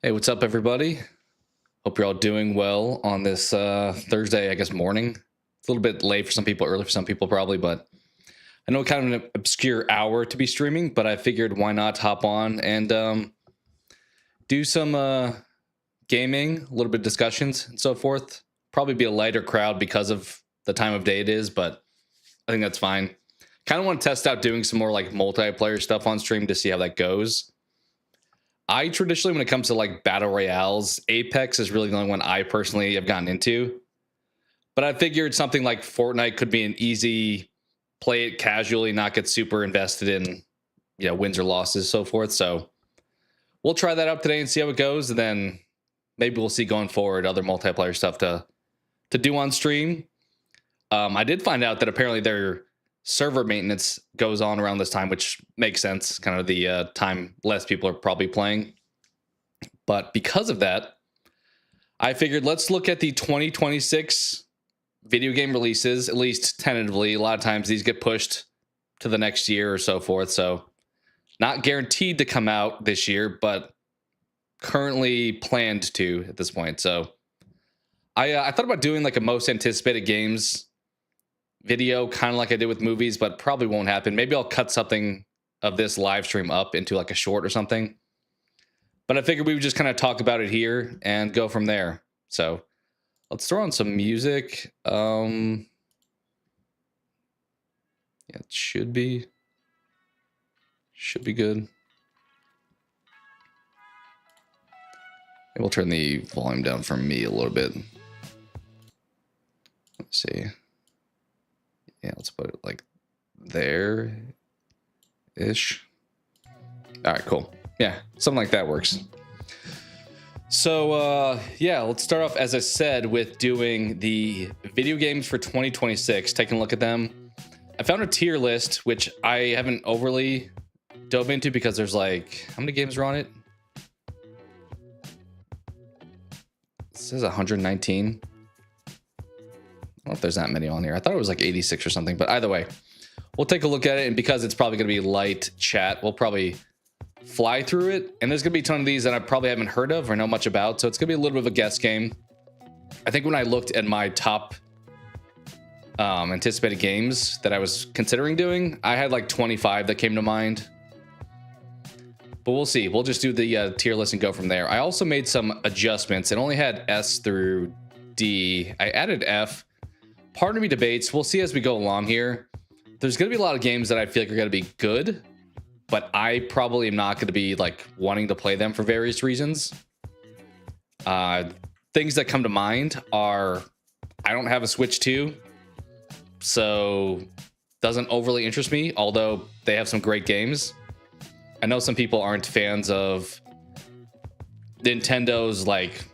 Hey, what's up, everybody? Hope you're all doing well on this Thursday, I guess, morning. It's a little bit late for some people, early for some people, probably, but I know kind of an obscure hour to be streaming, but I figured why not hop on and do some gaming, a little bit of discussions and so forth. Probably be a lighter crowd because of the time of day it is, but I think that's fine. Kind of want to test out doing some more like multiplayer stuff on stream to see how that goes. I traditionally, when it comes to like battle royales, Apex is really the only one I personally have gotten into. But I figured something like Fortnite could be an easy play it casually, not get super invested in, wins or losses, so forth. So we'll try that out today and see how it goes. And then maybe we'll see going forward other multiplayer stuff to do on stream. I did find out that apparently their server maintenance goes on around this time, which makes sense, kind of the time less people are probably playing. But because of that, I figured let's look at the 2026 video game releases, at least tentatively. A lot of times these get pushed to the next year or so forth. So not guaranteed to come out this year, but currently planned to at this point. So I thought about doing like a most anticipated games video, kind of like I did with movies, but probably won't happen. Maybe I'll cut something of this live stream up into like a short or something. But I figured we would just kind of talk about it here and go from there. So let's throw on some music. Yeah, it should be good. Maybe we'll turn the volume down for me a little bit. Let's see. Yeah, let's put it like there-ish. All right, cool. Yeah, something like that works. So, yeah, let's start off, as I said, with doing the video games for 2026, taking a look at them. I found a tier list, which I haven't overly dove into because there's like, how many games are on it? It says 119. I don't know if there's that many on here. I thought it was like 86 or something, but either way, we'll take a look at it. And because it's probably going to be light chat, we'll probably fly through it. And there's going to be a ton of these that I probably haven't heard of or know much about. So it's going to be a little bit of a guess game. I think when I looked at my top anticipated games that I was considering doing, I had like 25 that came to mind. But we'll see. We'll just do the tier list and go from there. I also made some adjustments. It only had S through D. I added F. Part of me debates, we'll see as we go along here. There's going to be a lot of games that I feel like are going to be good, but I probably am not going to be like wanting to play them for various reasons. Things that come to mind are, I don't have a Switch 2, so doesn't overly interest me, although they have some great games. I know some people aren't fans of Nintendo's like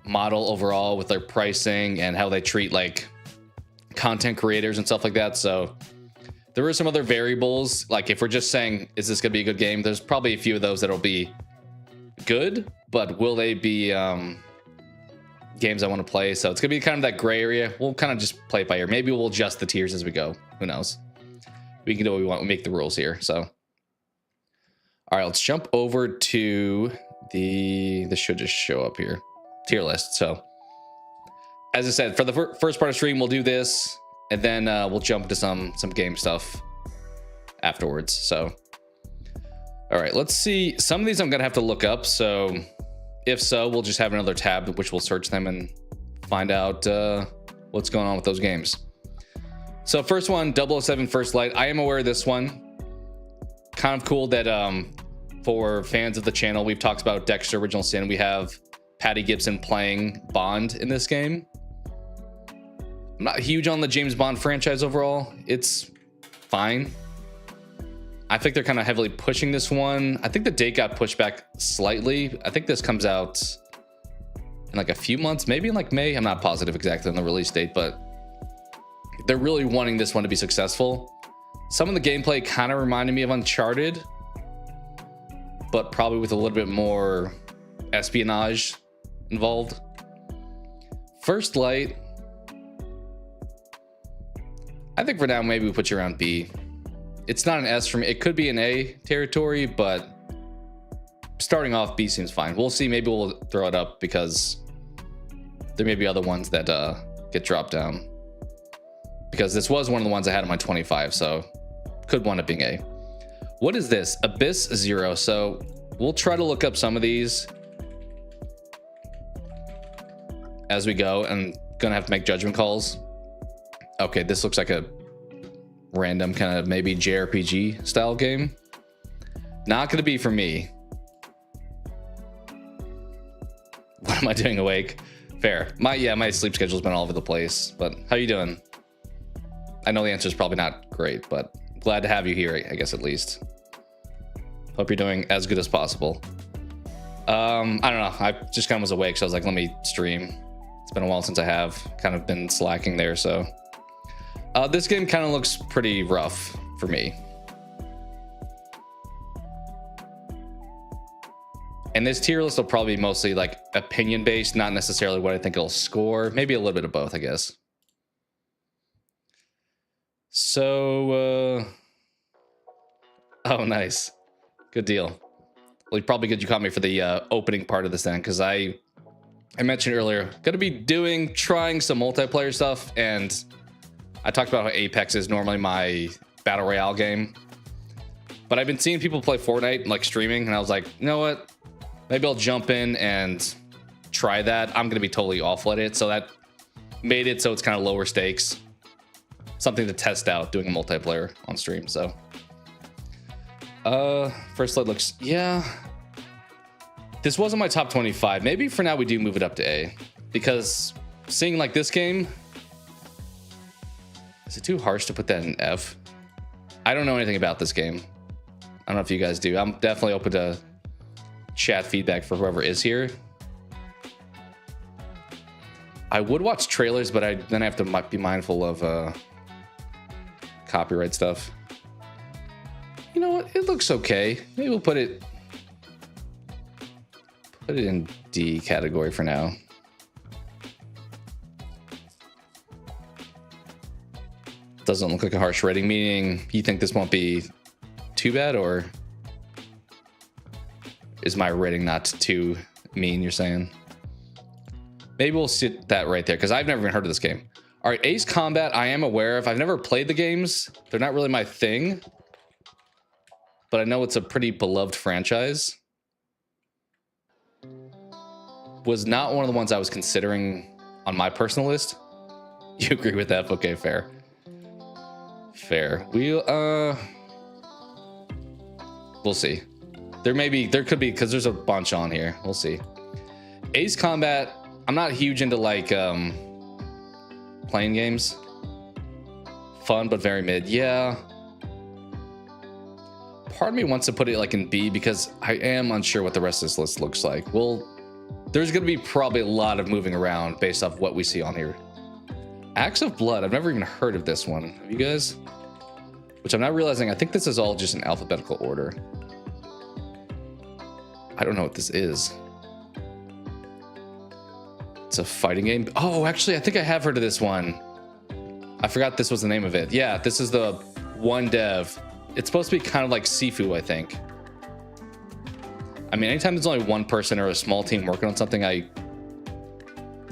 model overall with their pricing and how they treat like content creators and stuff like that. So there are some other variables. Like if we're just saying, is this going to be a good game? There's probably a few of those that'll be good, but will they be games I want to play? So it's going to be kind of that gray area. We'll kind of just play it by ear. Maybe we'll adjust the tiers as we go. Who knows? We can do what we want. We make the rules here. So, all right, let's jump over to this should just show up here. Tier list. So as I said, for the first part of stream, we'll do this, and then we'll jump to some game stuff afterwards. So, all right, let's see. Some of these I'm gonna have to look up. So, if so, we'll just have another tab which we'll search them and find out what's going on with those games. So, first one, 007 First Light. I am aware of this one. Kind of cool that for fans of the channel, we've talked about Dexter Original Sin. We have Patty Gibson playing Bond in this game. I'm not huge on the James Bond franchise overall. It's fine. I think they're kind of heavily pushing this one. I think the date got pushed back slightly. I think this comes out in like a few months, maybe in like May. I'm not positive exactly on the release date, but they're really wanting this one to be successful. Some of the gameplay kind of reminded me of Uncharted, but probably with a little bit more espionage involved. First Light, I think for now, maybe we put you around B. It's not an S for me. It could be an A territory, but starting off, B seems fine. We'll see. Maybe we'll throw it up because there may be other ones that get dropped down. Because this was one of the ones I had in my 25, so could wind up being A. What is this? Abyss 0. So we'll try to look up some of these as we go, and gonna have to make judgment calls. Okay, this looks like a random kind of maybe JRPG style game. Not gonna be for me. What am I doing awake? Fair. My sleep schedule's been all over the place, but how you doing? I know the answer is probably not great, but glad to have you here, I guess, at least. Hope you're doing as good as possible. I don't know. I just kind of was awake, so I was like, let me stream. It's been a while since I have kind of been slacking there, so. This game kind of looks pretty rough for me. And this tier list will probably be mostly like opinion based, not necessarily what I think it'll score. Maybe a little bit of both, I guess. So, oh, nice. Good deal. Well, probably good you caught me for the opening part of this then, because I mentioned earlier, gonna be trying some multiplayer stuff, and I talked about how Apex is normally my battle royale game. But I've been seeing people play Fortnite, like streaming, and I was like, you know what? Maybe I'll jump in and try that. I'm gonna be totally awful at it, so that made it so it's kind of lower stakes. Something to test out doing a multiplayer on stream. So first light looks, yeah, this wasn't my top 25. Maybe for now we do move it up to A, because seeing like this game, is it too harsh to put that in F? I don't know anything about this game. I don't know if you guys do. I'm definitely open to chat feedback for whoever is here. I would watch trailers, but then I have to be mindful of copyright stuff. You know what? It looks okay. Maybe we'll put it in D category for now. Doesn't look like a harsh rating, meaning you think this won't be too bad, or is my rating not too mean, you're saying? Maybe we'll sit that right there, because I've never even heard of this game. All right, Ace Combat, I am aware of. I've never played the games. They're not really my thing, but I know it's a pretty beloved franchise. Was not one of the ones I was considering on my personal list. You agree with that? Okay, fair. Fair. We'll see. There could be, because there's a bunch on here. We'll see. Ace Combat, I'm not huge into like playing games. Fun, but very mid. Yeah. Part of me wants to put it like in B, because I am unsure what the rest of this list looks like. Well, there's going to be probably a lot of moving around based off what we see on here. Acts of Blood. I've never even heard of this one. Have you guys? Which I'm not realizing. I think this is all just in alphabetical order. I don't know what this is. It's a fighting game. Oh, actually, I think I have heard of this one. I forgot this was the name of it. Yeah, this is the one dev. It's supposed to be kind of like Sifu, I think. I mean, anytime there's only one person or a small team working on something, I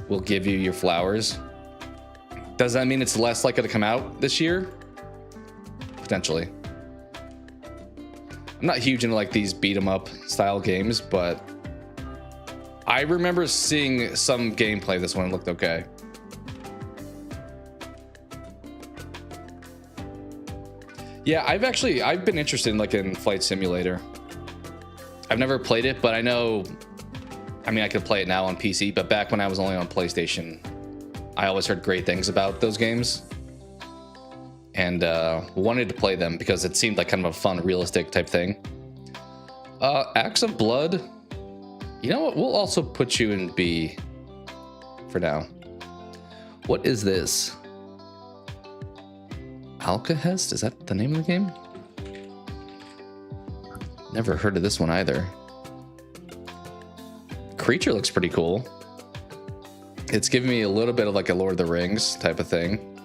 will give you your flowers. Does that mean it's less likely to come out this year? Potentially. I'm not huge into like these beat 'em up style games, but I remember seeing some gameplay of this one. It looked okay. Yeah, I've been interested in like in Flight Simulator. I've never played it, but I know, I mean, I could play it now on PC, but back when I was only on PlayStation, I always heard great things about those games, and wanted to play them because it seemed like kind of a fun, realistic type thing. Acts of Blood, you know what? We'll also put you in B for now. What is this? Alcahest? Is that the name of the game? Never heard of this one either. Creature looks pretty cool. It's giving me a little bit of like a Lord of the Rings type of thing.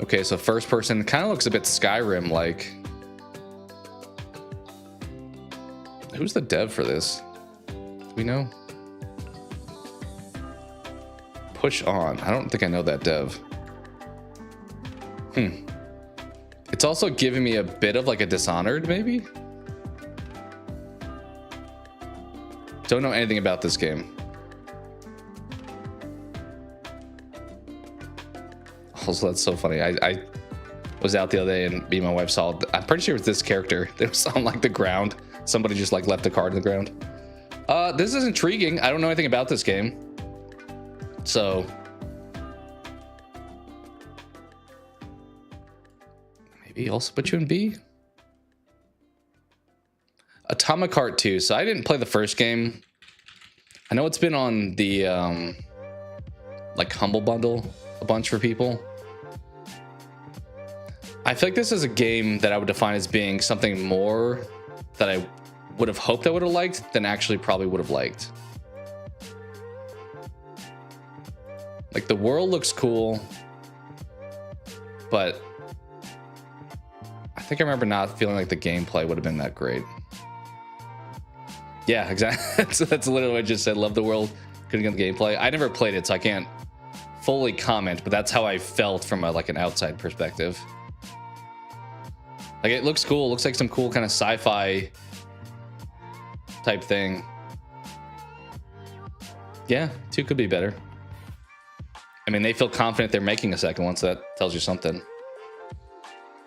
Okay, so first person kind of looks a bit Skyrim like. Who's the dev for this? Do we know? Push on. I don't think I know that dev. It's also giving me a bit of like a Dishonored, maybe? Don't know anything about this game. Also, that's so funny. I was out the other day and me and my wife saw, I'm pretty sure it was this character that was on like the ground. Somebody just like left a card on the ground. This is intriguing. I don't know anything about this game. So maybe also put you in B. Atomic Heart 2. So I didn't play the first game. I know it's been on the like Humble Bundle a bunch for people. I feel like this is a game that I would define as being something more that I would have hoped I would have liked than actually probably would have liked. Like the world looks cool, but I think I remember not feeling like the gameplay would have been that great. Yeah, exactly. So that's literally what I just said. Love the world, couldn't get the gameplay. I never played it, so I can't fully comment, but that's how I felt from a, like an outside perspective. Like it looks cool. It looks like some cool kind of sci-fi type thing. Yeah, 2 could be better. I mean, they feel confident they're making a second one, so that tells you something.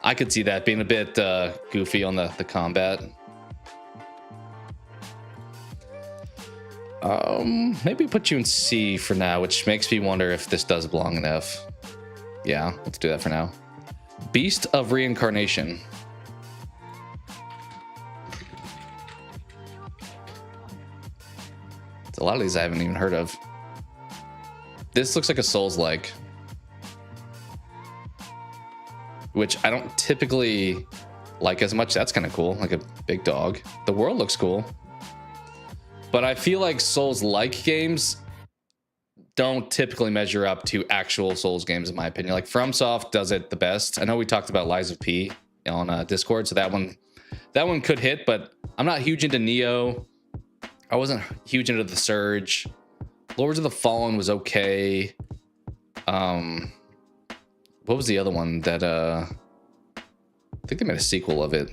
I could see that being a bit goofy on the combat. Maybe put you in C for now, which makes me wonder if this does belong in F. Yeah, let's do that for now. Beast of Reincarnation. A lot of these I haven't even heard of. This looks like a Souls-like, which I don't typically like as much. That's kind of cool, like a big dog. The world looks cool, but I feel like Souls-like games don't typically measure up to actual Souls games, in my opinion. Like FromSoft does it the best. I know we talked about Lies of P on Discord, so that one could hit, but I'm not huge into Neo. I wasn't huge into The Surge. Lords of the Fallen was okay. What was the other one that I think they made a sequel of it?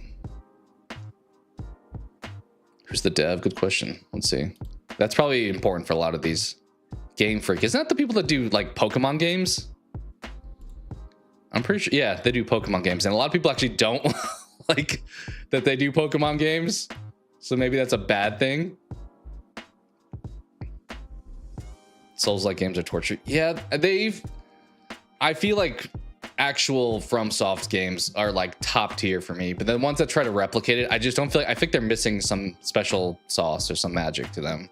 Who's the dev? Good question. Let's see. That's probably important for a lot of these. Game Freak. Isn't that the people that do like Pokemon games? I'm pretty sure. Yeah, they do Pokemon games, and a lot of people actually don't like that they do Pokemon games. So maybe that's a bad thing. Souls-like games are torture. Yeah, I feel like actual FromSoft games are like top tier for me, but the ones that try to replicate it, I just don't feel like, I think they're missing some special sauce or some magic to them.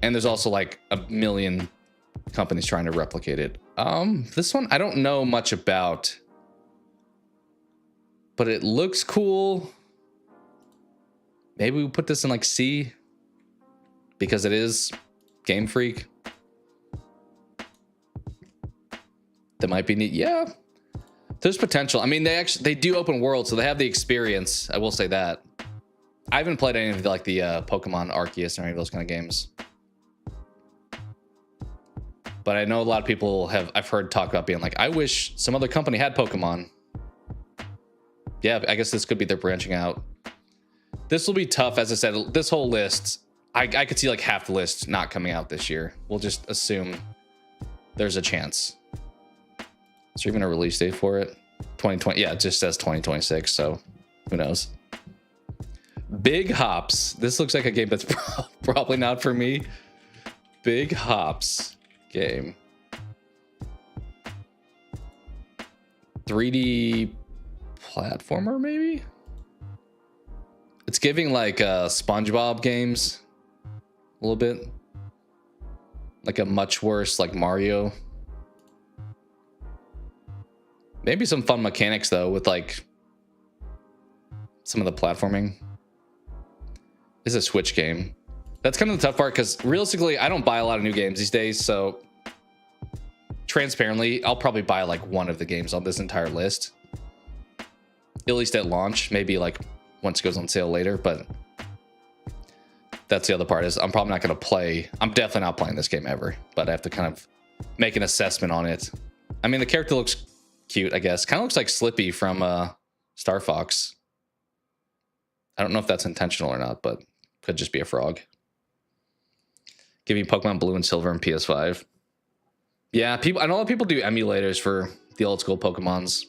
And there's also like a million companies trying to replicate it. This one I don't know much about, but it looks cool. Maybe we put this in like C because it is Game Freak. That might be neat. Yeah, there's potential. I mean, they do open world, so they have the experience. I will say that. I haven't played any of the, like the Pokemon Arceus or any of those kind of games, but I know a lot of people have. I've heard talk about being like, I wish some other company had Pokemon. Yeah, I guess this could be their branching out. This will be tough, as I said. This whole list, I could see like half the list not coming out this year. We'll just assume there's a chance. Is there even a release date for it? 2020. Yeah, it just says 2026. So who knows? Big Hops. This looks like a game that's probably not for me. Big Hops game. 3D platformer, maybe? It's giving like SpongeBob games a little bit. Like a much worse like Mario. Maybe some fun mechanics though with like some of the platforming. It's a Switch game. That's kind of the tough part because realistically, I don't buy a lot of new games these days. So transparently, I'll probably buy like one of the games on this entire list. at least at launch, maybe like once it goes on sale later. But that's the other part, is I'm probably not going to play. I'm definitely not playing this game ever, but I have to kind of make an assessment on it. I mean, the character looks cute, I guess. Kind of looks like Slippy from Star Fox. I don't know if that's intentional or not, but could just be a frog. Give me Pokemon Blue and Silver and PS5. Yeah, people. I know a lot of people do emulators for the old school Pokemons.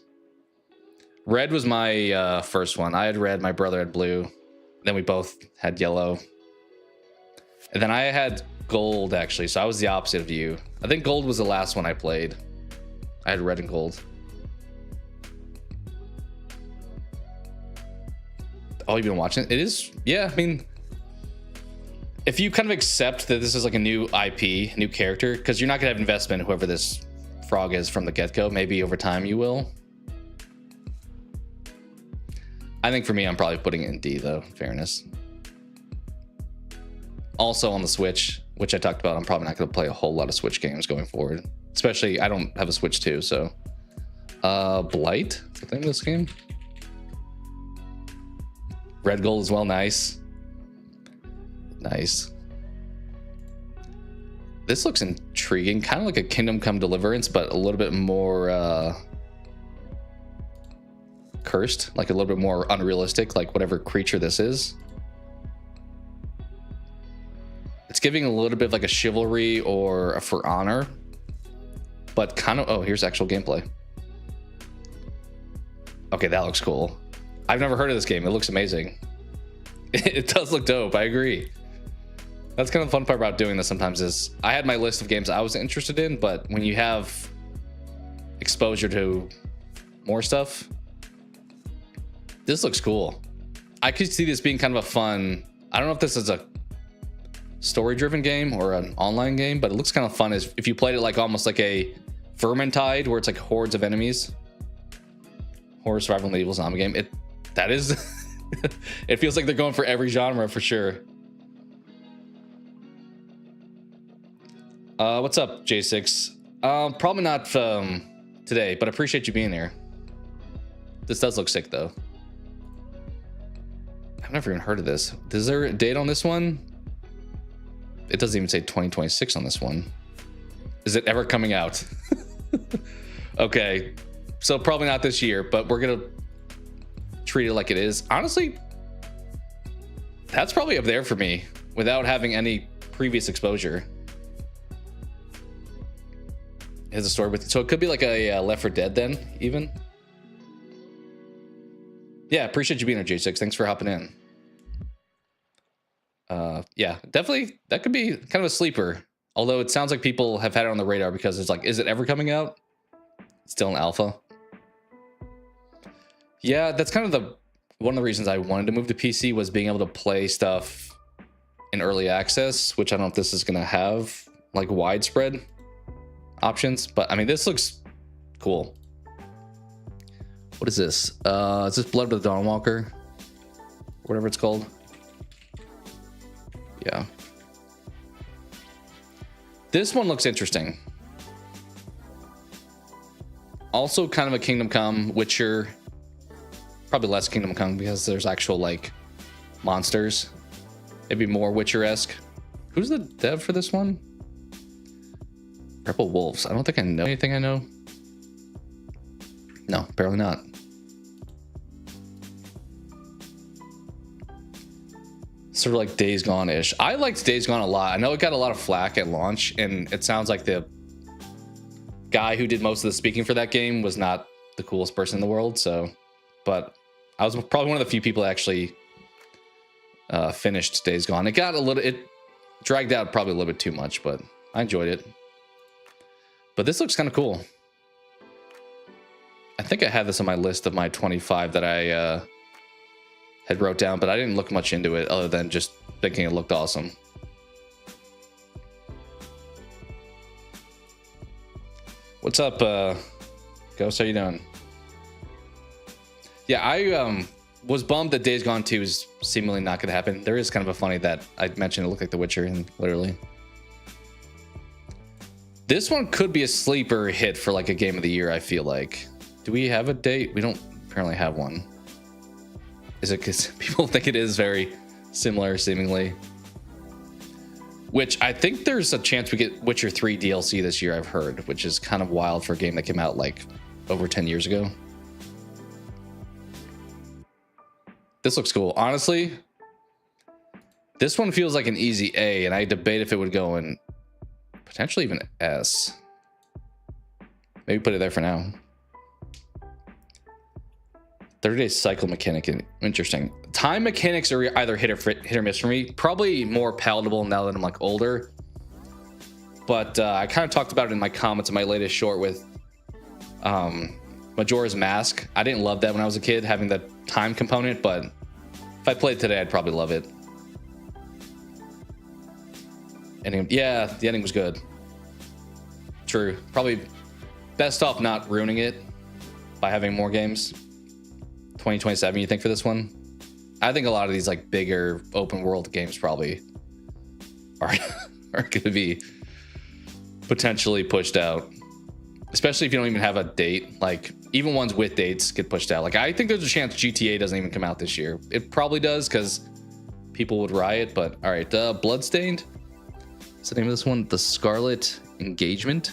Red was my first one. I had red, my brother had blue. Then we both had yellow. And then I had gold, actually, so I was the opposite of you. I think gold was the last one I played. I had red and gold. Oh, you've been watching it? It is, yeah, I mean, if you kind of accept that this is like a new IP, new character, because you're not gonna have investment in whoever this frog is from the get-go. Maybe over time you will. I think for me, I'm probably putting it in D, though, in fairness. Also on the Switch, which I talked about, I'm probably not going to play a whole lot of Switch games going forward. Especially, I don't have a Switch 2, so... Blight? Is the name of this game? Red Gold as well, nice. Nice. This looks intriguing, kind of like a Kingdom Come Deliverance, but a little bit more... cursed, like a little bit more unrealistic, like whatever creature this is. It's giving a little bit of like a chivalry or a For Honor, but kind of, oh, here's actual gameplay. Okay, that looks cool. I've never heard of this game. It looks amazing. It does look dope. I agree. That's kind of the fun part about doing this sometimes, is I had my list of games I was interested in, but when you have exposure to more stuff, this looks cool. I could see this being kind of a fun, I don't know if this is a story-driven game or an online game, but it looks kind of fun as if you played it like almost like a Vermintide, where it's like hordes of enemies. Horror survival medieval zombie game. That is it feels like they're going for every genre for sure. What's up, J6? Probably not today, but I appreciate you being here. This does look sick though. I've never even heard of this. Is there a date on this one? It doesn't even say 2026 on this one. Is it ever coming out? Okay, so probably not this year, but we're gonna treat it like it is. Honestly, that's probably up there for me without having any previous exposure. It has a story with it, so it could be like a Left 4 Dead then, even. Yeah, appreciate you being here, J6. Thanks for hopping in. Yeah, definitely that could be kind of a sleeper. Although it sounds like people have had it on the radar because it's like, is it ever coming out? It's still in alpha. Yeah, that's kind of one of the reasons I wanted to move to PC, was being able to play stuff in early access, which I don't know if this is going to have like widespread options, but I mean, this looks cool. What is this? Is this Blood of the Dawnwalker? Whatever it's called. Yeah. This one looks interesting. Also kind of a Kingdom Come, Witcher. Probably less Kingdom Come because there's actual like monsters. Maybe more Witcher-esque. Who's the dev for this one? Rebel Wolves. I don't think I know anything I know. No, apparently not. Sort of like Days Gone-ish. I liked Days Gone a lot. I know it got a lot of flack at launch, and it sounds like the guy who did most of the speaking for that game was not the coolest person in the world. So, but I was probably one of the few people that actually finished Days Gone. It dragged out probably a little bit too much, but I enjoyed it. But this looks kind of cool. I think I had this on my list of my 25 that I had wrote down, but I didn't look much into it other than just thinking it looked awesome. What's up, Ghost? How you doing? Yeah, I was bummed that Days Gone 2 is seemingly not going to happen. There is kind of a funny that I mentioned it looked like The Witcher, and literally. This one could be a sleeper hit for like a game of the year, I feel like. Do we have a date? We don't apparently have one. Is it because people think it is very similar, seemingly? Which I think there's a chance we get Witcher 3 DLC this year, I've heard, which is kind of wild for a game that came out like over 10 years ago. This looks cool. Honestly, this one feels like an easy A, and I debate if it would go in potentially even S. Maybe put it there for now. 30-day cycle mechanic, interesting. Time mechanics are either hit or miss for me. Probably more palatable now that I'm like older. But I kind of talked about it in my comments in my latest short with Majora's Mask. I didn't love that when I was a kid, having the time component, but if I played today, I'd probably love it. Ending, yeah, the ending was good. True. Probably best off not ruining it by having more games. 2027, you think, for this one? I think a lot of these like bigger open world games probably are going to be potentially pushed out, especially if you don't even have a date. Like even ones with dates get pushed out. Like I think there's a chance GTA doesn't even come out this year. It probably does because people would riot. But all right, Bloodstained. What's the name of this one? The Scarlet Engagement.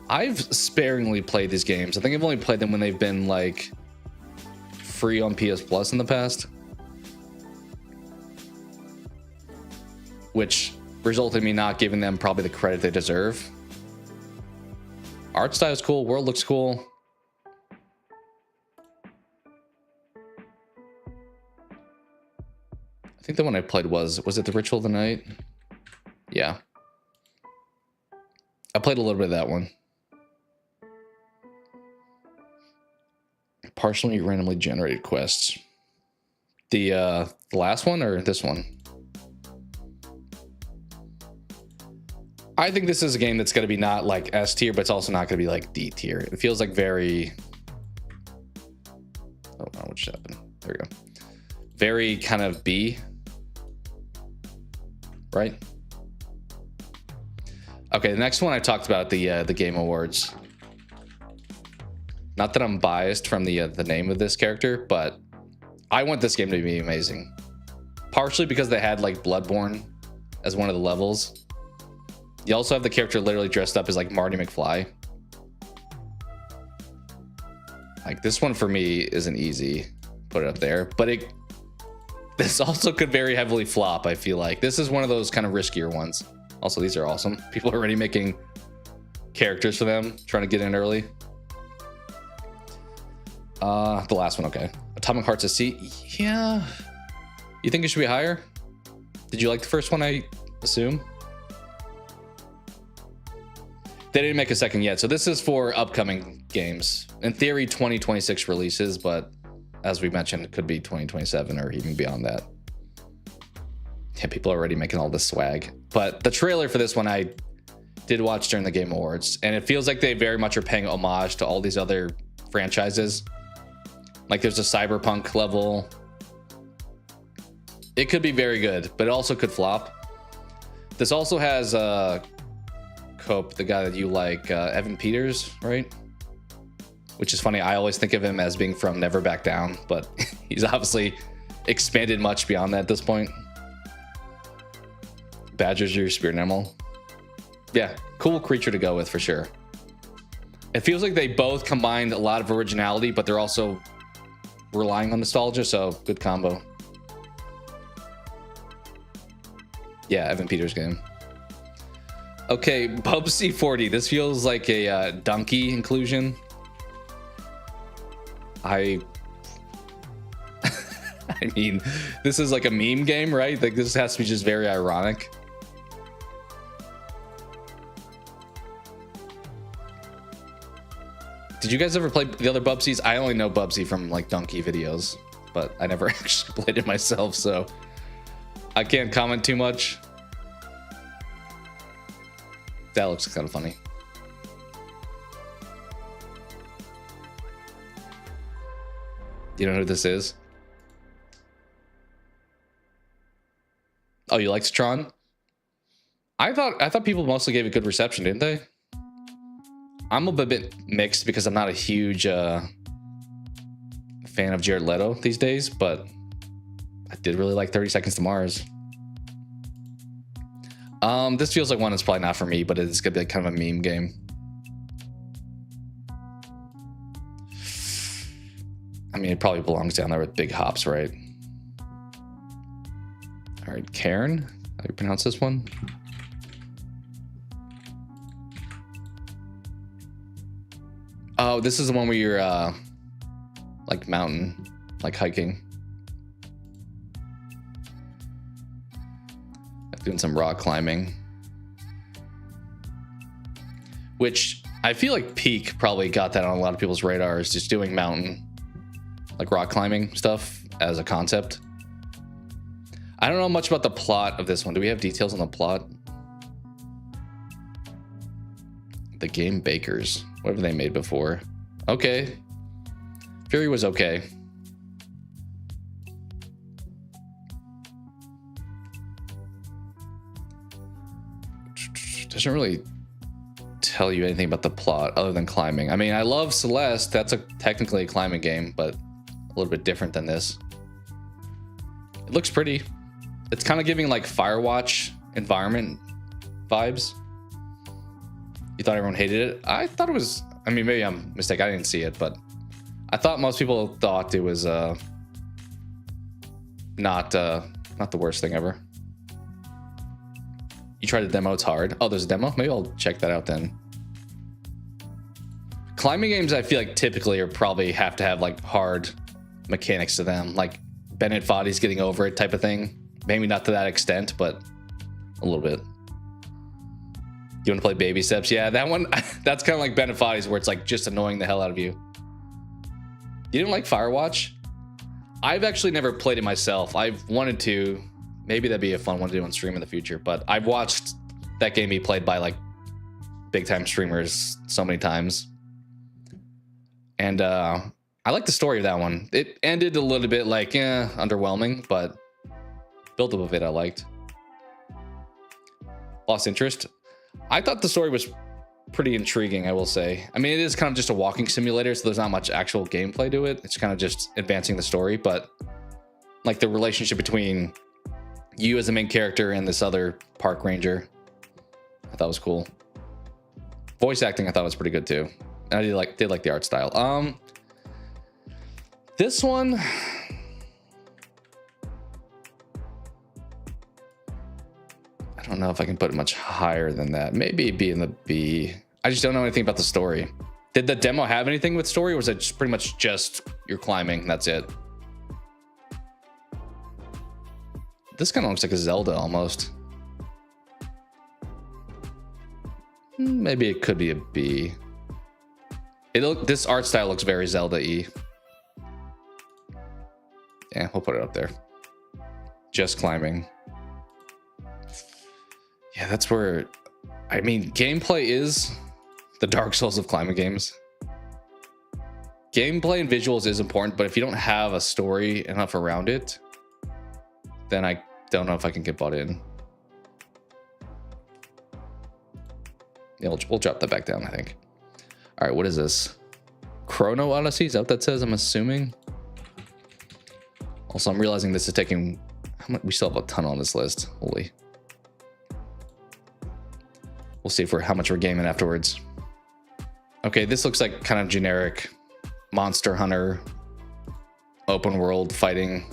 I've sparingly played these games. I think I've only played them when they've been like free on PS Plus in the past, which resulted in me not giving them probably the credit they deserve. Art style is cool. World looks cool. I think the one I played was it the Ritual of the Night? Yeah. I played a little bit of that one. Partially randomly generated quests. The last one or this one? I think this is a game that's going to be not like S tier, but it's also not going to be like D tier. It feels like very... Oh, no, what just happened? There we go. Very kind of B. Right? Okay, the next one I talked about at the Game Awards. Not that I'm biased from the name of this character, but I want this game to be amazing. Partially because they had like Bloodborne as one of the levels. You also have the character literally dressed up as like Marty McFly. Like this one for me isn't easy. Put it up there, but this also could very heavily flop. I feel like this is one of those kind of riskier ones. Also, these are awesome. People are already making characters for them, trying to get in early. The last one, okay. Atomic Heart's a C. Yeah. You think it should be higher? Did you like the first one, I assume? They didn't make a second yet, so this is for upcoming games. In theory, 2026 releases, but as we mentioned, it could be 2027 or even beyond that. Yeah, people are already making all this swag. But the trailer for this one I did watch during the Game Awards, and it feels like they very much are paying homage to all these other franchises. Like there's a cyberpunk level. It could be very good, but it also could flop. This also has Cope, the guy that you like, Evan Peters, right? Which is funny. I always think of him as being from Never Back Down, but he's obviously expanded much beyond that at this point. Badger's your spirit animal. Yeah, cool creature to go with for sure. It feels like they both combined a lot of originality, but they're also relying on nostalgia, so good combo. Yeah, Evan Peters game. Okay, Bubsy 40. This feels like a donkey inclusion. I mean, this is like a meme game, right? Like this has to be just very ironic. Did you guys ever play the other Bubsies? I only know Bubsy from like donkey videos, but I never actually played it myself, so I can't comment too much. That looks kind of funny. You know who this is? Oh, you liked Tron? I thought people mostly gave it good reception, didn't they? I'm a bit mixed because I'm not a huge fan of Jared Leto these days, but I did really like 30 Seconds to Mars. This feels like one that's probably not for me, but it's gonna be like kind of a meme game. I mean, it probably belongs down there with big hops, right? All right, Karen, how do you pronounce this one? Oh, this is the one where you're like mountain, like hiking. Doing some rock climbing. Which I feel like Peak probably got that on a lot of people's radars, just doing mountain, like rock climbing stuff as a concept. I don't know much about the plot of this one. Do we have details on the plot? The Game Bakers. What have they made before? Okay. Fury was okay. Doesn't really tell you anything about the plot other than climbing. I mean, I love Celeste. That's technically a climbing game, but a little bit different than this. It looks pretty. It's kind of giving like Firewatch environment vibes. You thought everyone hated it? I thought it was, I mean, maybe I'm mistaken. I didn't see it, but I thought most people thought it was not the worst thing ever. You tried the demo, it's hard. Oh, there's a demo? Maybe I'll check that out then. Climbing games, I feel like typically are probably have to have like hard mechanics to them, like Bennett Foddy's Getting Over It type of thing. Maybe not to that extent, but a little bit. You want to play Baby Steps? Yeah, that one, that's kind of like Bennett Foddy's where it's like just annoying the hell out of you. You didn't like Firewatch? I've actually never played it myself. I've wanted to. Maybe that'd be a fun one to do on stream in the future, but I've watched that game be played by like big time streamers so many times. And I like the story of that one. It ended a little bit like, underwhelming, but build up of it I liked. Lost interest. I thought the story was pretty intriguing, I will say. I mean, it is kind of just a walking simulator, so there's not much actual gameplay to it. It's kind of just advancing the story, but like the relationship between you as the main character and this other park ranger, I thought was cool. Voice acting I thought was pretty good too. And I did like the art style. This one, I don't know if I can put it much higher than that. Maybe B in the B. I just don't know anything about the story. Did the demo have anything with story, or was it just pretty much just you're climbing, that's it? This kind of looks like a Zelda almost. Maybe it could be a B. This art style looks very Zelda-y. Yeah, we'll put it up there. Just climbing. Yeah, that's where, I mean, gameplay is the Dark Souls of climbing games. Gameplay and visuals is important, but if you don't have a story enough around it, then I don't know if I can get bought in. Yeah, we'll drop that back down, I think. All right, what is this? Chrono Odyssey? Is that what that says? I'm assuming. Also, I'm realizing this is taking... we still have a ton on this list. Holy. We'll see how much we're gaming afterwards. Okay, this looks like kind of generic Monster Hunter open world fighting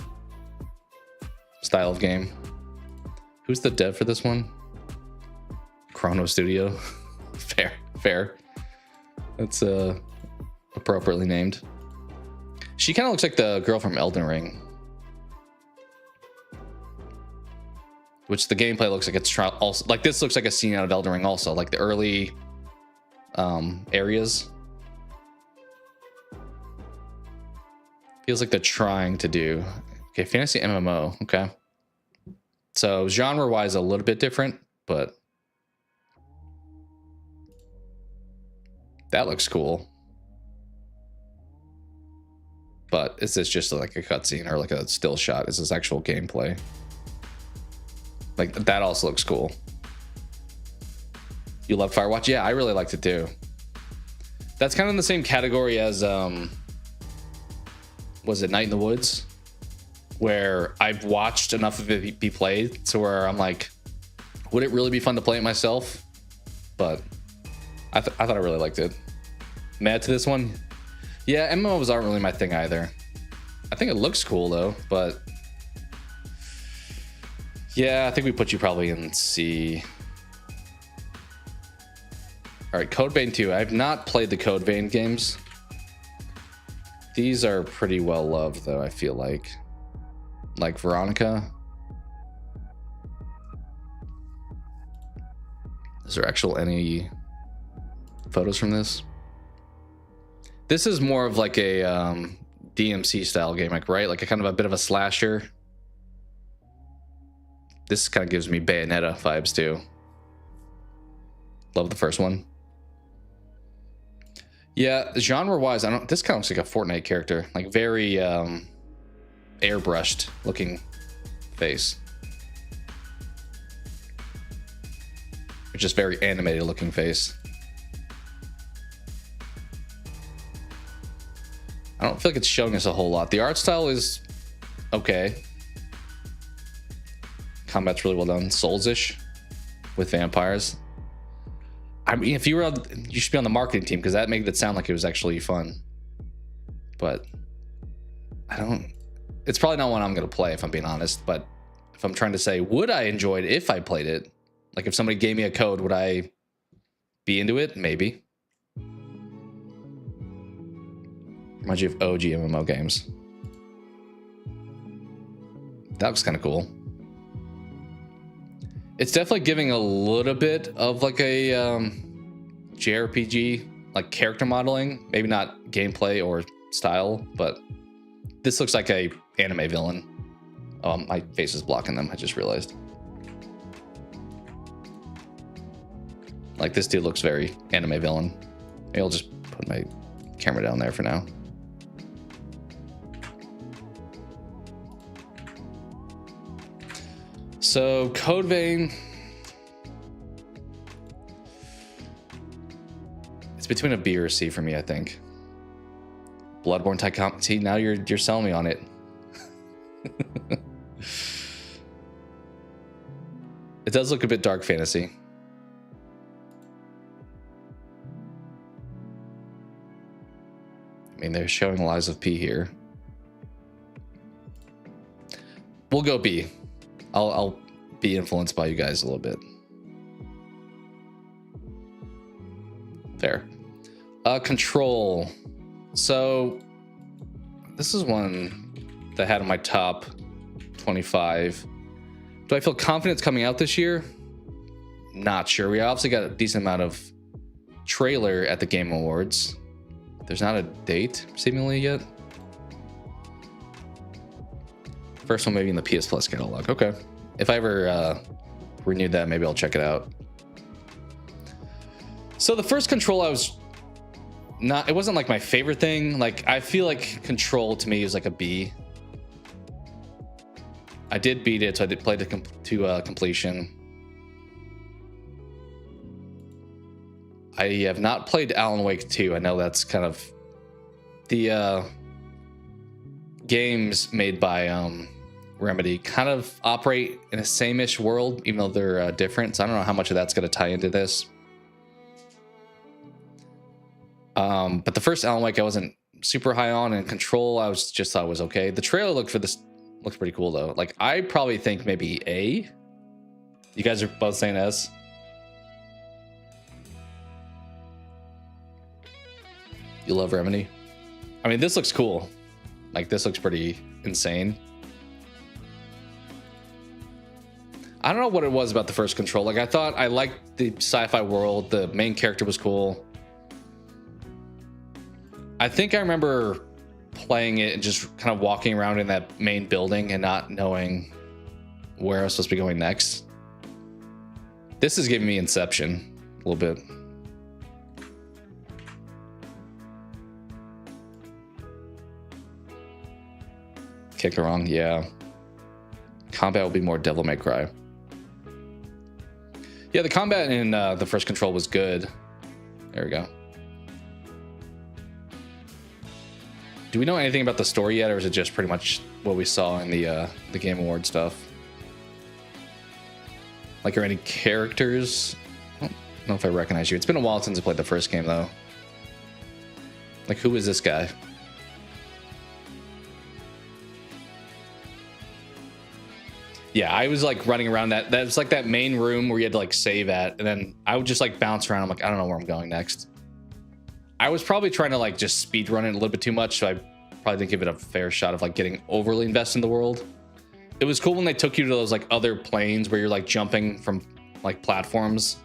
style of game. Who's the dev for this one? Chrono Studio. Fair. That's appropriately named. She kind of looks like the girl from Elden Ring, which the gameplay looks like it's also like this looks like a scene out of Elden Ring also, like the early areas. Feels like they're trying to do. Okay, fantasy MMO. Okay. So genre-wise, a little bit different, but that looks cool. But is this just like a cutscene or like a still shot? Is this actual gameplay? Like that also looks cool. You love Firewatch? Yeah, I really liked it too. That's kind of in the same category as was it Night in the Woods, where I've watched enough of it be played to where I'm like, would it really be fun to play it myself? But I thought I really liked it. Mad to this one? Yeah, MMOs aren't really my thing either. I think it looks cool though, but yeah, I think we put you probably in C. All right, Code Vein 2. I have not played the Code Vein games. These are pretty well loved though, I feel like. Like Veronica. Is there any photos from this? This is more of like a DMC style game, like, right? Like a kind of a bit of a slasher. This kind of gives me Bayonetta vibes too. Love the first one. Yeah, genre wise, this kind of looks like a Fortnite character, like very airbrushed looking face. Or just very animated looking face. I don't feel like it's showing us a whole lot. The art style is okay. Combat's really well done. Souls-ish with vampires. I mean, if you were, you should be on the marketing team because that made it sound like it was actually fun. But it's probably not one I'm going to play if I'm being honest. But if I'm trying to say, would I enjoy it if I played it? Like if somebody gave me a code, would I be into it? Maybe. Reminds you of OG MMO games. That looks kind of cool. It's definitely giving a little bit of like a JRPG, like character modeling. Maybe not gameplay or style, but this looks like a anime villain. My face is blocking them, I just realized. Like this dude looks very anime villain. Maybe I'll just put my camera down there for now. So Code Vein, it's between a B or a C for me, I think. Bloodborne Tycoon. See, now you're selling me on it. It does look a bit dark fantasy. I mean, they're showing Lies of P here. We'll go B. I'll be influenced by you guys a little bit. There. Control. So this is one that I had in my top 25. Do I feel confident it's coming out this year? Not sure. We obviously got a decent amount of trailer at the Game Awards. There's not a date seemingly yet. First one maybe in the PS Plus catalog. Okay. If I ever renewed that, maybe I'll check it out. So the first Control, it wasn't like my favorite thing. Like I feel like Control to me is like a B. I did beat it, so I did play to completion. I have not played Alan Wake 2. I know that's kind of the games made by Remedy kind of operate in a same-ish world, even though they're different. So I don't know how much of that's going to tie into this. But the first Alan Wake I wasn't super high on, and Control I just thought was okay. The trailer looked pretty cool though. Like I probably think maybe A. You guys are both saying S. You love Remedy? I mean, this looks cool. Like this looks pretty insane. I don't know what it was about the first Control. Like I thought I liked the sci-fi world. The main character was cool. I think I remember playing it and just kind of walking around in that main building and not knowing where I was supposed to be going next. This is giving me Inception a little bit. Kick her wrong, yeah. Combat will be more Devil May Cry. Yeah, the combat in the first Control was good. There we go. Do we know anything about the story yet, or is it just pretty much what we saw in the Game Award stuff? Like, are any characters? I don't know if I recognize you. It's been a while since I played the first game, though. Like, who is this guy? Yeah, I was like running around that's like that main room where you had to like save at, and then I would just like bounce around. I'm like, I don't know where I'm going next. I was probably trying to like just speed run it a little bit too much, so I probably didn't give it a fair shot of like getting overly invested in the world. It was cool when they took you to those like other planes where you're like jumping from like platforms.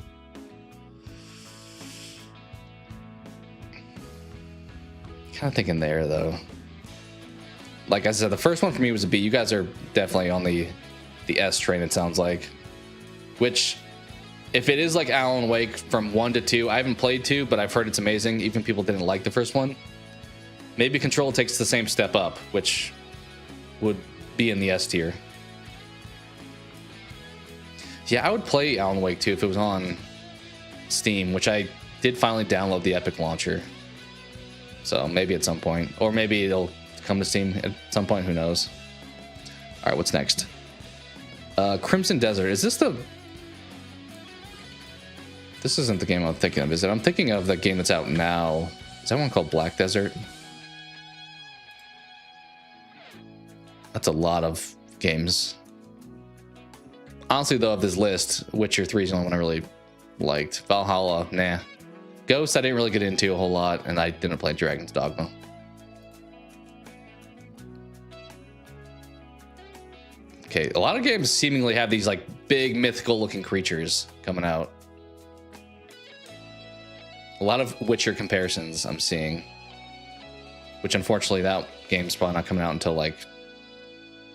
Kind of thinking there though. Like I said, the first one for me was a B. You guys are definitely on the S train, it sounds like. Which, if it is like Alan Wake from 1 to 2, I haven't played 2, but I've heard it's amazing. Even people didn't like the first one. Maybe Control takes the same step up, which would be in the S tier. Yeah, I would play Alan Wake 2 if it was on Steam, which I did finally download the Epic launcher. So maybe at some point, or maybe it'll come to Steam at some point, who knows. All right, what's next? Crimson Desert. Is this the... This isn't the game I'm thinking of, is it? I'm thinking of the game that's out now. Is that one called Black Desert? That's a lot of games. Honestly, though, of this list, Witcher 3 is the only one I really liked. Valhalla, nah. Ghost, I didn't really get into a whole lot, and I didn't play Dragon's Dogma. Okay, a lot of games seemingly have these like big mythical looking creatures coming out. A lot of Witcher comparisons I'm seeing, which unfortunately that game's probably not coming out until like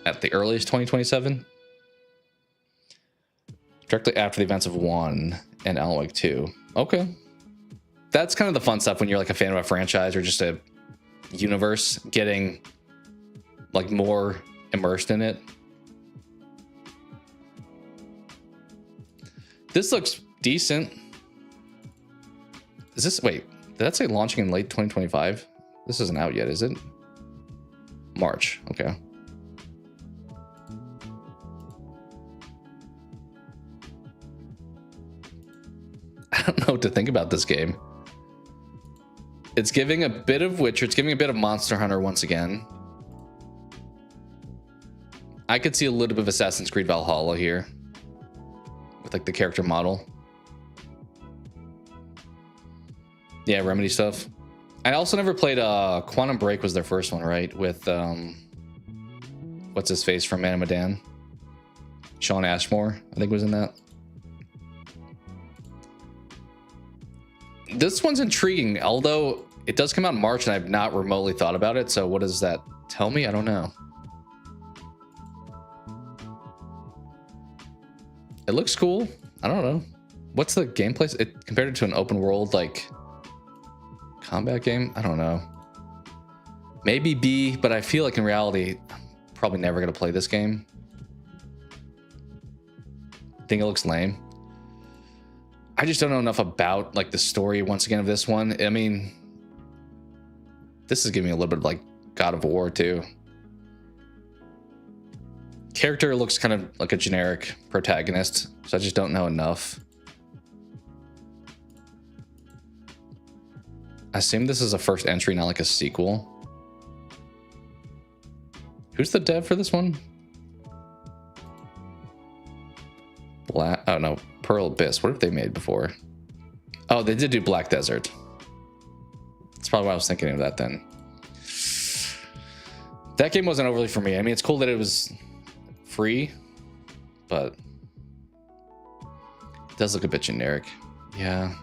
at the earliest 2027. Directly after the events of 1 and Alan Wake 2. Okay. That's kind of the fun stuff when you're like a fan of a franchise or just a universe, getting like more immersed in it. This looks decent. Is this, wait, did that say launching in late 2025? This isn't out yet, is it? March, okay. I don't know what to think about this game. It's giving a bit of Witcher, it's giving a bit of Monster Hunter once again. I could see a little bit of Assassin's Creed Valhalla here. With like the character model. Yeah, Remedy stuff. I also never played Quantum Break was their first one, right? With what's his face from Man of Medan? Sean Ashmore, I think was in that. This one's intriguing, although it does come out in March and I've not remotely thought about it. So what does that tell me? I don't know. It looks cool. I don't know. What's the gameplay? It compared it to an open world like combat game? I don't know. Maybe B, but I feel like in reality, I'm probably never gonna play this game. I think it looks lame. I just don't know enough about like the story once again of this one. I mean, this is giving me a little bit of like God of War too. Character looks kind of like a generic protagonist, so I just don't know enough. I assume this is a first entry, not like a sequel. Who's the dev for this one? Oh no, Pearl Abyss. What have they made before? Oh, they did do Black Desert. That's probably why I was thinking of that then. That game wasn't overly for me. I mean, it's cool that it was free, but it does look a bit generic. Yeah.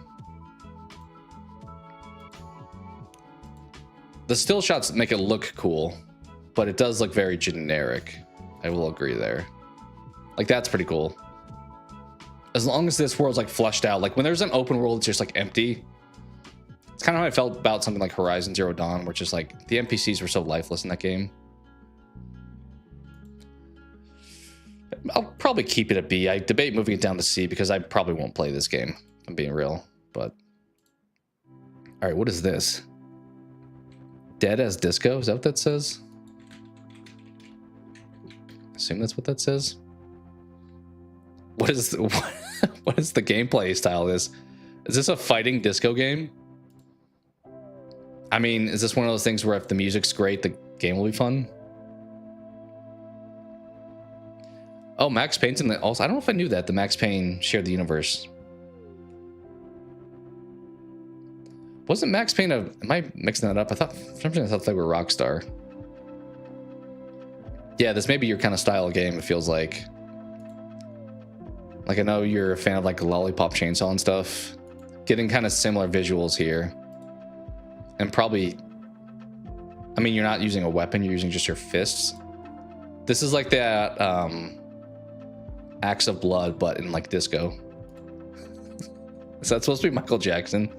The still shots make it look cool, but it does look very generic. I will agree there. Like, that's pretty cool. As long as this world's like fleshed out, like when there's an open world, it's just like empty. It's kind of how I felt about something like Horizon Zero Dawn, where just like the NPCs were so lifeless in that game. I'll probably keep it a B. I debate moving it down to C because I probably won't play this game, if I'm being real. But all right, what is this? Dead as Disco, is that what that says? I assume that's what that says. What is the, what is the gameplay style of this? Is this a fighting disco game? I mean, is this one of those things where if the music's great, the game will be fun? Oh, Max Payne's in the also. I don't know if I knew that the Max Payne shared the universe. Wasn't Max Payne a? Am I mixing that up? I thought for some reason I thought they were Rockstar. Yeah, this may be your kind of style of game. It feels like. Like I know you're a fan of like Lollipop Chainsaw and stuff. Getting kind of similar visuals here, and probably. I mean, you're not using a weapon. You're using just your fists. This is like that. Acts of Blood, but in like disco. Is that supposed to be Michael Jackson?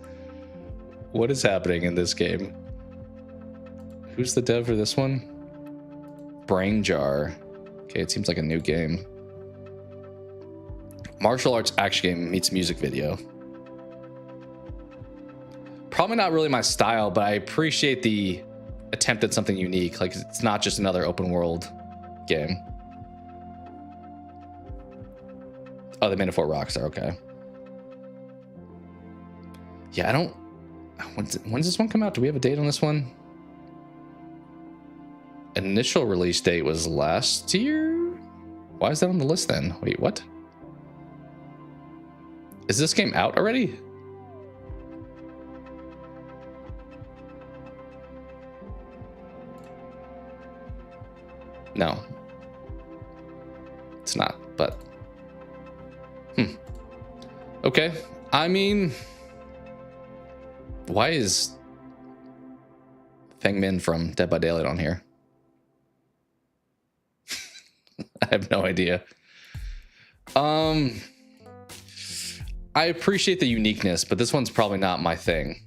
What is happening in this game? Who's the dev for this one? Brain Jar. Okay, it seems like a new game. Martial arts action game meets music video. Probably not really my style, but I appreciate the attempt at something unique. Like it's not just another open world game. Oh, they made it for Rockstar. Okay. Yeah, I don't. When's this one come out? Do we have a date on this one? Initial release date was last year. Why is that on the list then? Wait, what? Is this game out already? No. It's not, but. Okay. I mean, why is Feng Min from Dead by Daylight on here? I have no idea. I appreciate the uniqueness, but this one's probably not my thing.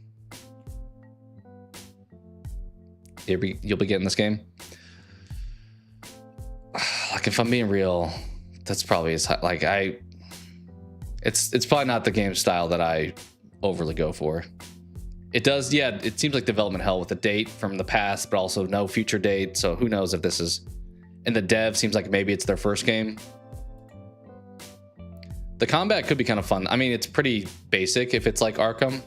You'll be getting this game? Like, if I'm being real, that's probably as high, like it's probably not the game style that I overly go for. It does, yeah, it seems like development hell with a date from the past, but also no future date. So who knows if this is, and the dev seems like maybe it's their first game. The combat could be kind of fun. I mean, it's pretty basic if it's like Arkham,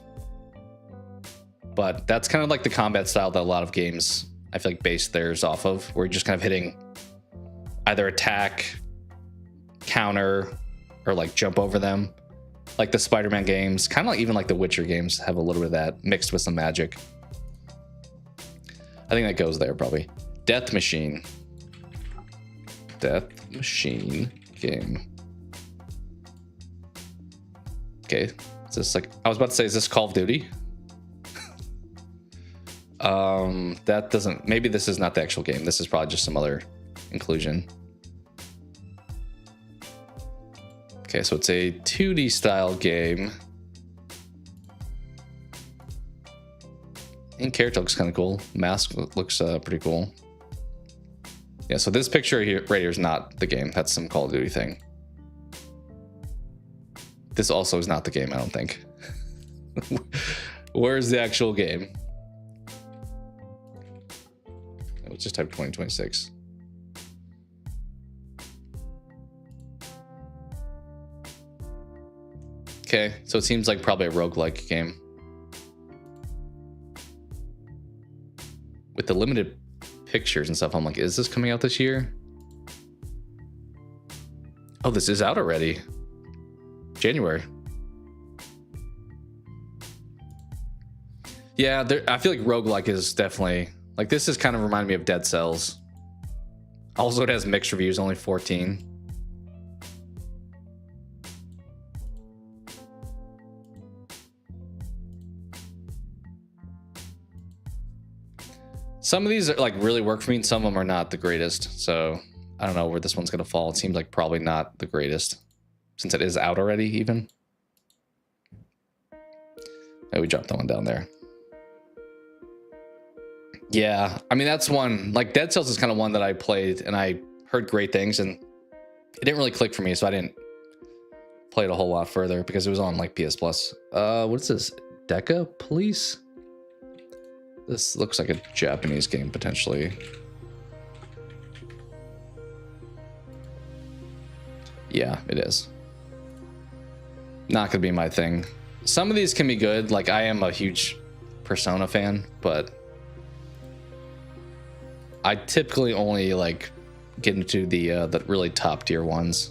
but that's kind of like the combat style that a lot of games I feel like base theirs off of, where you're just kind of hitting either attack, counter, or like jump over them. Like the Spider-Man games, kind of like even like the Witcher games have a little bit of that mixed with some magic. I think that goes there probably. Death Machine. Death Machine game. Okay, is this like, I was about to say, is this Call of Duty? That doesn't, maybe this is not the actual game. This is probably just some other inclusion. Okay, so it's a 2D style game. And character looks kind of cool. Mask looks pretty cool. Yeah, so this picture here, right here, is not the game. That's some Call of Duty thing. This also is not the game, I don't think. Where's the actual game? Let's just type 2026. Okay, so it seems like probably a roguelike game. With the limited pictures and stuff, I'm like, is this coming out this year? Oh, this is out already. January. Yeah, I feel like roguelike is definitely, like this is kind of reminding me of Dead Cells. Also, it has mixed reviews, only 14. Some of these are like really work for me and some of them are not the greatest. So I don't know where this one's going to fall. It seems like probably not the greatest since it is out already even. Oh, we dropped that one down there. Yeah, I mean, that's one, like Dead Cells is kind of one that I played and I heard great things and it didn't really click for me. So I didn't play it a whole lot further because it was on like PS Plus. What's this? Deca Police? This looks like a Japanese game, potentially. Yeah, it is. Not gonna be my thing. Some of these can be good. Like, I am a huge Persona fan, but I typically only like get into the really top tier ones.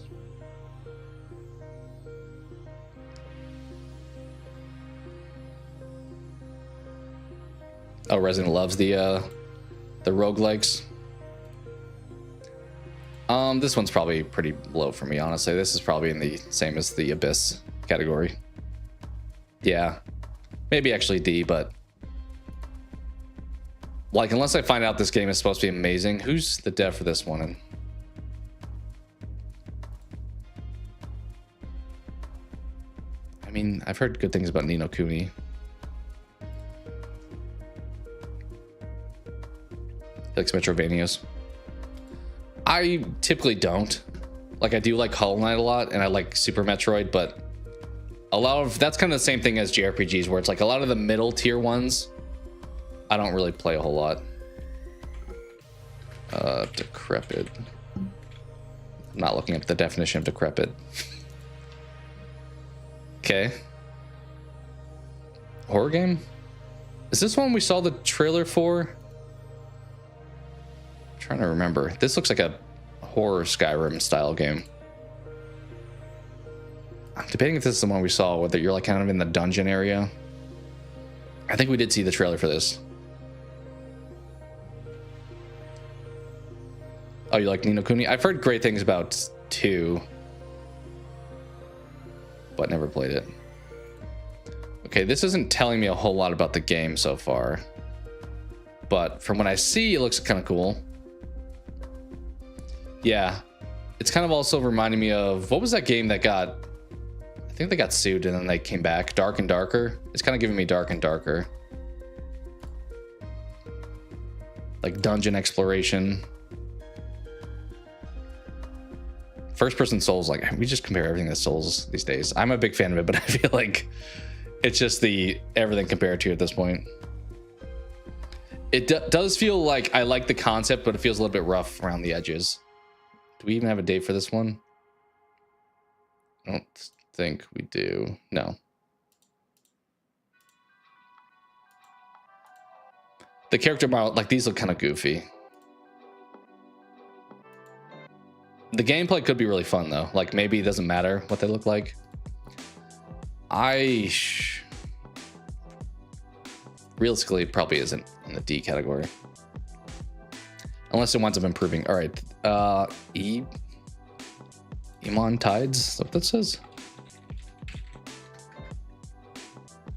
Oh, Resident loves the roguelikes. This one's probably pretty low for me, honestly. This is probably in the same as the Abyss category. Yeah, maybe actually D, but like, unless I find out this game is supposed to be amazing, who's the dev for this one? I mean, I've heard good things about Ni no Kuni. He likes Metrovanias. I typically don't. Like, I do like Hollow Knight a lot, and I like Super Metroid, but a lot of that's kind of the same thing as JRPGs, where it's like a lot of the middle tier ones I don't really play a whole lot. Decrepit. I'm not looking up the definition of decrepit. Okay. Horror game? Is this one we saw the trailer for? I'm trying to remember. This looks like a horror Skyrim style game. I'm debating if this is the one we saw, whether you're like kind of in the dungeon area. I think we did see the trailer for this. Oh, you like Ni no Kuni? I've heard great things about 2, but never played it. Okay, this isn't telling me a whole lot about the game so far, but from what I see, it looks kind of cool. Yeah, it's kind of also reminding me of, what was that game that got, I think they got sued and then they came back, Dark and Darker. It's kind of giving me Dark and Darker. Like dungeon exploration. First person Souls, like, we just compare everything to Souls these days. I'm a big fan of it, but I feel like it's just the everything compared to at this point. It does feel like I like the concept, but it feels a little bit rough around the edges. Do we even have a date for this one? I don't think we do. No. The character model, like, these look kind of goofy. The gameplay could be really fun though. Like, maybe it doesn't matter what they look like. Realistically, it probably isn't in the D category. Unless it winds up improving. All right. Emon Tides, is that what that says?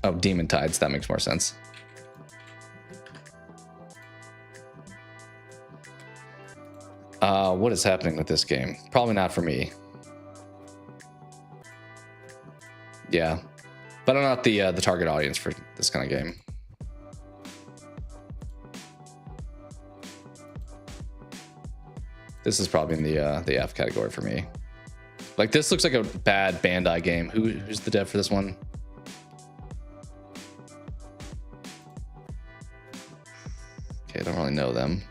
Oh, Demon Tides, that makes more sense. What is happening with this game? Probably not for me. Yeah, but I'm not the target audience for this kind of game. This is probably in the F category for me. Like, this looks like a bad Bandai game. Who's the dev for this one? Okay, I don't really know them.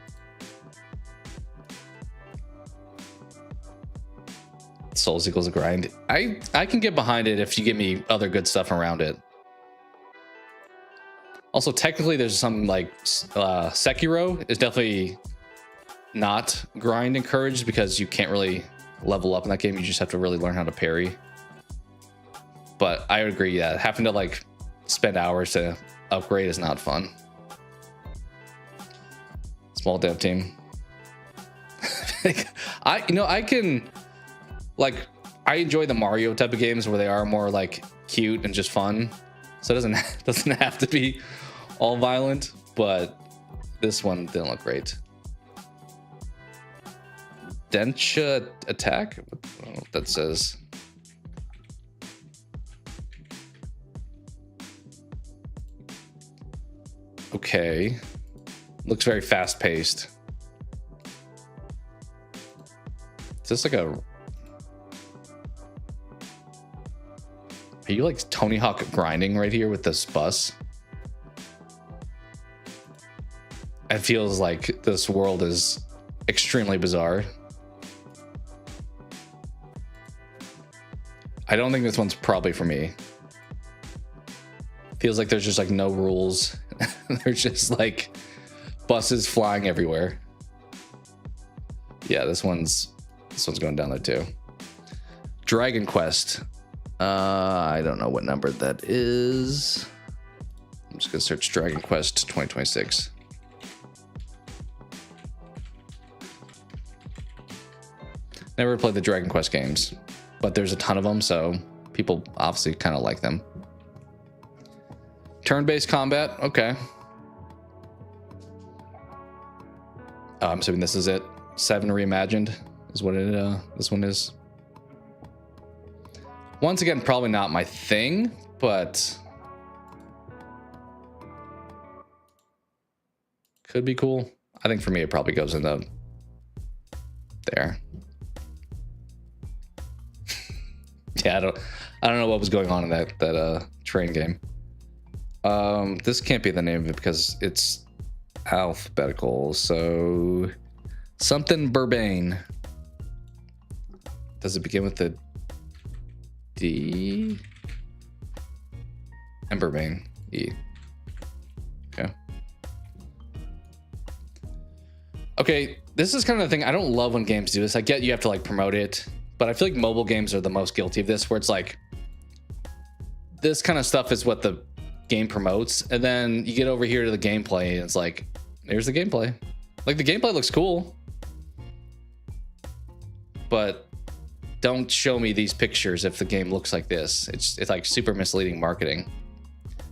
Souls equals a grind. I can get behind it if you give me other good stuff around it. Also, technically, there's some like Sekiro is definitely not grind encouraged because you can't really level up in that game. You just have to really learn how to parry. But I would agree that having to like spend hours to upgrade is not fun. Small dev team. I can. Like, I enjoy the Mario type of games where they are more like cute and just fun. So it doesn't have to be all violent, but this one didn't look great. Densha Attack? I don't know what that says. Okay. Looks very fast paced. Is this like a... Are you like Tony Hawk grinding right here with this bus? it feels like this world is extremely bizarre. I don't think this one's probably for me. Feels like there's just like no rules. There's just like buses flying everywhere. Yeah, this one's going down there too. Dragon Quest. I don't know what number that is. I'm just gonna search Dragon Quest 2026. Never played the Dragon Quest games, but there's a ton of them, so people obviously kind of like them. Turn-based combat, okay. I'm assuming this is it. 7 reimagined is what this one is. Once again, probably not my thing, but could be cool. I think for me, it probably goes into there. Yeah, I don't know what was going on in that train game. This can't be the name of it because it's alphabetical. So something Burbane. Does it begin with the D? And Burbane. E. Okay. Okay, this is kind of the thing. I don't love when games do this. I get you have to like promote it, but I feel like mobile games are the most guilty of this, where it's like this kind of stuff is what the game promotes, and then you get over here to the gameplay and it's like, there's the gameplay. Like the gameplay looks cool, but don't show me these pictures if the game looks like this. It's like super misleading marketing.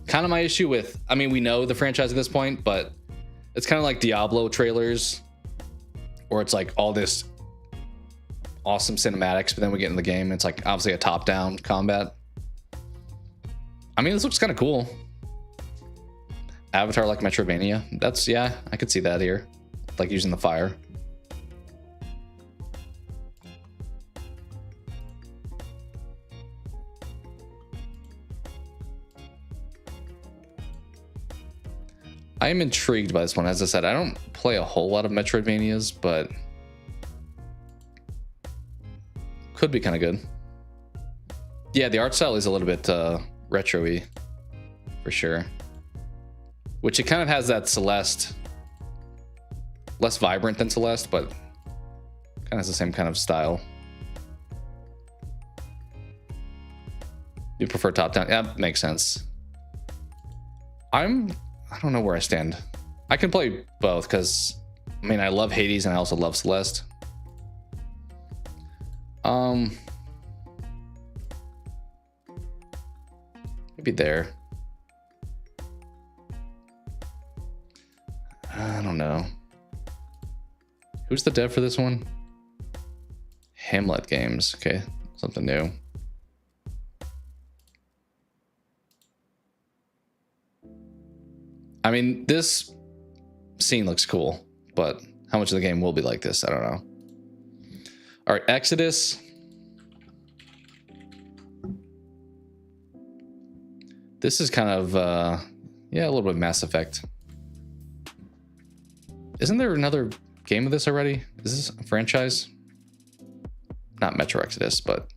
Kind of my issue with, I mean, we know the franchise at this point, but it's kind of like Diablo trailers, where it's like all this awesome cinematics, but then we get in the game, it's like obviously a top-down combat. I mean, this looks kind of cool. Avatar like Metroidvania. That's, yeah, I could see that here. Like using the fire. I am intrigued by this one. As I said, I don't play a whole lot of Metroidvanias, but could be kind of good. Yeah, the art style is a little bit retro-y for sure, which it kind of has that Celeste, less vibrant than Celeste, but kind of has the same kind of style. You prefer top-down? Yeah, makes sense. I don't know where I stand. I can play both because, I mean, I love Hades and I also love Celeste. Maybe there. I don't know. Who's the dev for this one? Hamlet Games. Okay, something new. I mean, this scene looks cool, but how much of the game will be like this? I don't know. All right, Exodus. This is kind of, yeah, a little bit Mass Effect. Isn't there another game of this already? Is this a franchise? Not Metro Exodus, but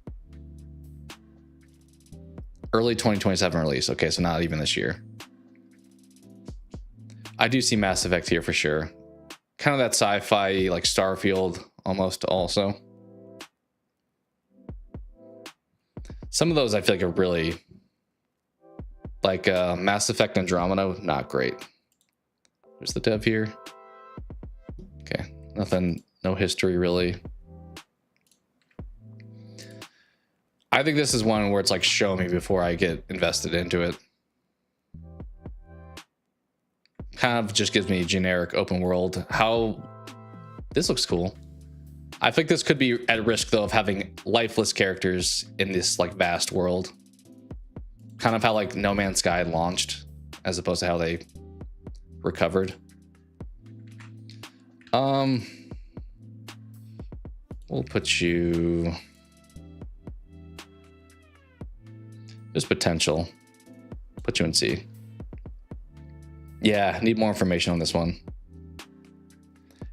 early 2027 release. Okay, so not even this year. I do see Mass Effect here for sure. Kind of that sci-fi, like Starfield almost also. Some of those I feel like are really, like Mass Effect Andromeda, not great. There's the dev here. Okay, nothing, no history really. I think this is one where it's like, show me before I get invested into it. Kind of just gives me generic open world. How this looks cool. I think this could be at risk though of having lifeless characters in this like vast world. Kind of how like No Man's Sky launched as opposed to how they recovered. We'll put you, there's potential. Put you in C. Yeah, need more information on this one.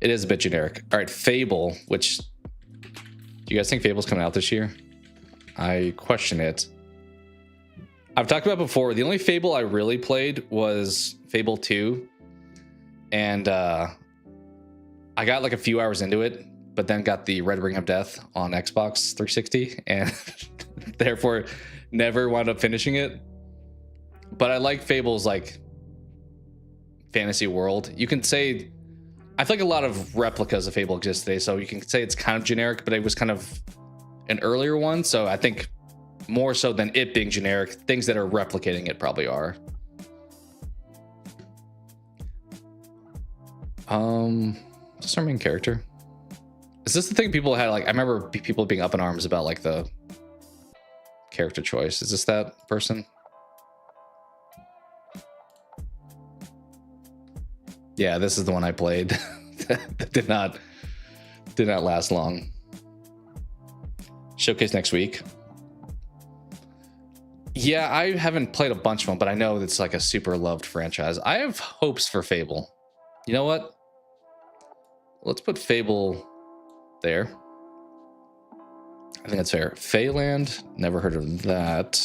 It is a bit generic. All right, Fable, which, do you guys think Fable's coming out this year? I question it. I've talked about before, the only Fable I really played was Fable 2. And I got like a few hours into it, but then got the Red Ring of Death on Xbox 360 and therefore never wound up finishing it. But I like Fable's like fantasy world. You can say, I feel like a lot of replicas of Fable exist today, so you can say it's kind of generic, but it was kind of an earlier one. So I think more so than it being generic, things that are replicating it probably are. Is this our main character? Is this the thing people had? Like, I remember people being up in arms about like the character choice. Is this that person? Yeah, this is the one I played. That did not last long. Showcase next week. Yeah, I haven't played a bunch of them, but I know it's like a super loved franchise. I have hopes for Fable. You know what? Let's put Fable there. I think that's fair. Phaland, never heard of that.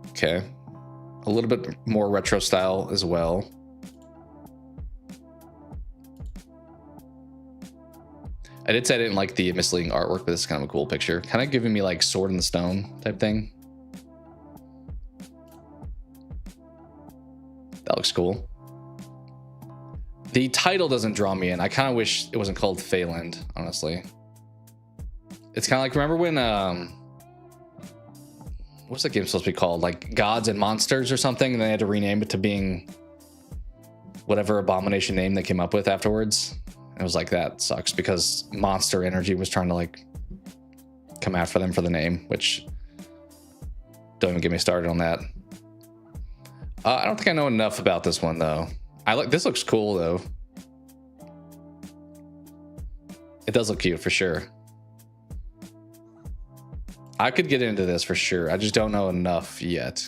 Okay. A little bit more retro style as well. I did say I didn't like the misleading artwork, but this is kind of a cool picture. Kind of giving me like Sword in the Stone type thing. That looks cool. The title doesn't draw me in. I kind of wish it wasn't called Phaland, honestly. It's kind of like, remember when, what's that game supposed to be called? Like Gods and Monsters or something, and they had to rename it to being whatever abomination name they came up with afterwards. It was like, that sucks, because Monster Energy was trying to like come after them for the name, which don't even get me started on that. I don't think I know enough about this one though. This looks cool though. It does look cute for sure. I could get into this for sure. I just don't know enough yet.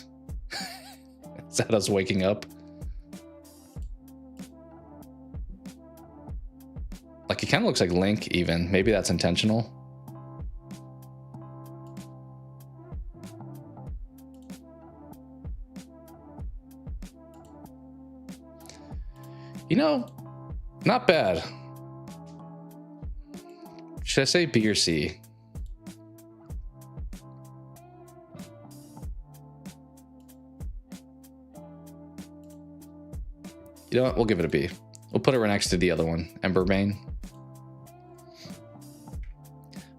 Is that us waking up? Like, it kind of looks like Link even. Maybe that's intentional. You know, not bad. Should I say B or C? You know what? We'll give it a B. We'll put it right next to the other one, Emberbane.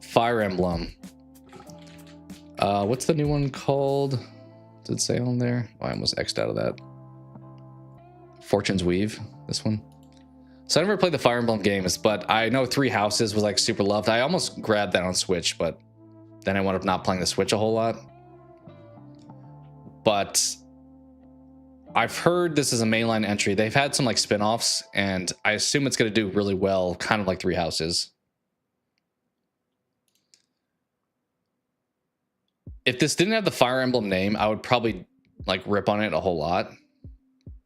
Fire Emblem. What's the new one called? Does it say on there? Oh, I almost X'd out of that. Fortune's Weave, this one. So I never played the Fire Emblem games, but I know Three Houses was like super loved. I almost grabbed that on Switch, but then I wound up not playing the Switch a whole lot. But I've heard this is a mainline entry. They've had some like spin-offs, and I assume it's going to do really well, kind of like Three Houses. If this didn't have the Fire Emblem name, I would probably like rip on it a whole lot.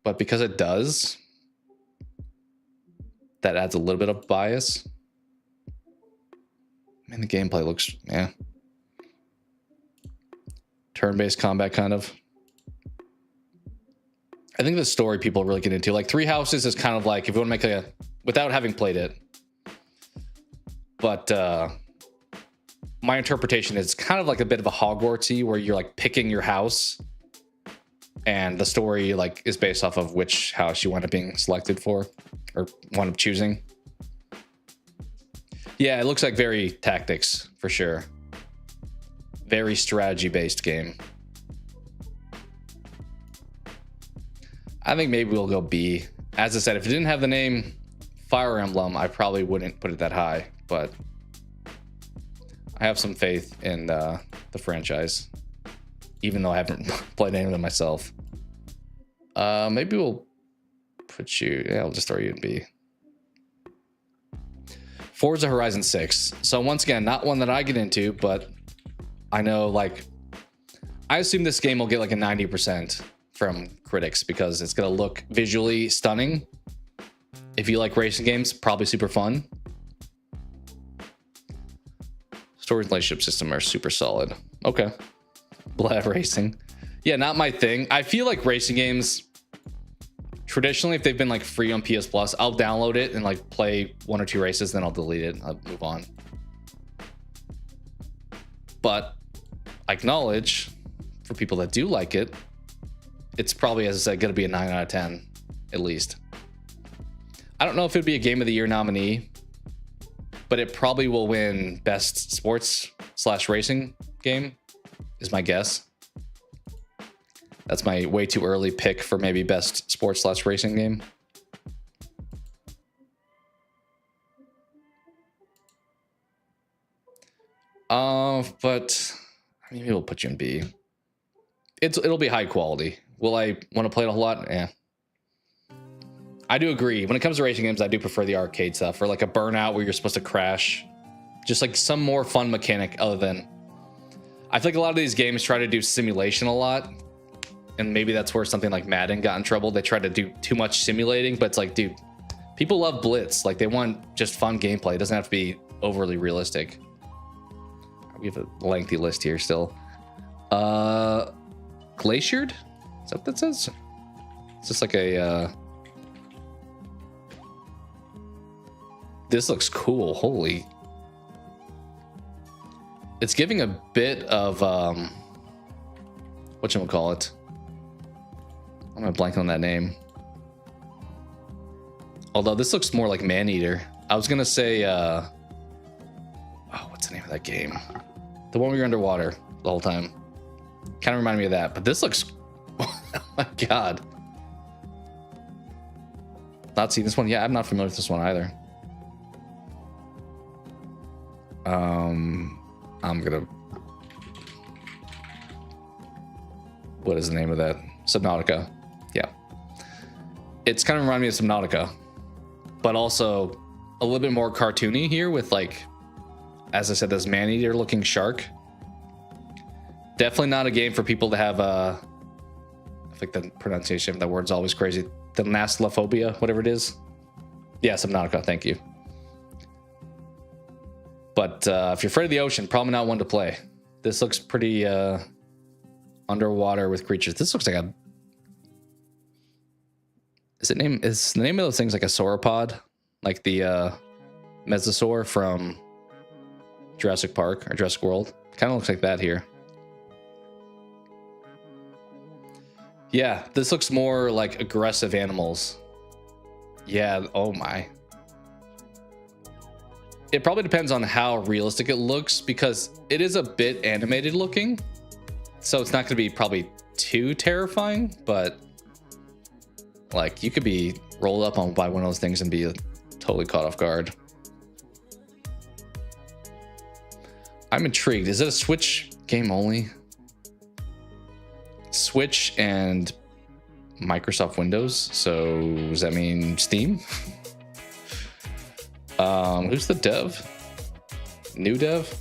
But because it does, that adds a little bit of bias. I mean, the gameplay looks, yeah. Turn-based combat, kind of. I think the story people really get into, like Three Houses is kind of like, if you want to make a, without having played it, but my interpretation is kind of like a bit of a Hogwartsy, where you're like picking your house, and the story like is based off of which house you wind up being selected for, or wind up choosing. Yeah, it looks like very tactics for sure. Very strategy based game. I think maybe we'll go B. As I said, if it didn't have the name Fire Emblem, I probably wouldn't put it that high, but I have some faith in the franchise, even though I haven't played any of them myself. Maybe we'll put you, yeah, I'll just throw you in B. Forza Horizon 6. So once again, not one that I get into, but I know, like, I assume this game will get like a 90% from critics because it's going to look visually stunning. If you like racing games, probably super fun. Story and relationship system are super solid. Okay. Blab racing. Yeah, not my thing. I feel like racing games, traditionally, if they've been like free on PS Plus, I'll download it and like play 1 or 2 races, then I'll delete it. I'll move on. But I acknowledge for people that do like it, it's probably, as I said, going to be a 9 out of 10 at least. I don't know if it'd be a Game of the Year nominee, but it probably will win best sports/racing game, is my guess. That's my way too early pick for maybe best sports/racing game. But maybe we'll put you in B. It'll be high quality. Will I want to play it a whole lot? Yeah. I do agree. When it comes to racing games, I do prefer the arcade stuff, or like a Burnout where you're supposed to crash. Just like some more fun mechanic other than... I feel like a lot of these games try to do simulation a lot. And maybe that's where something like Madden got in trouble. They tried to do too much simulating, but it's like, dude, people love Blitz. Like they want just fun gameplay. It doesn't have to be overly realistic. We have a lengthy list here still. Glaciered? Is that what that says? It's just like a... This looks cool. Holy. It's giving a bit of... whatchamacallit? I'm gonna blank on that name. Although this looks more like Maneater. I was gonna say... oh, what's the name of that game? The one where you're underwater the whole time. Kind of reminded me of that. But this looks... oh my god. Not seen this one? Yeah, I'm not familiar with this one either. I'm gonna... What is the name of that? Subnautica. Yeah. It's kind of reminding me of Subnautica. But also a little bit more cartoony here with like... As I said, this man-eater looking shark. Definitely not a game for people to have I think the pronunciation of that word's always crazy. The Thalassophobia, whatever it is. Yeah, Subnautica, thank you. But if you're afraid of the ocean, probably not one to play. This looks pretty underwater with creatures. This looks like a... Is the name of those things like a sauropod? Like the Mesosaur from Jurassic Park or Jurassic World? Kind of looks like that here. Yeah, this looks more like aggressive animals. Yeah, oh my. It probably depends on how realistic it looks because it is a bit animated looking. So it's not going to be probably too terrifying, but like you could be rolled up on by one of those things and be totally caught off guard. I'm intrigued. Is it a Switch game only? Switch and Microsoft Windows. So does that mean Steam? Who's the dev? New dev?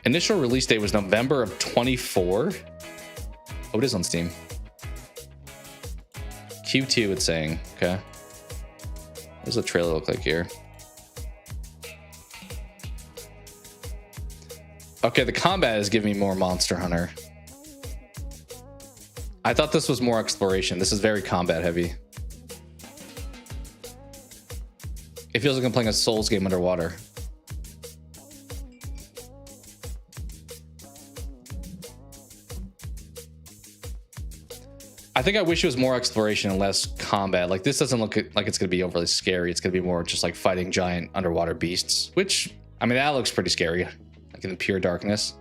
Initial release date was November of 24. Oh, it is on Steam. Q2 it's saying. Okay. What does the trailer look like here? Okay, the combat is giving me more Monster Hunter. I thought this was more exploration. This is very combat heavy. It feels like I'm playing a Souls game underwater. I think I wish it was more exploration and less combat. Like this doesn't look like it's going to be overly scary. It's going to be more just like fighting giant underwater beasts, which, I mean, that looks pretty scary. Like in pure darkness.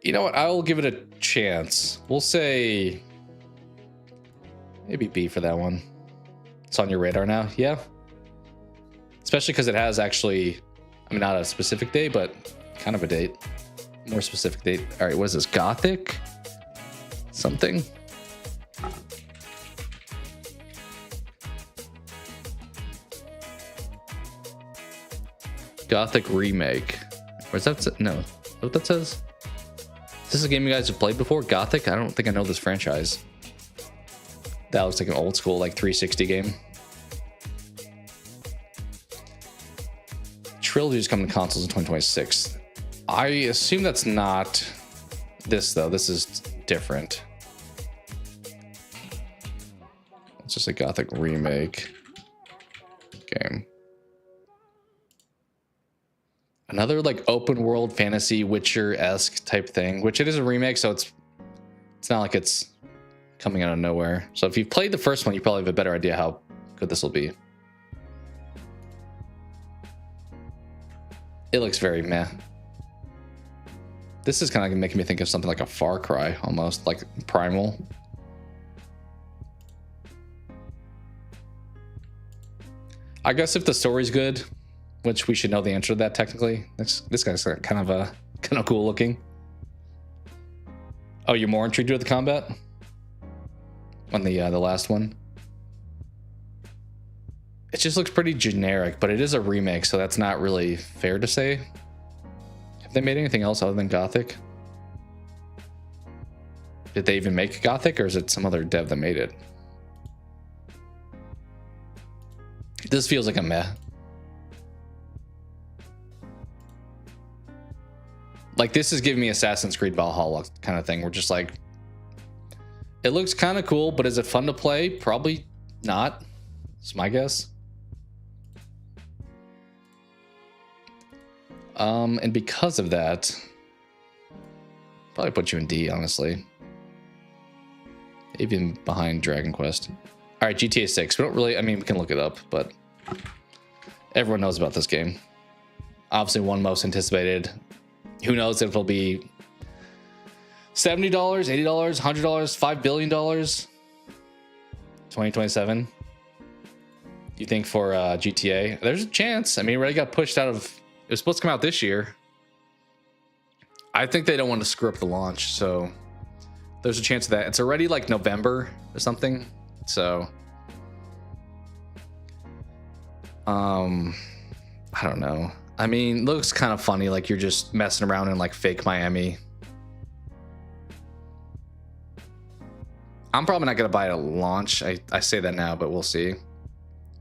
You know what? I'll give it a chance. We'll say maybe B for that one. It's on your radar now. Yeah. Especially because it has actually, I mean, not a specific date, but kind of a date. More specific date. All right. What is this? Gothic? Something? Gothic remake. Where's that? No. What that says? This is a game you guys have played before? Gothic? I don't think I know this franchise. That looks like an old school, like 360 game. Trilogy's coming to consoles in 2026. I assume that's not this, though. This is different. It's just a Gothic remake game. Another like open world fantasy Witcher-esque type thing, which it is a remake, so it's not like it's coming out of nowhere. So if you've played the first one, you probably have a better idea how good this will be. It looks very meh. This is kind of making me think of something like a Far Cry, almost like Primal. I guess if the story's good, which we should know the answer to that technically. This guy's kind of cool looking. Oh, you're more intrigued with the combat on the last one. It just looks pretty generic, but it is a remake, so that's not really fair to say. Have they made anything else other than Gothic? Did they even make Gothic, or is it some other dev that made it? This feels like a meh. Like, this is giving me Assassin's Creed Valhalla kind of thing. We're just like, it looks kind of cool, but is it fun to play? Probably not. It's my guess. And because of that, probably put you in D, honestly. Even behind Dragon Quest. All right, GTA 6. We don't really, I mean, we can look it up, but everyone knows about this game. Obviously, one most anticipated. Who knows if it'll be $70, $80, $100, $5 billion, 2027. You think for GTA? There's a chance. I mean, it already got pushed out of, it was supposed to come out this year. I think they don't want to screw up the launch, so there's a chance of that. It's already like November or something, so I don't know. I mean, looks kind of funny, like you're just messing around in like fake Miami. I'm probably not gonna buy it at launch. I say that now, but we'll see.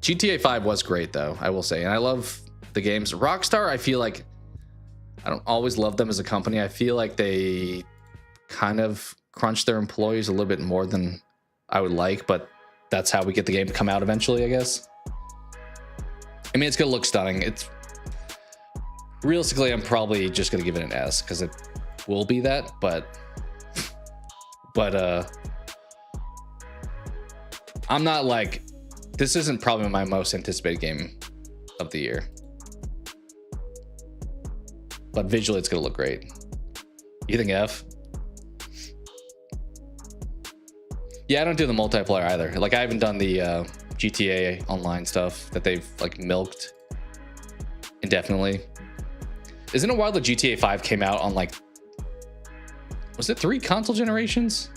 GTA 5 was great though, I will say, and I love the games. Rockstar, I feel like I don't always love them as a company. I feel like they kind of crunch their employees a little bit more than I would like, but that's how we get the game to come out eventually, I guess. I mean, it's gonna look stunning. It's realistically, I'm probably just gonna give it an S because it will be that, but I'm not like, this isn't probably my most anticipated game of the year, but visually it's gonna look great. You think F? Yeah, I don't do the multiplayer either. Like, I haven't done the GTA online stuff that they've like milked indefinitely. Isn't it wild that GTA 5 came out on like, was it 3 console generations?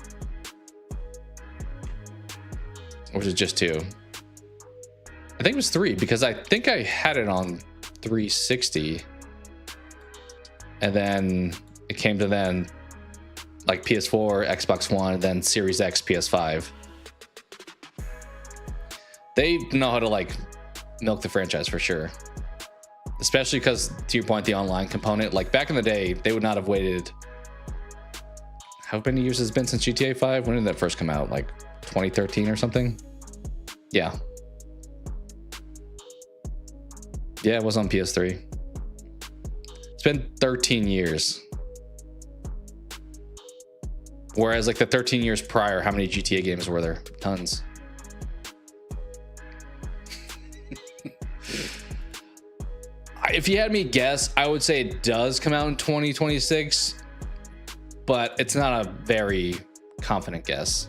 Or was it just 2? I think it was 3 because I think I had it on 360. And then it came to then like PS4, Xbox One, and then Series X, PS5. They know how to like milk the franchise for sure. Especially because, to your point, the online component, like back in the day, they would not have waited. How many years has it been since GTA 5? When did that first come out? Like 2013 or something? Yeah. Yeah, it was on PS3. It's been 13 years. Whereas like the 13 years prior, how many GTA games were there? Tons. If you had me guess, I would say it does come out in 2026, but it's not a very confident guess.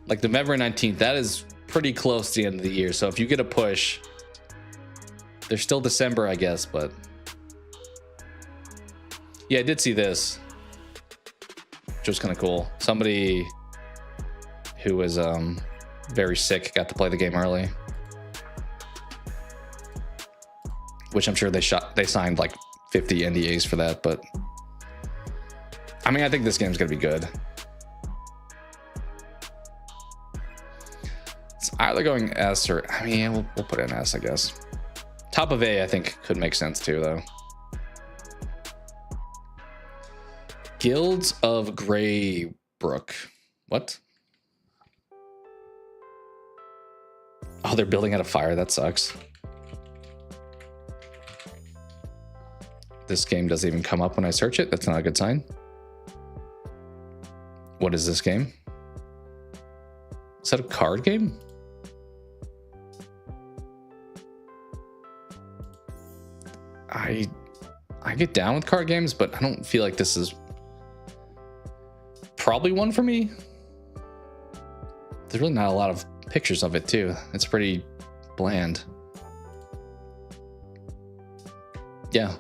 Like November 19th, that is pretty close to the end of the year. So if you get a push, there's still December, I guess, but yeah, I did see this, which was kind of cool. Somebody who was very sick got to play the game early, which I'm sure they signed like 50 NDAs for that, but I mean, I think this game's gonna be good. It's either going S or, I mean, we'll put in S, I guess. Top of A, I think, could make sense too, though. Guilds of Greybrook. What? Oh, they're building out a fire. That sucks. This game doesn't even come up when I search it. That's not a good sign. What is this game? Is that a card game? I get down with card games, but I don't feel like this is probably one for me. There's really not a lot of pictures of it too. It's pretty bland. Yeah,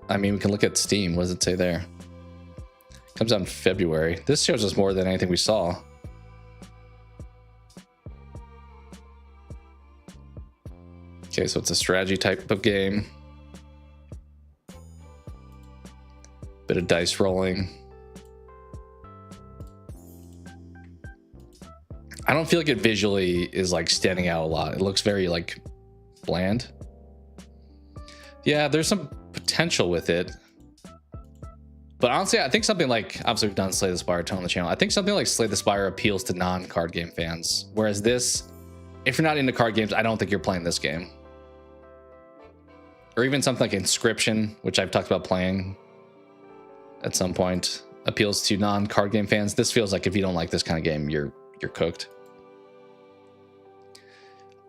I mean, we can look at Steam. What does it say there? Comes out in February. This shows us more than anything we saw. Okay, so it's a strategy type of game. Bit of dice rolling. I don't feel like it visually is like standing out a lot. It looks very like bland. Yeah, there's some potential with it. But honestly, I think something like, obviously we've done Slay the Spire ton on the channel. I think something like Slay the Spire appeals to non-card game fans. Whereas this, if you're not into card games, I don't think you're playing this game. Or even something like Inscription, which I've talked about playing at some point, appeals to non-card game fans. This feels like if you don't like this kind of game, you're cooked.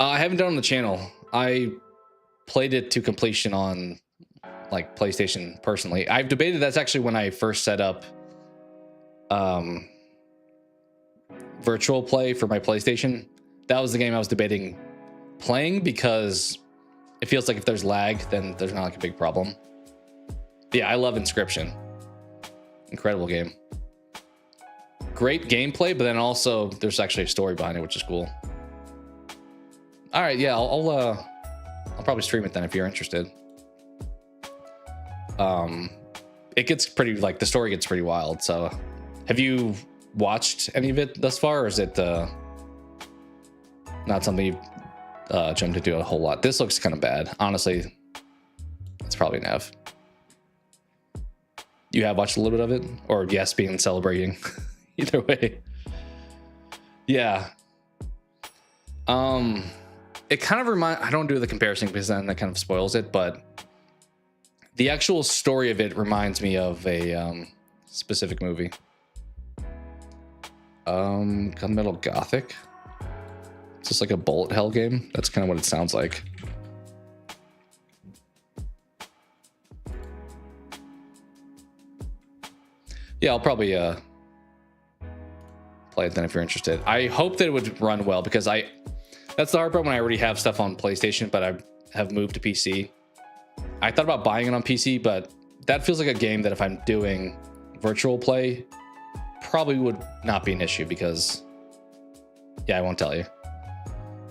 I haven't done it on the channel. I played it to completion on like PlayStation personally. I've debated, that's actually when I first set up virtual play for my PlayStation. That was the game I was debating playing because it feels like if there's lag, then there's not like a big problem. But yeah, I love Inscription. Incredible game. Great gameplay, but then also there's actually a story behind it, which is cool. All right, yeah, I'll probably stream it then if you're interested. It gets pretty, like, the story gets pretty wild. So have you watched any of it thus far, or is it not something you've jumped into a whole lot? This looks kind of bad, honestly. It's probably an F. You have watched a little bit of it, or yes, being celebrating. Either way. Yeah. It kind of I don't do the comparison because then that kind of spoils it, but the actual story of it reminds me of a specific movie. Gunmetal Gothic. It's just like a bullet hell game. That's kind of what it sounds like. Yeah, I'll probably play it then if you're interested. I hope that it would run well because that's the hard part when I already have stuff on PlayStation, but I have moved to PC. I thought about buying it on PC, but that feels like a game that if I'm doing virtual play, probably would not be an issue because, yeah, I won't tell you.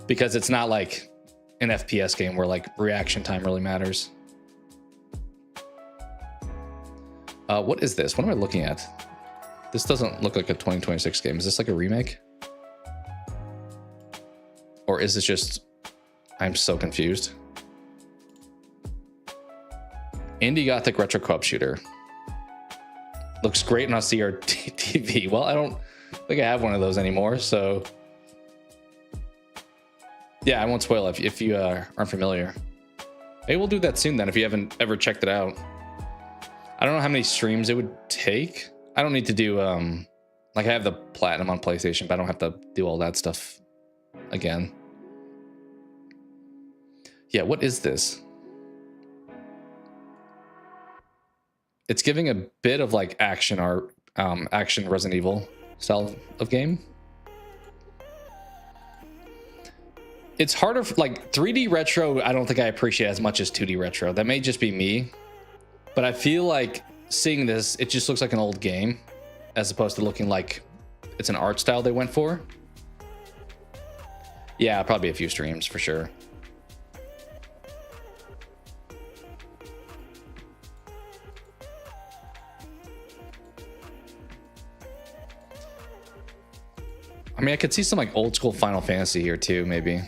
Because it's not like an FPS game where like reaction time really matters. What is this? What am I looking at? This doesn't look like a 2026 game. Is this like a remake? Or is this just, I'm so confused. Indie Gothic Retro Co-op Shooter. Looks great on a CRT TV. Well, I don't think I have one of those anymore, so. Yeah, I won't spoil it if you aren't familiar. Maybe we'll do that soon then if you haven't ever checked it out. I don't know how many streams it would take. I don't need to do, like I have the platinum on PlayStation, but I don't have to do all that stuff again. Yeah, what is this? It's giving a bit of like action art, action Resident Evil style of game. It's harder for, like 3D retro, I don't think I appreciate as much as 2D retro. That may just be me, but I feel like seeing this, it just looks like an old game as opposed to looking like it's an art style they went for. Yeah, probably a few streams for sure. I mean, I could see some like old school Final Fantasy here too, maybe.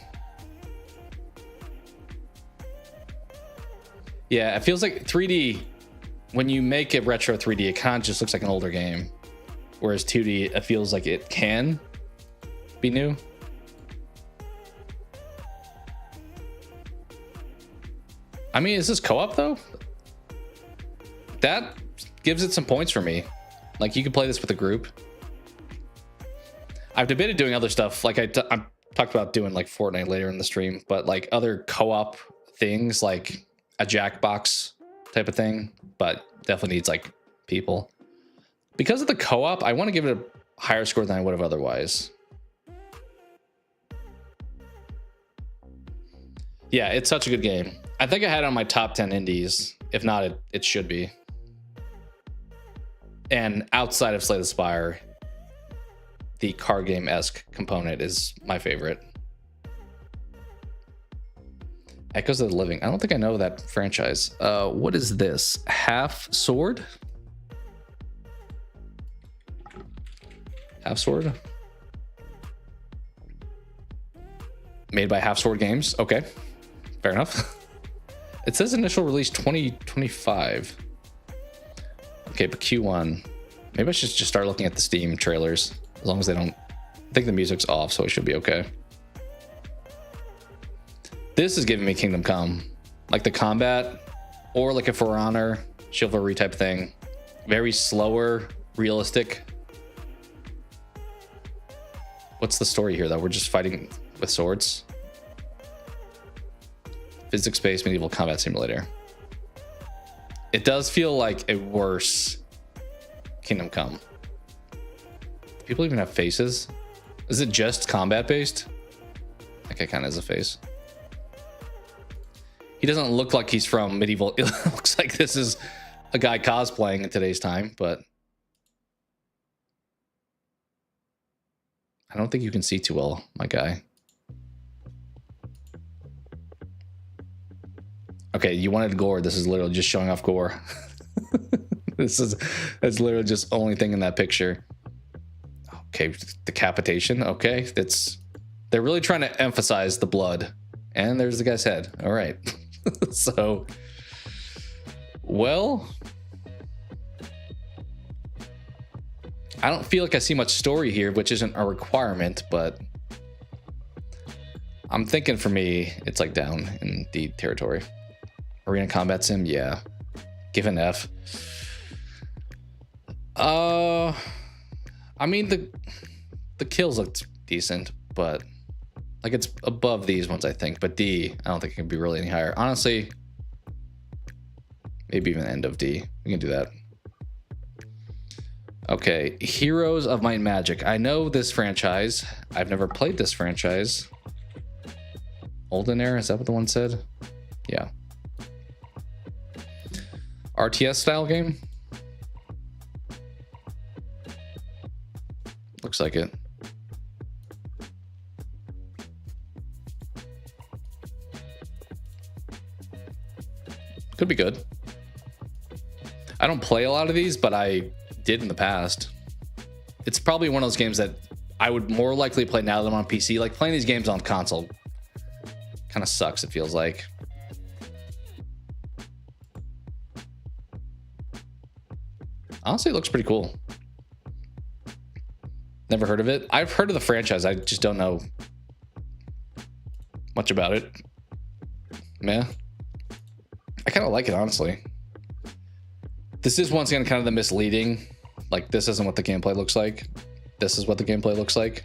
Yeah, it feels like 3D. When you make it retro 3D, it kind of just looks like an older game. Whereas 2D, it feels like it can be new. I mean, is this co-op though? That gives it some points for me. Like, you can play this with a group. I've debated doing other stuff. Like I talked about doing like Fortnite later in the stream, but like other co-op things, like a Jackbox type of thing, but definitely needs like people. Because of the co-op, I want to give it a higher score than I would have otherwise. Yeah, it's such a good game. I think I had it on my top 10 indies. If not, it should be. And outside of Slay the Spire, the card game-esque component is my favorite. Echoes of the Living. I don't think I know that franchise. What is this? Half Sword? Half Sword? Made by Half Sword Games. Okay, fair enough. It says initial release 2025. Okay, but Q1. Maybe I should just start looking at the Steam trailers. As long as they don't... I think the music's off, so it should be okay. This is giving me Kingdom Come. Like the combat, or like a For Honor, Chivalry type thing. Very slower, realistic. What's the story here, though? We're just fighting with swords. Physics-based medieval combat simulator. It does feel like a worse Kingdom Come. Do people even have faces? Is it just combat-based? That guy kind of has a face. He doesn't look like he's from medieval. It looks like this is a guy cosplaying in today's time, but I don't think you can see too well, my guy. Okay, you wanted gore. This is literally just showing off gore. That's literally just only thing in that picture. Okay, decapitation. Okay, they're really trying to emphasize the blood. And there's the guy's head. All right. So, well, I don't feel like I see much story here, which isn't a requirement, but I'm thinking for me, it's like down in D territory. Arena combat sim, yeah. Give an F. I mean, the kills looked decent, but like it's above these ones, I think. But D, I don't think it can be really any higher. Honestly, maybe even end of D. We can do that. Okay, Heroes of Might and Magic. I know this franchise. I've never played this franchise. Olden Era, is that what the one said? Yeah. RTS style game? Looks like it. Could be good. I don't play a lot of these, but I did in the past. It's probably one of those games that I would more likely play now than on PC. Like playing these games on console kind of sucks, it feels like. Honestly, it looks pretty cool. Never heard of it. I've heard of the franchise. I just don't know much about it. Man, I kind of like it, honestly. This is once again kind of the misleading. Like, this isn't what the gameplay looks like. This is what the gameplay looks like.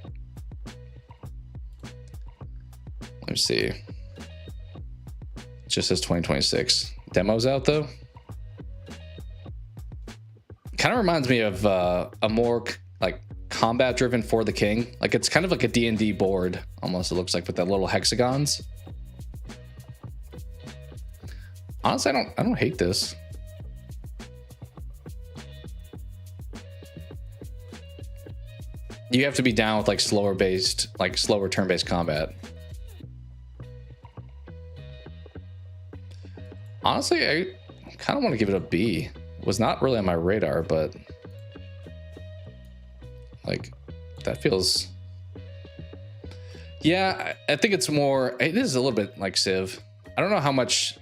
Let me see. It just says 2026. Demo's out, though. Kind of reminds me of a more like combat driven For the King. Like it's kind of like a D&D board almost, it looks like, with the little hexagons. Honestly, I don't hate this. You have to be down with like slower turn-based combat. Honestly, I kind of want to give it a B. It was not really on my radar, but like that feels Yeah, I think it's more. It is a little bit like Civ. I don't know how much.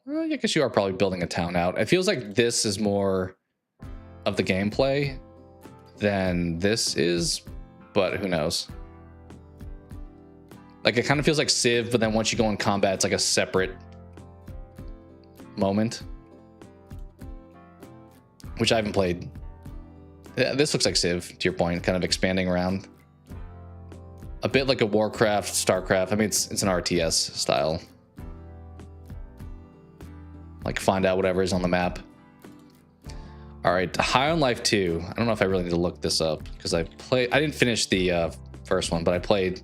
Well, I guess you are probably building a town out. It feels like this is more of the gameplay than this is, but who knows? Like it kind of feels like Civ, but then once you go in combat, it's like a separate moment, which I haven't played. Yeah, this looks like Civ, to your point, kind of expanding around. A bit like a Warcraft, StarCraft. I mean, it's an RTS style. Like find out whatever is on the map. All right, High on Life 2. I don't know if I really need to look this up because I didn't finish the first one, but I played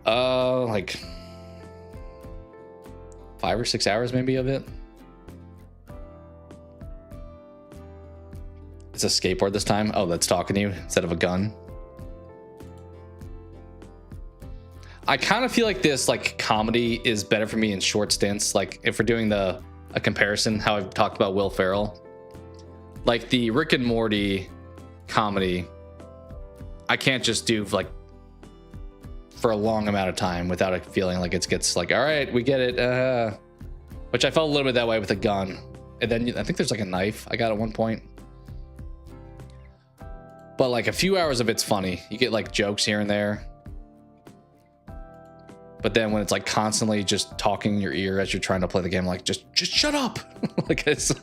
like 5 or 6 hours maybe of it. It's a skateboard this time. Oh, that's talking to you instead of a gun. I kind of feel like this like comedy is better for me in short stints. Like if we're doing a comparison, how I've talked about Will Ferrell, like the Rick and Morty comedy, I can't just do like for a long amount of time without it feeling like it gets like, all right, we get it. Which I felt a little bit that way with a gun. And then I think there's like a knife I got at one point. But like a few hours of it's funny. You get like jokes here and there. But then when it's like constantly just talking in your ear as you're trying to play the game, like just shut up. Like I feel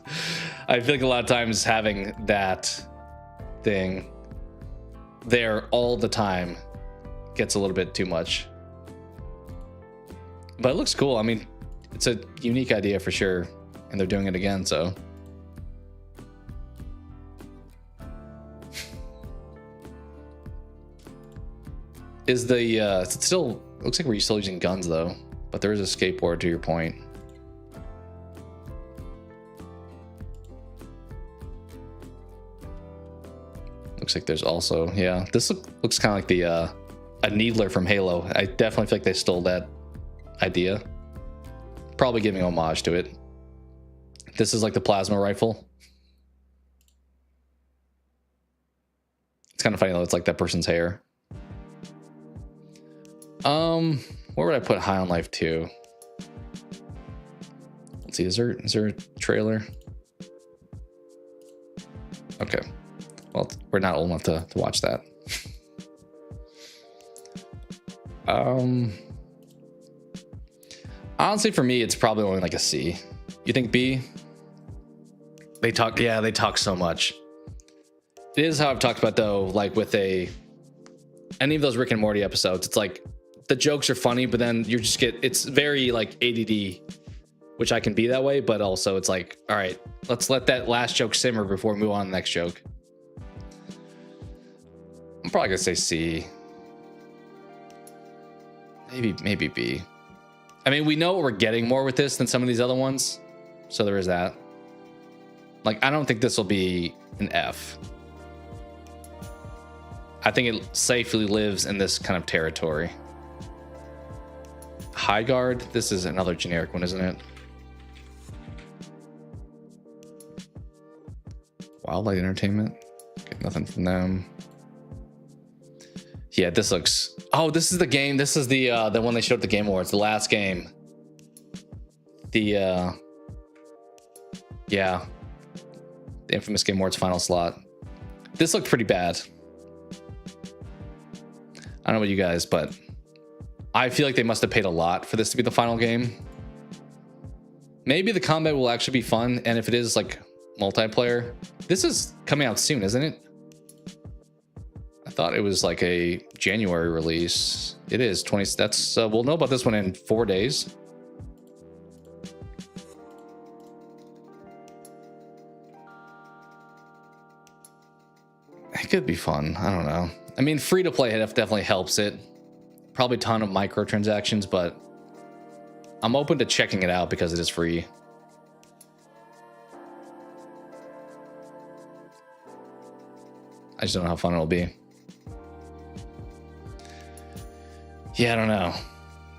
like a lot of times having that thing there all the time gets a little bit too much. But it looks cool. I mean, it's a unique idea for sure, and they're doing it again, so. Is the it still looks like we're still using guns though, but there is a skateboard to your point. Looks like there's also, yeah, this looks kind of like the a needler from Halo. I definitely feel like they stole that idea. Probably giving homage to it. This is like the plasma rifle. It's kind of funny though, it's like that person's hair. Where would I put High on Life 2? Let's see, is there a trailer? Okay. Well, we're not old enough to watch that. Honestly, for me, it's probably only like a C. You think B? They talk so much. It is how I've talked about though, like with any of those Rick and Morty episodes, it's like the jokes are funny, but then you just it's very like ADD, which I can be that way, but also it's like, all right, let's let that last joke simmer before we move on to the next joke. I'm probably gonna say C. Maybe B. I mean, we know what we're getting more with this than some of these other ones, so there is that. Like, I don't think this will be an F. I think it safely lives in this kind of territory. High Guard, this is another generic one, isn't it? Wildlight Entertainment, okay, nothing from them. Yeah, this looks, oh, this is the game, this is the one they showed at the Game Awards, the last game. Yeah, the infamous Game Awards final slot. This looked pretty bad. I don't know about you guys, but I feel like they must have paid a lot for this to be the final game. Maybe the combat will actually be fun, and if it is like multiplayer, this is coming out soon, isn't it? I thought it was like a January release. It is 20. That's we'll know about this one in 4 days. It could be fun. I don't know. I mean, free to play definitely helps it. Probably a ton of microtransactions, but I'm open to checking it out because it is free. I just don't know how fun it'll be. Yeah, I don't know.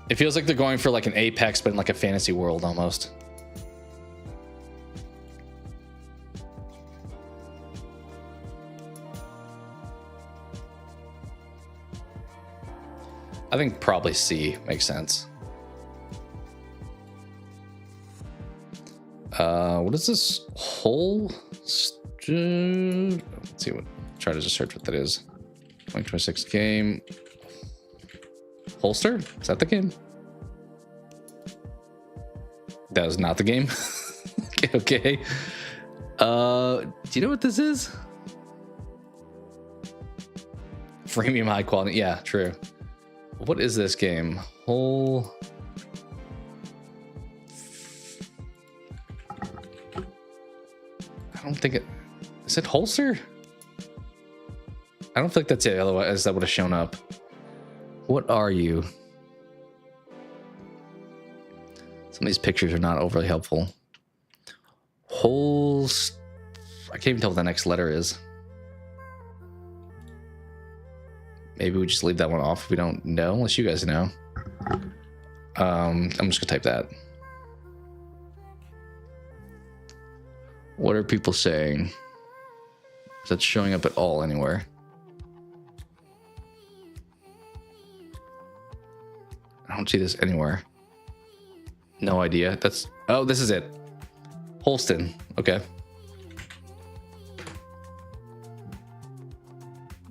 It feels like they're going for like an Apex, but in like a fantasy world almost. I think probably C makes sense. What is this whole? Let's see what. Try to just search what that is. 2026 game. Holster? Is that the game? That was not the game. Okay. Do you know what this is? Premium high quality. Yeah, true. What is this game? Whole. I don't think it. Is it Holster? I don't think that's it. Otherwise, that would have shown up. What are you? Some of these pictures are not overly helpful. Holes. I can't even tell what the next letter is. Maybe we just leave that one off if we don't know, unless you guys know. I'm just gonna type that. What are people saying? Is that showing up at all anywhere? I don't see this anywhere. No idea. That's, oh, this is it. Holston. Okay.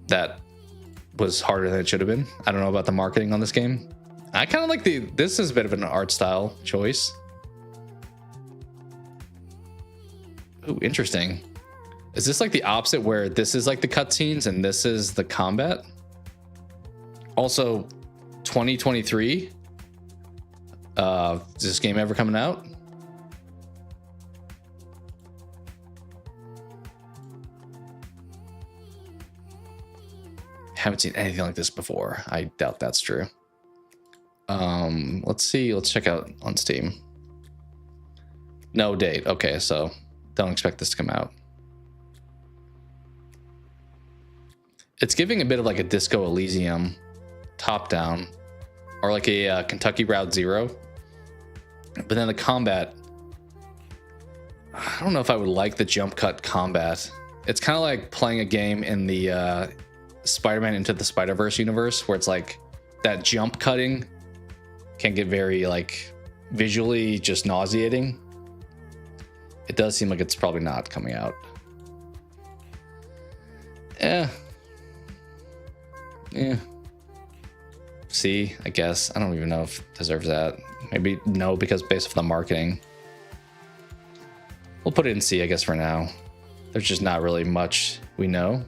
That was harder than it should have been. I don't know about the marketing on this game. I kind of like this is a bit of an art style choice. Ooh, interesting. Is this like the opposite where this is like the cutscenes and this is the combat? Also, 2023. Is this game ever coming out? Haven't seen anything like this before. I doubt that's true. Let's see. Let's check out on Steam. No date. Okay, so don't expect this to come out. It's giving a bit of like a Disco Elysium top down, or like a Kentucky Route Zero. But then the combat, I don't know if I would like the jump cut combat. It's kind of like playing a game in the Spider-Man Into the Spider-Verse universe, where it's like that jump cutting can get very like visually just nauseating. It does seem like it's probably not coming out. Yeah. C, I guess. I don't even know if it deserves that. Maybe no, because based off the marketing. We'll put it in C, I guess, for now. There's just not really much we know.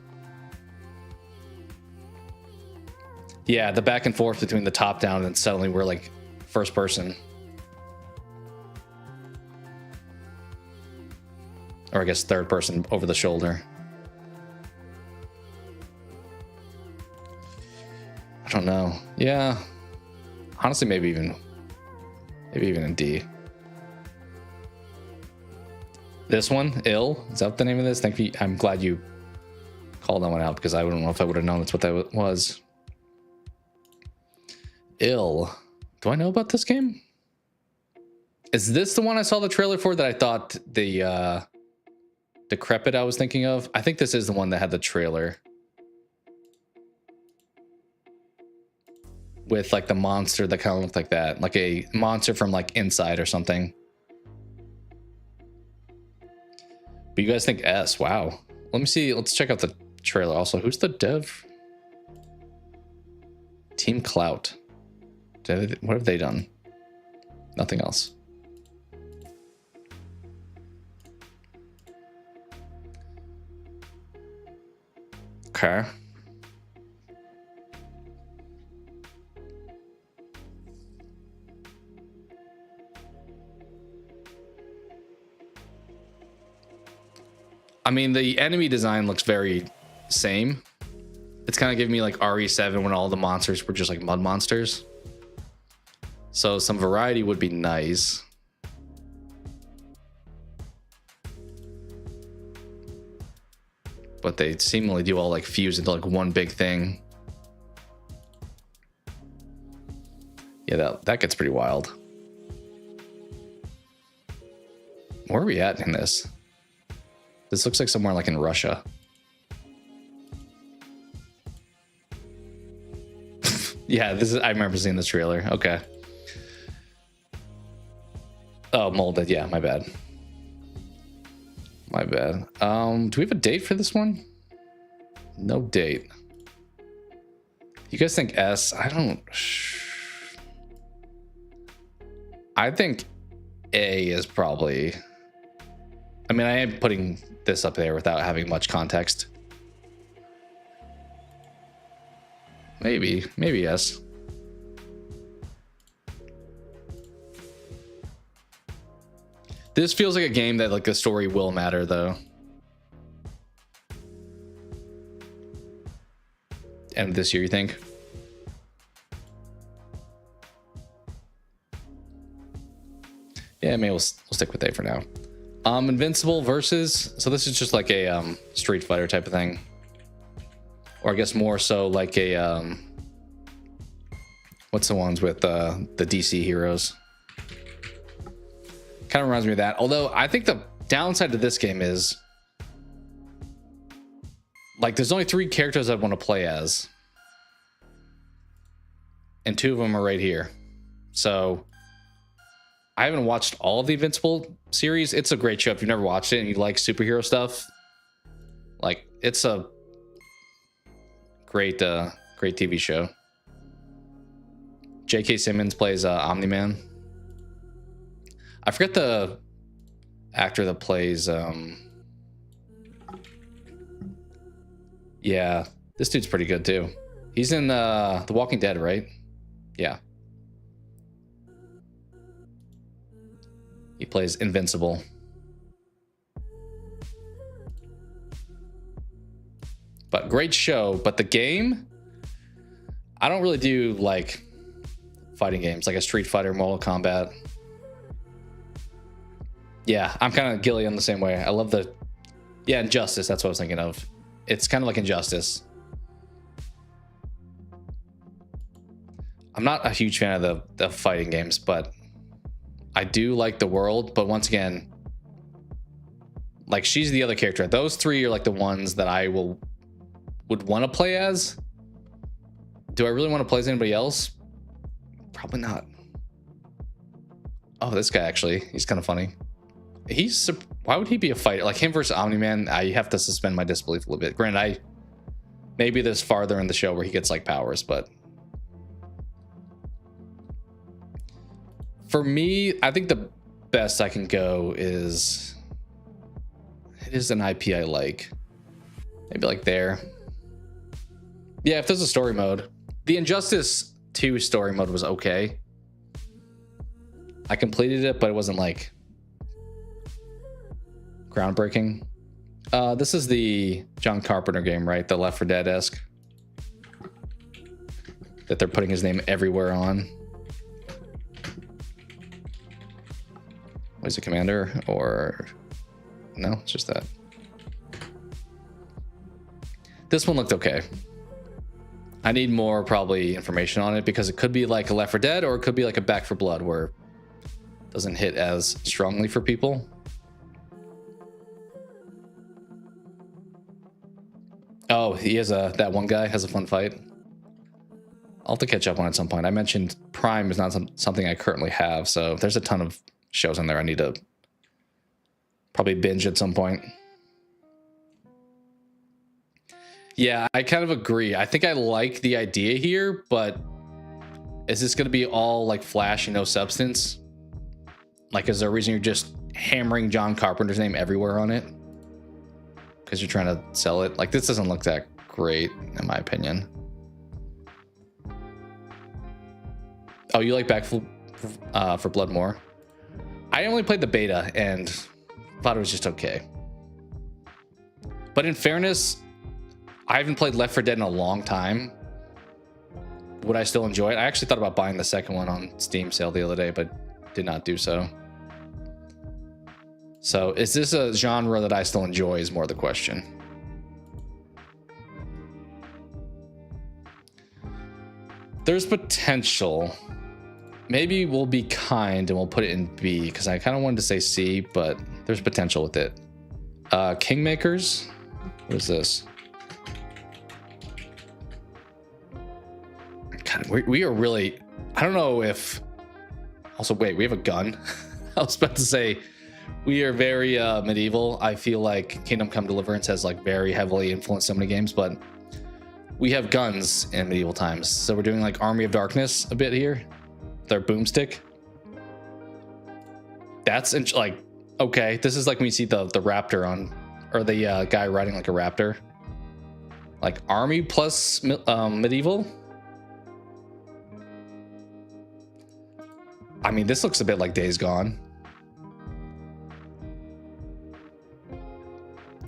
Yeah, the back and forth between the top down and suddenly we're like first person. Or I guess third person over the shoulder. I don't know. Yeah. Honestly, maybe even in D. This one, Ill. Is that the name of this? Thank you. I'm glad you called that one out because I don't know if I would have known that's what that was. Ill. Do I know about this game? Is this the one I saw the trailer for that I thought the Decrepit I was thinking of? I think this is the one that had the trailer. With like the monster that kind of looked like that. Like a monster from like Inside or something. But you guys think S. Wow. Let me see. Let's check out the trailer also. Who's the dev? Team Clout. What have they done? Nothing else. Okay. I mean, the enemy design looks very same. It's kind of giving me like RE7 when all the monsters were just like mud monsters. So some variety would be nice. But they seemingly do all like fuse into like one big thing. Yeah, that gets pretty wild. Where are we at in this? This looks like somewhere like in Russia. Yeah, I remember seeing this trailer. Okay. Oh, molded. Yeah, my bad. My bad. Do we have a date for this one? No date. You guys think S? I don't. I think A is probably. I mean, I am putting this up there without having much context. Maybe yes. This feels like a game that like the story will matter though. End of this year, you think? Yeah, maybe we'll stick with A for now. Invincible versus. So this is just like a Street Fighter type of thing, or I guess more so like a what's the ones with the DC heroes? Kind of reminds me of that. Although I think the downside to this game is like there's only 3 characters I want to play as, and 2 of them are right here. So I haven't watched all of the Invincible series. It's a great show if you've never watched it and you like superhero stuff. Like it's a great TV show. J.K. Simmons plays Omni-Man. I forget the actor that plays. Yeah, this dude's pretty good too. He's in The Walking Dead, right? Yeah. He plays Invincible. But great show. But the game, I don't really do like fighting games like a Street Fighter, Mortal Kombat. Yeah, I'm kind of Gilly on the same way. I love Injustice. That's what I was thinking of. It's kind of like Injustice. I'm not a huge fan of the fighting games, but I do like the world. But once again, like she's the other character. Those 3 are like the ones that I would want to play as. Do I really want to play as anybody else? Probably not. Oh, this guy actually, he's kind of funny. Why would he be a fighter? Like him versus Omni-Man, I have to suspend my disbelief a little bit. Granted, maybe there's farther in the show where he gets like powers, but for me, I think the best I can go is it is an IP I like. Maybe like there. Yeah, if there's a story mode. The Injustice 2 story mode was okay. I completed it, but it wasn't like groundbreaking. This is the John Carpenter game, right? The Left 4 Dead-esque. That they're putting his name everywhere on. What is it, Commander? Or no, it's just that. This one looked okay. I need more probably information on it because it could be like a Left 4 Dead or it could be like a Back 4 Blood where it doesn't hit as strongly for people. Oh, he has that one guy has a fun fight. I'll have to catch up on it at some point. I mentioned Prime is not something I currently have, so there's a ton of shows on there I need to probably binge at some point. Yeah, I kind of agree. I think I like the idea here, but is this going to be all like flash and no substance? Like, is there a reason you're just hammering John Carpenter's name everywhere on it? Because you're trying to sell it? Like, this doesn't look that great, in my opinion. Oh, you like Back 4 Blood more? I only played the beta and thought it was just okay. But in fairness, I haven't played Left 4 Dead in a long time. Would I still enjoy it? I actually thought about buying the second one on Steam sale the other day, but did not do so. So is this a genre that I still enjoy is more the question. There's potential. Maybe we'll be kind and we'll put it in B because I kind of wanted to say C, but there's potential with it. Kingmakers. What is this? God, Man, we are really, I don't know if, also wait, we have a gun. I was about to say, we are very medieval. I feel like Kingdom Come Deliverance has like very heavily influenced so many games, but we have guns in medieval times. So we're doing like Army of Darkness a bit here. Their boomstick. That's like, okay. This is like when you see the raptor on, or the guy riding like a raptor. Like army plus medieval. I mean, this looks a bit like Days Gone.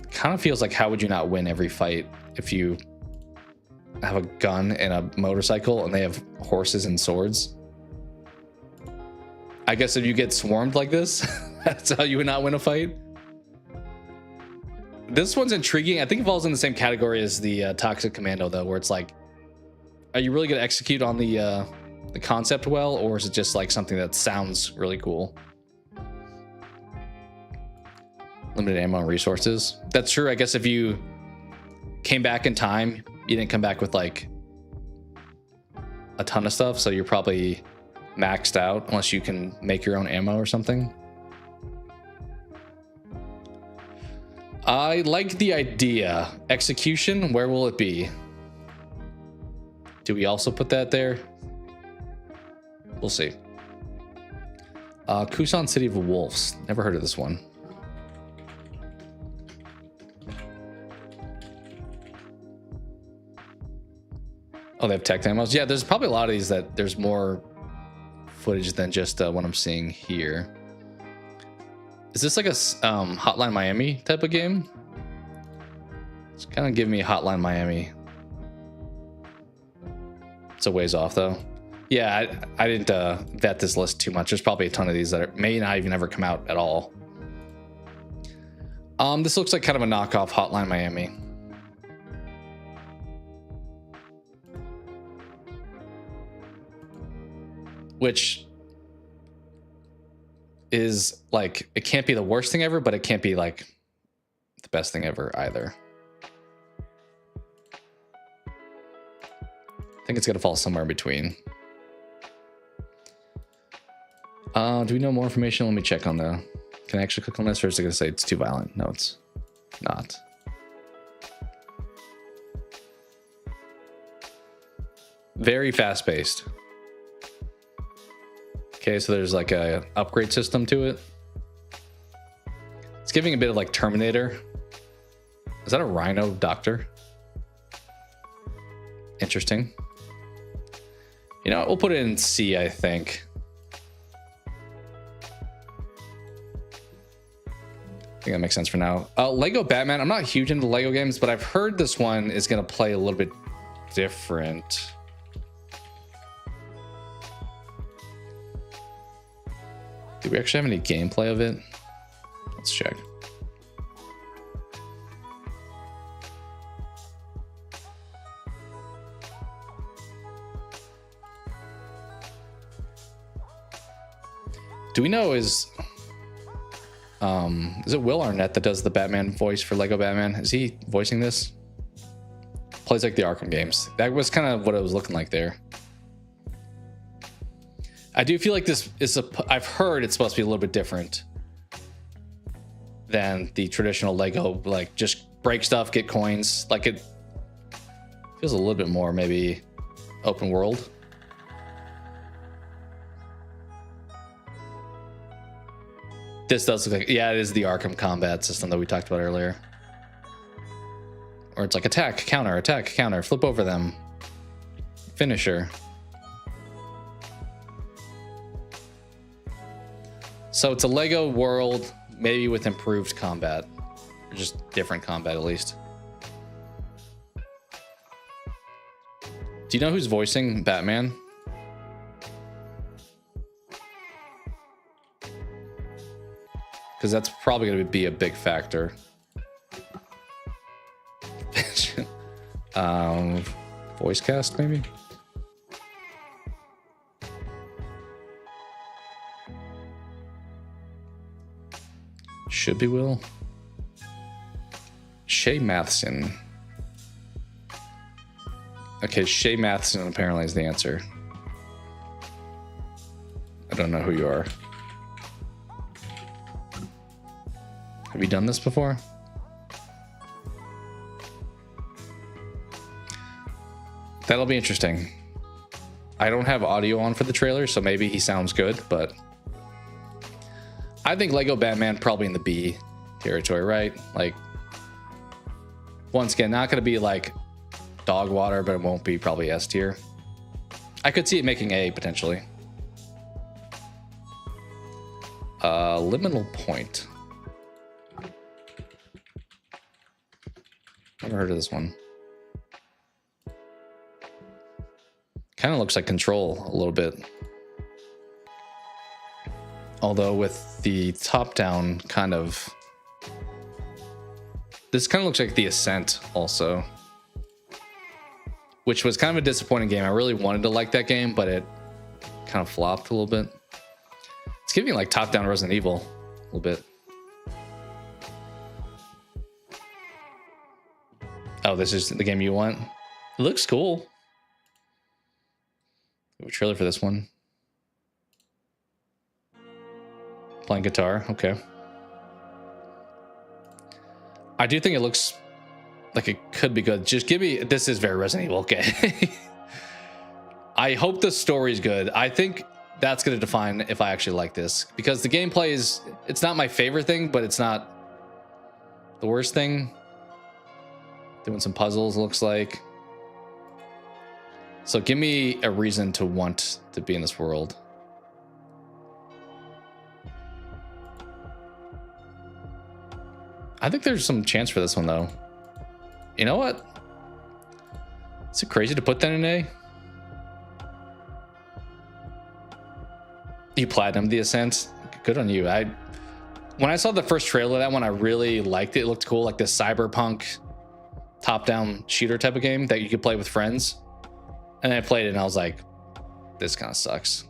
Kind of feels like, how would you not win every fight if you have a gun and a motorcycle and they have horses and swords? I guess if you get swarmed like this, that's how you would not win a fight. This one's intriguing. I think it falls in the same category as the Toxic Commando, though, where it's like, are you really going to execute on the concept well, or is it just like something that sounds really cool? Limited ammo and resources. That's true. I guess if you came back in time, you didn't come back with like a ton of stuff, so you're probably maxed out unless you can make your own ammo or something. I like the idea. Execution, where will it be? Do we also put that there? We'll see. Kusan City of Wolves. Never heard of this one. Oh, they have tech demos. Yeah, there's probably a lot of these that there's more footage than just what I'm seeing here. Is this like a Hotline Miami type of game? It's kind of giving me Hotline Miami. It's a ways off though. Yeah, I didn't vet this list too much. There's probably a ton of these that may not even ever come out at all. This looks like kind of a knockoff Hotline Miami. Which is like, it can't be the worst thing ever, but it can't be like the best thing ever either. I think it's gonna fall somewhere in between. Do we know more information? Let me check on the, can I actually click on this, or is it gonna say it's too violent? No, it's not. Very fast paced. Okay, so there's like a upgrade system to it. It's giving a bit of like Terminator. Is that a Rhino Doctor? Interesting. You know, we'll put it in C, I think. I think that makes sense for now. Lego Batman. I'm not huge into Lego games, but I've heard this one is going to play a little bit different. Do we actually have any gameplay of it? Let's check. Do we know is it Will Arnett that does the Batman voice for Lego Batman? Is he voicing this? Plays like the Arkham games. That was kind of what it was looking like there. I do feel like this is I've heard it's supposed to be a little bit different than the traditional Lego, like just break stuff, get coins. Like it feels a little bit more maybe open world. This does look like, yeah, it is the Arkham combat system that we talked about earlier. Or it's like attack, counter, flip over them. Finisher. So it's a Lego world, maybe with improved combat. Or just different combat, at least. Do you know who's voicing Batman? Because that's probably going to be a big factor. Voice cast, maybe? Should be Will. Shay Matheson. Okay, Shay Matheson apparently is the answer. I don't know who you are. Have you done this before? That'll be interesting. I don't have audio on for the trailer, so maybe he sounds good, but I think Lego Batman probably in the B territory, right? Like, once again, not going to be like dog water, but it won't be probably S tier. I could see it making A potentially. Liminal Point. Never heard of this one. Kind of looks like Control a little bit. Although with the top-down kind of... This kind of looks like The Ascent also. Which was kind of a disappointing game. I really wanted to like that game, but it kind of flopped a little bit. It's giving me like top-down Resident Evil a little bit. Oh, this is the game you want? It looks cool. A trailer for this one. Playing guitar, okay. I do think it looks like it could be good. Just give me, this is very Resident Evil, okay. I hope the story's good. I think that's going to define if I actually like this, because the gameplay is, it's not my favorite thing, but it's not the worst thing. Doing some puzzles, looks like. So give me a reason to want to be in this world. I think there's some chance for this one, though. You know what? Is it crazy to put that in A? You platinum The Ascent. Good on you. When I saw the first trailer of that one, I really liked it. It looked cool, like this cyberpunk top-down shooter type of game that you could play with friends. And then I played it and I was like, this kind of sucks.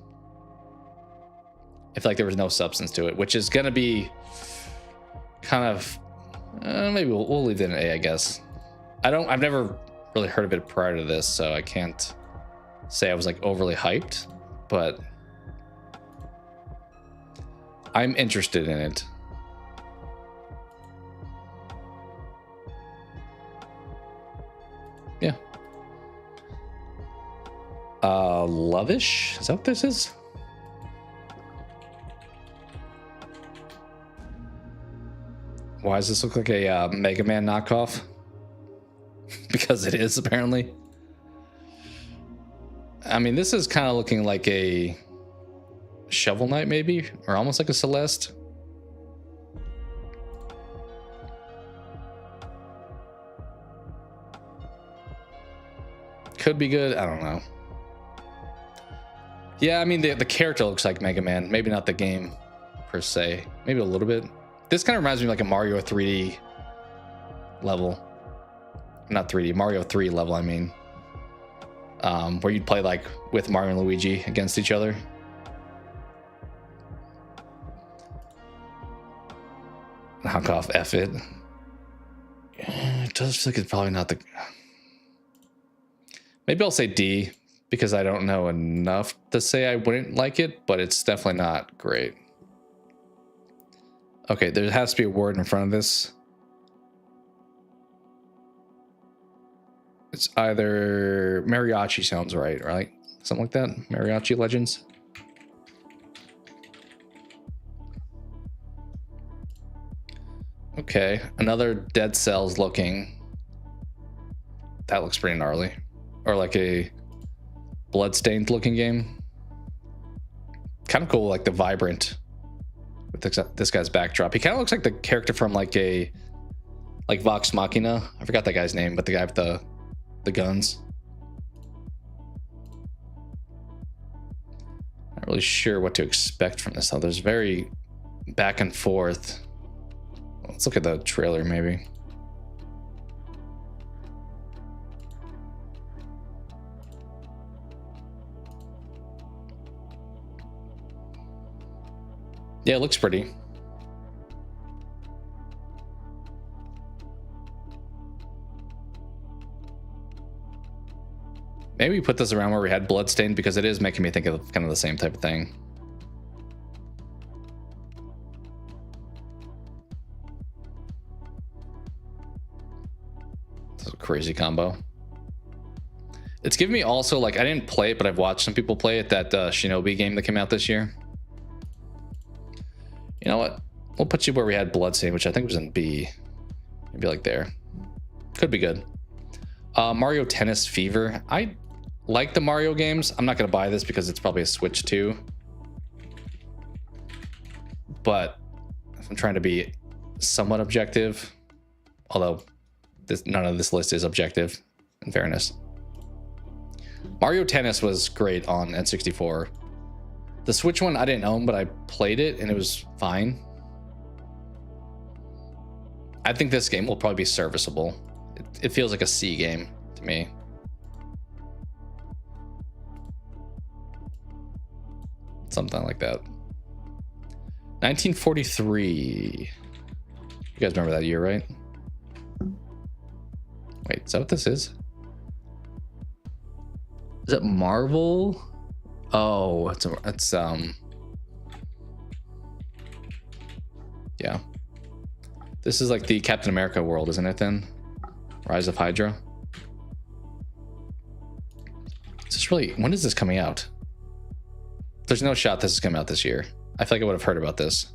I feel like there was no substance to it, which is going to be kind of, maybe we'll leave it in A, I guess. I've never really heard of it prior to this, so I can't say I was like overly hyped, but I'm interested in it. Yeah. Lovish? Is that what this is? Why does this look like a Mega Man knockoff? Because it is, apparently. I mean, this is kind of looking like a Shovel Knight, maybe? Or almost like a Celeste. Could be good. I don't know. Yeah, I mean, the character looks like Mega Man. Maybe not the game, per se. Maybe a little bit. This kind of reminds me of like a Mario 3D level. Not 3D, Mario 3 level, I mean. Where you'd play like with Mario and Luigi against each other. Knock off F it. It does feel like it's probably not the... Maybe I'll say D, because I don't know enough to say I wouldn't like it, but it's definitely not great. Okay, there has to be a word in front of this. It's either mariachi sounds right? Something like that. Mariachi Legends. Okay, another Dead Cells looking. That looks pretty gnarly. Or like a Bloodstained looking game. Kind of cool, like the vibrant with this guy's backdrop. He kind of looks like the character from like Vox Machina. I forgot that guy's name, but the guy with the guns. Not really sure what to expect from this though. There's very back and forth. Let's look at the trailer maybe. Yeah, it looks pretty. Maybe we put this around where we had Bloodstained because it is making me think of kind of the same type of thing. That's a crazy combo. It's giving me also, like, I didn't play it, but I've watched some people play it, that Shinobi game that came out this year. You know what? We'll put you where we had Bloodstained, which I think was in B. Maybe like there. Could be good. Mario Tennis Fever. I like the Mario games. I'm not going to buy this because it's probably a Switch 2. But I'm trying to be somewhat objective. Although none of this list is objective, in fairness. Mario Tennis was great on N64. The Switch one I didn't own, but I played it and it was fine. I think this game will probably be serviceable. It feels like a C game to me. Something like that. 1943. You guys remember that year, right? Wait, is that what this is? Is it Marvel? Oh, it's yeah. This is like the Captain America world, isn't it then? Rise of Hydra. Is this really, when is this coming out? There's no shot this is coming out this year. I feel like I would have heard about this.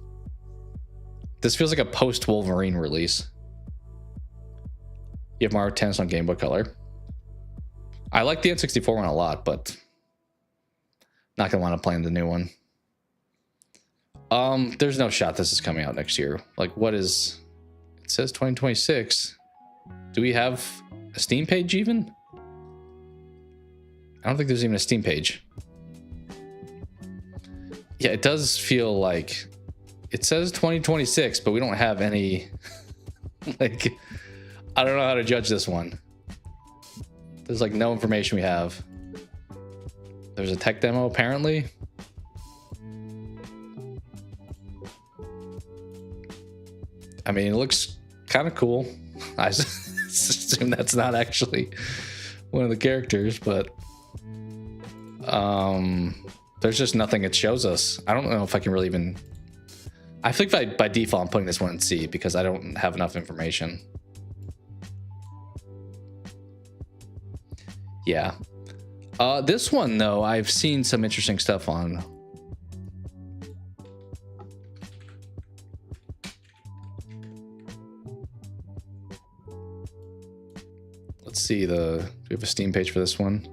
This feels like a post-Wolverine release. You have Mario Tennis on Game Boy Color. I like the N64 one a lot, but not gonna want to play in the new one. There's no shot this is coming out next year. Like, what is... It says 2026. Do we have a Steam page even? I don't think there's even a Steam page. Yeah, it does feel like... It says 2026, but we don't have any... like, I don't know how to judge this one. There's like no information we have. There's a tech demo apparently. I mean, it looks kind of cool. I assume that's not actually one of the characters, but there's just nothing it shows us. I don't know if I can really even... I think by default I'm putting this one in C because I don't have enough information. Yeah. This one, though, I've seen some interesting stuff on. Let's see, do we have a Steam page for this one?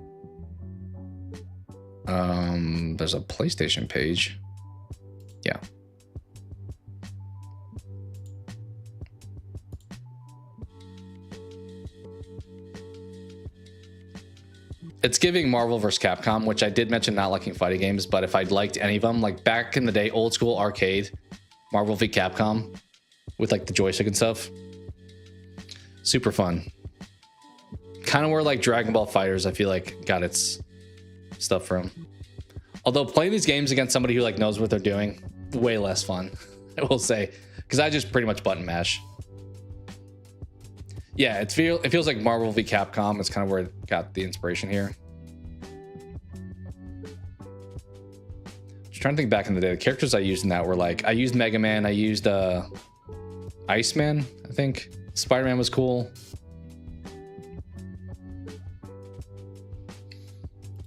There's a PlayStation page. Yeah. It's giving Marvel vs. Capcom, which I did mention not liking fighting games, but if I'd liked any of them, like back in the day, old school arcade, Marvel v. Capcom, with like the joystick and stuff, super fun. Kind of where like Dragon Ball Fighters, I feel like, got its stuff from. Although playing these games against somebody who like knows what they're doing, way less fun, I will say, because I just pretty much button mash. Yeah, it feels like Marvel v. Capcom is kind of where it got the inspiration here. Just trying to think back in the day, the characters I used in that were like, I used Mega Man, I used Iceman, I think. Spider-Man was cool.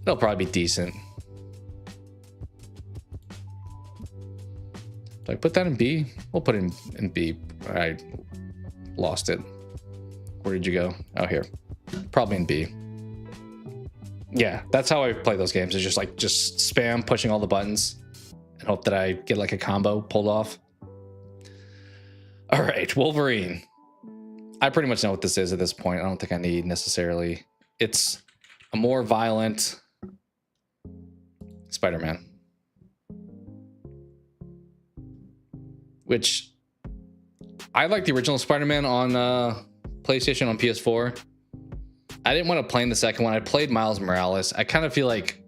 It'll probably be decent. Do I put that in B? We'll put it in B. I lost it. Where did you go? Oh, here. Probably in B. Yeah, that's how I play those games. Is just spam pushing all the buttons and hope that I get like a combo pulled off. All right, Wolverine. I pretty much know what this is at this point. I don't think I need necessarily. It's a more violent Spider-Man. Which I like the original Spider-Man on PlayStation on PS4. I didn't want to play in the second one. I played Miles Morales. I kind of feel like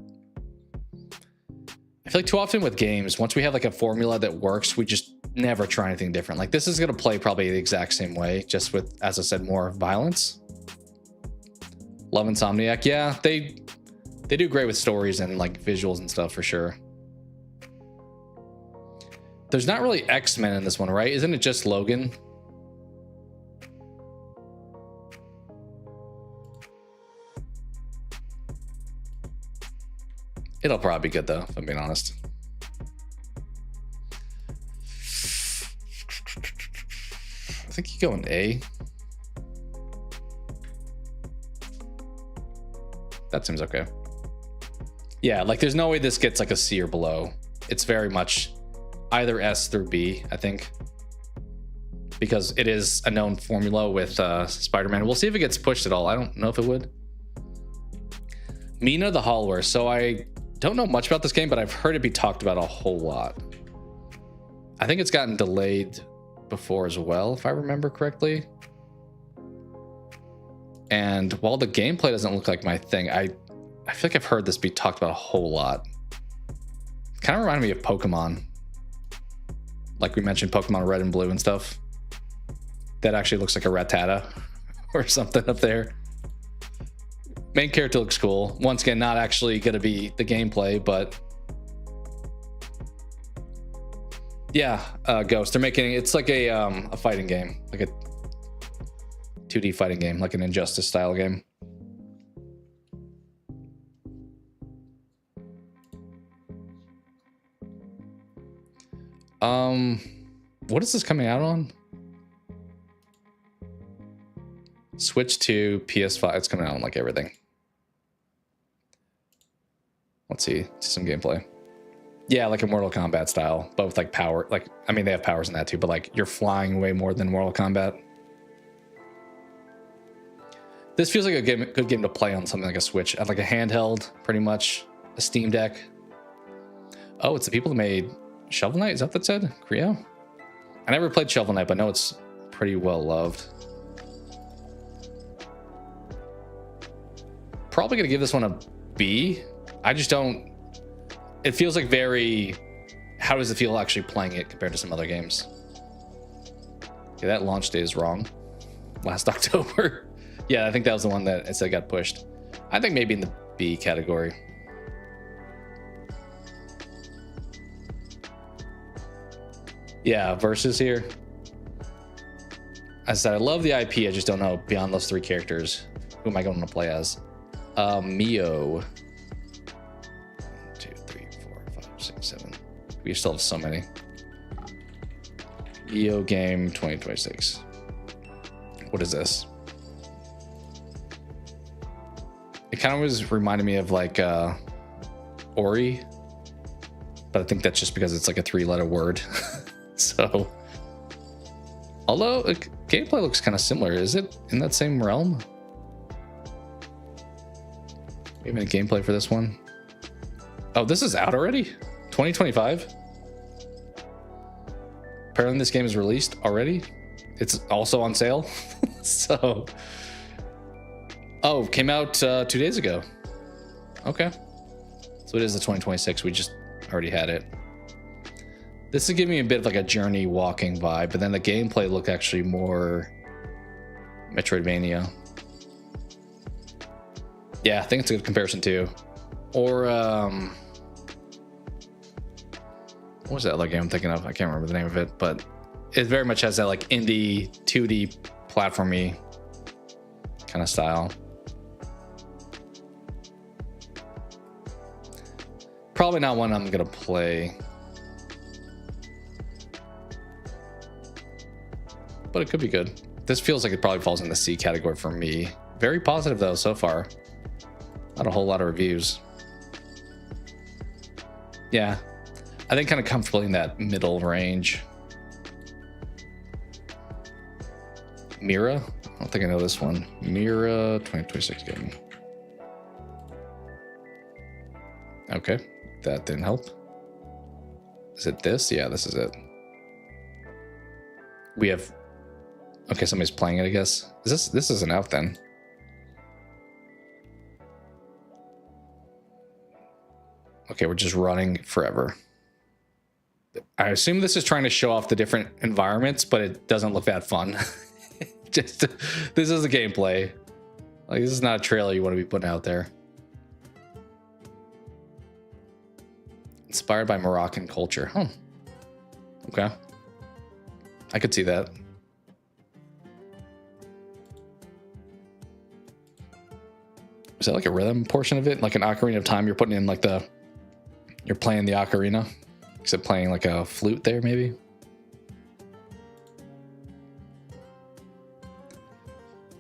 too often with games, once we have like a formula that works, we just never try anything different. Like this is going to play probably the exact same way, just with, as I said, more violence. Love Insomniac. Yeah, They do great with stories and like visuals and stuff for sure. There's not really X-Men in this one, right? Isn't it just Logan? It'll probably be good though, if I'm being honest. I think you go in A. That seems okay. Yeah, like there's no way this gets like a C or below. It's very much either S through B, I think. Because it is a known formula with Spider-Man. We'll see if it gets pushed at all. I don't know if it would. Mina the Hollower. So I don't know much about this game, but I've heard it be talked about a whole lot. I think it's gotten delayed before as well, if I remember correctly. And while the gameplay doesn't look like my thing, I feel like I've heard this be talked about a whole lot. Kind of reminded me of Pokemon. Like we mentioned, Pokemon Red and Blue and stuff. That actually looks like a Rattata or something up there. Main character looks cool. Once again, not actually going to be the gameplay, but yeah, Ghost. They're making it's like a fighting game, like a 2D fighting game, like an Injustice style game. What is this coming out on? Switch to PS5. It's coming out on like everything. Let's see some gameplay. Yeah, like a Mortal Kombat style, but with like power. Like, I mean, they have powers in that too, but like you're flying way more than Mortal Kombat. This feels like a good game to play on something like a Switch, like a handheld, pretty much, a Steam Deck. Oh, it's the people that made Shovel Knight. Is that what that said? Creo? I never played Shovel Knight, but I know it's pretty well loved. Probably gonna give this one a B. I just don't. It feels like very. How does it feel actually playing it compared to some other games? Okay, that launch date is wrong. Last October. Yeah, I think that was the one that it said got pushed. I think maybe in the B category. Yeah, versus here. As I said, I love the IP. I just don't know beyond those three characters. Who am I going to play as? Mio. 1, 2, 3, 4, 5, 6, 7. We still have so many. Mio game 2026. What is this? It kind of was reminding me of like Ori, but I think that's just because it's like a 3-letter word. So, although gameplay looks kind of similar, is it in that same realm? Maybe a gameplay for this one. Oh, this is out already? 2025? Apparently this game is released already. It's also on sale. So, oh, came out 2 days ago. Okay. So it is the 2026. We just already had it. This is giving me a bit of like a journey walking vibe, but then the gameplay looked actually more Metroidvania. Yeah, I think it's a good comparison too. Or what was that other game I'm thinking of? I can't remember the name of it, but it very much has that like indie 2D platformy kind of style. Probably not one I'm gonna play, but it could be good. This feels like it probably falls in the C category for me. Very positive though so far. Not a whole lot of reviews. Yeah, I think kind of comfortably in that middle range. Mira? I don't think I know this one. Mira 2026 game. Okay, that didn't help. Is it this? Yeah, this is it. We have... Okay, somebody's playing it, I guess. Is this isn't out then? Okay, we're just running forever. I assume this is trying to show off the different environments, but it doesn't look that fun. Just this is the gameplay. Like, this is not a trailer you want to be putting out there. Inspired by Moroccan culture. Huh. Okay. I could see that. Is that like a rhythm portion of it? Like an Ocarina of Time? You're putting in like the... You're playing the ocarina? Except playing like a flute there, maybe?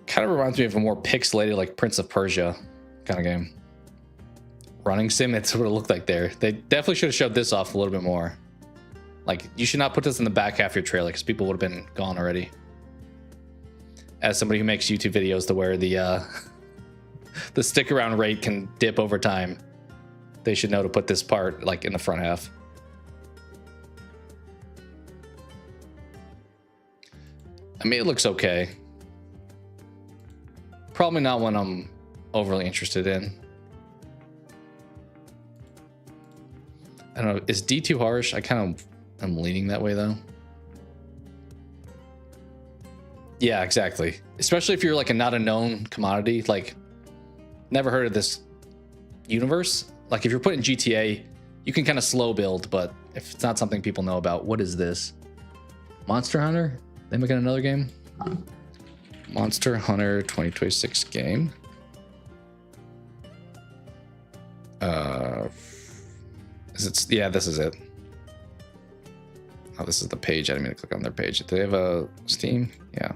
Kind of reminds me of a more pixelated, like Prince of Persia kind of game. Running sim, that's what it looked like there. They definitely should have showed this off a little bit more. Like, you should not put this in the back half of your trailer because people would have been gone already. As somebody who makes YouTube videos to where the the stick around rate can dip over time, they should know to put this part like in the front half. I mean, it looks okay. Probably not one I'm overly interested in. I don't know. Is D too harsh? I kind of am leaning that way though. Yeah, exactly. Especially if you're like not a known commodity, like never heard of this universe. Like if you're putting GTA, you can kind of slow build, but if it's not something people know about, what is this? Monster Hunter? They making another game? Monster Hunter 2026 game. Is it? Yeah, this is it. Oh, this is the page. I didn't mean to click on their page. Do they have a Steam? Yeah.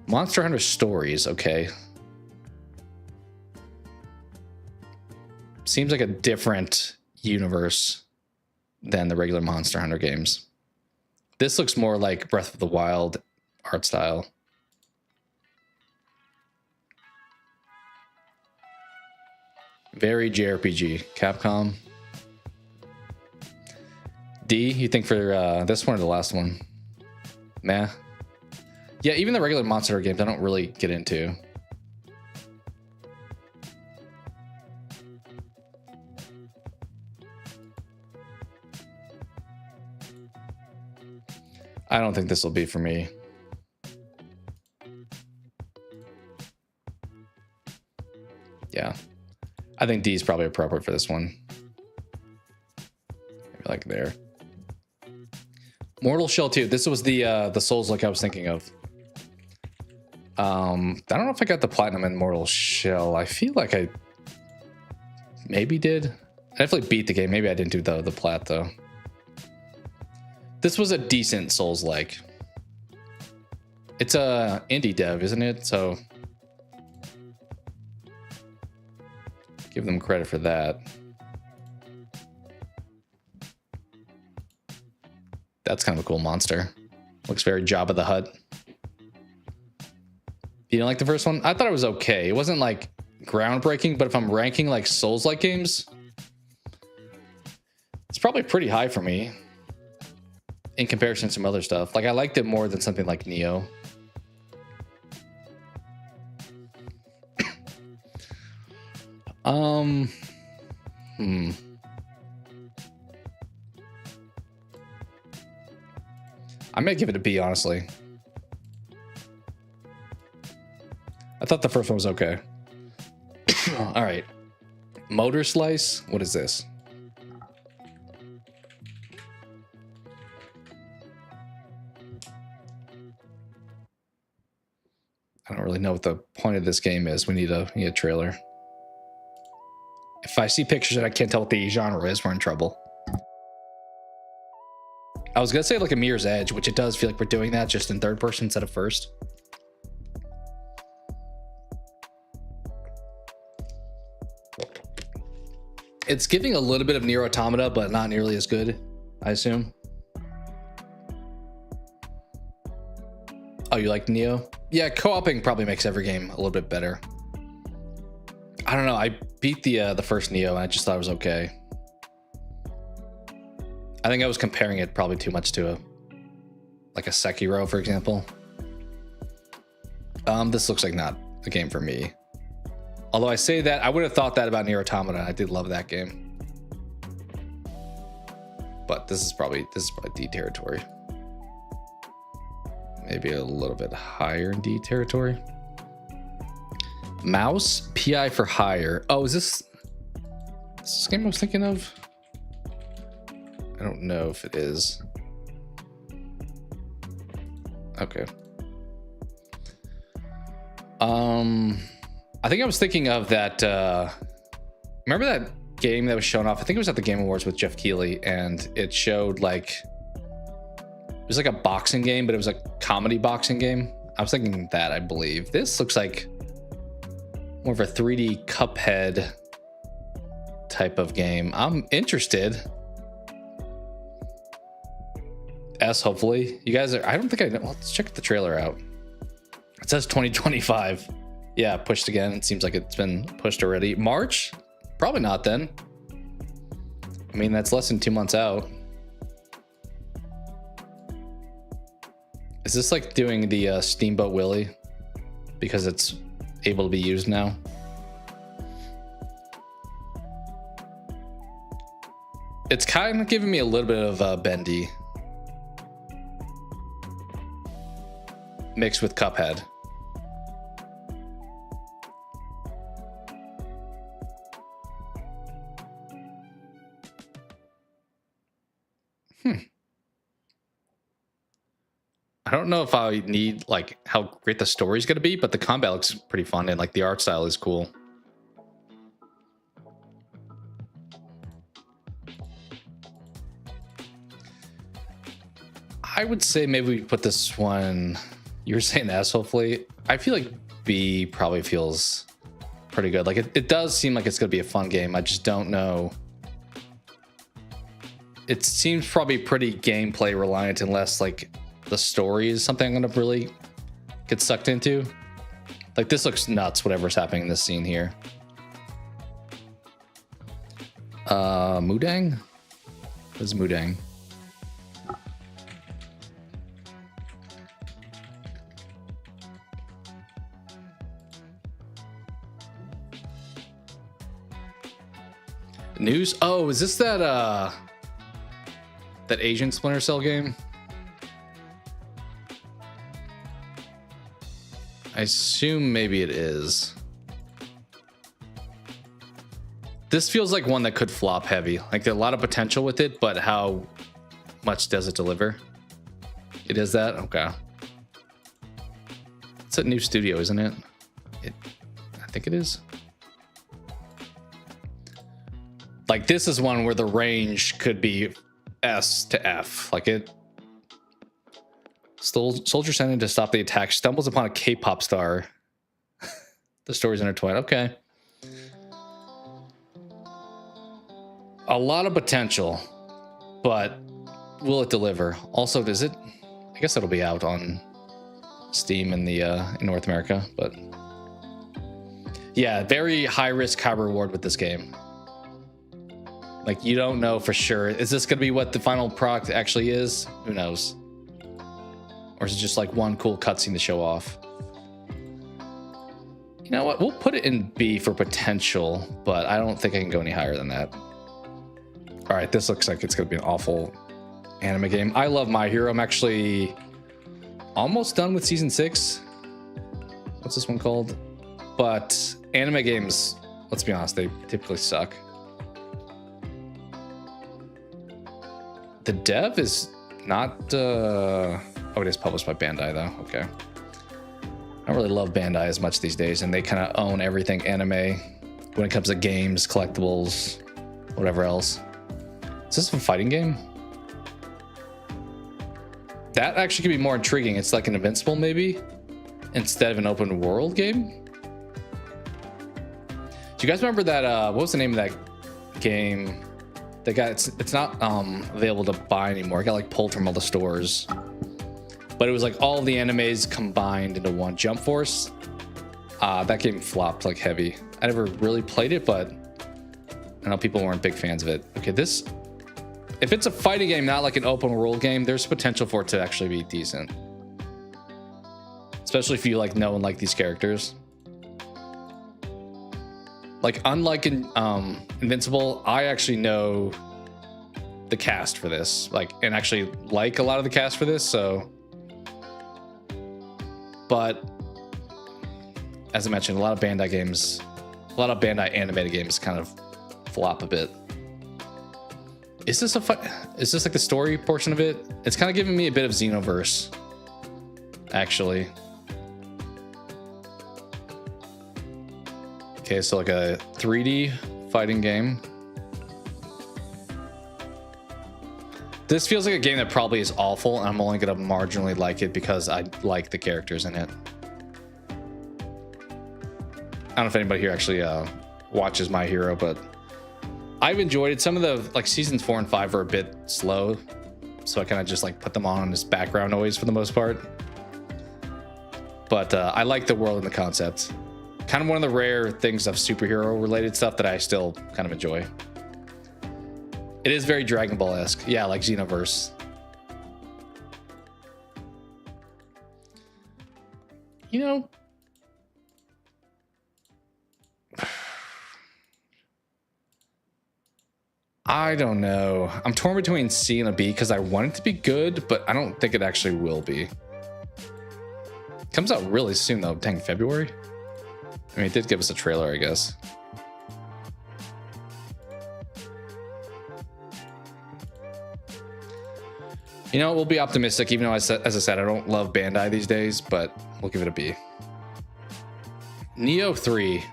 Monster Hunter Stories. Okay. Seems like a different universe than the regular Monster Hunter games. This looks more like Breath of the Wild art style. Very JRPG. Capcom. D, you think for this one or the last one? Meh. Yeah, even the regular Monster Hunter games I don't really get into. I don't think this will be for me. Yeah. I think D is probably appropriate for this one. Maybe like there. Mortal Shell 2. This was the Souls like I was thinking of. I don't know if I got the platinum in Mortal Shell. I feel like I maybe did. I definitely beat the game. Maybe I didn't do the plat though. This was a decent Souls-like. It's a indie dev, isn't it? So give them credit for that. That's kind of a cool monster. Looks very Jabba the Hutt. You didn't like the first one? I thought it was okay. It wasn't like groundbreaking, but if I'm ranking like Souls-like games, it's probably pretty high for me. In comparison to some other stuff. Like I liked it more than something like Neo. I may give it a B, honestly. I thought the first one was okay. All right. Motor Slice. What is this? I don't really know what the point of this game is. We need a trailer. If I see pictures and I can't tell what the genre is, we're in trouble. I was gonna say like a Mirror's Edge, which it does feel like we're doing that just in third person instead of first. It's giving a little bit of Nier Automata, but not nearly as good, I assume. Oh, you like Neo? Yeah, co-oping probably makes every game a little bit better. I don't know. I beat the first Neo and I just thought it was okay. I think I was comparing it probably too much to like a Sekiro, for example. This looks like not a game for me. Although I say that, I would have thought that about Nier Automata. I did love that game. But this is probably D territory. Maybe a little bit higher in D territory. Mouse PI for hire. Oh, is this? Is this game I was thinking of? I don't know if it is. Okay. I think I was thinking of that. Remember that game that was shown off? I think it was at the Game Awards with Jeff Keighley, and it showed like it was like a boxing game, but it was a comedy boxing game. I was thinking that, I believe. This looks like more of a 3D Cuphead type of game. I'm interested. Hopefully. You guys are, I don't think I know. Let's check the trailer out. It says 2025. Yeah, pushed again. It seems like it's been pushed already. March? Probably not then. I mean, that's less than 2 months out. Is this like doing the Steamboat Willie? Because it's able to be used now? It's kind of giving me a little bit of Bendy mixed with Cuphead. I don't know if I need like how great the story's going to be, but the combat looks pretty fun and like the art style is cool. I would say maybe we put this one, you were saying S, hopefully. I feel like B probably feels pretty good. Like it does seem like it's going to be a fun game. I just don't know. It seems probably pretty gameplay reliant unless like the story is something I'm going to really get sucked into. Like this looks nuts, whatever's happening in this scene here. Mudang? What is Mudang? News? Oh, is this that that Asian Splinter Cell game? I assume maybe it is. This feels like one that could flop heavy. Like there's a lot of potential with it, but how much does it deliver? It is that? Okay. It's a new studio, isn't it? I think it is. Like this is one where the range could be S to F. Like it. Soldier sent in to stop the attack, stumbles upon a K-pop star. The story's intertwined. Okay. A lot of potential, but will it deliver? Also, does it? I guess it'll be out on Steam in the in North America, but yeah, very high risk, high reward with this game. Like you don't know for sure. Is this going to be what the final product actually is? Who knows? Or is it just like one cool cutscene to show off? You know what? We'll put it in B for potential, but I don't think I can go any higher than that. All right, this looks like it's going to be an awful anime game. I love My Hero. I'm actually almost done with season 6. What's this one called? But anime games, let's be honest, they typically suck. The dev is not... Oh, it is published by Bandai, though. Okay. I don't really love Bandai as much these days, and they kind of own everything anime when it comes to games, collectibles, whatever else. Is this a fighting game? That actually could be more intriguing. It's like an Invincible, maybe, instead of an open world game. Do you guys remember that? What was the name of that game? That got it's not available to buy anymore. It got like pulled from all the stores. But it was like all the animes combined into one. Jump Force. That game flopped like heavy. I never really played it, but I know people weren't big fans of it. Okay, this, if it's a fighting game, not like an open world game, there's potential for it to actually be decent. Especially if you like know and like these characters. Like unlike in Invincible, I actually know the cast for this. Like, and actually like a lot of the cast for this, so. But as I mentioned, a lot of Bandai games, a lot of Bandai animated games kind of flop a bit. Is this is this like the story portion of it? It's kind of giving me a bit of Xenoverse, actually. Okay, so like a 3D fighting game. This feels like a game that probably is awful, and I'm only gonna marginally like it because I like the characters in it. I don't know if anybody here actually watches My Hero, but I've enjoyed it. Some of the like seasons 4 and 5 are a bit slow, so I kind of just like put them on as background noise for the most part. But I like the world and the concept. Kind of one of the rare things of superhero related stuff that I still kind of enjoy. It is very Dragon Ball-esque. Yeah, like Xenoverse. You know, I don't know. I'm torn between C and a B because I want it to be good, but I don't think it actually will be. Comes out really soon though. Dang, February? I mean, it did give us a trailer, I guess. You know, we'll be optimistic, even though, as I said, I don't love Bandai these days, but we'll give it a B. Neo 3.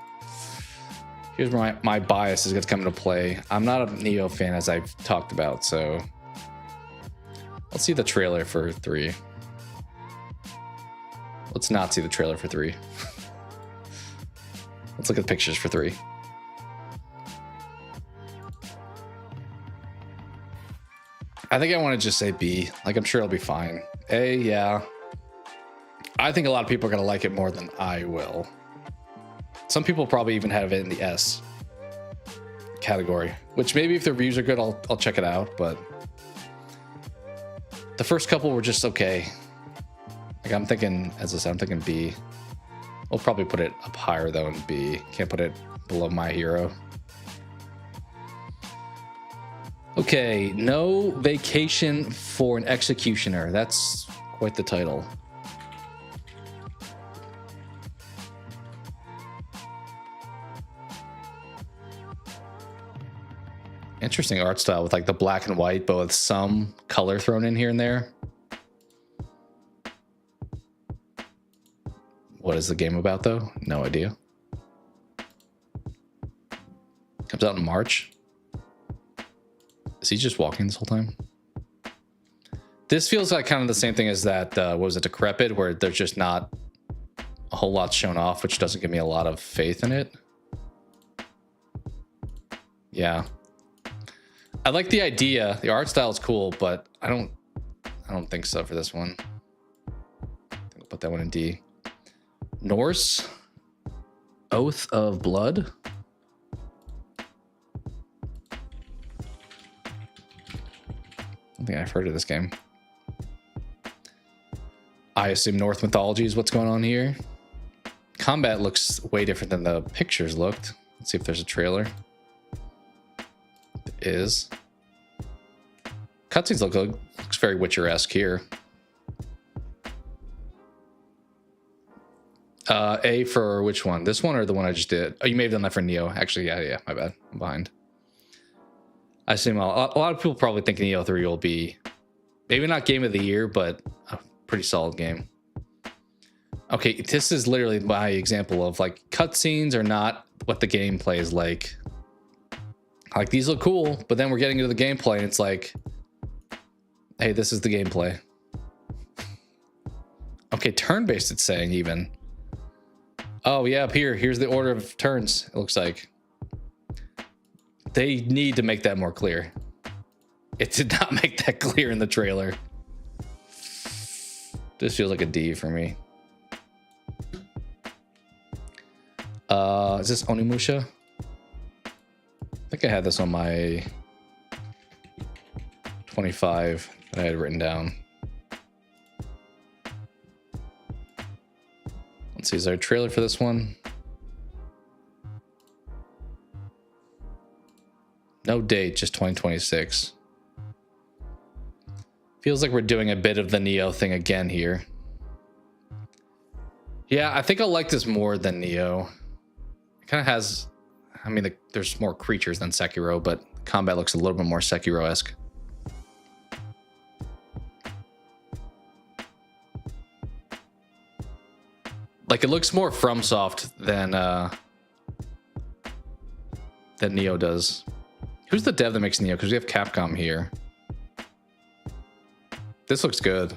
Here's where my bias is going to come into play. I'm not a Neo fan, as I've talked about, so let's see the trailer for 3. Let's not see the trailer for 3. Let's look at the pictures for 3. I think I want to just say B. Like, I'm sure it'll be fine. A, yeah. I think a lot of people are going to like it more than I will. Some people probably even have it in the S category, which maybe if the reviews are good, I'll check it out. But the first couple were just okay. Like, I'm thinking, as I said, I'm thinking B. We'll probably put it up higher though in B. Can't put it below My Hero. Okay, No Vacation for an Executioner. That's quite the title. Interesting art style with like the black and white, but with some color thrown in here and there. What is the game about though? No idea. Comes out in March. Is he just walking this whole time? This feels like kind of the same thing as that, what was it, Decrepit, where there's just not a whole lot shown off, which doesn't give me a lot of faith in it. Yeah. I like the idea. The art style is cool, but I don't think so for this one. I think I'll put that one in D. Norse, Oath of Blood. I think I've heard of this game. I assume Norse mythology is what's going on here. Combat looks way different than the pictures looked. Let's see if there's a trailer. There is. Cutscenes looks very Witcher-esque here. A for which one? This one or the one I just did? Oh, you may have done that for Neo. Actually, yeah, my bad. I'm behind. I assume a lot of people probably think Neo 3 will be maybe not game of the year, but a pretty solid game. Okay, this is literally my example of like cutscenes are not what the gameplay is like. Like, these look cool, but then we're getting into the gameplay and it's like, hey, this is the gameplay. Okay, turn-based it's saying even. Oh yeah, up here. Here's the order of turns, it looks like. They need to make that more clear. It did not make that clear in the trailer. This feels like a D for me. Is this Onimusha? I think I had this on my 25 that I had written down. Let's see, is there a trailer for this one? No date, just 2026. Feels like we're doing a bit of the Neo thing again here. Yeah, I think I'll like this more than Neo. It kind of has... I mean, there's more creatures than Sekiro, but combat looks a little bit more Sekiro-esque. Like, it looks more FromSoft than Neo does. Who's the dev that makes Neo? Because we have Capcom here. This looks good.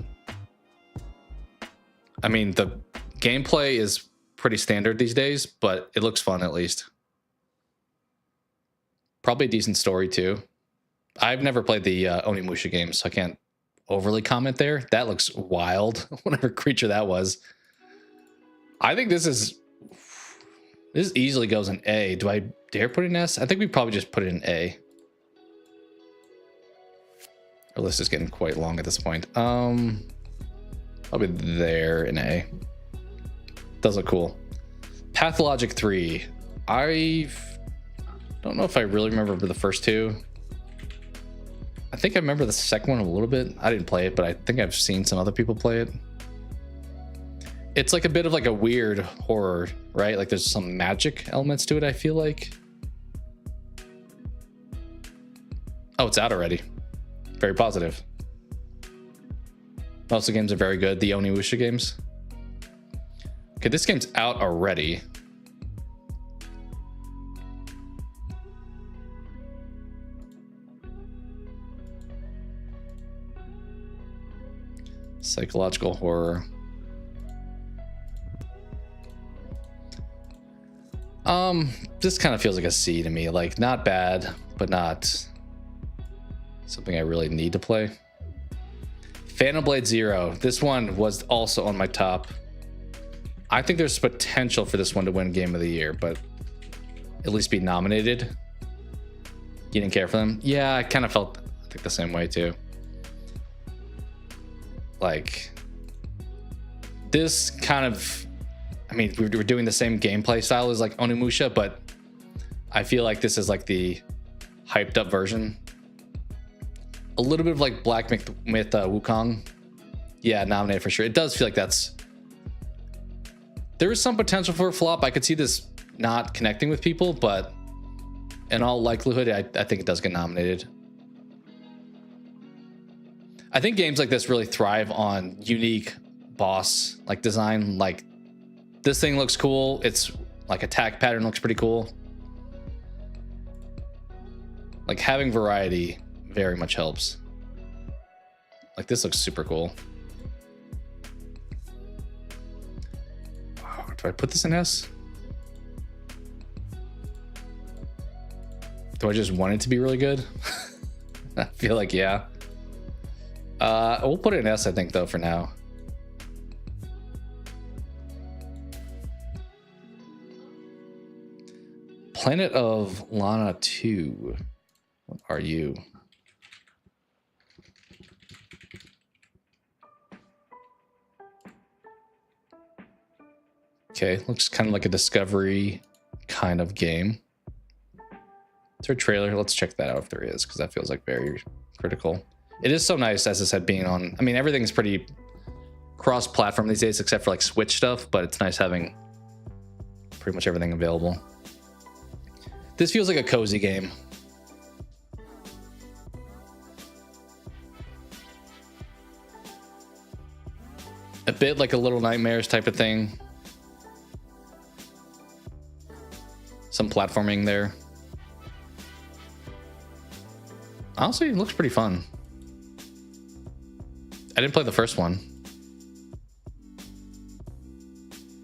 I mean, the gameplay is pretty standard these days, but it looks fun at least. Probably a decent story too. I've never played the Onimusha games, so I can't overly comment there. That looks wild. Whatever creature that was. I think this easily goes in A. Do I dare put it in S? I think we probably just put it in A. Our list is getting quite long at this point. Probably there in A. Does look cool. Pathologic 3. I don't know if I really remember the first two. I think I remember the second one a little bit. I didn't play it, but I think I've seen some other people play it. It's like a bit of like a weird horror, right? Like there's some magic elements to it, I feel like. Oh, it's out already. Very positive. Most of the games are very good. The Onimusha games. Okay, this game's out already. Psychological horror. This kind of feels like a C to me. Like, not bad, but not something I really need to play. Phantom Blade Zero. This one was also on my top. I think there's potential for this one to win Game of the Year, but at least be nominated. You didn't care for them? Yeah, I kind of felt, I think, the same way too. Like, this kind of, I mean, we're doing the same gameplay style as like Onimusha, but I feel like this is like the hyped up version. A little bit of like Black Myth Wukong. Yeah, nominated for sure. It does feel like there is some potential for a flop. I could see this not connecting with people, but in all likelihood, I think it does get nominated. I think games like this really thrive on unique boss like design. Like, this thing looks cool. It's like attack pattern looks pretty cool. Like, having variety very much helps. Like, this looks super cool. Oh, do I put this in S? Do I just want it to be really good? I feel like, yeah. We'll put it in S, I think, though, for now. Planet of Lana 2. What are you? Okay, looks kind of like a Discovery kind of game. Is there a trailer? Let's check that out if there is, because that feels like very critical. It is so nice, as I said, being on, I mean, everything's pretty cross-platform these days except for like Switch stuff, but it's nice having pretty much everything available. This feels like a cozy game. A bit like a Little Nightmares type of thing. Some platforming there. Honestly, it looks pretty fun. I didn't play the first one.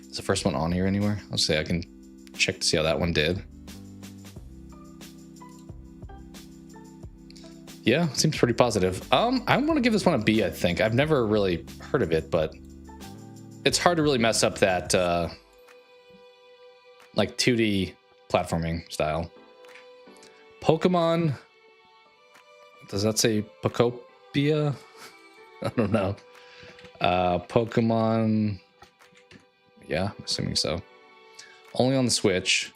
Is the first one on here anywhere? Let's see, I can check to see how that one did. Yeah, seems pretty positive. I want to give this one a B, I think. I've never really heard of it, but it's hard to really mess up that like 2D platforming style. Pokemon, does that say Pokopia? I don't know. Pokemon, yeah, I'm assuming so. Only on the Switch.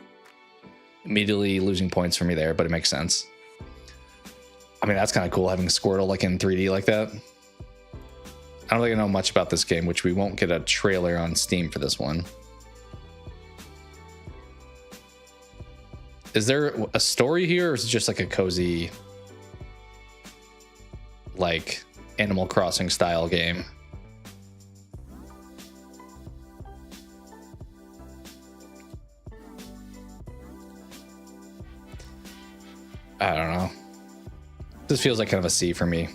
Immediately losing points for me there, but it makes sense. I mean, that's kind of cool having Squirtle like in 3D like that. I don't really know much about this game, which we won't get a trailer on Steam for this one. Is there a story here, or is it just like a cozy, like Animal Crossing style game? I don't know. This feels like kind of a C for me.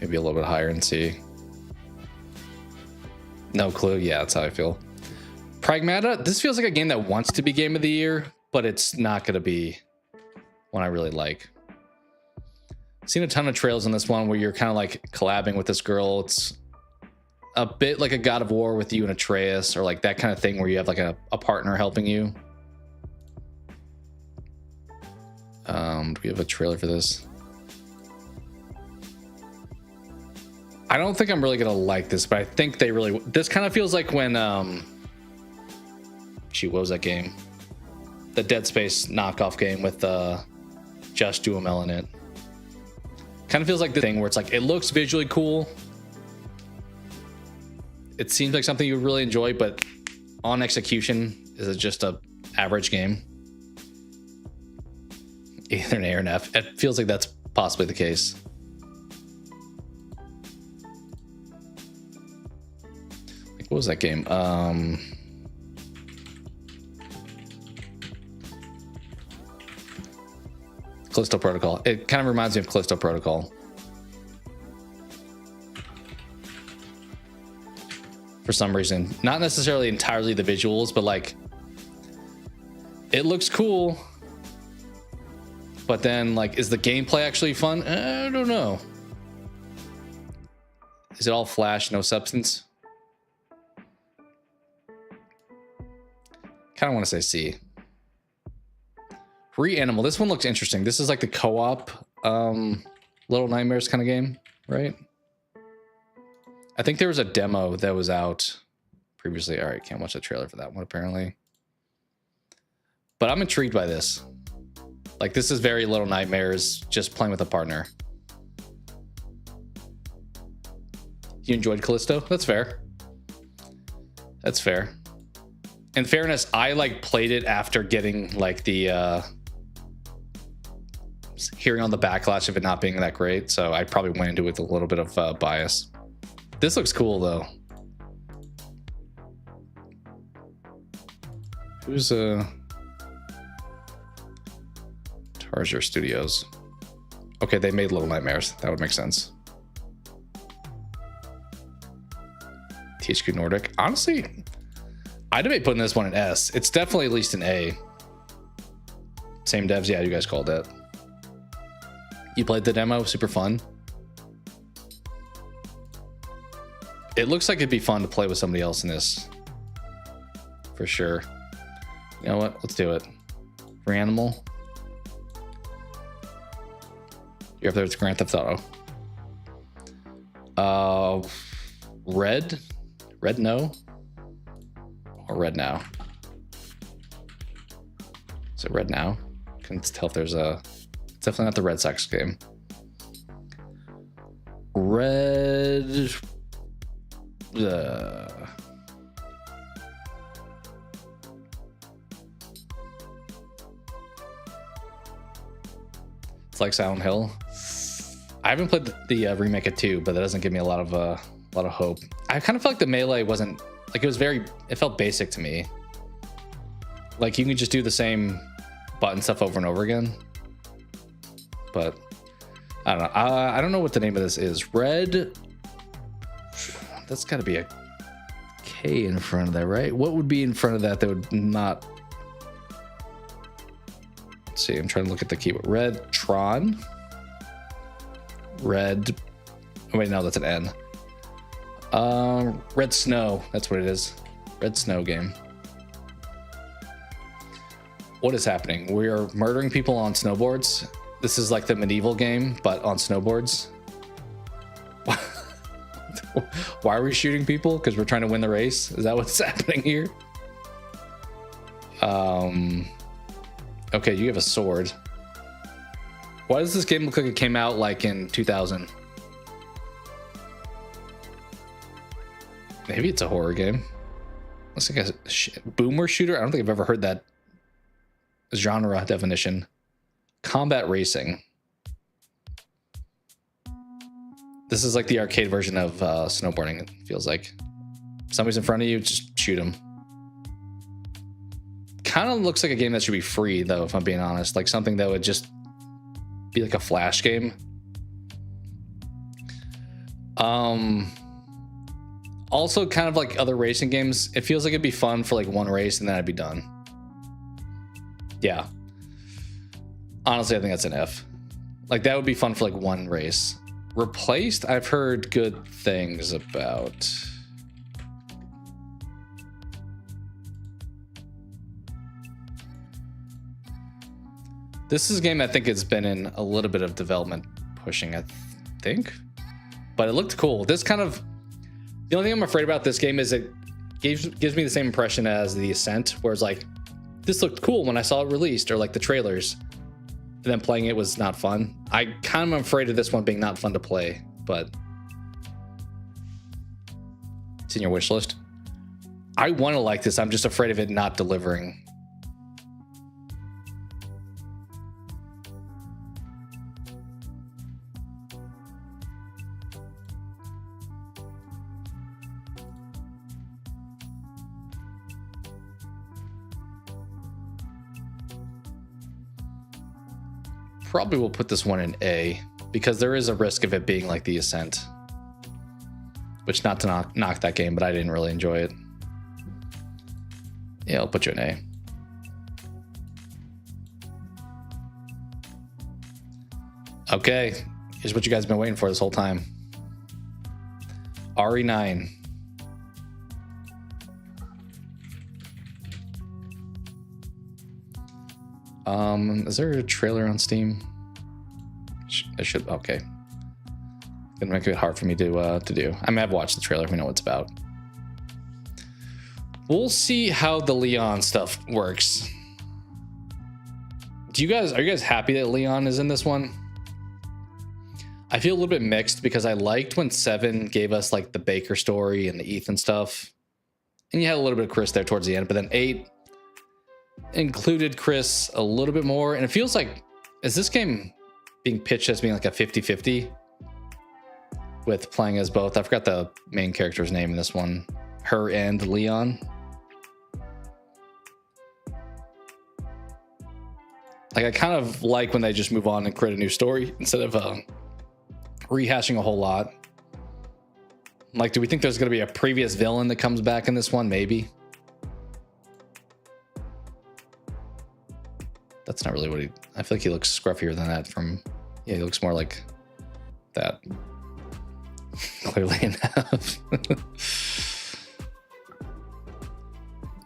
Maybe a little bit higher in C. No clue. Yeah, that's how I feel. Pragmata, this feels like a game that wants to be game of the year, but it's not going to be one I really like. I've seen a ton of trails on this one where you're kind of like collabing with this girl. It's a bit like a God of War with you and Atreus, or like that kind of thing where you have like a partner helping you. Do we have a trailer for this? I don't think I'm really gonna like this, but I think they really. This kind of feels like when what was that game? The Dead Space knockoff game with Josh Duhamel in it. Kind of feels like the thing where it's like it looks visually cool. It seems like something you would really enjoy, but on execution, is it just a average game? Either an A or an F. It feels like that's possibly the case. Like, what was that game? Callisto Protocol. It kind of reminds me of Callisto Protocol. For some reason. Not necessarily entirely the visuals, but like it looks cool. But then, like, is the gameplay actually fun? I don't know. Is it all flash, no substance? Kind of want to say C. Reanimal. This one looks interesting. This is like the co-op Little Nightmares kind of game, right? I think there was a demo that was out previously. All right, can't watch the trailer for that one, apparently. But I'm intrigued by this. Like, this is very Little Nightmares, just playing with a partner. You enjoyed Callisto? That's fair. That's fair. In fairness, I like played it after getting like the hearing on the backlash of it not being that great, so I probably went into it with a little bit of bias. This looks cool though. Who's Tarsier Studios? Okay, they made Little Nightmares. That would make sense. THQ Nordic. Honestly, I debate putting this one in S. It's definitely at least an A. Same devs. Yeah, you guys called it. You played the demo. Super fun. It looks like it'd be fun to play with somebody else in this. For sure. You know what? Let's do it. Reanimal. You're up there with Grand Theft Auto. Red? Red no? Or red now? Is it red now? Can't tell if there's a... It's definitely not the Red Sox game. Red... It's like Silent Hill. I haven't played the remake of 2, but that doesn't give me a lot of hope. I kind of felt like the melee wasn't like, it felt basic to me. Like, you can just do the same button stuff over and over again. But I don't know. I don't know what the name of this is. Red. That's got to be a K in front of that, right? What would be in front of that would not... Let's see, I'm trying to look at the keyboard. Red Tron. Red... Oh, wait, no, that's an N. Red Snow. That's what it is. Red Snow game. What is happening? We are murdering people on snowboards. This is like the medieval game, but on snowboards. Why are we shooting people? Because we're trying to win the race? Is that what's happening here? Okay, you have a sword. Why does this game look like it came out like in 2000? Maybe it's a horror game. Looks like a boomer shooter. I don't think I've ever heard that genre definition. Combat racing. This is like the arcade version of snowboarding, it feels like. Somebody's in front of you, just shoot them. Kind of looks like a game that should be free, though, if I'm being honest. Like something that would just be like a flash game. Also, kind of like other racing games, it feels like it'd be fun for like one race and then I'd be done. Yeah. Honestly, I think that's an F. Like that would be fun for like one race. Replaced, I've heard good things about. This is a game I think it's been in a little bit of development pushing, I think. But it looked cool. This kind of... The only thing I'm afraid about this game is it gives me the same impression as The Ascent, where it's like, this looked cool when I saw it released, or like the trailers. And then playing it was not fun. I kind of am afraid of this one being not fun to play, but it's in your wish list. I want to like this. I'm just afraid of it not delivering. Probably will put this one in A because there is a risk of it being like The Ascent, which not to knock that game, but I didn't really enjoy it. Yeah, I'll put you in A. Okay, here's what you guys have been waiting for this whole time. RE9. Is there a trailer on Steam? It should. Okay. Gonna make it hard for me to do. I mean, I've watched the trailer. We know what it's about. We'll see how the Leon stuff works. Are you guys happy that Leon is in this one? I feel a little bit mixed because I liked when 7 gave us like the Baker story and the Ethan stuff, and you had a little bit of Chris there towards the end, but then 8 included Chris a little bit more, and it feels like, is this game being pitched as being like a 50-50 with playing as both? I forgot the main character's name in this one. Her and Leon. Like, I kind of like when they just move on and create a new story instead of rehashing a whole lot. Like, do we think there's going to be a previous villain that comes back in this one? Maybe. That's not really what he... I feel like he looks scruffier than that from... Yeah, he looks more like that. Clearly enough.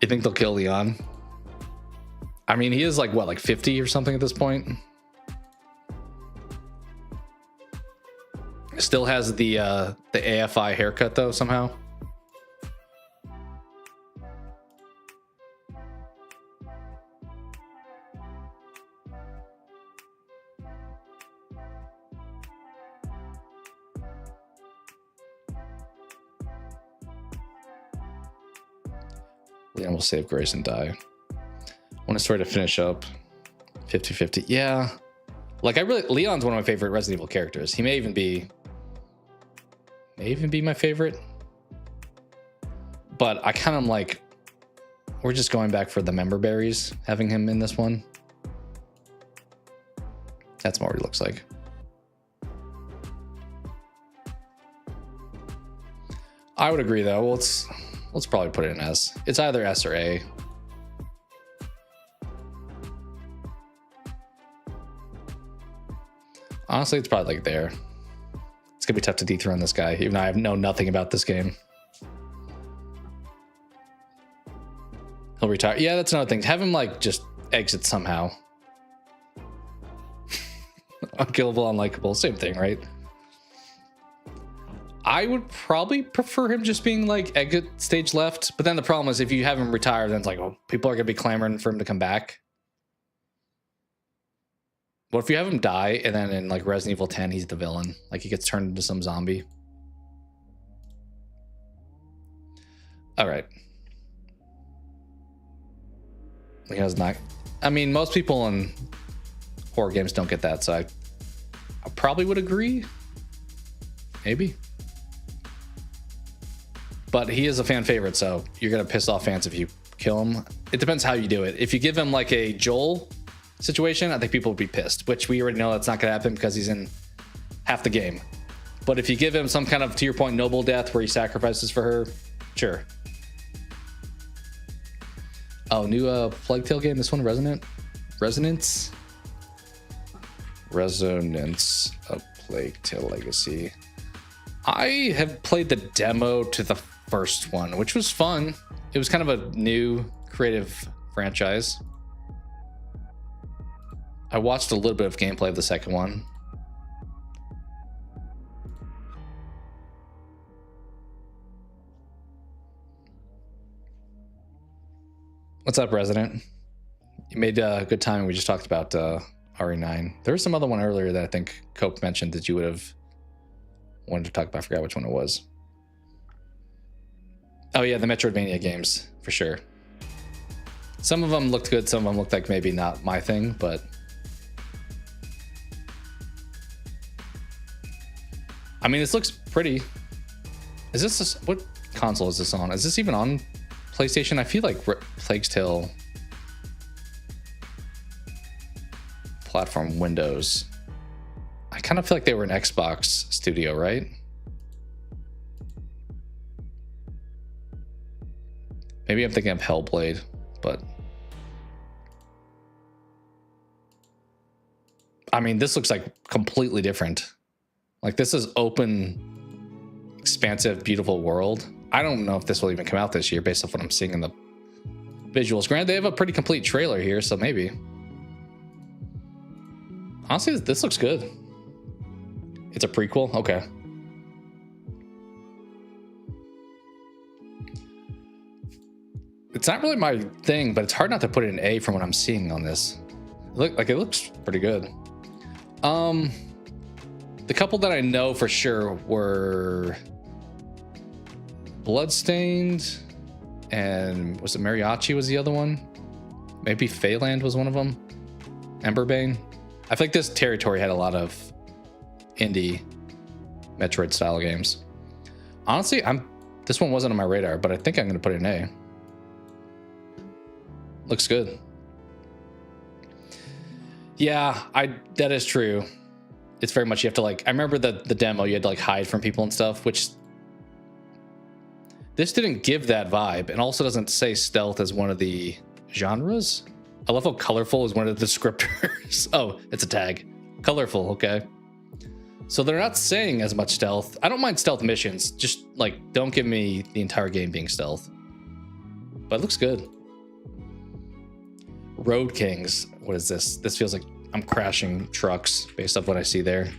You think they'll kill Leon? I mean, he is like, what, like 50 or something at this point? Still has the AFI haircut, though, somehow. Leon will save Grace and die. I want a story to finish up. 50-50. Yeah. Like, Leon's one of my favorite Resident Evil characters. He may even be my favorite. But I kind of like, we're just going back for the member berries, having him in this one. That's more what he looks like. I would agree, though. Well, let's probably put it in S. It's either S or A. Honestly, it's probably like there. It's gonna be tough to dethrone this guy, even though I know nothing about this game. He'll retire. Yeah, that's another thing. Have him like just exit somehow. Unkillable, unlikable, same thing, right? I would probably prefer him just being like exit stage left, but then the problem is if you have him retire, then it's like, oh, people are gonna be clamoring for him to come back. What if you have him die and then in like Resident Evil 10 he's the villain, like he gets turned into some zombie? All right. He has not. I mean, most people in horror games don't get that, so I probably would agree. Maybe. But he is a fan favorite, so you're going to piss off fans if you kill him. It depends how you do it. If you give him like a Joel situation, I think people would be pissed, which we already know that's not going to happen because he's in half the game. But if you give him some kind of, to your point, noble death where he sacrifices for her, sure. Oh, new Plague Tale game. This one, Resonance of Plague Tale Legacy. I have played the demo to the first one, which was fun. It was kind of a new creative franchise. I watched a little bit of gameplay of the second one. What's up, Resident? You made good timing. We just talked about RE9. There was some other one earlier that I think Cope mentioned that you would have wanted to talk about. I forgot which one it was. Oh yeah, the Metroidvania games, for sure. Some of them looked good, some of them looked like maybe not my thing, but... I mean, this looks pretty. Is this... what console is this on? Is this even on PlayStation? I feel like Plague Tale... platform Windows. I kind of feel like they were an Xbox studio, right? Maybe I'm thinking of Hellblade, but I mean, this looks like completely different. Like, this is open, expansive, beautiful world. I don't know if this will even come out this year based off what I'm seeing in the visuals. Granted, they have a pretty complete trailer here, so maybe. Honestly, this looks good. It's a prequel? Okay. It's not really my thing, but it's hard not to put it in A from what I'm seeing on this. It looks pretty good. The couple that I know for sure were Bloodstained, and was it Mariachi was the other one? Maybe Phaland was one of them. Emberbane. I think this territory had a lot of indie Metroid style games. Honestly, this one wasn't on my radar, but I think I'm gonna put it in A. Looks good. Yeah, that is true. It's very much, you have to like, I remember the demo, you had to like hide from people and stuff, which this didn't give that vibe, and also doesn't say stealth as one of the genres. I love how colorful is one of the descriptors. Oh, it's a tag. Colorful, okay. So they're not saying as much stealth. I don't mind stealth missions, just like, don't give me the entire game being stealth. But it looks good. Road Kings, what is this? This feels like I'm crashing trucks based off what I see there.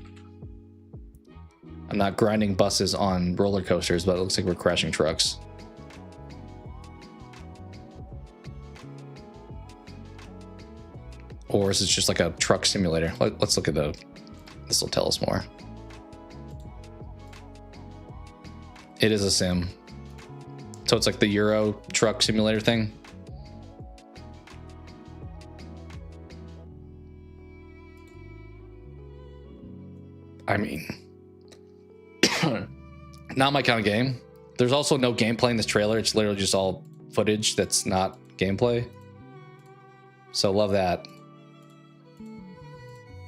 I'm not grinding buses on roller coasters, but it looks like we're crashing trucks. Or is it just like a truck simulator? Let's look at this will tell us more. It is a sim. So it's like the Euro truck simulator thing. I mean, not my kind of game. There's also no gameplay in this trailer. It's literally just all footage that's not gameplay. So love that.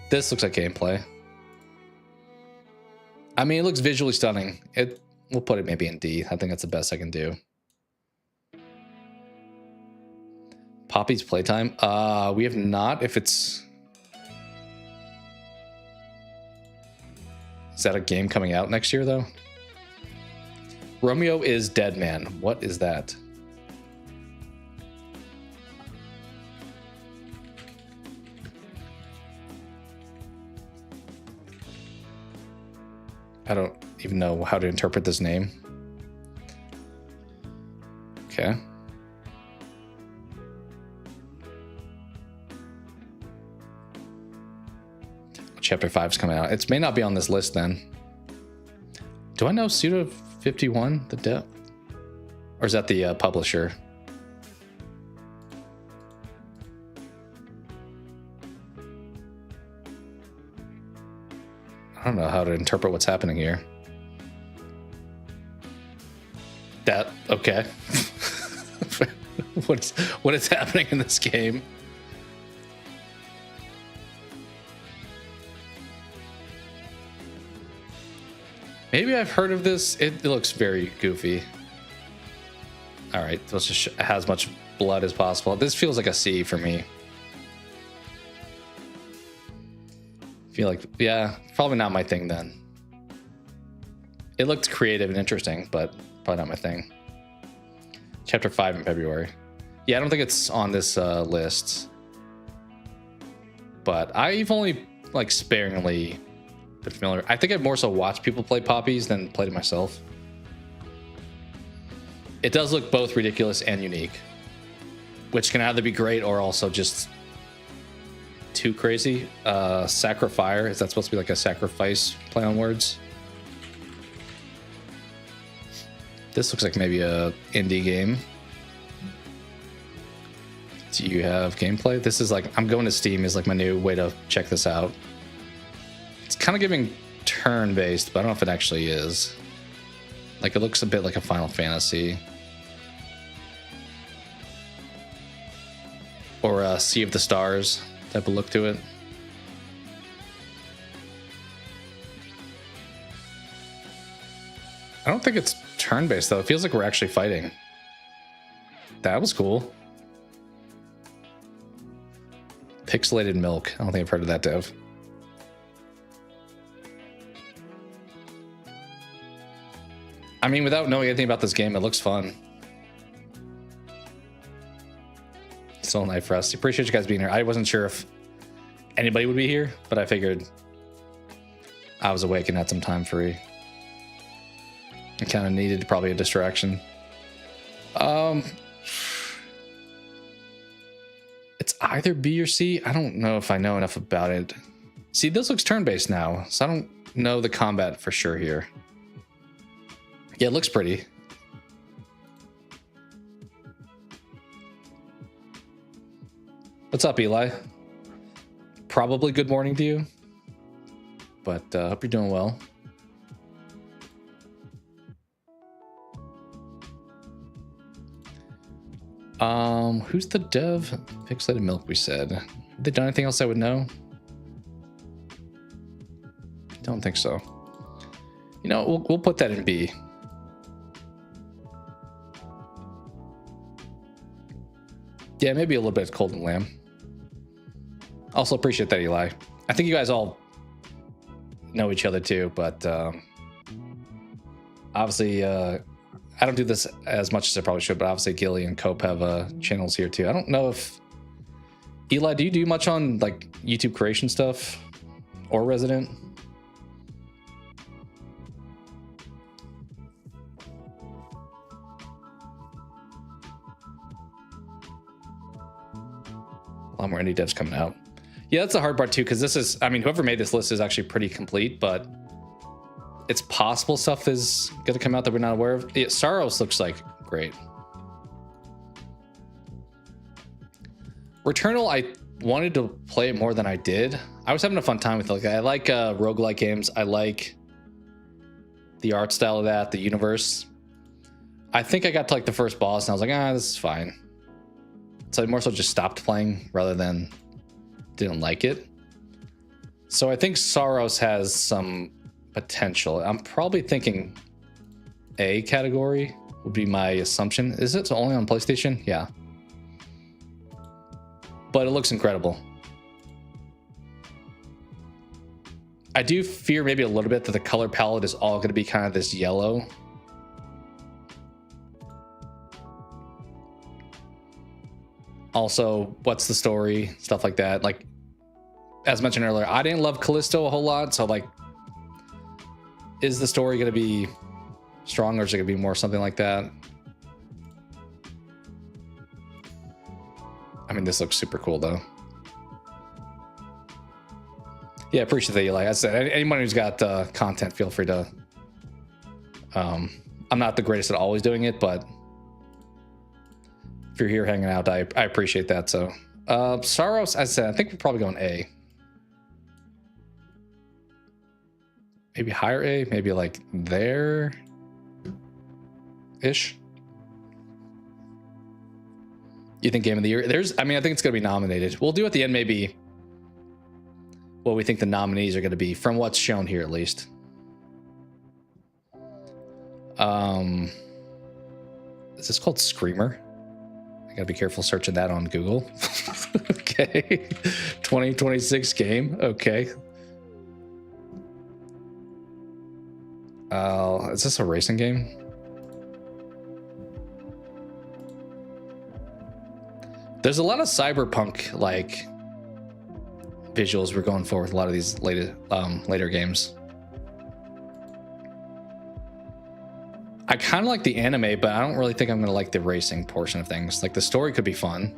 This looks like gameplay. I mean, it looks visually stunning. We'll put it maybe in D. I think that's the best I can do. Poppy's Playtime. We have not. If it's... Is that a game coming out next year, though? Romeo is Dead Man. What is that? I don't even know how to interpret this name. Okay. Chapter 5 is coming out. It may not be on this list then. Do I know Suda 51? Or is that the publisher? I don't know how to interpret what's happening here. That, okay. What is happening in this game? Maybe I've heard of this. It looks very goofy. All right, let's just have as much blood as possible. This feels like a C for me. Feel like, yeah, probably not my thing then. It looked creative and interesting, but probably not my thing. Chapter 5 in February. Yeah, I don't think it's on this list. But I've only like sparingly been familiar. I think I've more so watched people play Poppies than played it myself. It does look both ridiculous and unique, which can either be great or also just too crazy. Sacrifier, is that supposed to be like a sacrifice play on words? This looks like maybe a indie game. Do you have gameplay? This is like, I'm going to Steam is like my new way to check this out. It's kind of giving turn-based, but I don't know if it actually is. Like it looks a bit like a Final Fantasy. Or a Sea of the Stars type of look to it. I don't think it's turn-based though. It feels like we're actually fighting. That was cool. Pixelated Milk. I don't think I've heard of that dev. I mean, without knowing anything about this game, it looks fun. Still a night for us. Appreciate you guys being here. I wasn't sure if anybody would be here, but I figured I was awake and had some time free. I kind of needed probably a distraction. It's either B or C. I don't know if I know enough about it. See, this looks turn-based now, so I don't know the combat for sure here. Yeah, it looks pretty. What's up, Eli? Probably good morning to you, but hope you're doing well. Who's the dev? Pixelated Milk, we said. Have they done anything else I would know? Don't think so. You know, we'll put that in B. Yeah, maybe a little bit of Cold and Lamb. Also appreciate that, Eli. I think you guys all know each other too, but obviously I don't do this as much as I probably should, but obviously Gilly and Cope have channels here too. I don't know if Eli, do you do much on like YouTube creation stuff or Resident? A lot more indie devs coming out. Yeah, that's the hard part too, because this is, I mean, whoever made this list is actually pretty complete, but it's possible stuff is going to come out that we're not aware of. Yeah, Saros looks like great. Returnal, I wanted to play it more than I did. I was having a fun time with it. Like, I like roguelike games. I like the art style of that, the universe. I think I got to like the first boss and I was like, this is fine. So I more so just stopped playing rather than didn't like it. So I think Saros has some potential. I'm probably thinking A category would be my assumption. Is it only on PlayStation? Yeah. But it looks incredible. I do fear maybe a little bit that the color palette is all going to be kind of this yellow. Also, what's the story? Stuff like that. Like, as mentioned earlier, I didn't love Callisto a whole lot, so like, is the story going to be strong or is it going to be more something like that? I mean, this looks super cool though. Yeah, appreciate that, Eli. Like I said, anyone who's got content, feel free to. I'm not the greatest at always doing it, but if you're here hanging out, I appreciate that. So, Saros, as I said, I think we're probably going A. maybe higher A, maybe like there ish. You think game of the year? I mean, I think it's going to be nominated. We'll do at the end maybe what we think the nominees are going to be from what's shown here, at least. Is this called Screamer? I gotta be careful searching that on Google. Okay. 2026 game. Okay. Is this a racing game? There's a lot of cyberpunk like visuals we're going for with a lot of these later games. I kind of like the anime, but I don't really think I'm going to like the racing portion of things. Like the story could be fun,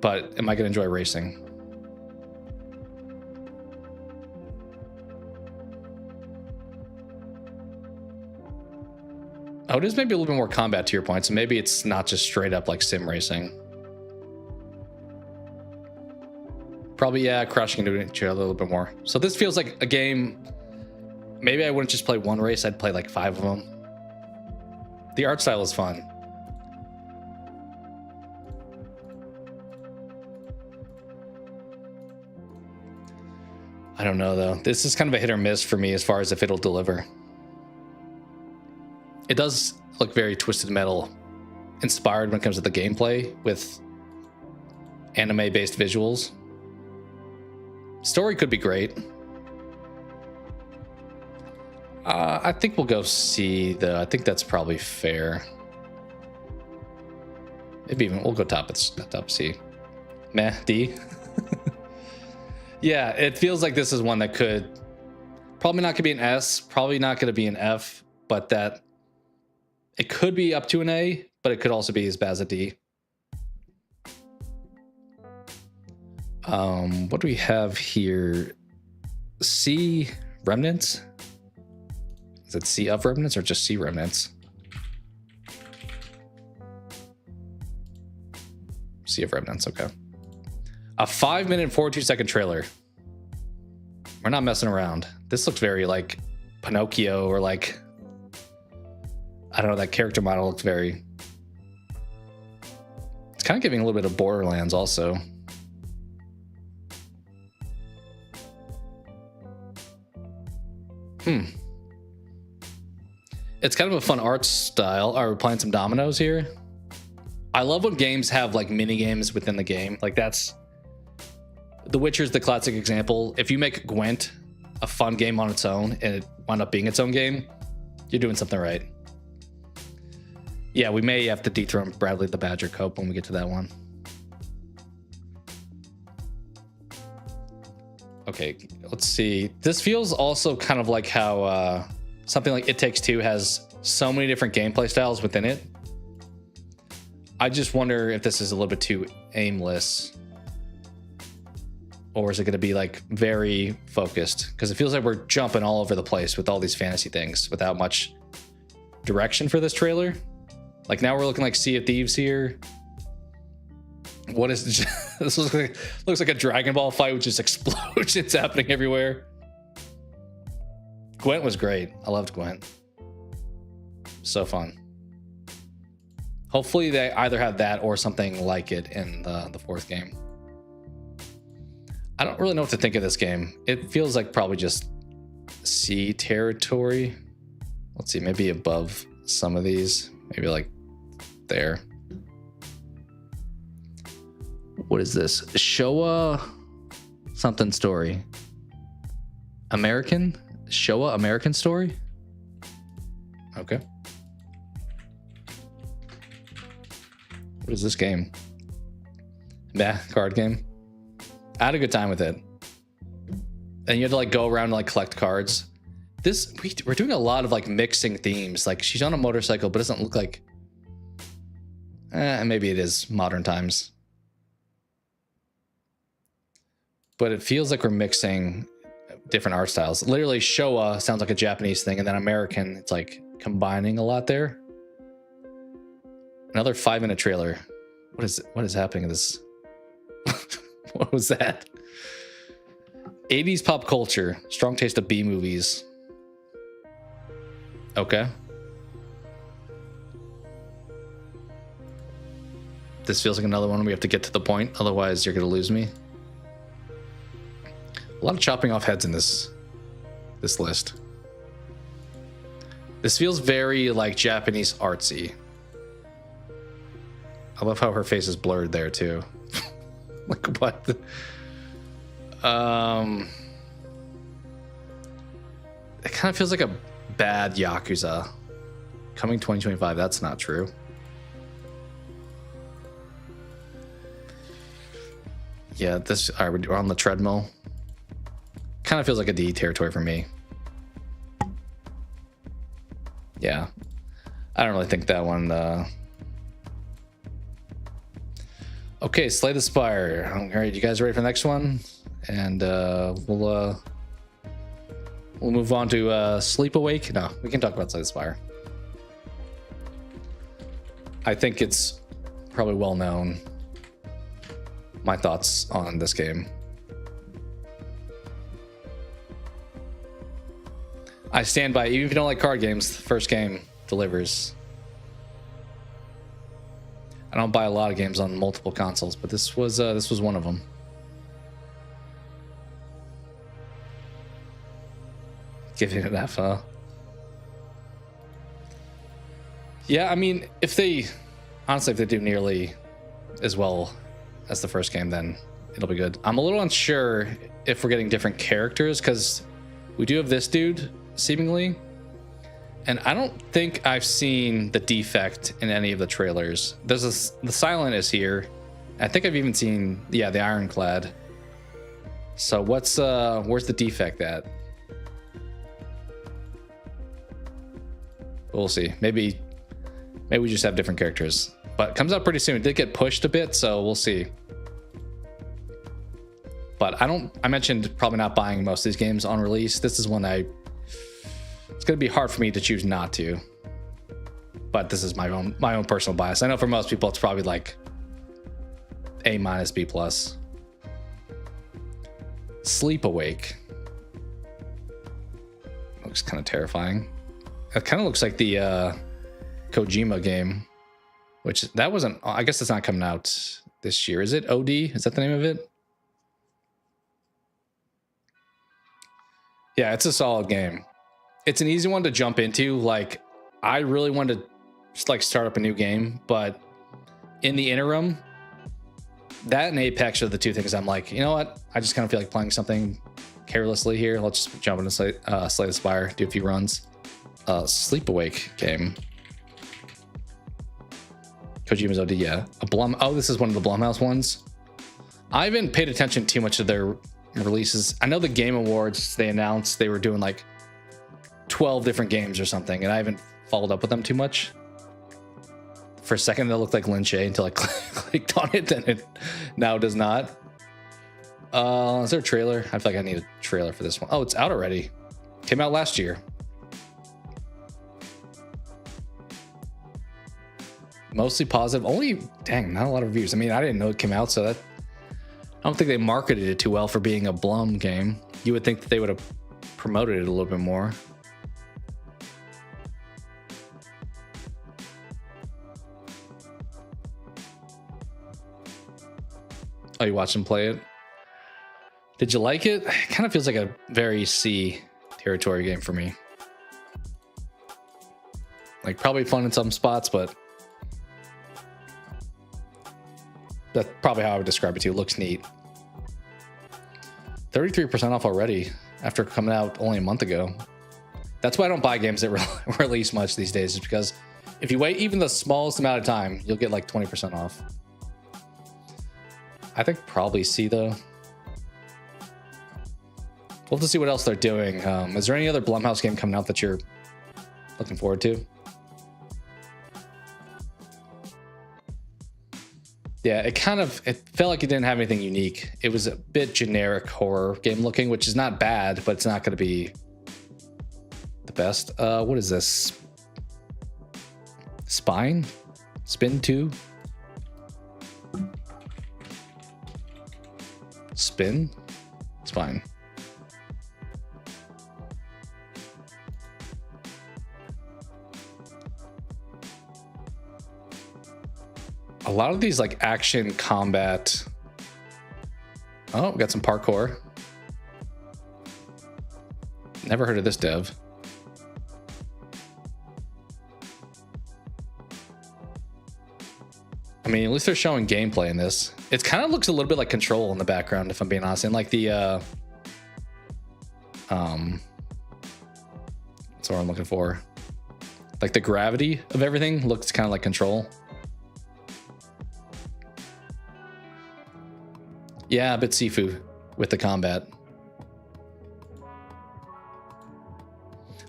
but am I going to enjoy racing? Oh, it is maybe a little bit more combat to your point, so maybe it's not just straight up like sim racing. Probably, yeah, crushing into each other a little bit more. So this feels like a game. Maybe I wouldn't just play one race, I'd play like 5 of them. The art style is fun. I don't know though. This is kind of a hit or miss for me as far as if it'll deliver. It does look very Twisted Metal inspired when it comes to the gameplay with anime based visuals. Story could be great. I think we'll go C though. I think that's probably fair. Maybe even we'll go top C. Meh, D. Yeah, it feels like this is one that could probably not gonna be an S, probably not gonna be an F, but that it could be up to an A, but it could also be as bad as a D. What do we have here? C Remnants? Is it C of Remnants or just C Remnants? C of Remnants, okay. A 5-minute and 42-second trailer. We're not messing around. This looks very like Pinocchio or like, I don't know, that character model looks very... It's kind of giving a little bit of Borderlands also. It's kind of a fun art style. Are we playing some dominoes here? I love when games have like mini games within the game. Like that's... The Witcher's the classic example. If you make Gwent a fun game on its own and it wound up being its own game, you're doing something right. Yeah, we may have to dethrone Bradley the Badger Cope when we get to that one. Okay, let's see. This feels also kind of like how something like It Takes Two has so many different gameplay styles within it. I just wonder if this is a little bit too aimless. Or is it going to be like very focused? Because it feels like we're jumping all over the place with all these fantasy things without much direction for this trailer. Like now we're looking like Sea of Thieves here. What is this? Looks like a Dragon Ball fight with just explosions happening everywhere. Gwent was great. I loved Gwent. So fun. Hopefully they either have that or something like it in the 4th game. I don't really know what to think of this game. It feels like probably just C territory. Let's see, maybe above some of these. Maybe like there. What is this? Showa something story. American? Showa American story? Okay. What is this game? Bah, card game. I had a good time with it. And you had to like go around and like collect cards. We're doing a lot of like mixing themes. Like she's on a motorcycle, but it doesn't look like... maybe it is modern times. But it feels like we're mixing different art styles. Literally Showa sounds like a Japanese thing, and then American, it's like combining a lot there. Another 5-minute trailer. What is happening in this? What was that? 80s pop culture. Strong taste of B movies. Okay. This feels like another one we have to get to the point. Otherwise, you're going to lose me. A lot of chopping off heads in this list. This feels very like Japanese artsy. I love how her face is blurred there too. Like what? It kind of feels like a bad Yakuza. Coming 2025. That's not true. Yeah, this. All right, we're on the treadmill. Kind of feels like a D territory for me. Yeah, I don't really think that one. Okay, Slay the Spire. All right, you guys ready for the next one? And we'll move on to Sleep Awake. No, we can talk about Slay the Spire. I think it's probably well known. My thoughts on this game. I stand by, even if you don't like card games, the first game delivers. I don't buy a lot of games on multiple consoles, but this was one of them. Give it an F, huh? Yeah, I mean, if they do nearly as well as the first game, then it'll be good. I'm a little unsure if we're getting different characters, because we do have this dude, seemingly. And I don't think I've seen the defect in any of the trailers. The Silent is here. I think I've even seen, yeah, the Ironclad. So where's the defect at? We'll see. Maybe we just have different characters. But it comes out pretty soon. It did get pushed a bit, so we'll see. But I mentioned probably not buying most of these games on release. This is one it's going to be hard for me to choose not to. But this is my own personal bias. I know for most people it's probably like A-, B+. Sleep Awake. Looks kind of terrifying. It kind of looks like the Kojima game, which that wasn't, I guess it's not coming out this year. Is it OD? Is that the name of it? Yeah, it's a solid game. It's an easy one to jump into. Like, I really wanted to just like start up a new game, but in the interim, that and Apex are the two things I'm like, you know what? I just kind of feel like playing something carelessly here. Let's just jump into Slay the Spire, do a few runs. Sleep Awake game. Kojima's OD, yeah. Oh, this is one of the Blumhouse ones. I haven't paid attention too much to their releases. I know the Game Awards, they announced they were doing like 12 different games or something, and I haven't followed up with them too much. For a second, it looked like Lynch until I clicked on it, and it now does not. Is there a trailer? I feel like I need a trailer for this one. Oh, it's out already. Came out last year. Mostly positive. Only, dang, not a lot of reviews. I mean, I didn't know it came out, so that I don't think they marketed it too well for being a Blum game. You would think that they would have promoted it a little bit more. Oh, you watched him play it? Did you like it? It kind of feels like a very C territory game for me. Like, probably fun in some spots, but that's probably how I would describe it to you. It looks neat. 33% off already after coming out only a month ago. That's why I don't buy games that release much these days, is because if you wait even the smallest amount of time, you'll get like 20% off. I think probably C though. We'll have to see what else they're doing. Is there any other Blumhouse game coming out that you're looking forward to? Yeah, it felt like it didn't have anything unique. It was a bit generic horror game looking, which is not bad, but it's not going to be the best. What is this? Spine? Spin 2? Spin? It's fine. lot of these like action combat. Oh, we got some parkour. Never heard of this dev. I mean, at least they're showing gameplay in this. It kind of looks a little bit like Control in the background, if I'm being honest. And like the that's what I'm looking for. Like the gravity of everything looks kind of like Control. Yeah, a bit Sifu with the combat.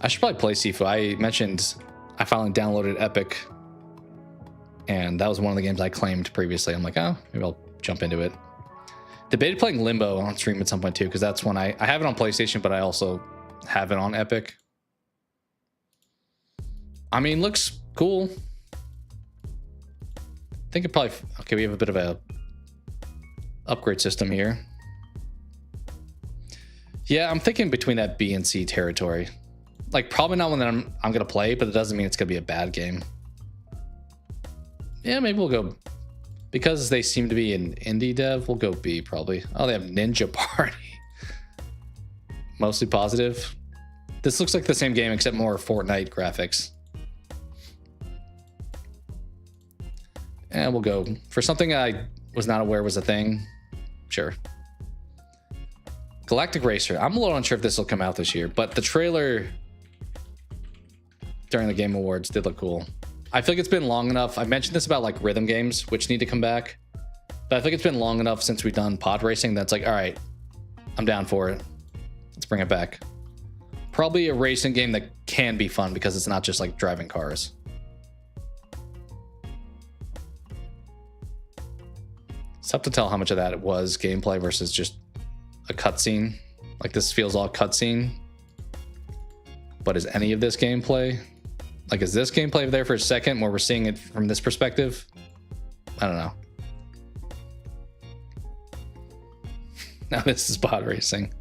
I should probably play Sifu. I mentioned I finally downloaded Epic, and that was one of the games I claimed previously. I'm like, oh, maybe I'll jump into it. Debated playing Limbo on stream at some point too, because that's when I have it on PlayStation, but I also have it on Epic. I mean, looks cool. I think it probably, okay, we have a bit of a upgrade system here. Yeah, I'm thinking between that B and C territory. Like probably not one that I'm gonna play, but it doesn't mean it's gonna be a bad game. Yeah, maybe we'll go, because they seem to be an indie dev, we'll go B probably. Oh, they have Ninja Party. Mostly positive. This looks like the same game except more Fortnite graphics. And we'll go for something I was not aware was a thing. Sure. Galactic Racer. I'm a little unsure if this will come out this year, but the trailer during the Game Awards did look cool. I feel like it's been long enough. I mentioned this about like rhythm games, which need to come back, but I think it's been long enough since we've done pod racing that's like, all right, I'm down for it. Let's bring it back. Probably a racing game that can be fun because it's not just like driving cars. It's tough to tell how much of that it was gameplay versus just a cutscene. Like this feels all cutscene, but is any of this gameplay? Like, is this gameplay there for a second where we're seeing it from this perspective? I don't know. Now this is pod racing.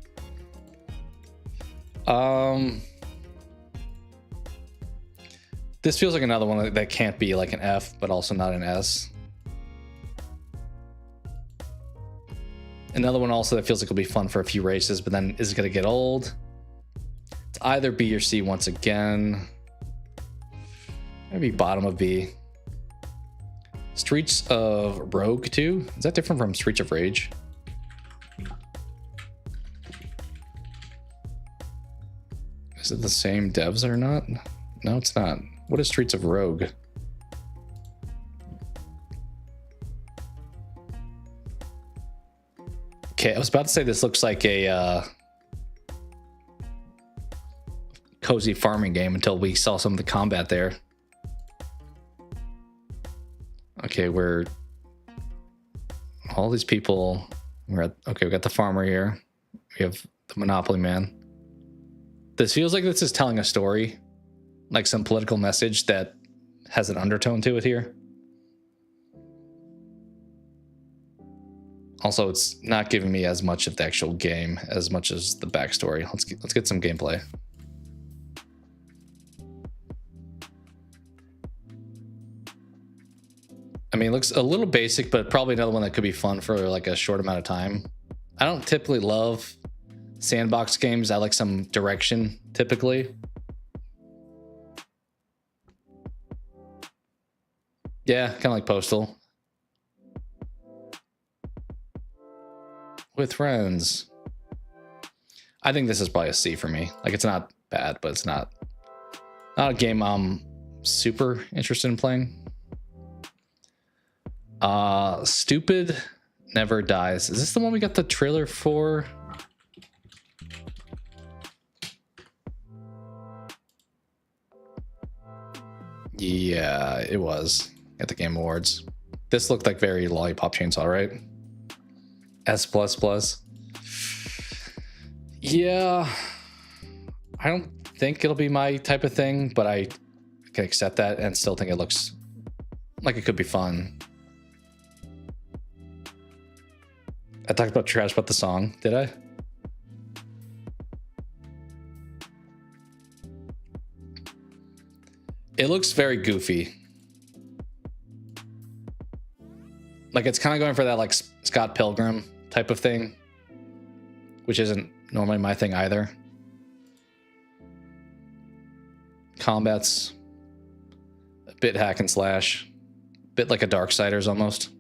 This feels like another one that can't be like an F, but also not an S. Another one also that feels like it'll be fun for a few races, but then is it going to get old? It's either B or C once again. Maybe bottom of B. Streets of Rogue 2? Is that different from Streets of Rage? Is it the same devs or not? No, it's not. What is Streets of Rogue? Okay, I was about to say this looks like a cozy farming game until we saw some of the combat there. Okay, we're all these people. We're at, okay, we got the farmer here. We have the Monopoly man. This feels like this is telling a story, like some political message that has an undertone to it here. Also, it's not giving me as much of the actual game as much as the backstory. Let's get some gameplay. I mean, it looks a little basic, but probably another one that could be fun for like a short amount of time. I don't typically love sandbox games. I like some direction typically. Yeah, kind of like Postal. With friends. I think this is probably a C for me. Like, it's not bad, but it's not a game I'm super interested in playing. Stupid Never Dies. Is this the one we got the trailer for? Yeah, it was at the Game Awards. This looked like very Lollipop Chainsaw, right? S++. Yeah, I don't think it'll be my type of thing, but I can accept that and still think it looks like it could be fun. I talked about trash about the song, did I? It looks very goofy. Like it's kind of going for that like Scott Pilgrim type of thing, which isn't normally my thing either. Combat's a bit hack and slash, a bit like a Darksiders almost.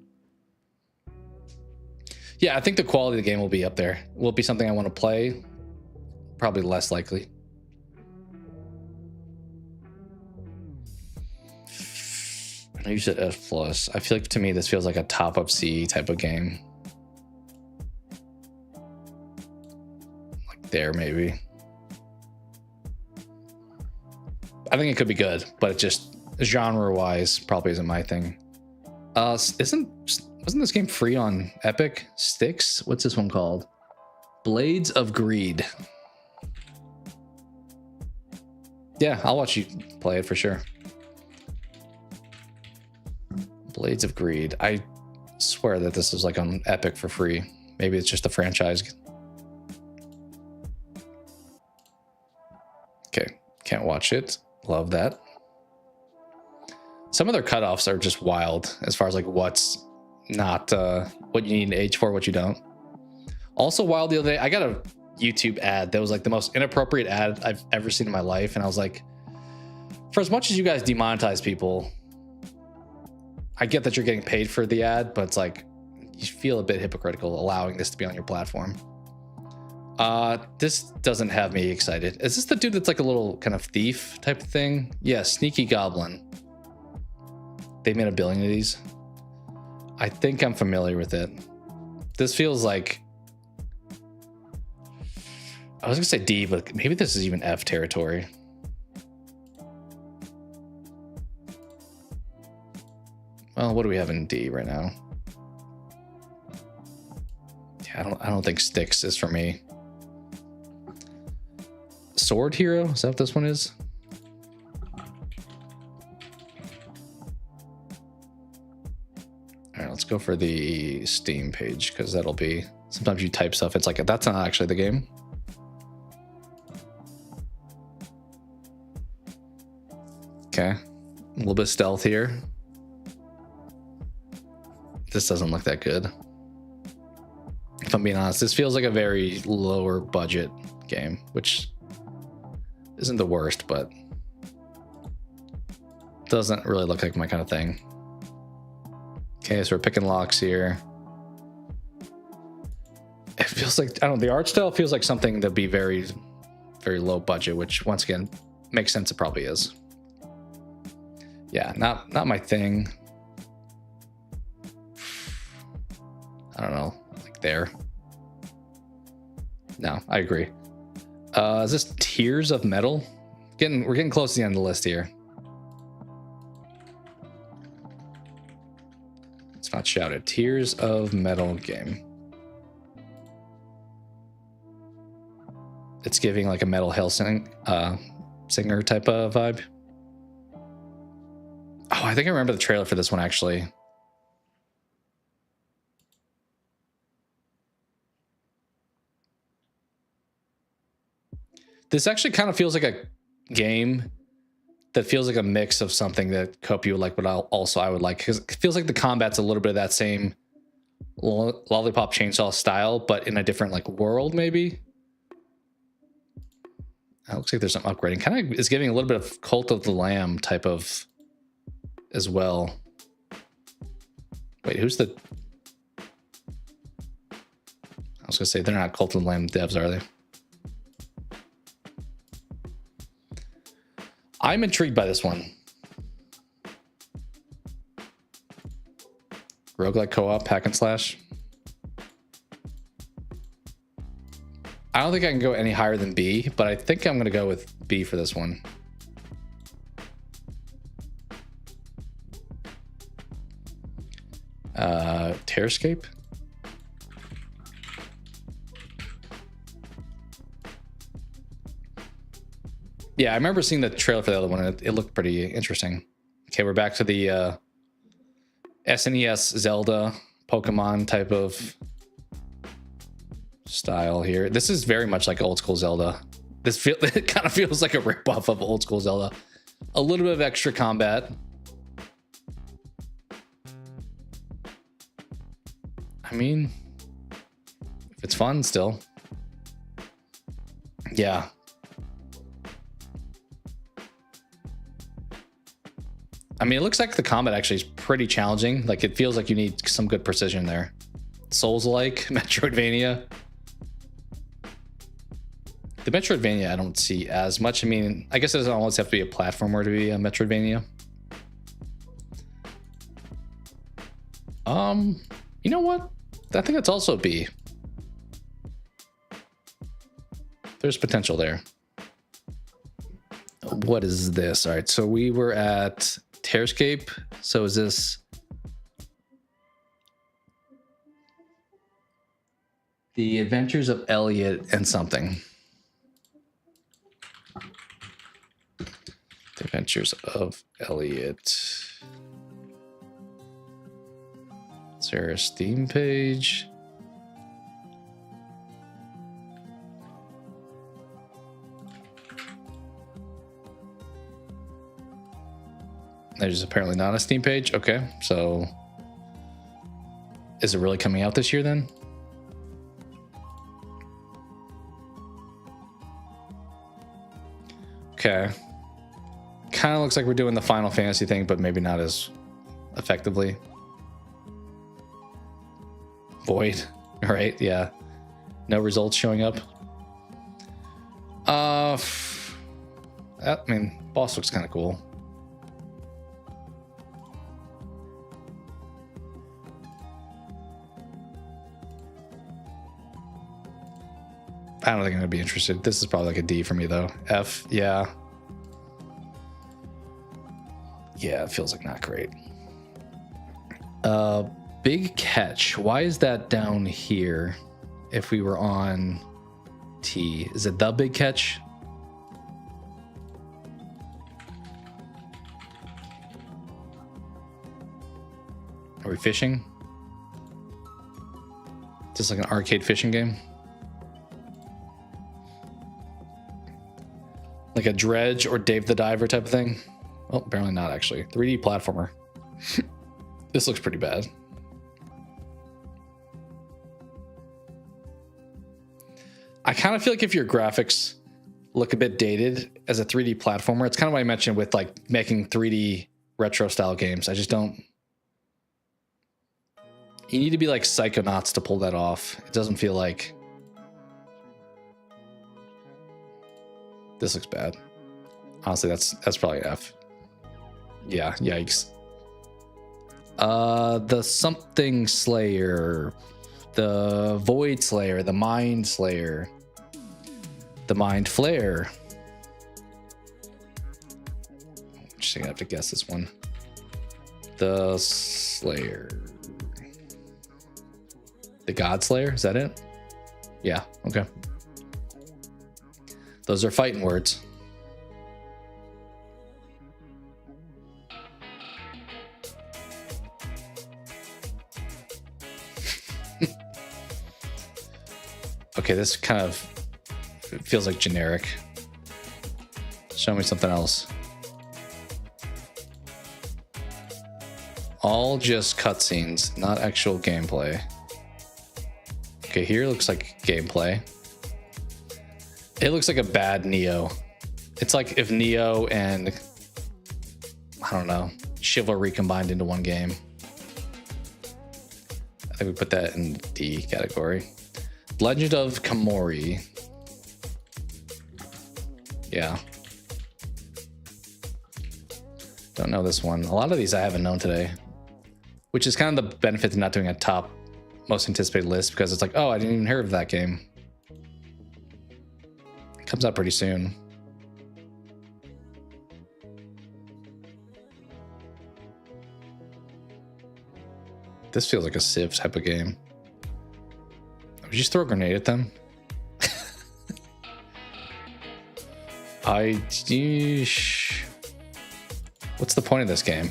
Yeah, I think the quality of the game will be up there. Will it be something I want to play? Probably less likely. I know you said F+. I feel like to me this feels like a top of C type of game. Like there maybe. I think it could be good, but it just genre-wise probably isn't my thing. Wasn't this game free on Epic? Styx? What's this one called? Blades of Greed. Yeah, I'll watch you play it for sure. Blades of Greed. I swear that this is like on Epic for free. Maybe it's just a franchise. Okay, can't watch it. Love that. Some of their cutoffs are just wild as far as like what's not what you need an age for, what you don't. Also wild the other day, I got a YouTube ad that was like the most inappropriate ad I've ever seen in my life, and I was like, for as much as you guys demonetize people, I get that you're getting paid for the ad, but it's like you feel a bit hypocritical allowing this to be on your platform. This doesn't have me excited. Is this the dude that's like a little kind of thief type of thing? Yeah, Sneaky Goblin. They made 1 billion of these. I think I'm familiar with it. This feels like, I was gonna say D, but maybe this is even F territory. Well, what do we have in D right now? Yeah, I don't think Styx is for me. Sword Hero? Is that what this one is? All right, let's go for the Steam page because that'll be, sometimes you type stuff, it's like, that's not actually the game. Okay, a little bit stealth here. This doesn't look that good. If I'm being honest, this feels like a very lower budget game, which isn't the worst, but doesn't really look like my kind of thing. Okay, so we're picking locks here. It feels like, I don't know, the art style feels like something that'd be very, very low budget, which once again, makes sense, it probably is. Yeah, not my thing. I don't know, like there. No, I agree. Is this Tears of Metal? We're getting close to the end of the list here. It's not shouted. Tears of Metal game. It's giving like a Metal Hellsinger type of vibe. Oh, I think I remember the trailer for this one actually. This actually kind of feels like a game that feels like a mix of something that Kopi would like, but I would like, because it feels like the combat's a little bit of that same Lollipop Chainsaw style, but in a different like world maybe. It looks like there's some upgrading. Kind of is giving a little bit of Cult of the Lamb type of as well. Wait, who's the... I was gonna say they're not Cult of the Lamb devs, are they? I'm intrigued by this one. Roguelike co-op, hack and slash. I don't think I can go any higher than B, but I think I'm going to go with B for this one. Terrascape? Yeah, I remember seeing the trailer for the other one, and it looked pretty interesting. Okay, we're back to the SNES Zelda Pokemon type of style here. This is very much like old school Zelda. It kind of feels like a ripoff of old school Zelda. A little bit of extra combat. mean, if it's fun still. Yeah. I mean, it looks like the combat actually is pretty challenging. Like, it feels like you need some good precision there. Souls-like, Metroidvania. The Metroidvania I don't see as much. I mean, I guess it doesn't always have to be a platformer to be a Metroidvania. You know what? I think that's also B. There's potential there. What is this? All right, so we were at Tearscape. So is this The Adventures of Elliot and something? The Adventures of Elliot. Is there a Steam page? There's apparently not a Steam page. Okay, so is it really coming out this year then? Okay. Kind of looks like we're doing the Final Fantasy thing, but maybe not as effectively. Void. All right, yeah. No results showing up. I mean, boss looks kind of cool. I don't think I'm gonna be interested. This is probably like a D for me though. F, yeah. Yeah, it feels like not great. Big Catch. Why is that down here? If we were on T, is it The Big Catch? Are we fishing? Just like an arcade fishing game? Like a Dredge or Dave the Diver type of thing? Oh, apparently not actually. 3D platformer. This looks pretty bad. I kind of feel like if your graphics look a bit dated as a 3D platformer, it's kind of what I mentioned with like making 3D retro style games. I just don't. You need to be like Psychonauts to pull that off. It doesn't feel like. This looks bad. Honestly, that's probably an F. Yeah, yikes. The something Slayer, the Void Slayer, the Mind Slayer, the Mind Flare. I'm just gonna have to guess this one. The Slayer. The God Slayer, is that it? Yeah, okay. Those are fighting words. Okay, this kind of feels like generic. Show me something else. All just cutscenes, not actual gameplay. Okay, here looks like gameplay. It looks like a bad Neo. It's like if Neo and, I don't know, Chivalry combined into one game. I think we put that in the D category. Legend of Kamori. Yeah. Don't know this one. A lot of these I haven't known today, which is kind of the benefit to not doing a top most anticipated list, because it's like, oh, I didn't even hear of that game. It comes out pretty soon. This feels like a Civ type of game. Would you just throw a grenade at them? What's the point of this game?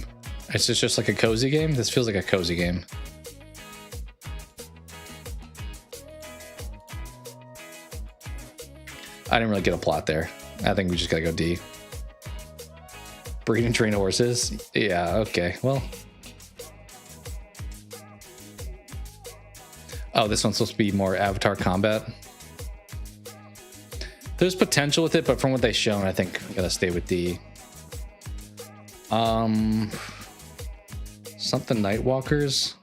It's just like a cozy game? This feels like a cozy game. I didn't really get a plot there. I think we just gotta go D. Breed and train horses? Yeah, okay, well. Oh, this one's supposed to be more avatar combat. There's potential with it, but from what they've shown, I think I gotta stay with D. Something Nightwalkers.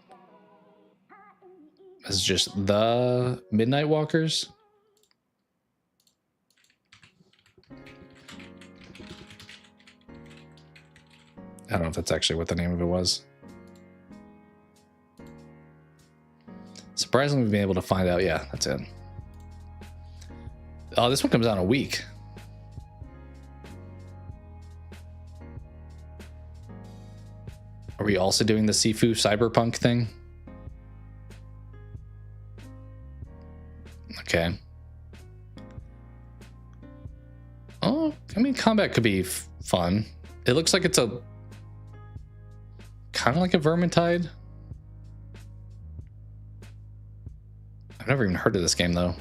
This is just the Midnight Walkers. I don't know if that's actually what the name of it was. Surprisingly, we've been able to find out. Yeah, that's it. Oh, this one comes out in a week. Are we also doing the Sifu Cyberpunk thing? Okay. Oh, I mean, combat could be fun. It looks like it's a kind of like a Vermintide. I've never even heard of this game though.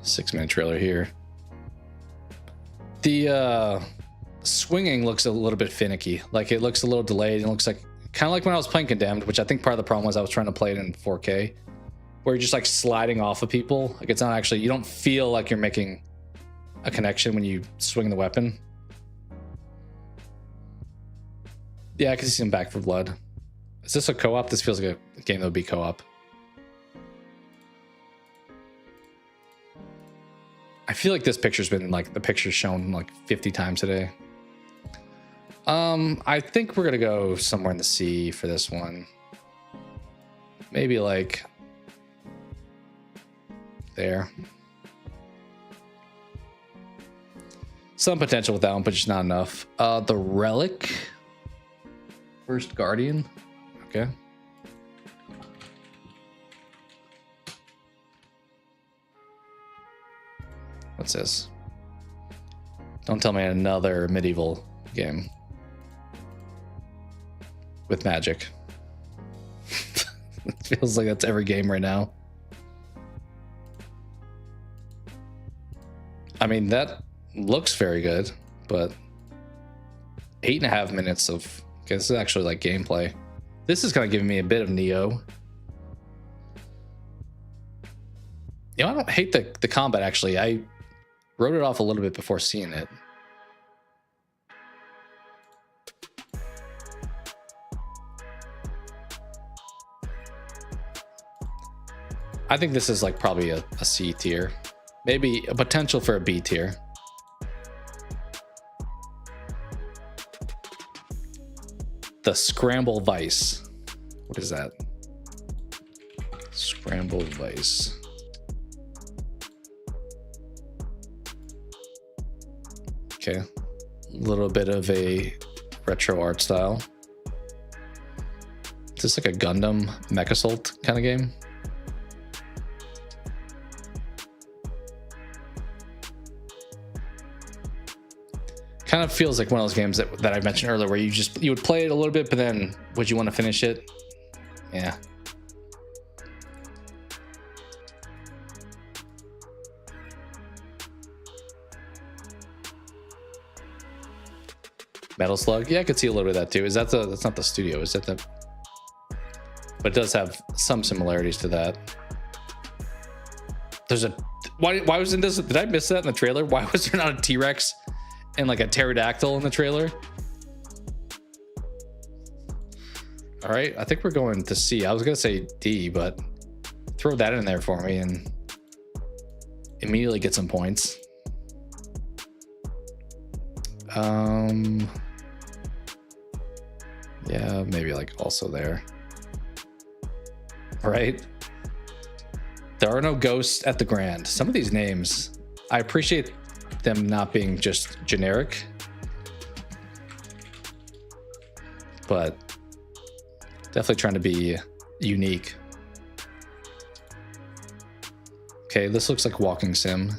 Six-minute trailer here. The swinging looks a little bit finicky. Like it looks a little delayed. It looks like kind of like when I was playing Condemned, which I think part of the problem was I was trying to play it in 4K, where you're just like sliding off of people. Like it's not actually, you don't feel like you're making a connection when you swing the weapon. Yeah, I can see some Back 4 Blood. Is this a co-op? This feels like a game that would be co-op. I feel like this picture's been like the picture's shown like 50 times today. I think we're gonna go somewhere in the sea for this one. Maybe like there. Some potential with that one, but just not enough. The Relic. First Guardian. Okay. What's this? Don't tell me another medieval game with magic. It feels like that's every game right now. I mean, that looks very good, but 8.5 minutes of, okay, this is actually like gameplay. This is kind of giving me a bit of Neo. You know, I don't hate the combat actually. I wrote it off a little bit before seeing it. I think this is like probably a C tier. Maybe a potential for a B tier. The Scramble Vice. What is that? Scramble Vice. Okay. A little bit of a retro art style. Is this like a Gundam Mechasult kind of game? Kind of feels like one of those games that I mentioned earlier where you would play it a little bit, but then would you want to finish it? Yeah. Metal Slug? Yeah, I could see a little bit of that too. Is that that's not the studio, is that the... But it does have some similarities to that. There's a... Why wasn't this... Did I miss that in the trailer? Why was there not a T-Rex and like a pterodactyl in the trailer? All right, I think we're going to C. I was gonna say D, but throw that in there for me and immediately get some points. Yeah, maybe like also there. All right. There are no ghosts at the Grand. Some of these names, I appreciate them not being just generic, but definitely trying to be unique. Okay, this looks like walking sim.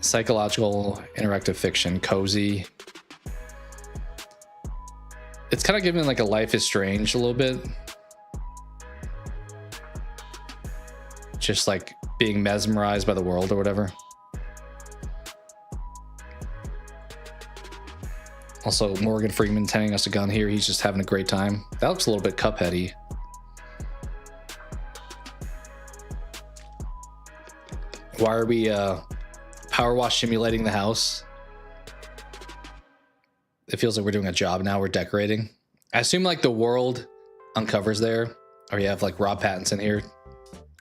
Psychological interactive fiction, cozy. It's kind of giving like a Life is Strange a little bit. Just like being mesmerized by the world or whatever. Also, Morgan Freeman's handing us a gun here. He's just having a great time. That looks a little bit Cuphead-y. Why are we power wash simulating the house? It feels like we're doing a job now. We're decorating. I assume like the world uncovers there. Or you have like Rob Pattinson here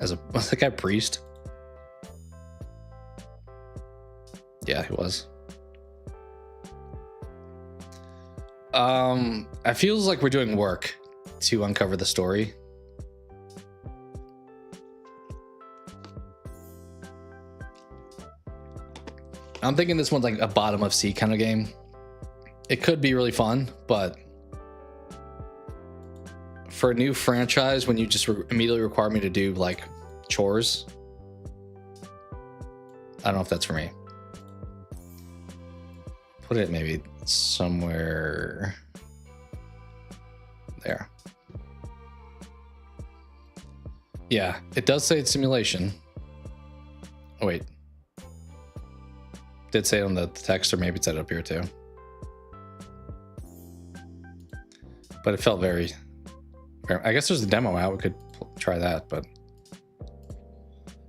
as a, was that guy priest? Yeah, he was. It feels like we're doing work to uncover the story. I'm thinking this one's like a bottom of C kind of game. It could be really fun, but for a new franchise, when you just immediately require me to do like chores, I don't know if that's for me. Put it maybe somewhere there. Yeah, it does say it's simulation. Oh, wait. Did say it on the text, or maybe it said it up here too. But it felt very... I guess there's a demo out. We could try that, but...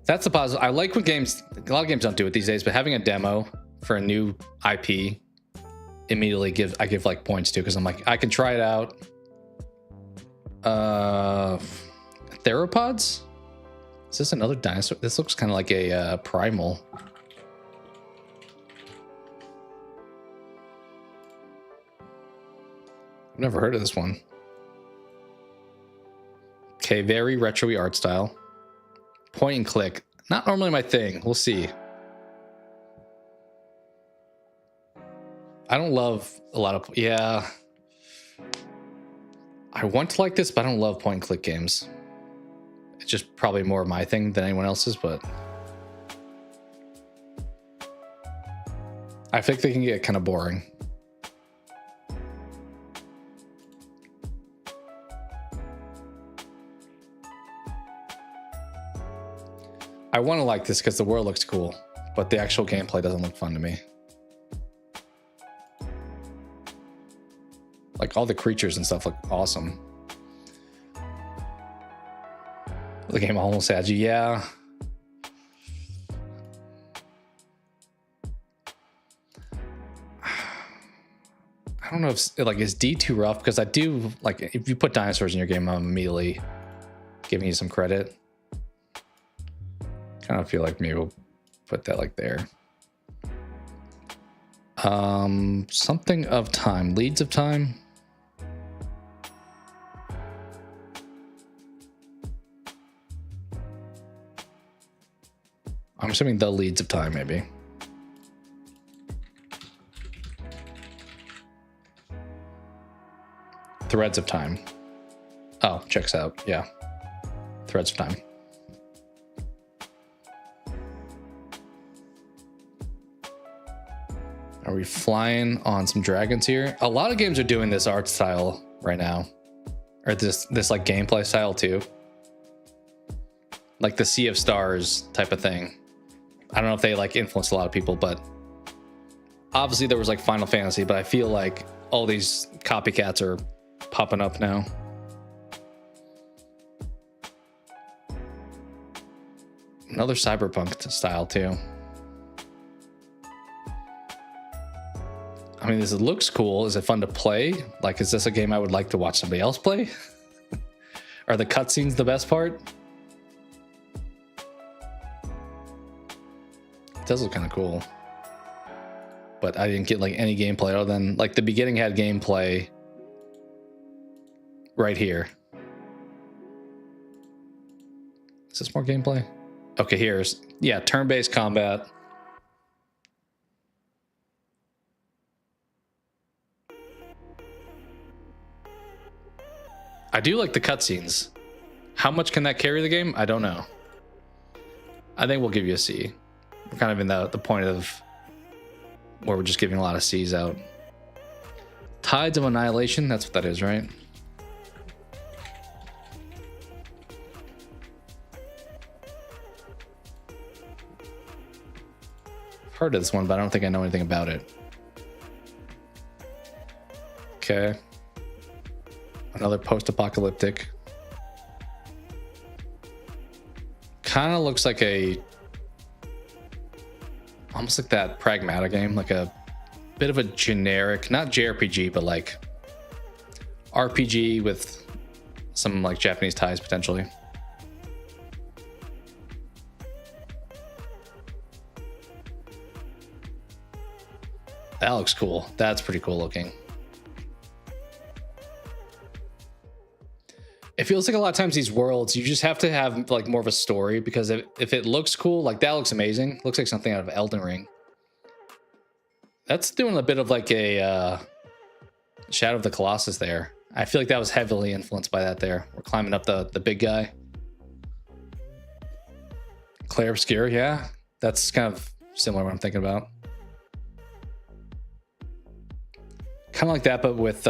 That's the positive. I like when games... A lot of games don't do it these days, but having a demo for a new IP immediately I give like points to, because I'm like, I can try it out. Theropods? Is this another dinosaur? This looks kind of like a primal. I've never heard of this one. Okay, very retro-y art style. Point and click. Not normally my thing. We'll see. I don't love a lot of... Yeah. I want to like this, but I don't love point and click games. It's just probably more my thing than anyone else's, but... I think they can get kind of boring. I want to like this because the world looks cool, but the actual gameplay doesn't look fun to me. Like all the creatures and stuff look awesome. The game almost had you, yeah. I don't know if like is D too rough, because I do like if you put dinosaurs in your game, I'm immediately giving you some credit. Kind of feel like maybe we'll put that like there. Something of time, leads of time. I'm assuming the leads of time, maybe. Threads of time. Oh, checks out. Yeah. Threads of time. Are we flying on some dragons here? A lot of games are doing this art style right now. Or this like gameplay style too. Like the Sea of Stars type of thing. I don't know if they like influenced a lot of people, but obviously there was like Final Fantasy, but I feel like all these copycats are popping up now. Another cyberpunk style too. I mean, this looks cool. Is it fun to play? Like, is this a game I would like to watch somebody else play? Are the cutscenes the best part? It does look kind of cool. But I didn't get like any gameplay other than like the beginning had gameplay right here. Is this more gameplay? Okay, here's, yeah, turn-based combat. I do like the cutscenes. How much can that carry the game? I don't know. I think we'll give you a C. We're kind of in the point of where we're just giving a lot of C's out. Tides of Annihilation, that's what that is, right? I've heard of this one, but I don't think I know anything about it. Okay. Another post-apocalyptic. Kind of looks like almost like that Pragmata game, like a bit of a generic, not JRPG, but like RPG with some like Japanese ties potentially. That looks cool. That's pretty cool looking. It feels like a lot of times these worlds, you just have to have like more of a story, because if it looks cool, like that looks amazing. Looks like something out of Elden Ring. That's doing a bit of like a Shadow of the Colossus there. I feel like that was heavily influenced by that there. We're climbing up the big guy. Clair Obscure, yeah. That's kind of similar to what I'm thinking about. Kind of like that, but with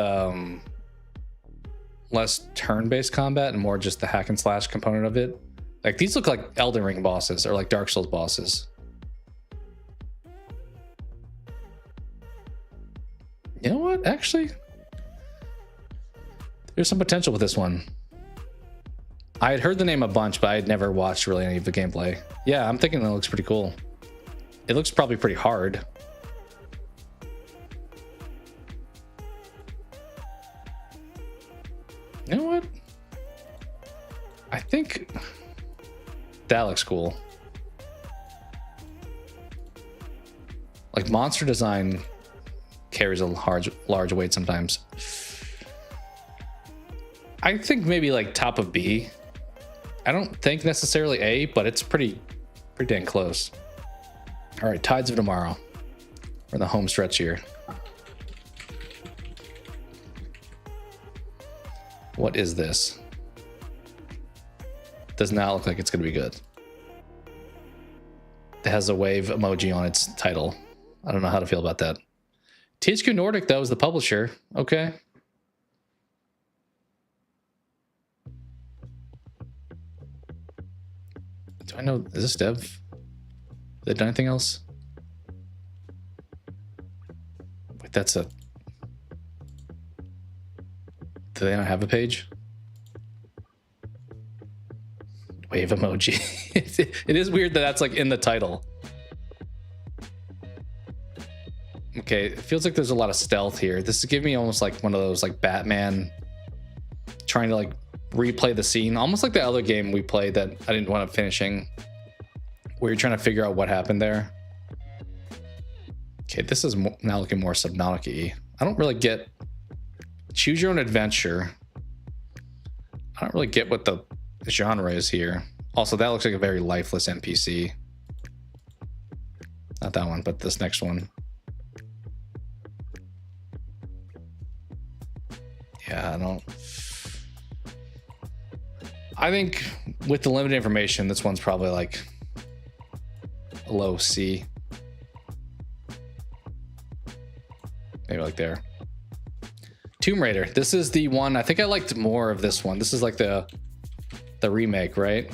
less turn-based combat and more just the hack and slash component of it. Like these look like Elden Ring bosses or like Dark Souls bosses. You know what? Actually, there's some potential with this one. I had heard the name a bunch, but I had never watched really any of the gameplay. Yeah, I'm thinking it looks pretty cool. It looks probably pretty hard. You know what? I think that looks cool. Like monster design carries a large weight sometimes. I think maybe like top of B. I don't think necessarily A, but it's pretty dang close. All right, Tides of Tomorrow. We're in the home stretch here. What is this? Does not look like it's going to be good. It has a wave emoji on its title. I don't know how to feel about that. THQ Nordic, though, is the publisher. Okay. Do I know? Is this dev? Have they done anything else? Wait, that's a... Do they not have a page? Wave emoji. It is weird that that's like in the title. Okay, it feels like there's a lot of stealth here. This is giving me almost like one of those like Batman trying to like replay the scene. Almost like the other game we played that I didn't want up finishing, where you're trying to figure out what happened there. Okay, this is now looking more Subnautica-y. I don't really get... Choose your own adventure. I don't really get what the genre is here. Also, that looks like a very lifeless NPC. Not that one, but this next one. Yeah, I think with the limited information, this one's probably like a low C. Maybe like there. Tomb Raider. This is the one, I think I liked more of this one. This is like the remake, right?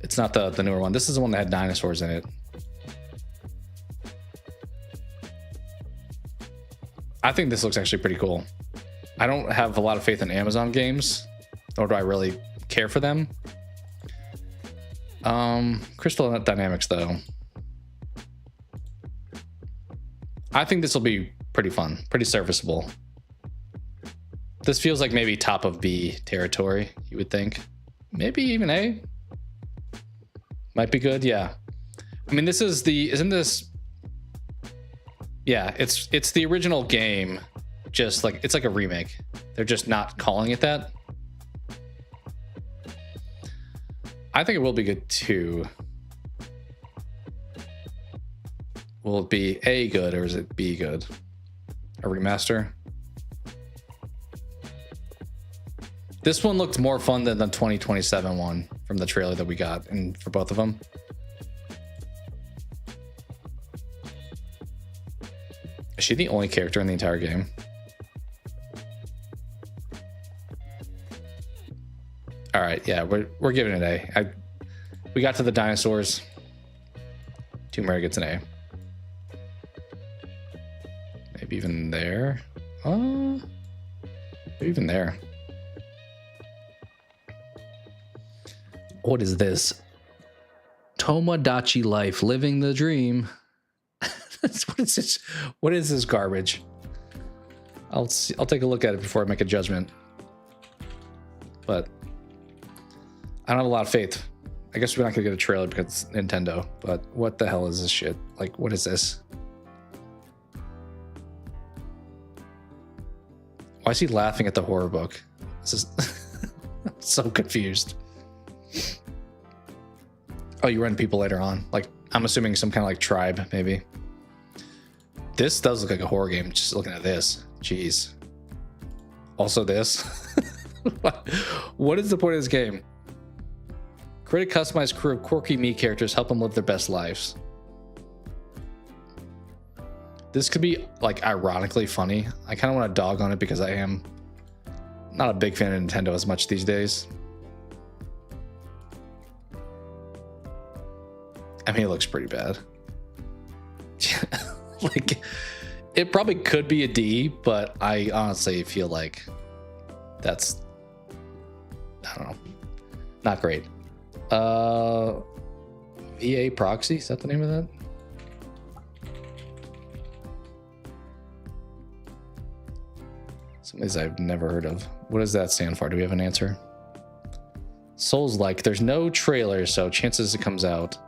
It's not the newer one. This is the one that had dinosaurs in it. I think this looks actually pretty cool. I don't have a lot of faith in Amazon games, nor do I really care for them. Crystal Dynamics, though. I think this will be pretty fun, pretty serviceable. This feels like maybe top of B territory, you would think. Maybe even A. Might be good, yeah. I mean, this is isn't this... Yeah, it's the original game, just like, it's like a remake. They're just not calling it that. I think it will be good too. Will it be A good or is it B good? A remaster? This one looked more fun than the 2027 one from the trailer that we got, and for both of them. Is she the only character in the entire game? All right, yeah, we're giving it A. We got to the dinosaurs. Tomb Raider gets an A. Maybe even there. Even there. What is this? Tomodachi life, living the dream. What is this? What is this garbage? I'll take a look at it before I make a judgment. But I don't have a lot of faith. I guess we're not gonna get a trailer because it's Nintendo. But what the hell is this shit? Like, what is this? Why is he laughing at the horror book? This is I'm so confused. Oh, you run people later on. Like, I'm assuming some kind of like tribe, maybe. This does look like a horror game, just looking at this. Jeez. Also this. What is the point of this game? Create a customized crew of quirky me characters, help them live their best lives. This could be like ironically funny. I kind of want to dog on it because I am not a big fan of Nintendo as much these days. I mean, it looks pretty bad. Like, it probably could be a D, but I honestly feel like that's, I don't know, not great. VA Proxy, is that the name of that? Some of these I've never heard of. What does that stand for? Do we have an answer? Souls-like. There's no trailer, so chances it comes out.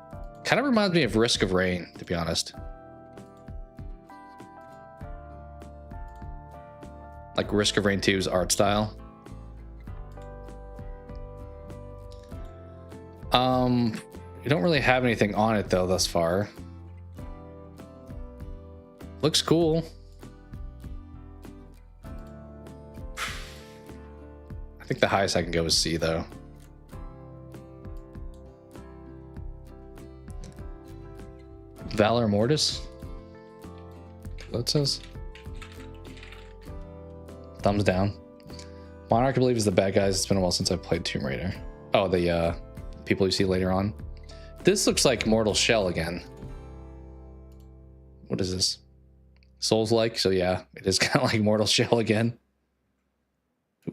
Kind of reminds me of Risk of Rain, to be honest. Like Risk of Rain 2's art style. You don't really have anything on it though thus far. Looks cool. I think the highest I can go is C though. Valor Mortis? What it says? Thumbs down. Monarch, I believe, is the bad guys. It's been a while since I've played Tomb Raider. Oh, the people you see later on. This looks like Mortal Shell again. What is this? Souls-like, so yeah, it is kind of like Mortal Shell again.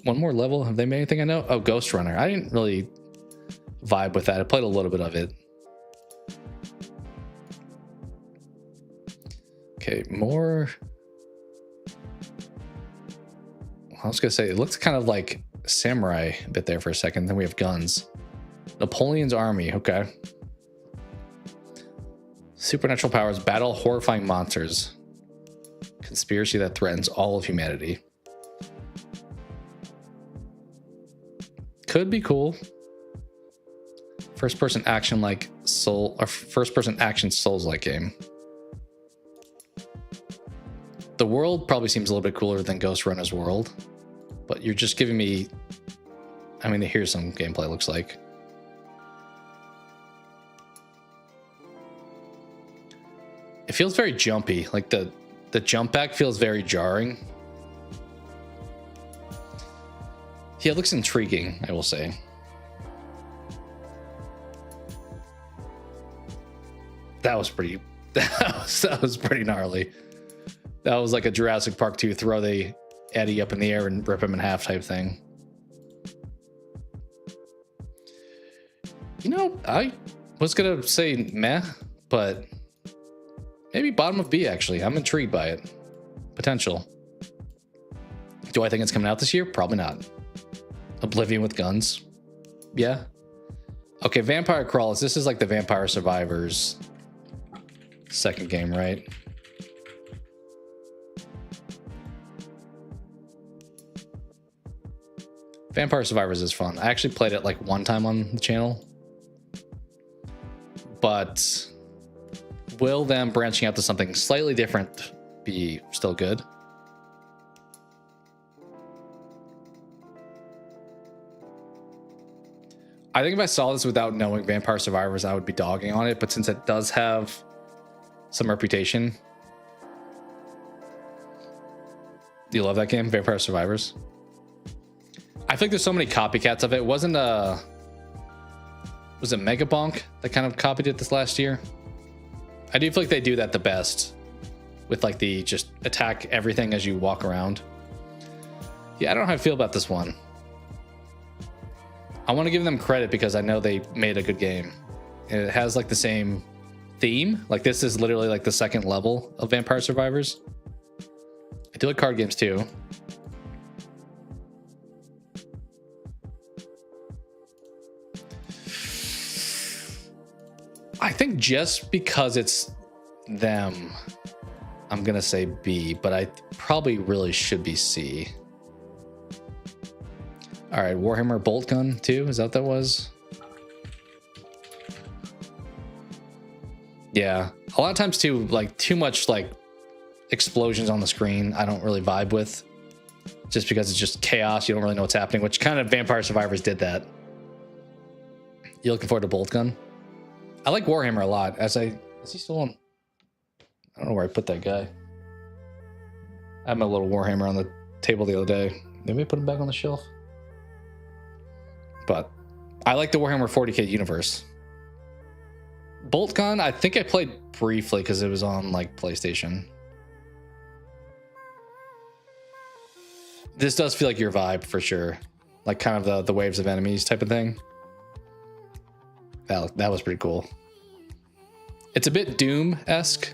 One more level. Have they made anything I know? Oh, Ghost Runner. I didn't really vibe with that. I played a little bit of it. Okay, more. I was gonna say it looks kind of like samurai a bit there for a second. Then we have guns. Napoleon's army. Okay. Supernatural powers battle horrifying monsters. Conspiracy that threatens all of humanity. Could be cool. First person action like soul or first person action Souls-like game. The world probably seems a little bit cooler than Ghost Runner's world, but you're just giving me, I mean, here's some gameplay looks like. It feels very jumpy, like the jump back feels very jarring. Yeah, it looks intriguing, I will say. That was pretty, that was pretty gnarly. That was like a Jurassic Park 2 throw the Eddie up in the air and rip him in half type thing. You know, I was gonna say meh, but maybe bottom of B actually. I'm intrigued by it. Potential. Do I think it's coming out this year? Probably not. Oblivion with guns. Yeah. Okay, Vampire Crawlers. This is like the Vampire Survivors second game, right? Vampire Survivors is fun. I actually played it like one time on the channel. But will them branching out to something slightly different be still good? I think if I saw this without knowing Vampire Survivors, I would be dogging on it. But since it does have some reputation. Do you love that game, Vampire Survivors? I feel like there's so many copycats of it. Was it Megabonk that kind of copied it this last year? I do feel like they do that the best with like the just attack everything as you walk around. Yeah, I don't know how I feel about this one. I want to give them credit because I know they made a good game. It has like the same theme. Like this is literally like the second level of Vampire Survivors. I do like card games too. I think just because it's them, I'm gonna say B, but I probably really should be C. All right, Warhammer Bolt Gun 2, is that what that was? Yeah, a lot of times too, like too much like explosions on the screen, I don't really vibe with, just because it's just chaos. You don't really know what's happening, which kind of Vampire Survivors did that. You looking forward to Bolt Gun? I like Warhammer a lot. Is he still on? I don't know where I put that guy. I had my little Warhammer on the table the other day. Maybe I put him back on the shelf. But I like the Warhammer 40k universe. Bolt Gun, I think I played briefly because it was on like PlayStation. This does feel like your vibe for sure. Like kind of the waves of enemies type of thing. That was pretty cool. It's a bit Doom-esque,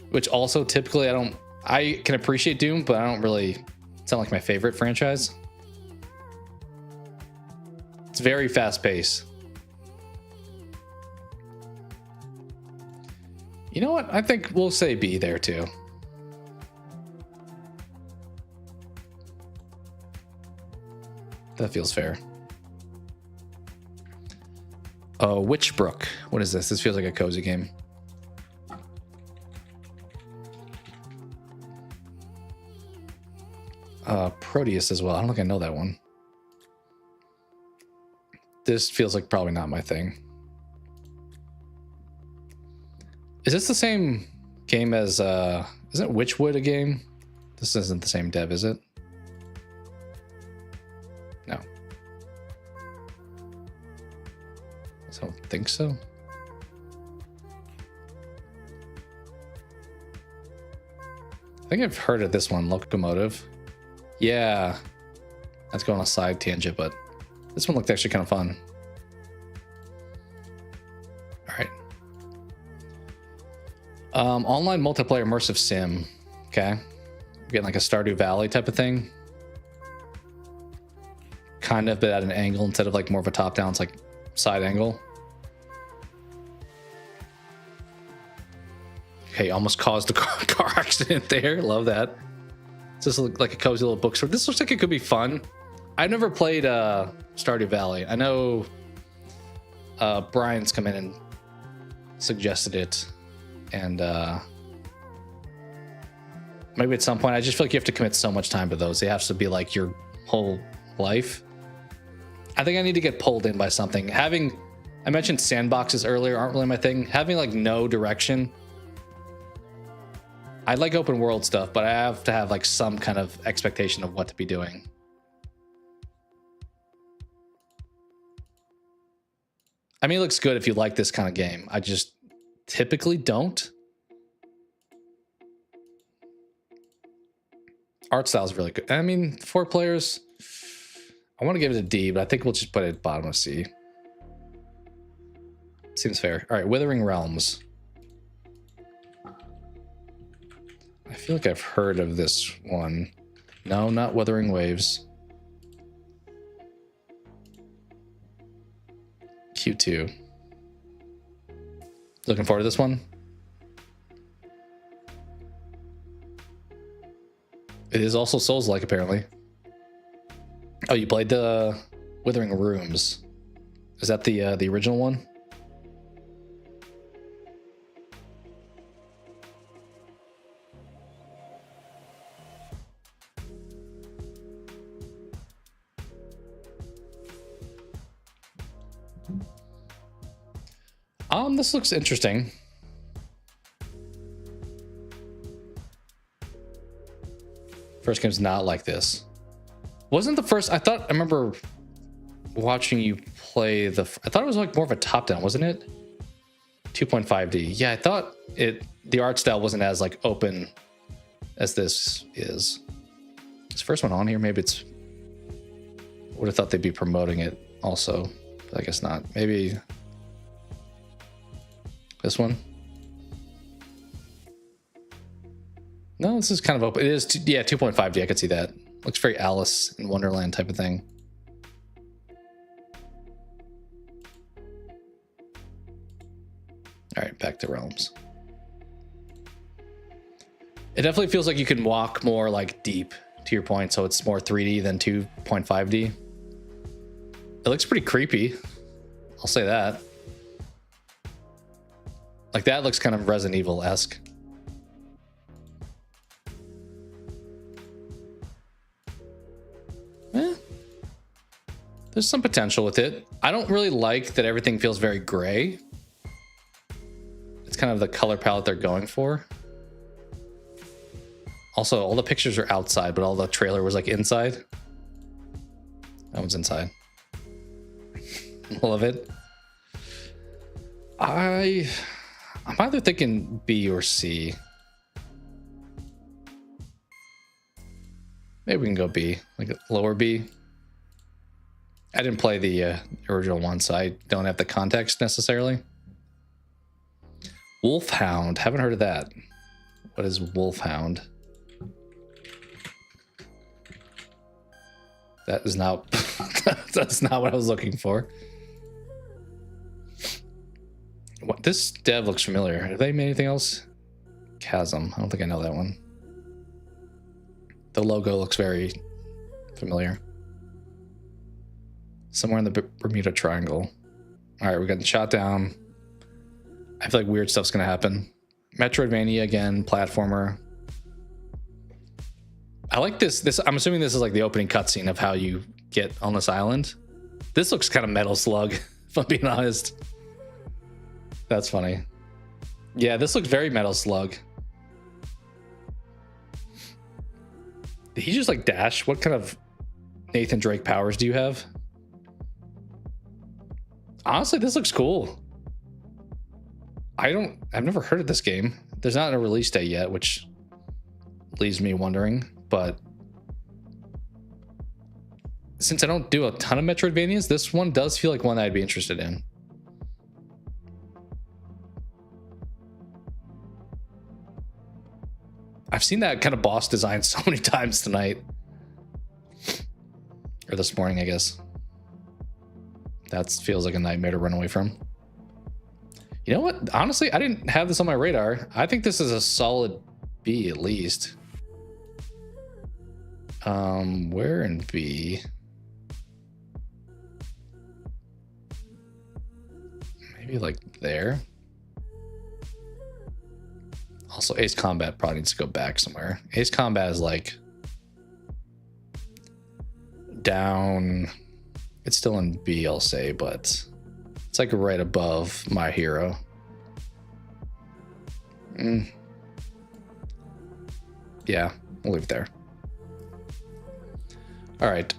which also typically I can appreciate Doom, but I don't really sound like my favorite franchise. It's very fast paced. You know what? I think we'll say B there too. That feels fair. Witchbrook. What is this? This feels like a cozy game. Proteus as well. I don't think I know that one. This feels like probably not my thing. Is this the same game as isn't Witchwood a game? This isn't the same dev, is it? No. I don't think so. I think I've heard of this one, Locomotive. Yeah. That's going on a side tangent, but this one looked actually kind of fun. All right. Online multiplayer immersive sim. Okay. Getting like a Stardew Valley type of thing. Kind of, but at an angle instead of like more of a top down, it's like side angle. Okay, almost caused a car accident there. Love that. Does this look like a cozy little bookstore? This looks like it could be fun. I've never played Stardew Valley. I know Brian's come in and suggested it, and maybe at some point. I just feel like you have to commit so much time to those. It has to be like your whole life. I think I need to get pulled in by something. I mentioned sandboxes earlier, aren't really my thing. Having like no direction. I like open world stuff, but I have to have like some kind of expectation of what to be doing. I mean, it looks good if you like this kind of game. I just typically don't. Art style is really good. I mean, 4 players. I want to give it a D, but I think we'll just put it at bottom of C. Seems fair. All right, Withering Realms. I feel like I've heard of this one. No, not Wuthering Waves. Q2. Looking forward to this one. It is also Souls-like, apparently. Oh, you played the Withering Rooms. Is that the original one? This looks interesting. First game's not like this. Wasn't the first? I remember watching you play I thought it was like more of a top-down, wasn't it? 2.5D. Yeah, I thought the art style wasn't as like open as this is. Is the first one on here? Maybe it's... Would have thought they'd be promoting it also, but I guess not. Maybe this one. No, this is kind of open. It is, yeah, 2.5D. I could see that. Looks very Alice in Wonderland type of thing. All right, back to Realms. It definitely feels like you can walk more like deep, to your point, so it's more 3D than 2.5D. It looks pretty creepy. I'll say that. Like that looks kind of Resident Evil-esque. There's some potential with it. I don't really like that everything feels very gray. It's kind of the color palette they're going for. Also, all the pictures are outside, but all the trailer was like inside. That one's inside. Love it. I'm either thinking B or C. Maybe we can go B, like lower B. I didn't play the original one, so I don't have the context necessarily. Wolfhound, haven't heard of that. What is Wolfhound? That is not, that's not what I was looking for. What, this dev looks familiar. Have they made anything else? Chasm, I don't think I know that one. The logo looks very familiar. Somewhere in the Bermuda Triangle. All right, we're getting shot down. I feel like weird stuff's gonna happen. Metroidvania again, platformer. I like this. I'm assuming this is like the opening cutscene of how you get on this island. This looks kind of Metal Slug, if I'm being honest. That's funny. Yeah, this looks very Metal Slug. Did he just like dash? What kind of Nathan Drake powers do you have? Honestly, this looks cool. I've never heard of this game. There's not a release date yet, which leaves me wondering, but since I don't do a ton of Metroidvanias, this one does feel like one that I'd be interested in. I've seen that kind of boss design so many times tonight. Or this morning, I guess. That feels like a nightmare to run away from. You know what? Honestly, I didn't have this on my radar. I think this is a solid B at least. Where in B? Maybe like there. Also, Ace Combat probably needs to go back somewhere. Ace Combat is like down. It's still in B, I'll say, but it's like right above My Hero. Yeah, we'll leave it there. All right.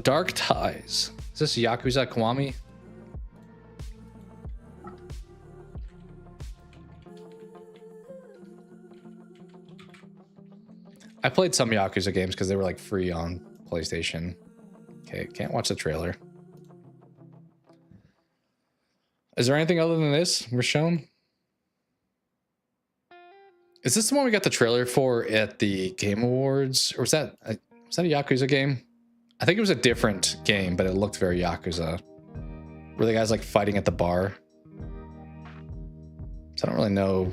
Dark Ties. Is this Yakuza Kiwami? I played some Yakuza games because they were like free on PlayStation. Okay, can't watch the trailer. Is there anything other than this we're shown? Is this the one we got the trailer for at the Game Awards? Or was that a Yakuza game? I think it was a different game, but it looked very Yakuza. Were the guys like fighting at the bar? So I don't really know.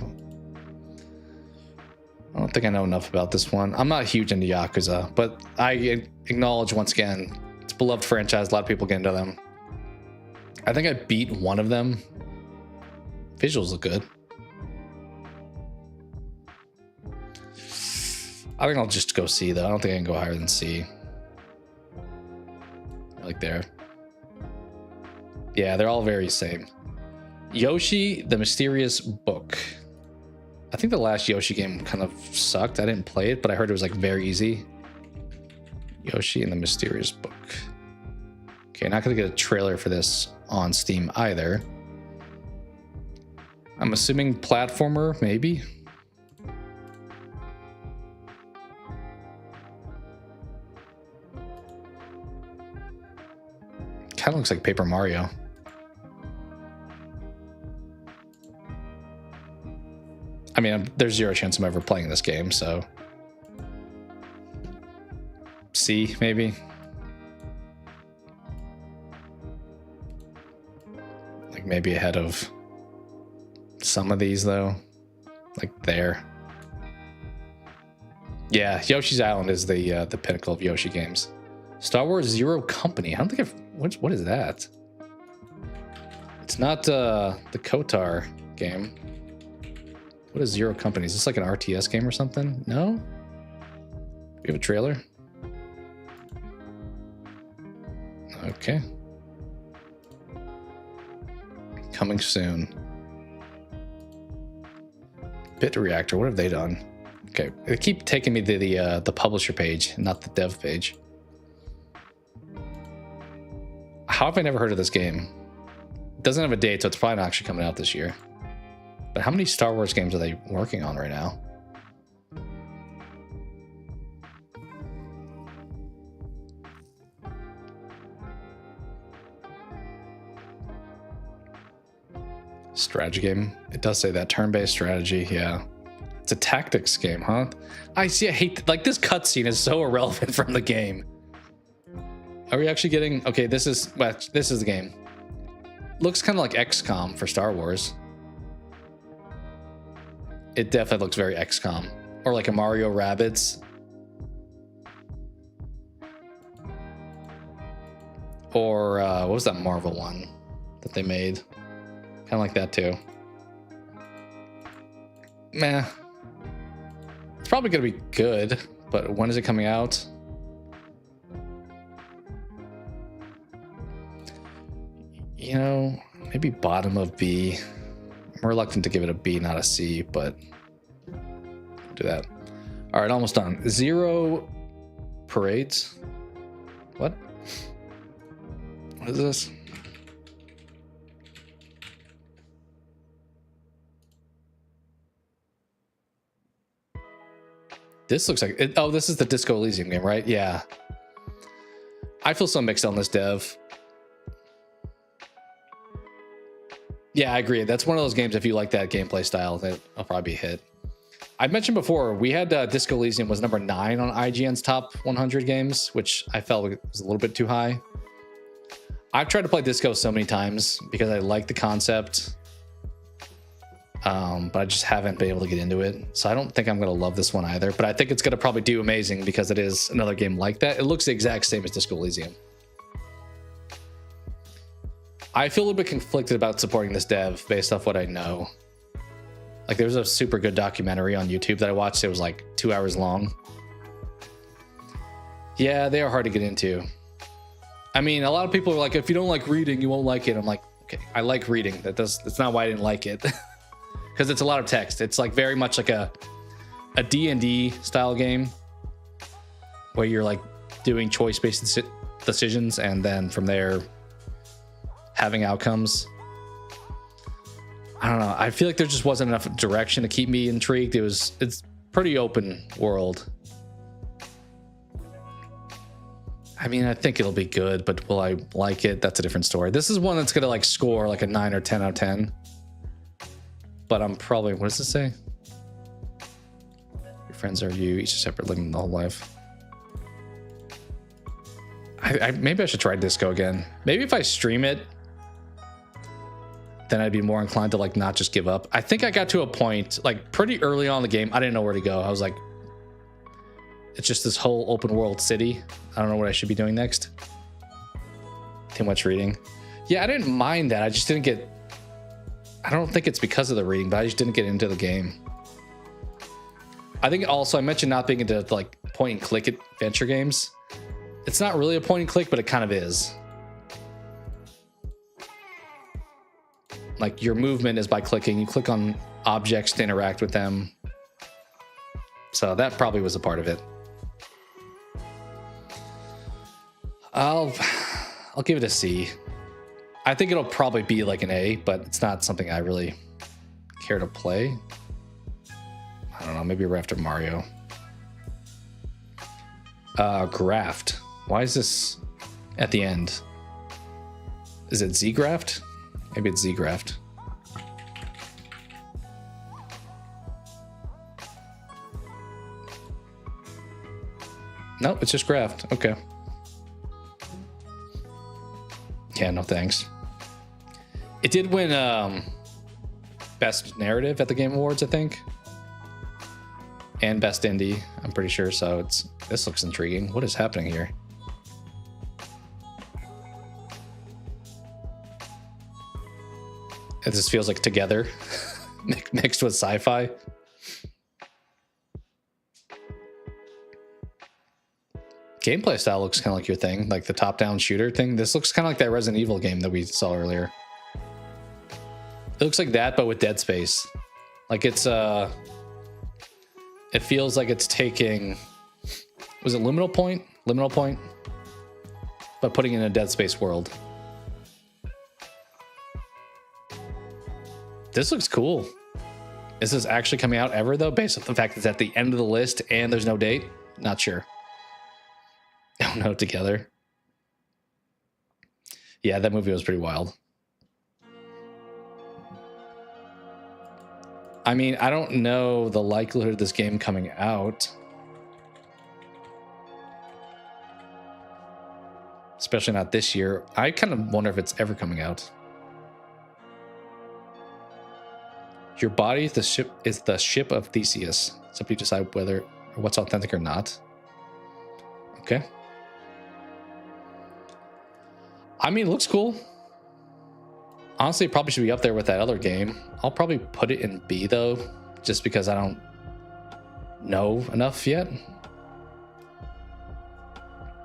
I don't think I know enough about this one. I'm not huge into Yakuza, but I acknowledge once again, it's a beloved franchise. A lot of people get into them. I think I beat one of them. Visuals look good. I think I'll just go C though. I don't think I can go higher than C. Like there. Yeah, they're all very same. Yoshi, the Mysterious Book. I think the last Yoshi game kind of sucked. I didn't play it, but I heard it was like very easy. Yoshi and the Mysterious Book. Okay, not gonna get a trailer for this on Steam either. I'm assuming platformer, maybe. kind of looks like Paper Mario. I mean, there's zero chance I'm ever playing this game, so C maybe. Like maybe ahead of some of these though, like there. Yeah, Yoshi's Island is the pinnacle of Yoshi games. Star Wars Zero Company. I don't think I've. What is that? It's not the KOTOR game. What is Zero Company? Is this like an RTS game or something? No? We have a trailer? Okay. Coming soon. Bit Reactor, what have they done? Okay, they keep taking me to the publisher page, not the dev page. How have I never heard of this game? It doesn't have a date, so it's probably not actually coming out this year. But how many Star Wars games are they working on right now? Strategy game. It does say that. Turn-based strategy, yeah. It's a tactics game, huh? I see, I hate, like, this cutscene is so irrelevant from the game. Are we actually getting, okay, this is the game. Looks kind of like XCOM for Star Wars. It definitely looks very XCOM. Or like a Mario Rabbids. Or, what was that Marvel one that they made? Kind of like that too. Meh. It's probably going to be good, but when is it coming out? You know, maybe bottom of B. I'm reluctant to give it a B, not a C, but I'll do that. All right, almost done. Zero parades. What? What is this? This looks like it. Oh, this is the Disco Elysium game, right? Yeah. I feel so mixed on this dev. Yeah, I agree. That's one of those games, if you like that gameplay style, that'll probably be a hit. I mentioned before, we had Disco Elysium was number 9 on IGN's top 100 games, which I felt was a little bit too high. I've tried to play Disco so many times because I like the concept, but I just haven't been able to get into it. So I don't think I'm going to love this one either, but I think it's going to probably do amazing because it is another game like that. It looks the exact same as Disco Elysium. I feel a little bit conflicted about supporting this dev based off what I know. Like, there's a super good documentary on YouTube that I watched. It was like 2 hours long. Yeah, they are hard to get into. I mean, a lot of people are like, if you don't like reading, you won't like it. I'm like, okay, I like reading. That's not why I didn't like it. Because it's a lot of text. It's like very much like a D&D style game where you're like doing choice-based decisions and then from there having outcomes. I don't know. I feel like there just wasn't enough direction to keep me intrigued. It's pretty open world. I mean, I think it'll be good, but will I like it? That's a different story. This is one that's gonna like score like a 9 or 10 out of 10. But I'm probably, what does this say? Your friends are you, each a separate living the whole life. Maybe I should try Disco again. Maybe if I stream it, then I'd be more inclined to like not just give up. I think I got to a point like pretty early on in the game. I didn't know where to go. I was like, it's just this whole open world city. I don't know what I should be doing next. Too much reading. Yeah, I didn't mind that. I just didn't get, I don't think it's because of the reading, but I just didn't get into the game. I think also I mentioned not being into like point and click adventure games. It's not really a point and click, but it kind of is. Like your movement is by clicking. You click on objects to interact with them. So that probably was a part of it. I'll give it a C. I think it'll probably be like an A, but it's not something I really care to play. I don't know, maybe we're after Mario. Graft. Why is this at the end? Is it Z-Graft? Maybe it's Z-Graft. Nope, it's just Graft. Okay. Yeah, no thanks. It did win Best Narrative at the Game Awards, I think. And Best Indie, I'm pretty sure. So this looks intriguing. What is happening here? It just feels like Together mixed with sci-fi. Gameplay style looks kind of like your thing, like the top-down shooter thing. This looks kind of like that Resident Evil game that we saw earlier. It looks like that, but with Dead Space. Like it's it feels like it's taking, was it Liminal Point? Liminal Point, but putting it in a Dead Space world. This looks cool. Is this actually coming out ever though? Based on the fact it's at the end of the list and there's no date? Not sure. Oh no, Together. Yeah, that movie was pretty wild. I mean, I don't know the likelihood of this game coming out. Especially not this year. I kind of wonder if it's ever coming out. Your body is the ship of Theseus. So you decide whether or what's authentic or not. Okay. I mean, it looks cool. Honestly, it probably should be up there with that other game. I'll probably put it in B though, just because I don't know enough yet.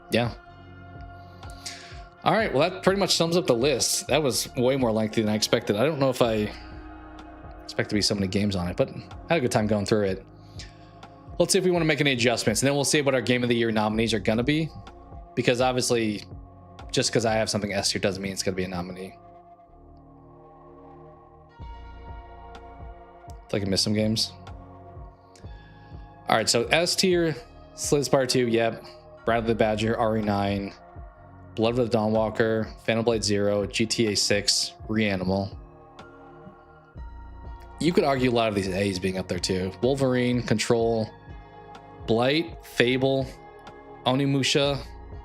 Yeah. All right, well, that pretty much sums up the list. That was way more lengthy than I expected. I don't know if I expect to be so many games on it, but I had a good time going through it. Let's see if we want to make any adjustments, and then we'll see what our Game of the Year nominees are going to be, because obviously, just because I have something S tier doesn't mean it's going to be a nominee. I feel like I missed some games. All right, so S tier, Slitspire 2, yep. Brad the Badger, RE9, Blood of the Dawnwalker, Phantom Blade 0, GTA 6, Reanimal. You could argue a lot of these A's being up there too. Wolverine, Control, Blight, Fable, Onimusha,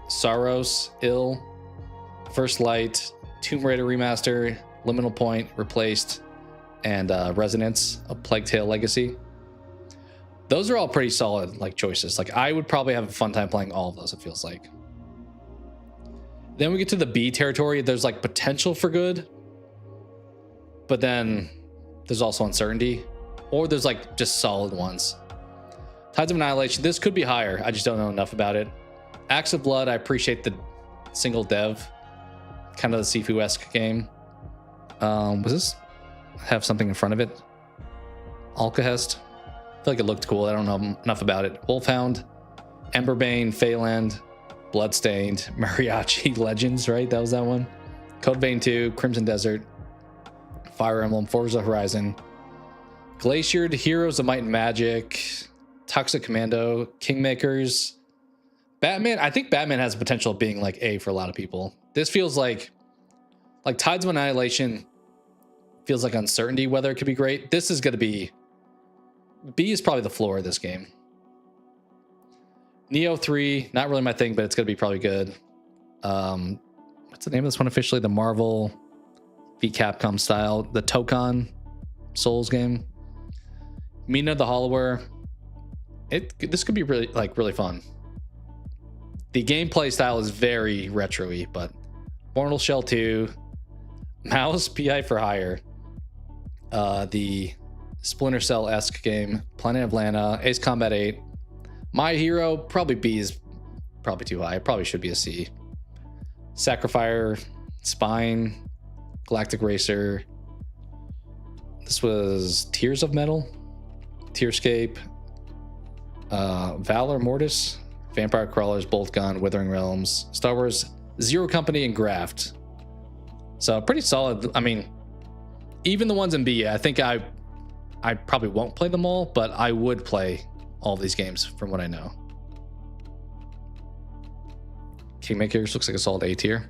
Saros, Ill, First Light, Tomb Raider Remaster, Liminal Point, Replaced, and Resonance, A Plague Tale Legacy. Those are all pretty solid like choices. Like I would probably have a fun time playing all of those, it feels like. Then we get to the B territory. There's like potential for good, but then there's also uncertainty, or there's like just solid ones. Tides of Annihilation, this could be higher. I just don't know enough about it. Acts of Blood, I appreciate the single dev, kind of the Sifu-esque game. Was this have something in front of it? Alcahest, I feel like it looked cool. I don't know enough about it. Wolfhound, Emberbane, Phaland, Bloodstained, Mariachi Legends, right? That was that one. Code Vein 2, Crimson Desert, Fire Emblem, Forza Horizon, Glaciered, Heroes of Might and Magic, Toxic Commando, Kingmakers, Batman. I think Batman has potential of being like A for a lot of people. This feels like Tides of Annihilation feels like uncertainty whether it could be great. This is going to be B is probably the floor of this game. Neo 3, not really my thing, but it's going to be probably good. What's the name of this one officially? The Marvel v Capcom style, the Tokon Souls game. Mina the Hollower. This could be really fun. The gameplay style is very retro-y, but Mortal Shell 2, Mouse PI for Hire, the Splinter Cell-esque game, Planet of Lana, Ace Combat 8, My Hero, probably B is probably too high. It probably should be a C. Sacrifier, Spine, Galactic Racer. This was Tears of Metal, Tearscape, Valor Mortis, Vampire Crawlers, Bolt Gun, Withering Realms, Star Wars, Zero Company, and Graft. So pretty solid. I mean, even the ones in B, I think I probably won't play them all, but I would play all these games from what I know. Kingmakers looks like a solid A tier.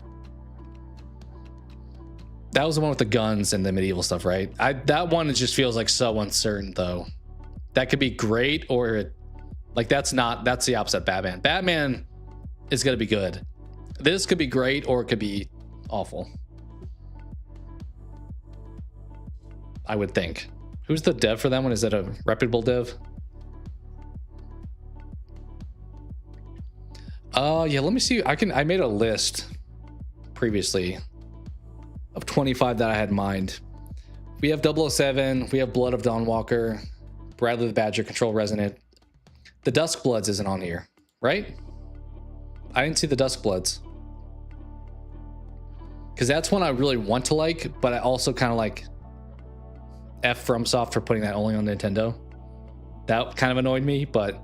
That was the one with the guns and the medieval stuff, right? That one just feels like so uncertain though. That could be great or like that's the opposite of Batman. Batman is gonna be good. This could be great or it could be awful. I would think. Who's the dev for that one? Is that a reputable dev? Yeah, let me see. I made a list previously of 25 that I had in mind. We have 007, we have Blood of Dawnwalker, Bradley the Badger, Control Resonant. The Duskbloods isn't on here, right? I didn't see the Duskbloods. Because that's one I really want to like, but I also kind of like F FromSoft for putting that only on Nintendo. That kind of annoyed me, but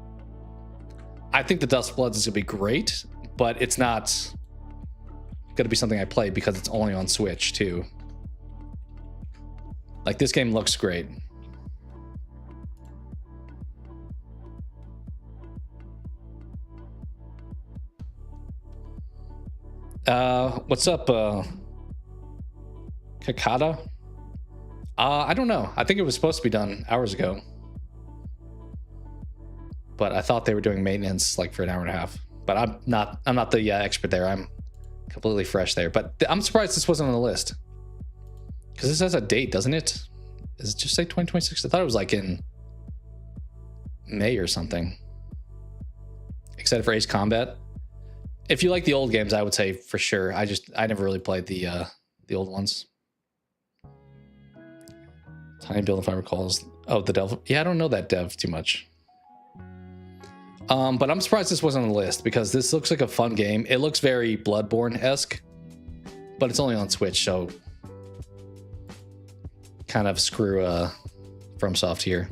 I think the Duskbloods is going to be great, but it's not going to be something I play because it's only on Switch too. Like this game looks great. What's up, Kakata? I don't know. I think it was supposed to be done hours ago, but I thought they were doing maintenance like for an hour and a half. But I'm not the expert there. I'm completely fresh there. But I'm surprised this wasn't on the list because this has a date, doesn't it? Does it just say 2026? I thought it was like in May or something. Except for Ace Combat. If you like the old games, I would say for sure. I never really played the old ones. Tiny Build, if I recall, is the dev. Yeah, I don't know that dev too much. But I'm surprised this wasn't on the list because this looks like a fun game. It looks very Bloodborne-esque, but it's only on Switch, so kind of screw FromSoft here.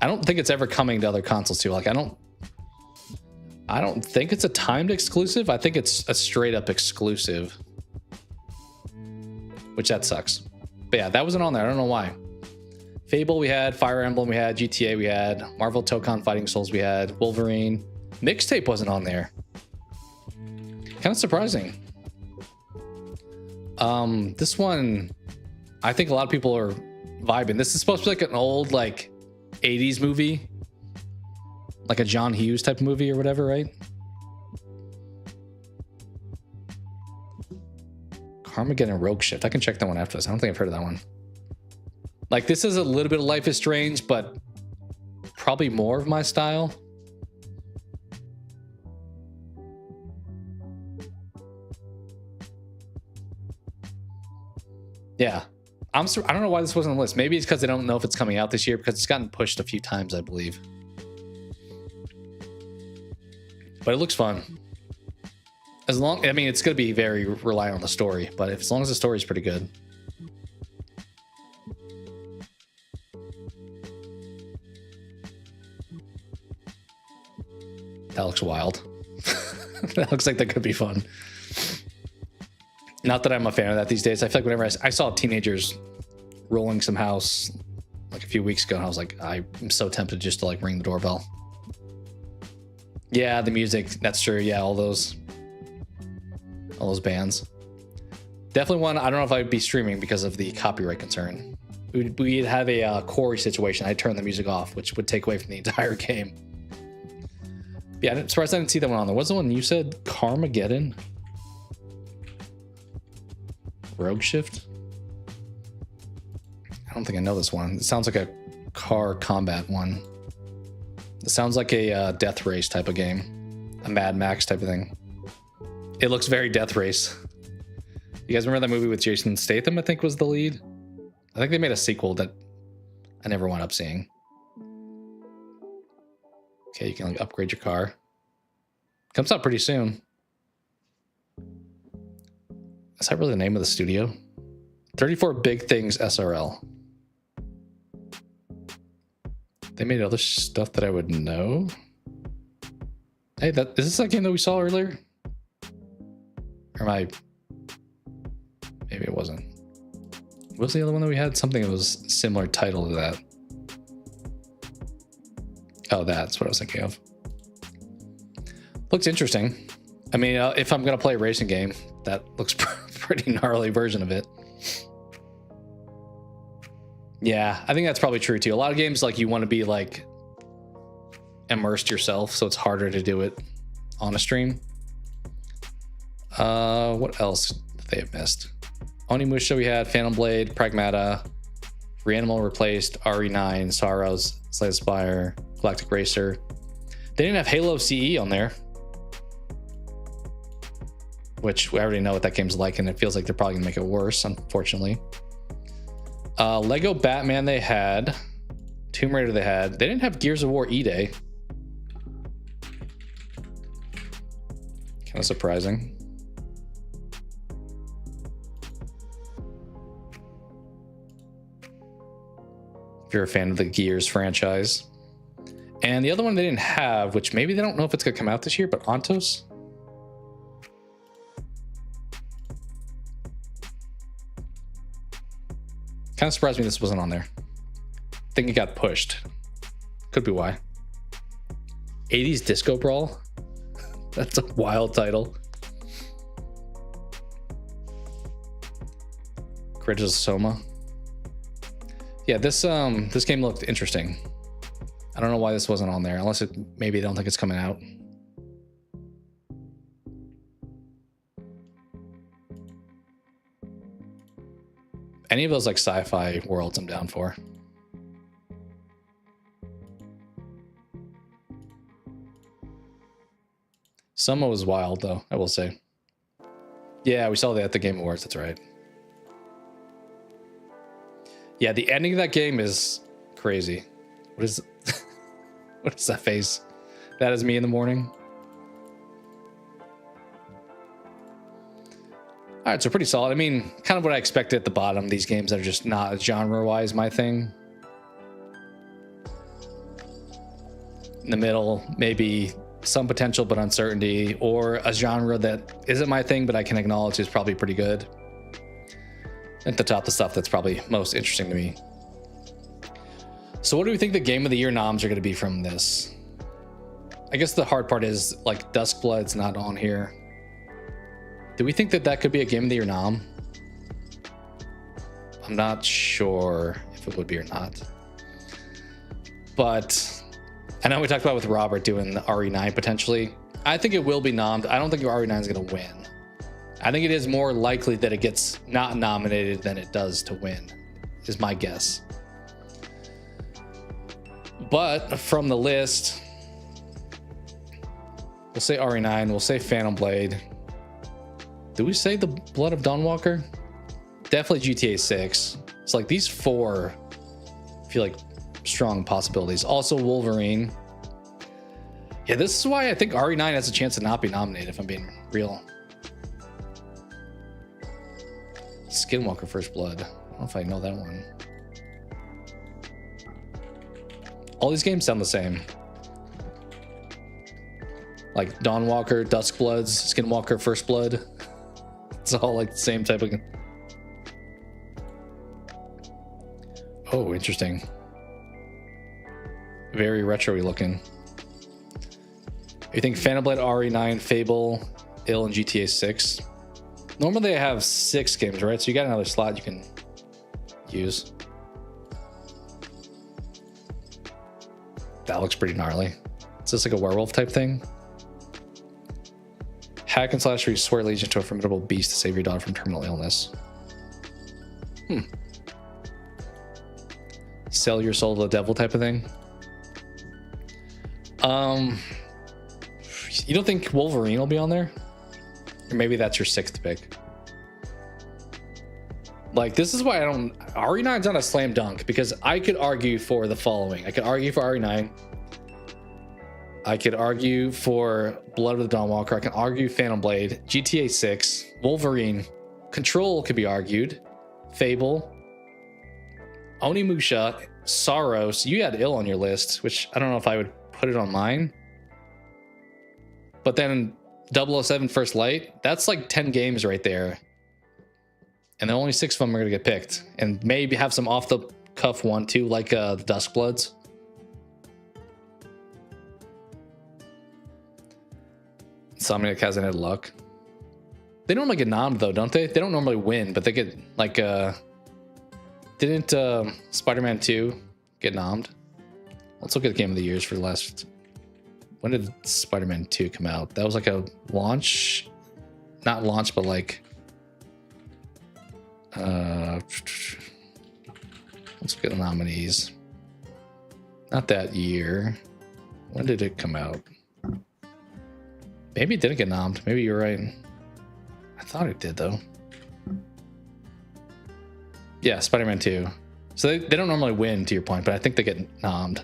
I don't think it's ever coming to other consoles too. Like I don't think it's a timed exclusive. I think it's a straight up exclusive, which that sucks. But yeah, that wasn't on there. I don't know why. Fable we had, Fire Emblem we had, GTA we had, Marvel Tokon Fighting Souls we had, Wolverine. Mixtape wasn't on there. Kind of surprising. This one, I think a lot of people are vibing. This is supposed to be like an old like 80s movie. Like a John Hughes type of movie or whatever, right? Carmageddon Rogue Shift. I can check that one after this. I don't think I've heard of that one. Like this is a little bit of Life is Strange, but probably more of my style. Yeah. I don't know why this wasn't on the list. Maybe it's because they don't know if it's coming out this year because it's gotten pushed a few times, I believe. But it looks fun. I mean, it's going to be very reliant on the story, but as long as the story is pretty good. That looks wild. That looks like that could be fun. Not that I'm a fan of that these days. I feel like whenever I saw teenagers rolling some house like a few weeks ago, and I was like, I'm so tempted just to like ring the doorbell. Yeah, the music, that's true. Yeah, all those bands. Definitely one. I don't know if I'd be streaming because of the copyright concern. We'd have a Corey situation. I'd turn the music off, which would take away from the entire game. Yeah, I'm surprised I didn't see that one on there. What's the one you said? Carmageddon? Rogue Shift? I don't think I know this one. It sounds like a car combat one. It sounds like a death race type of game. A Mad Max type of thing. It looks very Death Race. You guys remember that movie with Jason Statham, I think was the lead? I think they made a sequel that I never wound up seeing. Okay, you can like upgrade your car. Comes out pretty soon. Is that really the name of the studio? 34 Big Things SRL. They made other stuff that I would know. Hey, is this that game that we saw earlier? Or am I... Maybe it wasn't. What was the other one that we had? Something that was similar title to that. Oh, that's what I was thinking of. Looks interesting. I mean, if I'm going to play a racing game, that looks pretty gnarly version of it. Yeah, I think that's probably true too. A lot of games, like, you want to be like immersed yourself, so it's harder to do it on a stream. What else did they have missed? Onimusha we had, Phantom Blade, Pragmata, Reanimal replaced, RE9, Sorrows, Slay the Spire, Galactic Racer. They didn't have Halo CE on there, which we already know what that game's like, and it feels like they're probably gonna make it worse, unfortunately. Lego Batman they had, Tomb Raider they had. They didn't have Gears of War E-Day. Kind of surprising. If you're a fan of the Gears franchise. And the other one they didn't have, which maybe they don't know if it's gonna come out this year, but Ontos. Kind of surprised me this wasn't on there. I think it got pushed. Could be why. 80s Disco Brawl? That's a wild title. Courageous of Soma. Yeah, this game looked interesting. I don't know why this wasn't on there, unless maybe they don't think it's coming out. Any of those like sci-fi worlds I'm down for. Soma was wild though, I will say. Yeah, we saw that at the Game Awards, that's right. Yeah, the ending of that game is crazy. What is what is that face? That is me in the morning. All right, so pretty solid. I mean, kind of what I expected at the bottom. These games that are just not genre-wise my thing. In the middle, maybe some potential but uncertainty, or a genre that isn't my thing but I can acknowledge is probably pretty good. At the top, the stuff that's probably most interesting to me. So what do we think the Game of the Year noms are going to be from this? I guess the hard part is, like, Duskblood's not on here. Do we think that that could be a Game of the Year nom? I'm not sure if it would be or not. But I know we talked about with Robert doing the RE9 potentially. I think it will be nommed. I don't think RE9 is going to win. I think it is more likely that it gets not nominated than it does to win, is my guess. But from the list, we'll say RE9, we'll say Phantom Blade. Do we say the Blood of Dawnwalker? Definitely GTA 6. It's like these four feel like strong possibilities. Also Wolverine. Yeah, this is why I think RE9 has a chance to not be nominated, if I'm being real. Skinwalker First Blood. I don't know if I know that one. All these games sound the same. Like Dawnwalker, Duskbloods, Skinwalker First Blood. It's all like the same type of... Oh, interesting. Very retro-y looking. You think Phantom Blade, RE9, Fable, Ill, and GTA 6? Normally they have 6 games, right? So you got another slot you can use. That looks pretty gnarly. Is this like a werewolf type thing? Hack and slash where you swear allegiance to a formidable beast to save your daughter from terminal illness. Sell your soul to the devil type of thing. You don't think Wolverine will be on there? Or maybe that's your 6th pick. Like, this is why I don't... RE9's not a slam dunk, because I could argue for the following. I could argue for RE9. I could argue for Blood of the Dawnwalker. I can argue Phantom Blade, GTA 6, Wolverine, Control could be argued, Fable, Onimusha, Sorrows. You had Ill on your list, which I don't know if I would put it on mine. But then 007 First Light, that's like 10 games right there. And then only 6 of them are going to get picked. And maybe have some off the cuff one too, like the Duskbloods. Insomniac hasn't had luck. They normally get nommed though, don't they? They don't normally win, but they get like didn't Spider-Man 2 get nommed? Let's look at the Game of the Years for the last. When did Spider-Man 2 come out? That was like a launch, not launch, but like let's look at the nominees. Not that year. When did it come out? Maybe it didn't get nommed. Maybe you're right. I thought it did though. Yeah, Spider-Man 2. So they don't normally win, to your point, but I think they get nommed.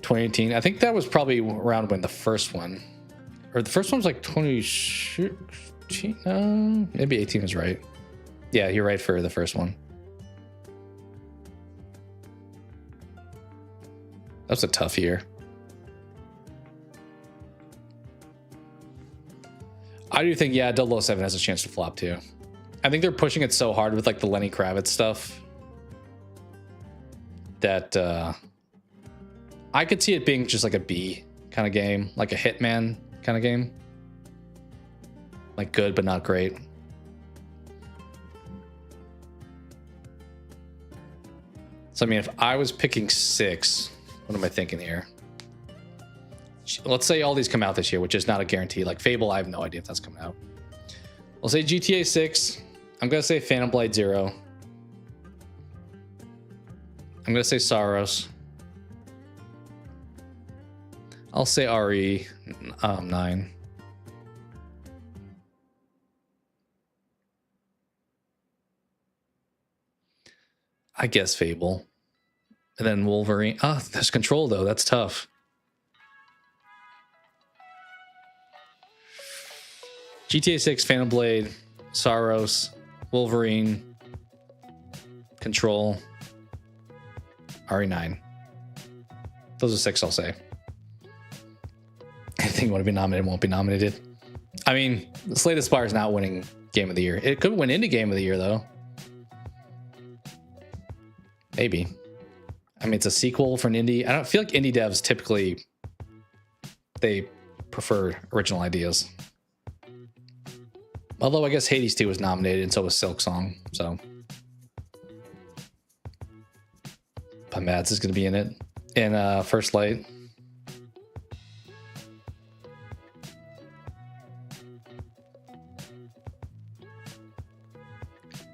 2018. I think that was probably around when the first one, or the first one was like 2016. No, maybe 18 was right. Yeah, you're right for the first one. That was a tough year. I do think, yeah, 007 has a chance to flop too. I think they're pushing it so hard with like the Lenny Kravitz stuff that I could see it being just like a B kind of game, like a Hitman kind of game. Like good, but not great. So, I mean, if I was picking 6, what am I thinking here? Let's say all these come out this year, which is not a guarantee. Like Fable, I have no idea if that's coming out. We'll say GTA 6. I'm going to say Phantom Blade 0. I'm going to say Soros. I'll say RE 9. I guess Fable. And then Wolverine. Ah, there's Control, though. That's tough. GTA 6, Phantom Blade, Soros, Wolverine, Control, RE9. Those are 6, I'll say. Anything you want to be nominated won't be nominated. I mean, Slay the Spire is not winning Game of the Year. It could win Indie Game of the Year, though. Maybe. I mean, it's a sequel for an indie. I don't feel like indie devs typically, they prefer original ideas. Although I guess Hades 2 was nominated and so was Silk Song. So Mads is going to be in it. And First Light.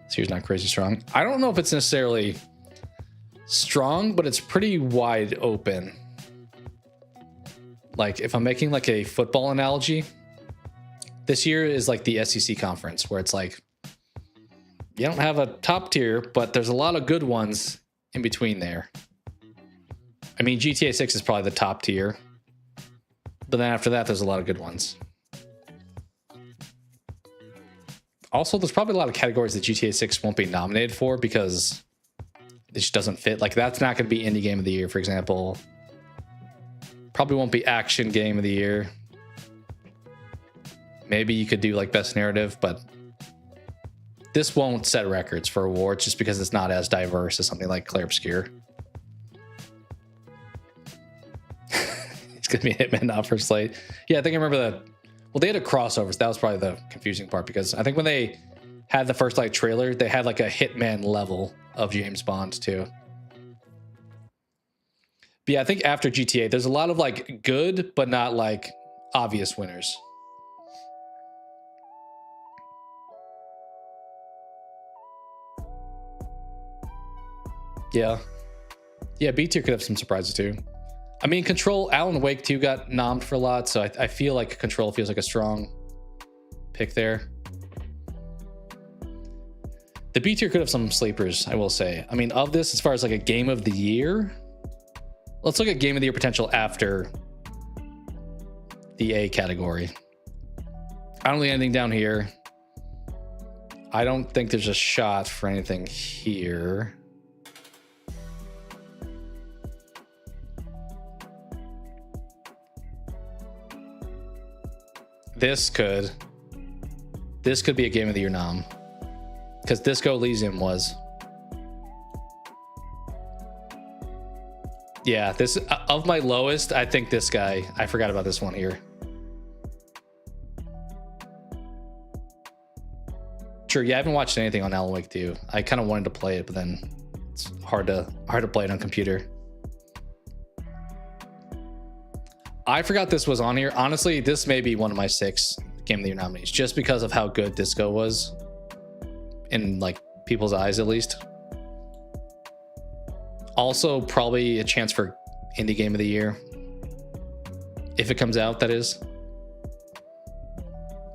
So here's not crazy strong. I don't know if it's necessarily strong, but it's pretty wide open. Like if I'm making like a football analogy, this year is like the SEC conference where it's like you don't have a top tier, but there's a lot of good ones in between there. I mean, GTA 6 is probably the top tier, but then after that, there's a lot of good ones. Also, there's probably a lot of categories that GTA 6 won't be nominated for because it just doesn't fit. Like that's not going to be Indie Game of the Year, for example. Probably won't be Action Game of the Year. Maybe you could do like Best Narrative, but this won't set records for awards just because it's not as diverse as something like Clair Obscur. It's going to be Hitman, not First Light. Yeah, I think I remember that. Well, they had a crossover. So that was probably the confusing part because I think when they had the First Light trailer, they had like a Hitman level of James Bond too. But yeah, I think after GTA, there's a lot of like good, but not like obvious winners. Yeah. Yeah, B tier could have some surprises too. I mean, Control, Alan Wake 2 got nommed for a lot, so I feel like Control feels like a strong pick there. The B tier could have some sleepers, I will say. I mean, of this, as far as like a Game of the Year, let's look at Game of the Year potential after the A category. I don't think anything down here. I don't think there's a shot for anything here. This could be a Game of the Year nom. Because Disco Elysium was. Yeah, this of my lowest, I think this guy. I forgot about this one here. Sure, yeah, I haven't watched anything on Alan Wake 2. I kind of wanted to play it, but then it's hard to play it on computer. I forgot this was on here. Honestly, this may be one of my 6 Game of the Year nominees, just because of how good Disco was, in like people's eyes at least. Also, probably a chance for Indie Game of the Year, if it comes out, that is.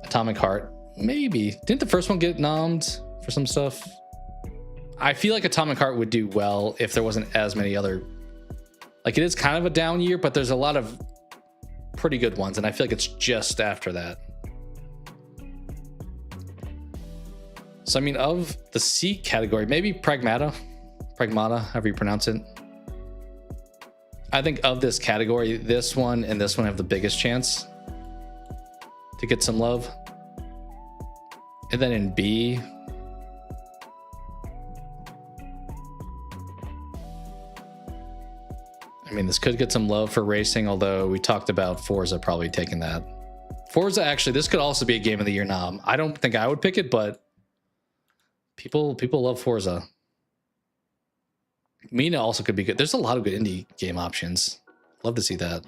Atomic Heart, maybe. Didn't the first one get nommed for some stuff? I feel like Atomic Heart would do well if there wasn't as many other... Like, it is kind of a down year, but there's a lot of pretty good ones, and I feel like it's just after that. So, I mean, of the C category, maybe Pragmata, however you pronounce it. I think of this category, this one and this one have the biggest chance to get some love. And then in B, I mean, this could get some love for racing, although we talked about Forza probably taking that. Forza, actually, this could also be a Game of the Year nom. I don't think I would pick it, but people love Forza. Mina also could be good. There's a lot of good indie game options. Love to see that.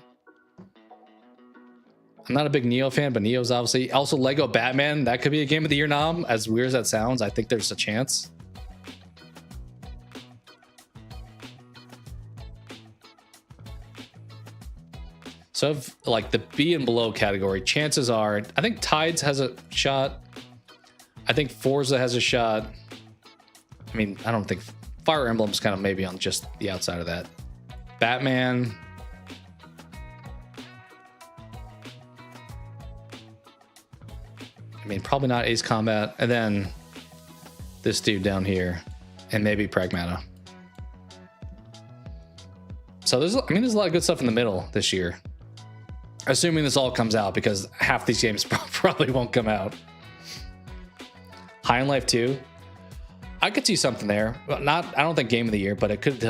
I'm not a big Neo fan, but Neo's obviously. Also, Lego Batman, that could be a Game of the Year nom. As weird as that sounds, I think there's a chance. So, of like the B and below category, chances are, I think Tides has a shot. I think Forza has a shot. I mean, I don't think Fire Emblem's kind of maybe on just the outside of that. Batman. I mean, probably not Ace Combat. And then this dude down here. And maybe Pragmata. So there's a lot of good stuff in the middle this year. Assuming this all comes out, because half these games probably won't come out. High on Life 2. I could see something there. I don't think Game of the Year, but it could.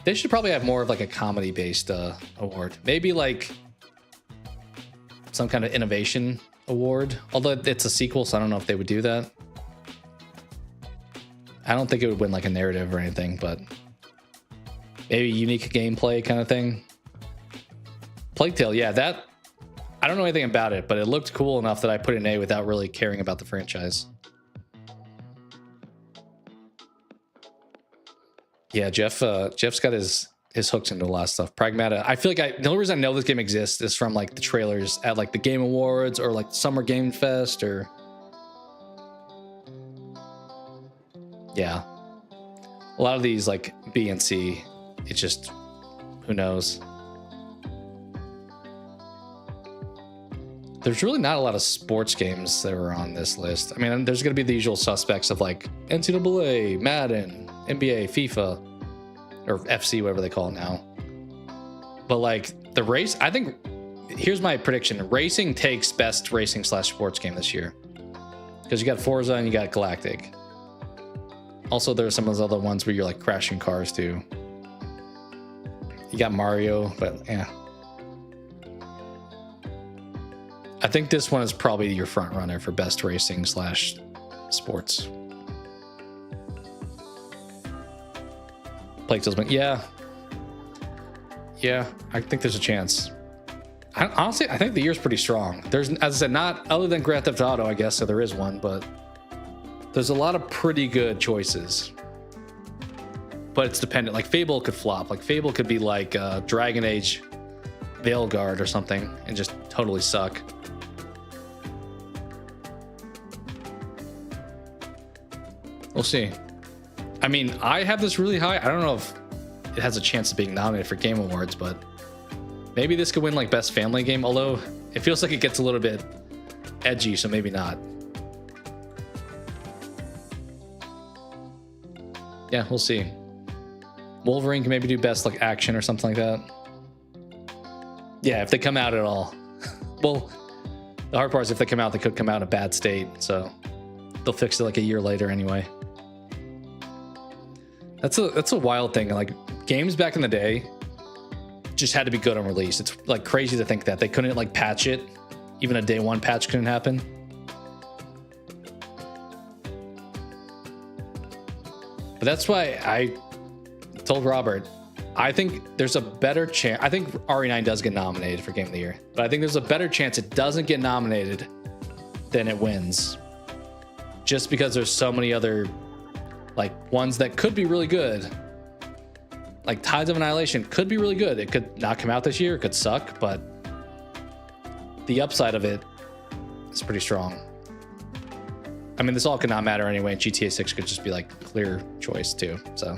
They should probably have more of like a comedy-based award. Maybe like some kind of innovation award. Although it's a sequel, so I don't know if they would do that. I don't think it would win like a narrative or anything, but maybe unique gameplay kind of thing. Plague Tale, yeah, that I don't know anything about it, but it looked cool enough that I put it in A without really caring about the franchise. Yeah, Jeff's got his hooks into a lot of stuff. Pragmata. I feel like the only reason I know this game exists is from like the trailers at like the Game Awards or like Summer Game Fest or yeah. A lot of these like B and C, it's just who knows. There's really not a lot of sports games that are on this list. I mean, there's going to be the usual suspects of like NCAA, Madden, NBA, FIFA, or FC, whatever they call it now. But like the race, I think, here's my prediction. Racing takes best racing/sports game this year. Because you got Forza and you got Galactic. Also, there are some of those other ones where you're like crashing cars too. You got Mario, but yeah. I think this one is probably your front runner for best racing/sports. Plague Tale's been, yeah, I think there's a chance. Honestly, I think the year's pretty strong. There's, as I said, not other than Grand Theft Auto, I guess, so there is one, but there's a lot of pretty good choices. But it's dependent. Like Fable could flop. Like Fable could be like Dragon Age Veilguard or something and just totally suck. We'll see. I mean, I have this really high. I don't know if it has a chance of being nominated for Game Awards, but maybe this could win like best family game, although it feels like it gets a little bit edgy, so maybe not. Yeah, we'll see. Wolverine can maybe do best like action or something like that. Yeah, if they come out at all. Well, the hard part is if they come out, they could come out in a bad state, so they'll fix it like a year later anyway. That's a wild thing. Like games back in the day just had to be good on release. It's like crazy to think that they couldn't like patch it. Even a day one patch couldn't happen. But that's why I told Robert, I think there's a better chance. I think RE9 does get nominated for Game of the Year, but I think there's a better chance it doesn't get nominated than it wins. Just because there's so many other like ones that could be really good. Like Tides of Annihilation could be really good. It could not come out this year. It could suck, but the upside of it is pretty strong. I mean, this all could not matter anyway. And GTA 6 could just be like clear choice too. So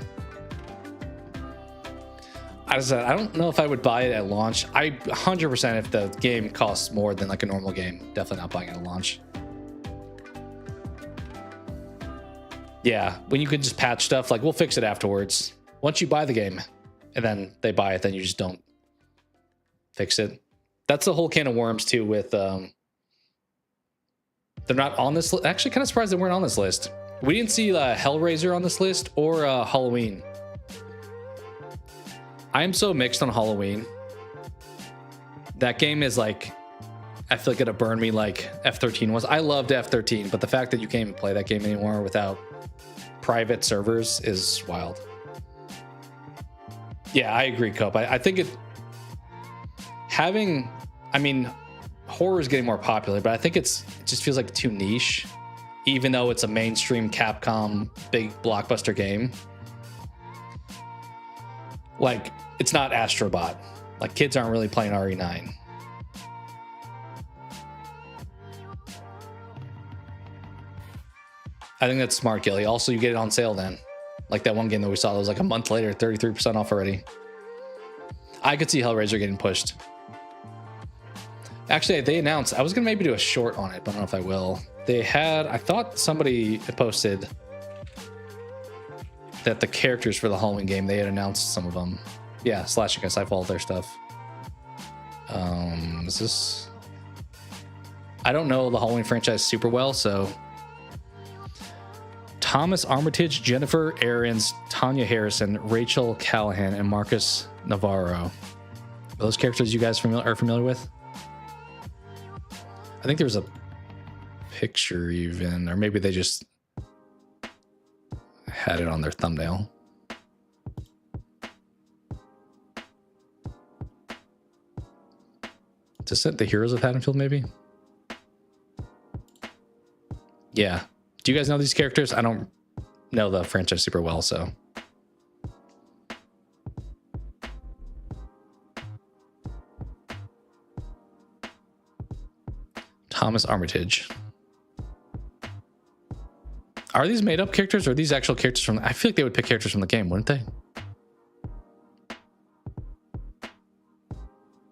I don't know if I would buy it at launch. 100% if the game costs more than like a normal game, definitely not buying it at launch. Yeah, when you could just patch stuff, like we'll fix it afterwards. Once you buy the game and then they buy it, then you just don't fix it. That's the whole can of worms too with they're not on this list. Actually, kind of surprised they weren't on this list. We didn't see Hellraiser on this list or Halloween. I am so mixed on Halloween. That game is like, I feel like it'll burn me like F13 was. I loved F13, but the fact that you can't even play that game anymore without private servers is wild. Yeah, I agree, Cope. I think I mean, horror is getting more popular, but I think it just feels like too niche, even though it's a mainstream Capcom big blockbuster game. Like, it's not Astrobot. Like, kids aren't really playing RE9. I think that's smart, Gilly. Also, you get it on sale then. Like that one game that we saw that was like a month later, 33% off already. I could see Hellraiser getting pushed. Actually, they announced, I was going to maybe do a short on it, but I don't know if I will. They had, I thought somebody had posted that the characters for the Halloween game, they had announced some of them. Yeah, Slashing Us, I followed their stuff. Is this... I don't know the Halloween franchise super well, so... Thomas Armitage, Jennifer Aarons, Tanya Harrison, Rachel Callahan, and Marcus Navarro. Are those characters you guys are familiar with? I think there's a picture even, or maybe they just had it on their thumbnail. Is this the Heroes of Haddonfield, maybe? Yeah. Do you guys know these characters? I don't know the franchise super well, so. Thomas Armitage. Are these made up characters or are these actual characters from... I feel like they would pick characters from the game, wouldn't they?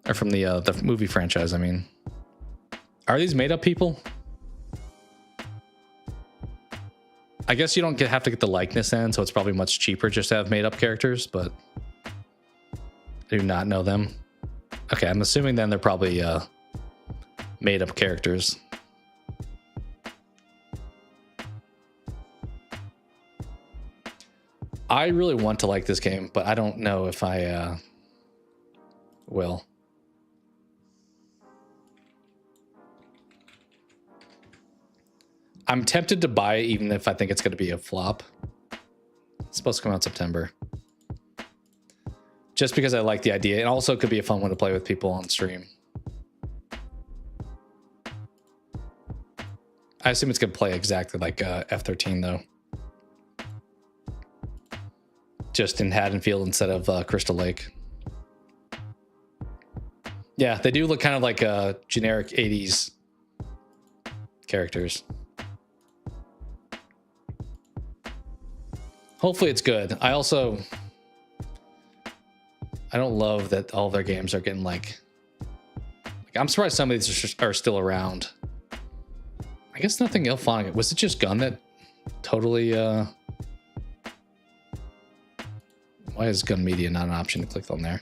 Or from the movie franchise, I mean. Are these made up people? I guess you don't have to get the likeness in, so it's probably much cheaper just to have made up characters, but I do not know them. Okay, I'm assuming then they're probably made up characters. I really want to like this game, but I don't know if I will. I'm tempted to buy it even if I think it's going to be a flop. It's supposed to come out in September. Just because I like the idea. And also it could be a fun one to play with people on stream. I assume it's going to play exactly like F13 though. Just in Haddonfield instead of Crystal Lake. Yeah, they do look kind of like generic 80s characters. Hopefully it's good. I don't love that all their games are getting like I'm surprised some of these are still around. I guess nothing Ilphonic. Was it just Gun that totally why is Gun Media not an option to click on there?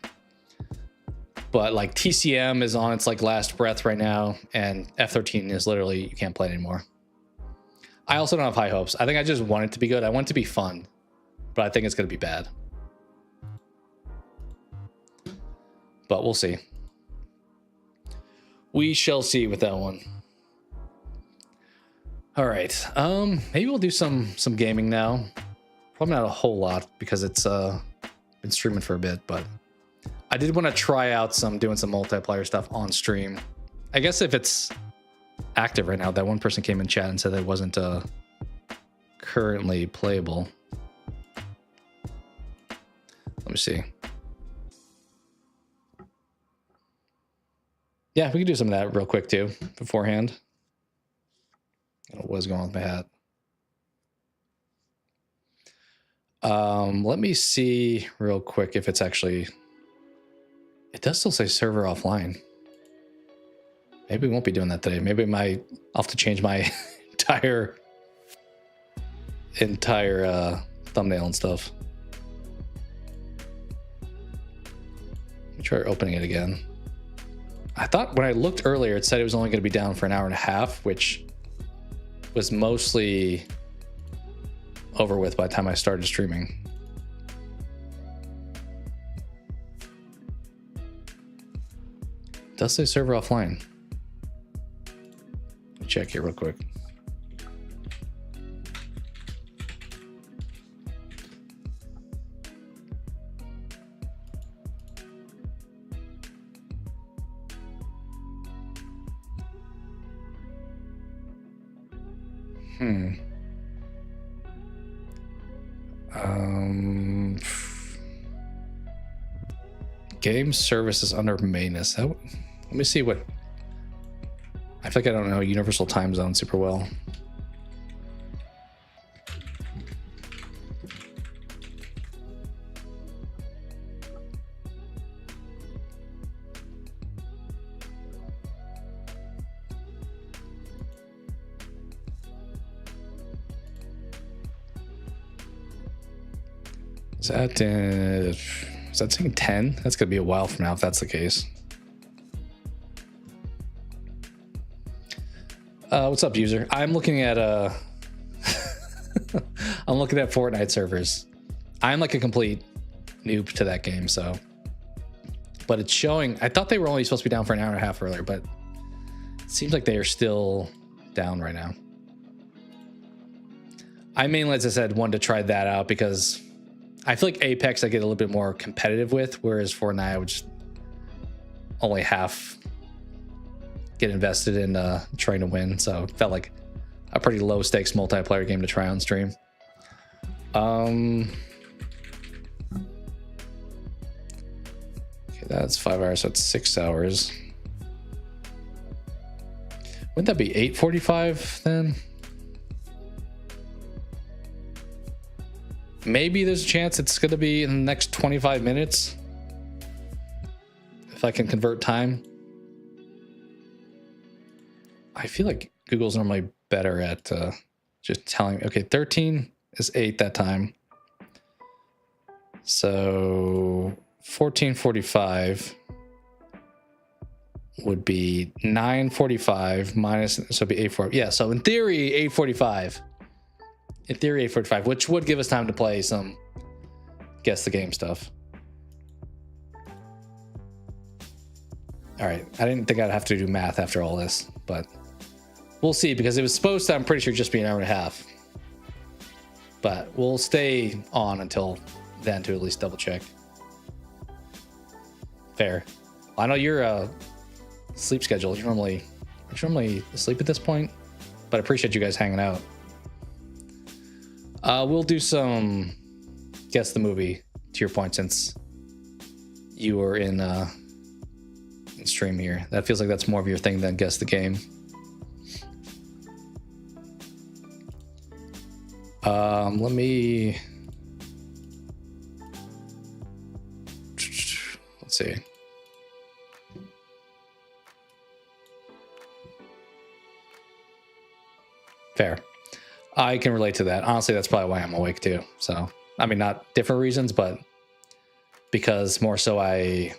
But like TCM is on its like last breath right now, and F13 is literally you can't play it anymore. I also don't have high hopes. I think I just want it to be good. I want it to be fun, but I think it's going to be bad. but we'll see. We shall see with that one. All right. Maybe we'll do some gaming now. Probably not a whole lot because it's been streaming for a bit, but I did want to try out doing some multiplayer stuff on stream. I guess if it's active right now, that one person came in chat and said that it wasn't currently playable. Let me see. Yeah, we could do some of that real quick too beforehand. I don't know what's going on with my hat. Let me see real quick if it's actually... It does still say server offline. Maybe we won't be doing that today. Maybe I'll have to change my entire thumbnail and stuff. Let me try opening it again. I thought when I looked earlier, it said it was only going to be down for an hour and a half, which was mostly over with by the time I started streaming. It does say server offline. Let me check here real quick. Game services under maintenance. Let me see what... I feel like I don't know Universal Time Zone super well. Is that saying 10? That's gonna be a while from now if that's the case. What's up, user? I'm looking at I'm looking at Fortnite servers. I'm like a complete noob to that game, so. But it's showing. I thought they were only supposed to be down for an hour and a half earlier, but it seems like they are still down right now. I mainly, as I said, wanted to try that out because I feel like Apex I get a little bit more competitive with, whereas Fortnite I would just only half get invested in trying to win. So it felt like a pretty low stakes multiplayer game to try on stream. Okay, that's 5 hours, so it's 6 hours. Wouldn't that be 8:45 then? Maybe there's a chance it's going to be in the next 25 minutes. If I can convert time. I feel like Google's normally better at just telling me, okay, 13 is 8 that time. So 14:45 would be 9:45 minus, so it'd be 8:45. Yeah, so in theory, 8:45. In theory, 8:45, which would give us time to play some guess the game stuff. All right, I didn't think I'd have to do math after all this, but we'll see, because it was supposed to, I'm pretty sure, just be an hour and a half. But we'll stay on until then to at least double check. Fair. I know your sleep schedule. Aren't you normally asleep at this point? But I appreciate you guys hanging out. We'll do some guess the movie, to your point, since you were in stream here. That feels like that's more of your thing than guess the game. Let me... Let's see. Fair. I can relate to that. Honestly, that's probably why I'm awake too. So, I mean, not different reasons, but because more so I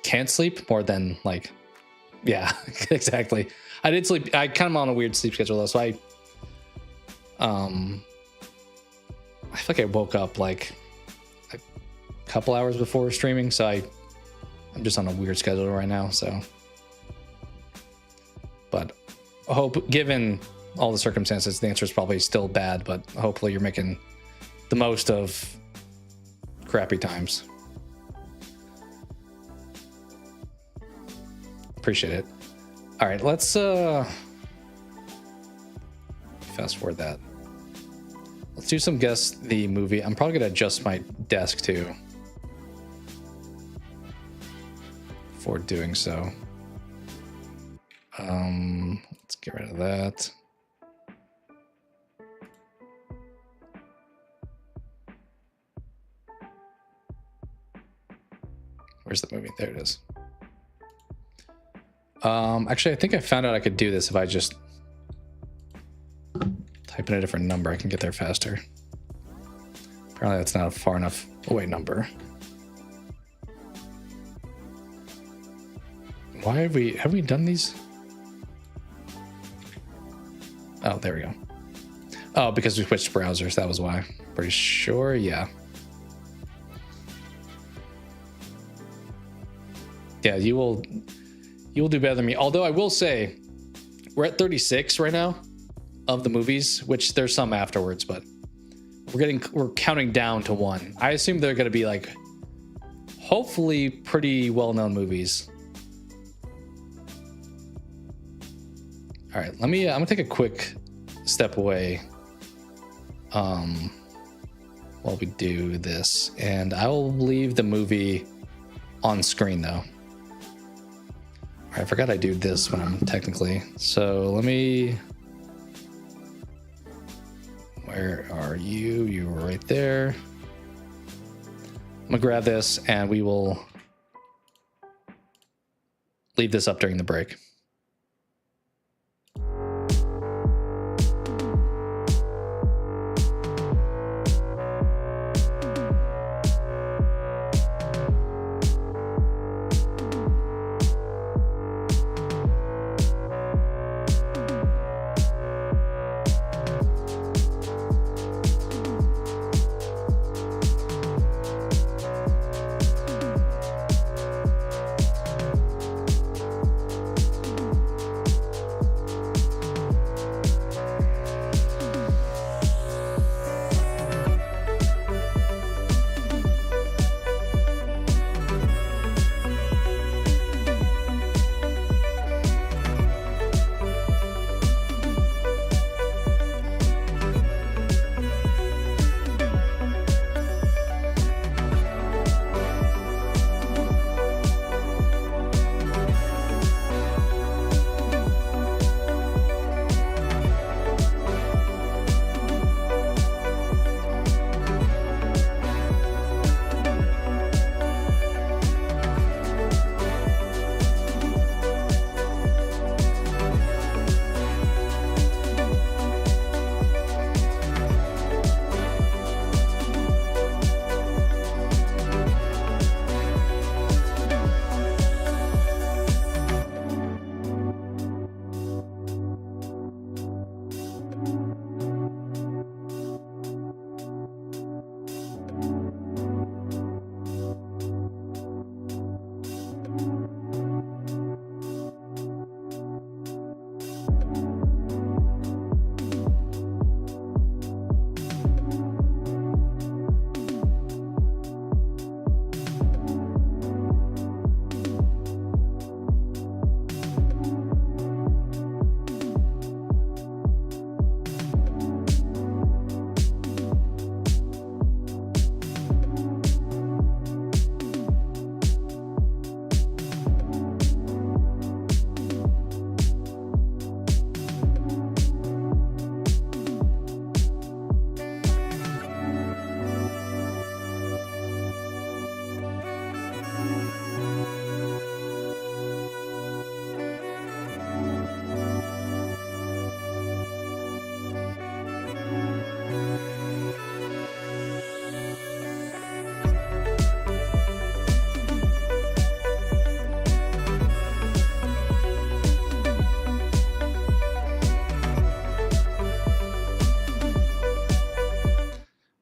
can't sleep more than like, yeah, exactly. I did sleep. I kind of on a weird sleep schedule though. So I feel like I woke up like a couple hours before streaming. So I I'm just on a weird schedule right now, so. But I hope, given all the circumstances, the answer is probably still bad, but hopefully you're making the most of crappy times. Appreciate it. All right, let's fast forward that. Let's do some guess the movie. I'm probably gonna adjust my desk too for doing so. Let's get rid of that. Where's the movie? There it is. Actually, I think I found out I could do this if I just type in a different number. I can get there faster. Apparently that's not a far enough away number. Why have we done these? Oh, there we go. Oh, because we switched browsers, that was why. Pretty sure, yeah. Yeah, you will do better than me. Although I will say, we're at 36 right now of the movies, which there's some afterwards, but we're counting down to 1. I assume they're gonna be like, hopefully pretty well-known movies. All right, I'm gonna take a quick step away while we do this, and I will leave the movie on screen though. All right, I forgot I do this when I'm technically. So let me. Where are you? You were right there. I'm gonna grab this, and we will leave this up during the break.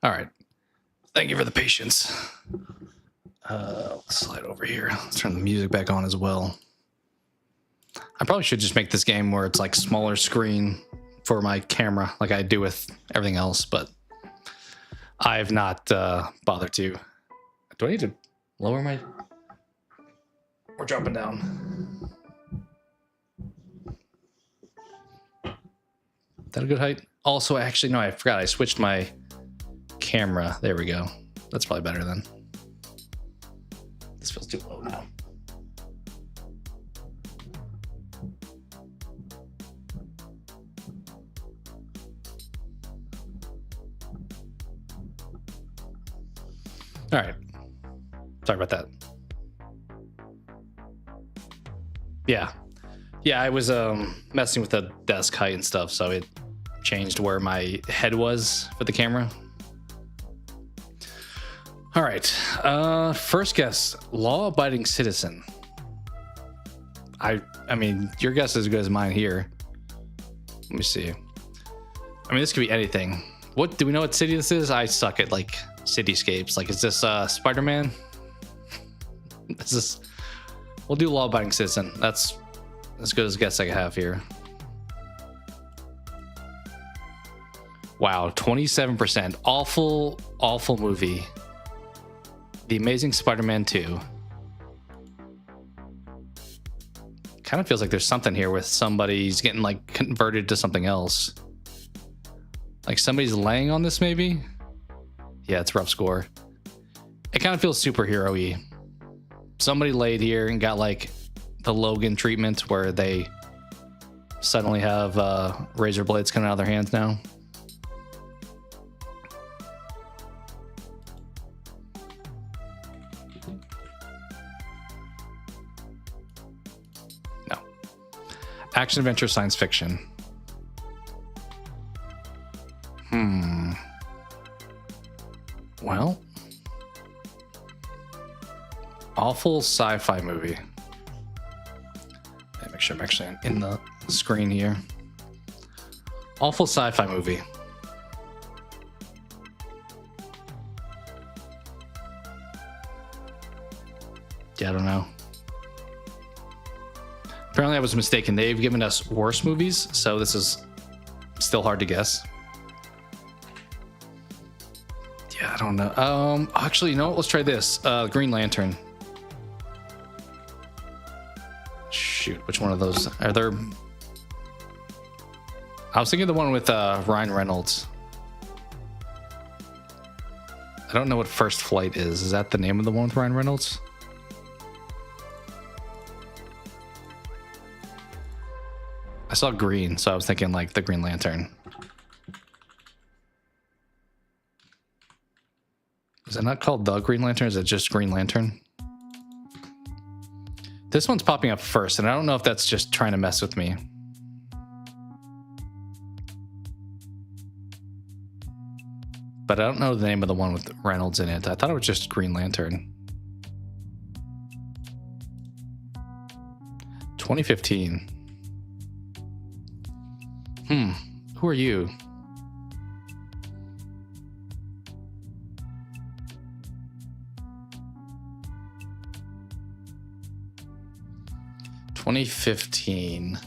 All right. Thank you for the patience. Let's slide over here. Let's turn the music back on as well. I probably should just make this game where it's like smaller screen for my camera, like I do with everything else, but I have not bothered to. Do I need to lower my... We're dropping down. Is that a good height? Also, actually, no, I forgot. I switched my camera. There we go. That's probably better then. This feels too low now. All right. Sorry about that. Yeah. Yeah, I was messing with the desk height and stuff, so it changed where my head was for the camera. All right. First guess, law-abiding citizen. I mean, your guess is as good as mine here. Let me see. I mean, this could be anything. What do we know what city this is? I suck at like cityscapes. Like, is this Spider-Man? Is this... We'll do law-abiding citizen. That's as good as a guess I have here. Wow, 27%. Awful, awful movie. The Amazing Spider-Man 2. Kind of feels like there's something here with somebody's getting like converted to something else. Like somebody's laying on this maybe? Yeah, it's a rough score. It kind of feels superhero-y. Somebody laid here and got like the Logan treatment where they suddenly have razor blades coming out of their hands now. No. Action, adventure, science fiction. Well, awful sci-fi movie. Make sure I'm actually in the screen here. Awful sci-fi movie. Yeah, I don't know. Apparently I was mistaken. They've given us worse movies, so this is still hard to guess. Yeah, I don't know. Actually, you know what? Let's try this. Green Lantern. Shoot, which one of those are there? I was thinking the one with Ryan Reynolds. I don't know what First Flight is. Is that the name of the one with Ryan Reynolds? I saw green, so I was thinking like the Green Lantern. Is it not called The Green Lantern? Is it just Green Lantern? This one's popping up first, and I don't know if that's just trying to mess with me. But I don't know the name of the one with Reynolds in it. I thought it was just Green Lantern. 2015. Who are you? $2015.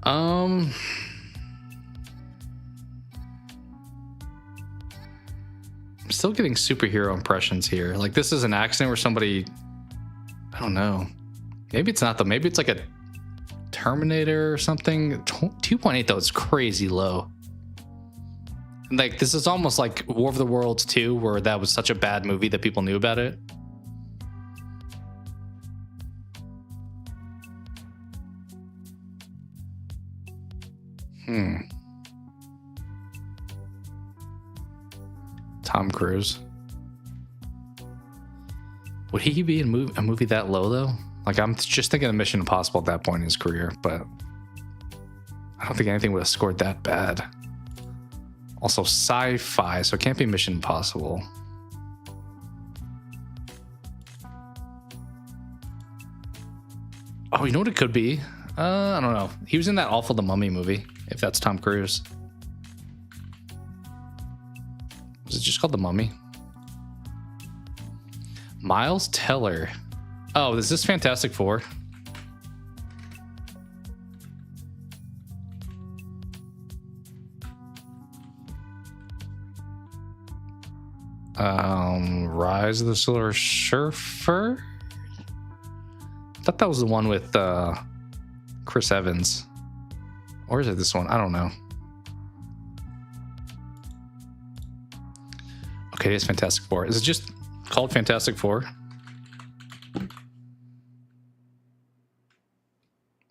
I'm still getting superhero impressions here. Like this is an accident where somebody, I don't know. Maybe it's not though. Maybe it's like a Terminator or something. 2.8 though is crazy low. Like this is almost like War of the Worlds 2, where that was such a bad movie that people knew about it. Tom Cruise. Would he be in a movie that low though? Like I'm just thinking of Mission Impossible at that point in his career, but I don't think anything would have scored that bad. Also sci-fi, so it can't be Mission Impossible. Oh, you know what it could be? I don't know. He was in that Awful the Mummy movie, if that's Tom Cruise. Was it just called The Mummy? Miles Teller. Oh, is this Fantastic Four? Rise of the Silver Surfer? I thought that was the one with Chris Evans. Or is it this one? I don't know. Okay, it's Fantastic Four. Is it just called Fantastic Four?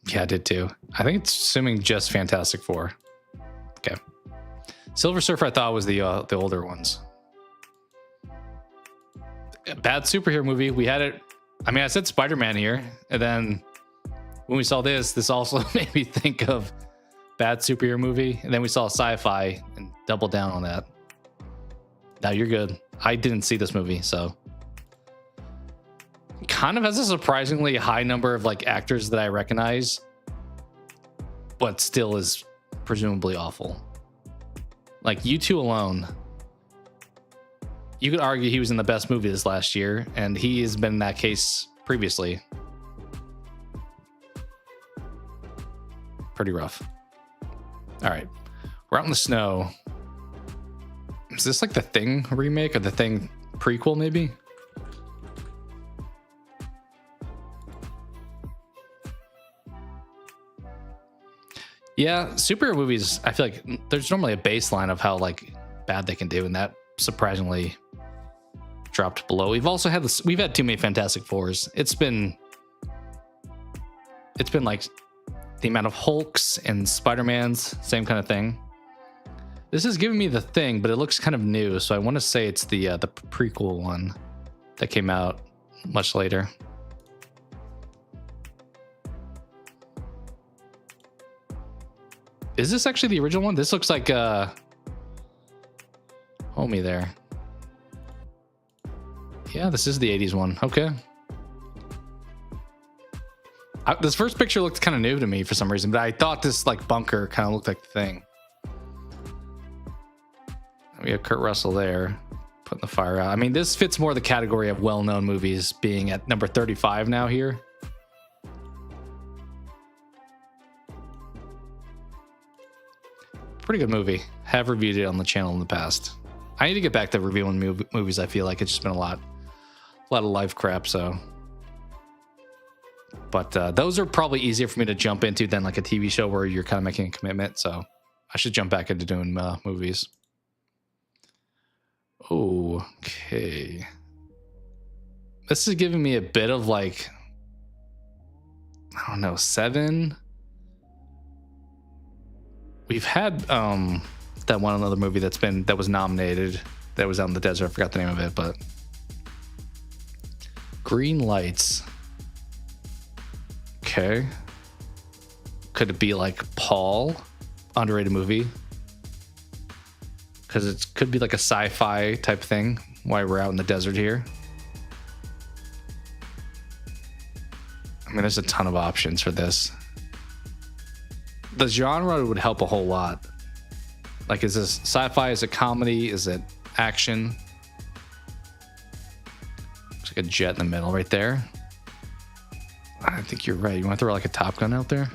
Yeah, I did too. I think it's assuming just Fantastic Four. Okay. Silver Surfer I thought was the older ones. Bad superhero movie. We had it. I mean, I said Spider-Man here, and then when we saw this also made me think of bad superhero movie, and then we saw sci-fi and doubled down on that. Now you're good. I didn't see this movie, so kind of has a surprisingly high number of like actors that I recognize, but still is presumably awful. Like U2 alone, you could argue he was in the best movie this last year, and he has been in that case previously. Pretty rough. All right, we're out in the snow. Is this like the Thing remake or the Thing prequel, maybe? Yeah, superhero movies, I feel like there's normally a baseline of how like bad they can do, and that surprisingly dropped below. We've also had this, we've had too many Fantastic Fours. It's been like the amount of Hulks and Spider-Mans, same kind of thing. This is giving me the Thing, but it looks kind of new, so I want to say it's the prequel one that came out much later. Is this actually the original one? This looks like homie there. Yeah, this is the 80s one. Okay. This first picture looked kind of new to me for some reason, but I thought this like bunker kind of looked like the Thing. We have Kurt Russell there putting the fire out. I mean, this fits more the category of well-known movies, being at number 35 now here. Pretty good movie. Have reviewed it on the channel in the past. I need to get back to reviewing movies. I feel like it's just been a lot of life crap. So, but those are probably easier for me to jump into than like a TV show where you're kind of making a commitment. So I should jump back into doing movies. Okay. This is giving me a bit of like, I don't know, 7. We've had that one other movie that was nominated, that was out in the desert. I forgot the name of it, but Green Lights. Okay. Could it be like Paul? Underrated movie. Because it could be like a sci-fi type thing while we're out in the desert here. I mean, there's a ton of options for this. The genre would help a whole lot. Like, is this sci-fi? Is it comedy? Is it action? Looks like a jet in the middle right there. I think you're right. You want to throw like a Top Gun out there?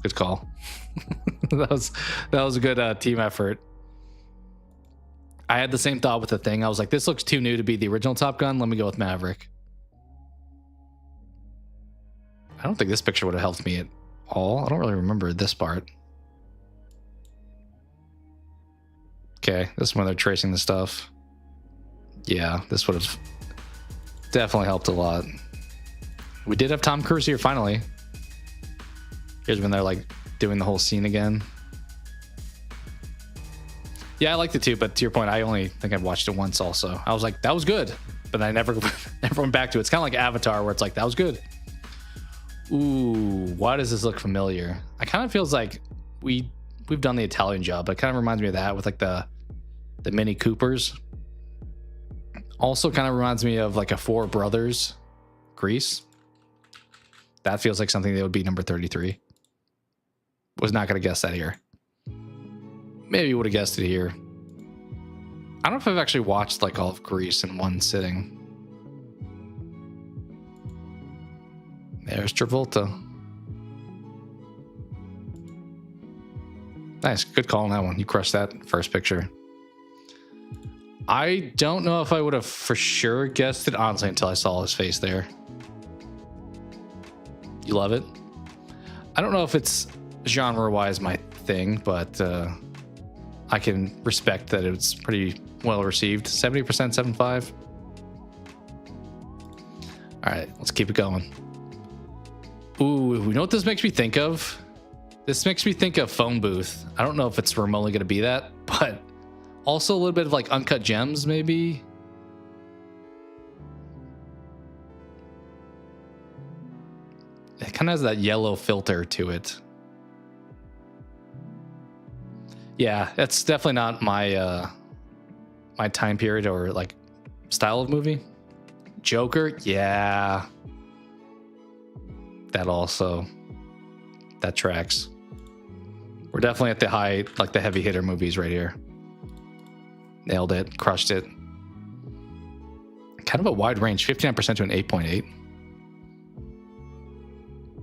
Good call. that was a good team effort. I had the same thought with the Thing. I was like, this looks too new to be the original Top Gun. Let me go with Maverick. I don't think this picture would have helped me at all. I don't really remember this part. Okay, this is when they're tracing the stuff. Yeah, this would have definitely helped a lot. We did have Tom Cruise here finally. Here's when they're like doing the whole scene again. Yeah, I liked it too, but to your point, I only think I've watched it once also. I was like, that was good, but I never went back to it. It's kind of like Avatar where it's like, that was good. Ooh, why does this look familiar? I kind of feels like we've done the Italian job, but it kind of reminds me of that with like the Mini Coopers. Also kind of reminds me of like a Four Brothers, Grease. That feels like something that would be number 33. Was not going to guess that here. Maybe you would have guessed it here. I don't know if I've actually watched like all of Grease in one sitting. There's Travolta. Nice, good call on that one. You crushed that first picture. I don't know if I would have for sure guessed it, honestly, until I saw his face there. You love it? I don't know if it's genre-wise my thing, but I can respect that it's pretty well received. 70%, 75. All right, let's keep it going. Ooh, you know what this makes me think of? This makes me think of Phone Booth. I don't know if it's remotely going to be that, but also a little bit of like Uncut Gems, maybe. It kind of has that yellow filter to it. Yeah, that's definitely not my my time period or like style of movie. Joker, yeah. That also, that tracks. We're definitely at the high, like the heavy hitter movies right here. Nailed it, crushed it. Kind of a wide range, 59% to an 8.8.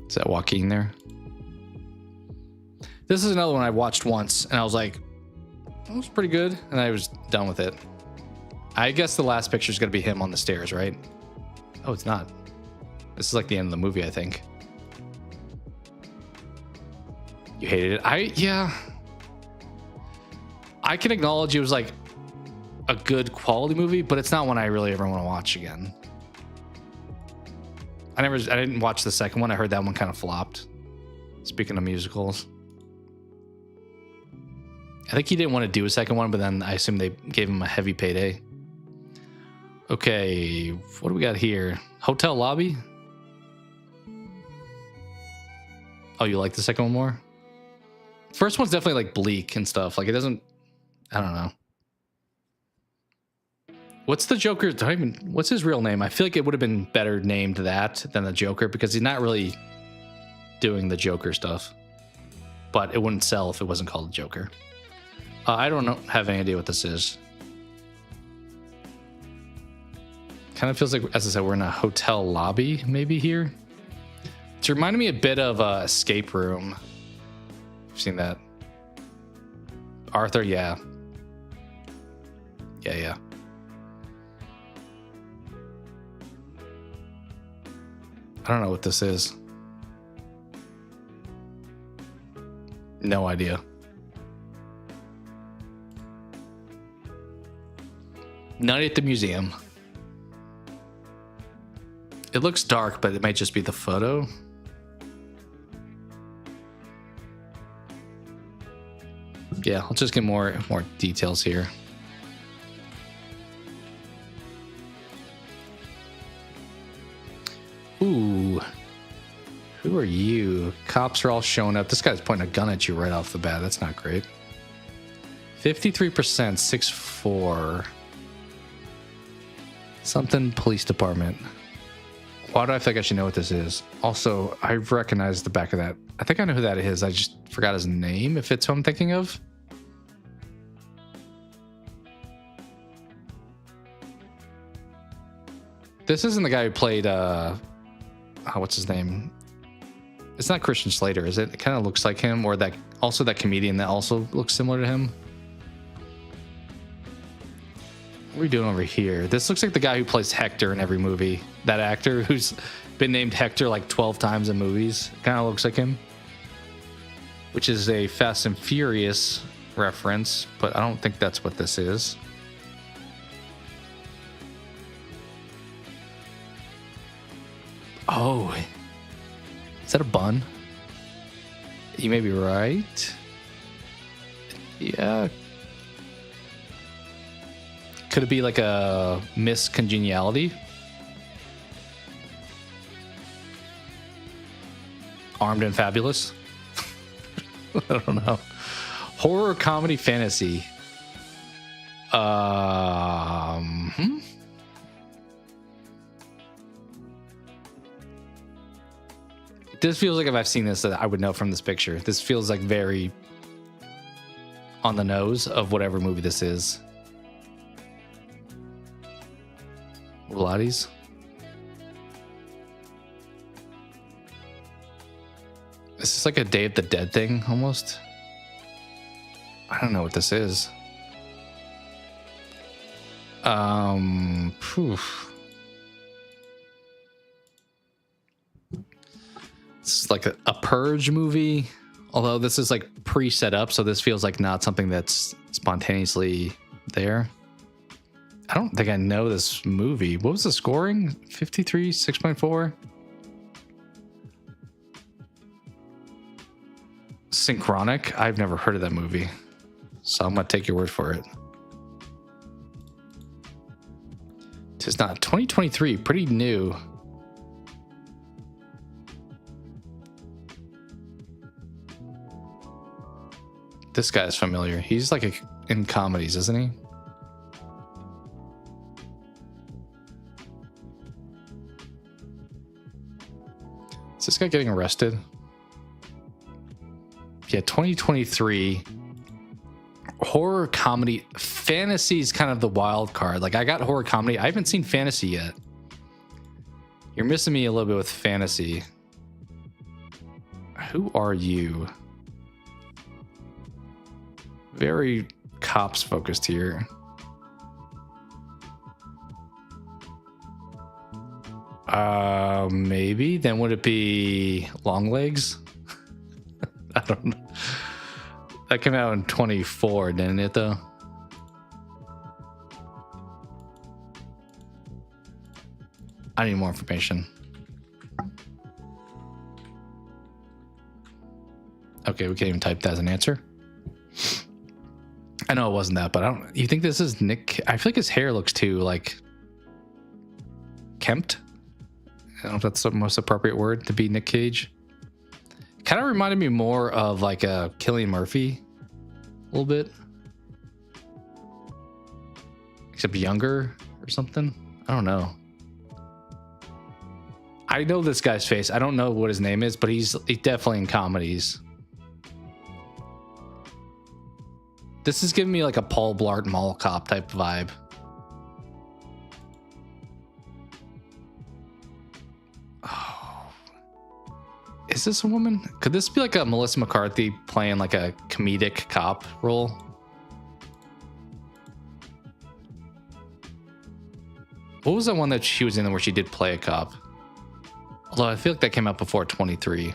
Is that Joaquin there? This is another one I watched once and I was like, that was pretty good. And I was done with it. I guess the last picture is going to be him on the stairs, right? Oh, it's not. This is like the end of the movie, I think. You hated it? Yeah. I can acknowledge it was like a good quality movie, but it's not one I really ever want to watch again. I didn't watch the second one. I heard that one kind of flopped. Speaking of musicals. I think he didn't want to do a second one, but then I assume they gave him a heavy payday. Okay, what do we got here? Hotel lobby? Oh, you like the second one more? First one's definitely like bleak and stuff. Like it doesn't, I don't know. What's the Joker? What's his real name? I feel like it would have been better named that than the Joker because he's not really doing the Joker stuff. But it wouldn't sell if it wasn't called the Joker. I don't have any idea what this is. Kind of feels like, as I said, we're in a hotel lobby maybe here. It's reminding me a bit of Escape Room. I've seen that. Arthur, yeah. Yeah. I don't know what this is. No idea. Night at the Museum. It looks dark, but it might just be the photo. Yeah, I'll just get more details here. Ooh. Who are you? Cops are all showing up. This guy's pointing a gun at you right off the bat. That's not great. 53%, 6'4". Something police department. Why do I think I should know what this is? Also, I recognize the back of that. I think I know who that is. I just forgot his name, if it's who I'm thinking of. This isn't the guy who played, what's his name? It's not Christian Slater, is it? It kind of looks like him, or that comedian that also looks similar to him. What are we doing over here? This looks like the guy who plays Hector in every movie. That actor who's been named Hector like 12 times in movies. Kind of looks like him. Which is a Fast and Furious reference, but I don't think that's what this is. Oh, is that a bun? You may be right. Yeah. Could it be like a Miss Congeniality? Armed and Fabulous? I don't know. Horror, comedy, fantasy. This feels like if I've seen this, I would know from this picture. This feels like very on the nose of whatever movie this is. Pilates. Is this like a Day of the Dead thing almost? I don't know what this is. Poof. This is like a Purge movie, although this is like pre-set up, so this feels like not something that's spontaneously there. I don't think I know this movie. What was the scoring? 53, 6.4? Synchronic? I've never heard of that movie, so I'm gonna take your word for it. It's not 2023, pretty new. This guy's familiar. He's like in comedies, isn't he? Is this guy getting arrested? Yeah, 2023. Horror comedy. Fantasy is kind of the wild card. Like, I got horror comedy. I haven't seen fantasy yet. You're missing me a little bit with fantasy. Who are you? Very cops focused here. Maybe. Then would it be Longlegs? I don't know. That came out in 24, didn't it, though? I need more information. Okay, we can't even type that as an answer. I know it wasn't that, but I don't. You think this is Nick? I feel like his hair looks too like kempt. I don't know if that's the most appropriate word to be Nick Cage. Kind of reminded me more of like a Cillian Murphy, a little bit, except younger or something. I don't know. I know this guy's face. I don't know what his name is, but he's definitely in comedies. This is giving me like a Paul Blart Mall Cop type vibe. Oh. Is this a woman? Could this be like a Melissa McCarthy playing like a comedic cop role? What was the one that she was in where she did play a cop? Although I feel like that came out before 23.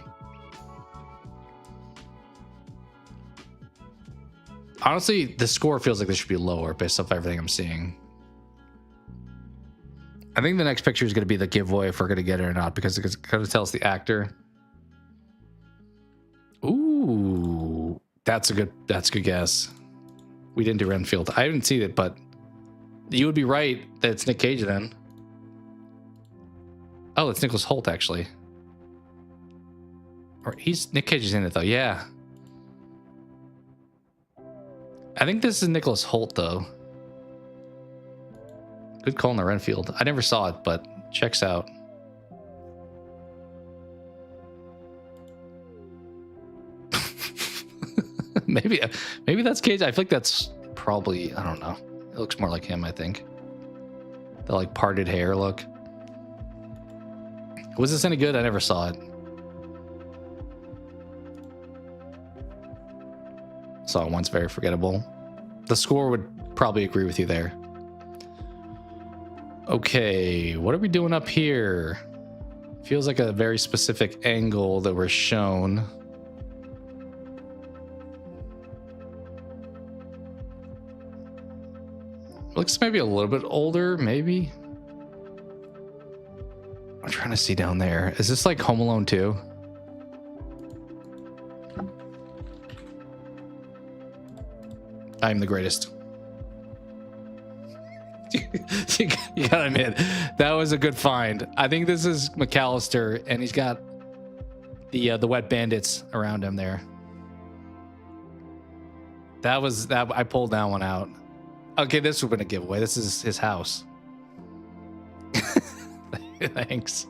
Honestly, the score feels like this should be lower based off everything I'm seeing. I think the next picture is going to be the giveaway if we're going to get it or not, because it's going to tell us the actor. Ooh, that's a good guess. We didn't do Renfield. I haven't seen it, but you would be right that it's Nick Cage then. Oh, it's Nicholas Hoult actually. Or Nick Cage is in it though. Yeah. I think this is Nicholas Hoult, though. Good call on the Renfield. I never saw it, but checks out. maybe that's Cage. I feel like that's probably, I don't know. It looks more like him, I think. The like parted hair look. Was this any good? I never saw it. Saw it once, very forgettable. The score would probably agree with you there. Okay, what are we doing up here? Feels like a very specific angle that we're shown. Looks maybe a little bit older, maybe. I'm trying to see down there. Is this like Home Alone 2? I'm the greatest. You gotta admit, that was a good find. I think this is McAllister, and he's got the wet bandits around him there. That was that. I pulled that one out. Okay, this would have been a giveaway. This is his house. Thanks.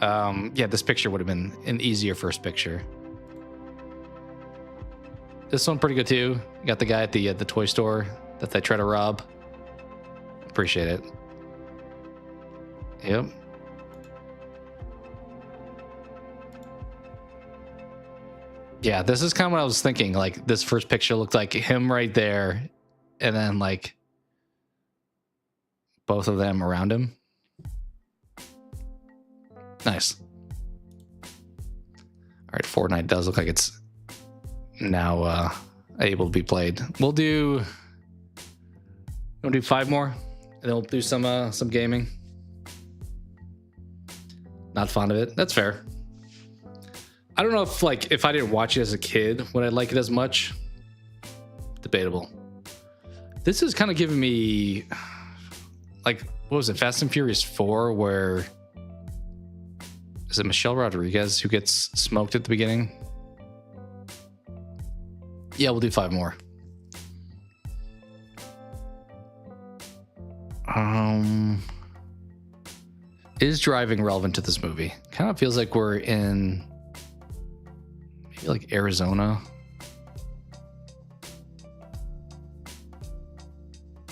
Yeah, this picture would have been an easier first picture. This one pretty good too. You got the guy at the toy store that they try to rob. Appreciate it. Yep. Yeah, this is kind of what I was thinking. Like, this first picture looked like him right there, and then like both of them around him. Nice. All right, Fortnite does look like it's now able to be played. We'll do 5 more, and then we'll do some gaming. Not fond of it. That's fair. I don't know if I didn't watch it as a kid, would I like it as much? Debatable. This is kind of giving me, like, what was it, Fast and Furious 4, where is it Michelle Rodriguez who gets smoked at the beginning? Yeah, we'll do 5 more. Is driving relevant to this movie? Kind of feels like we're in maybe like Arizona.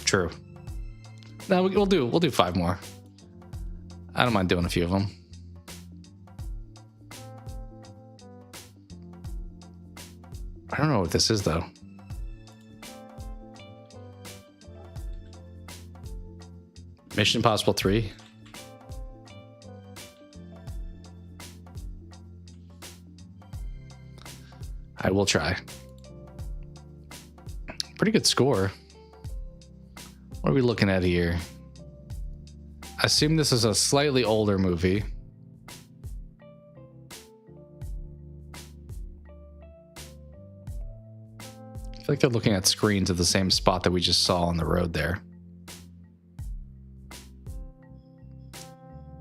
True. No, we'll do 5 more. I don't mind doing a few of them. I don't know what this is though. Mission Impossible 3. I will try. Pretty good score. What are we looking at here? I assume this is a slightly older movie. I feel like they're looking at screens at the same spot that we just saw on the road there.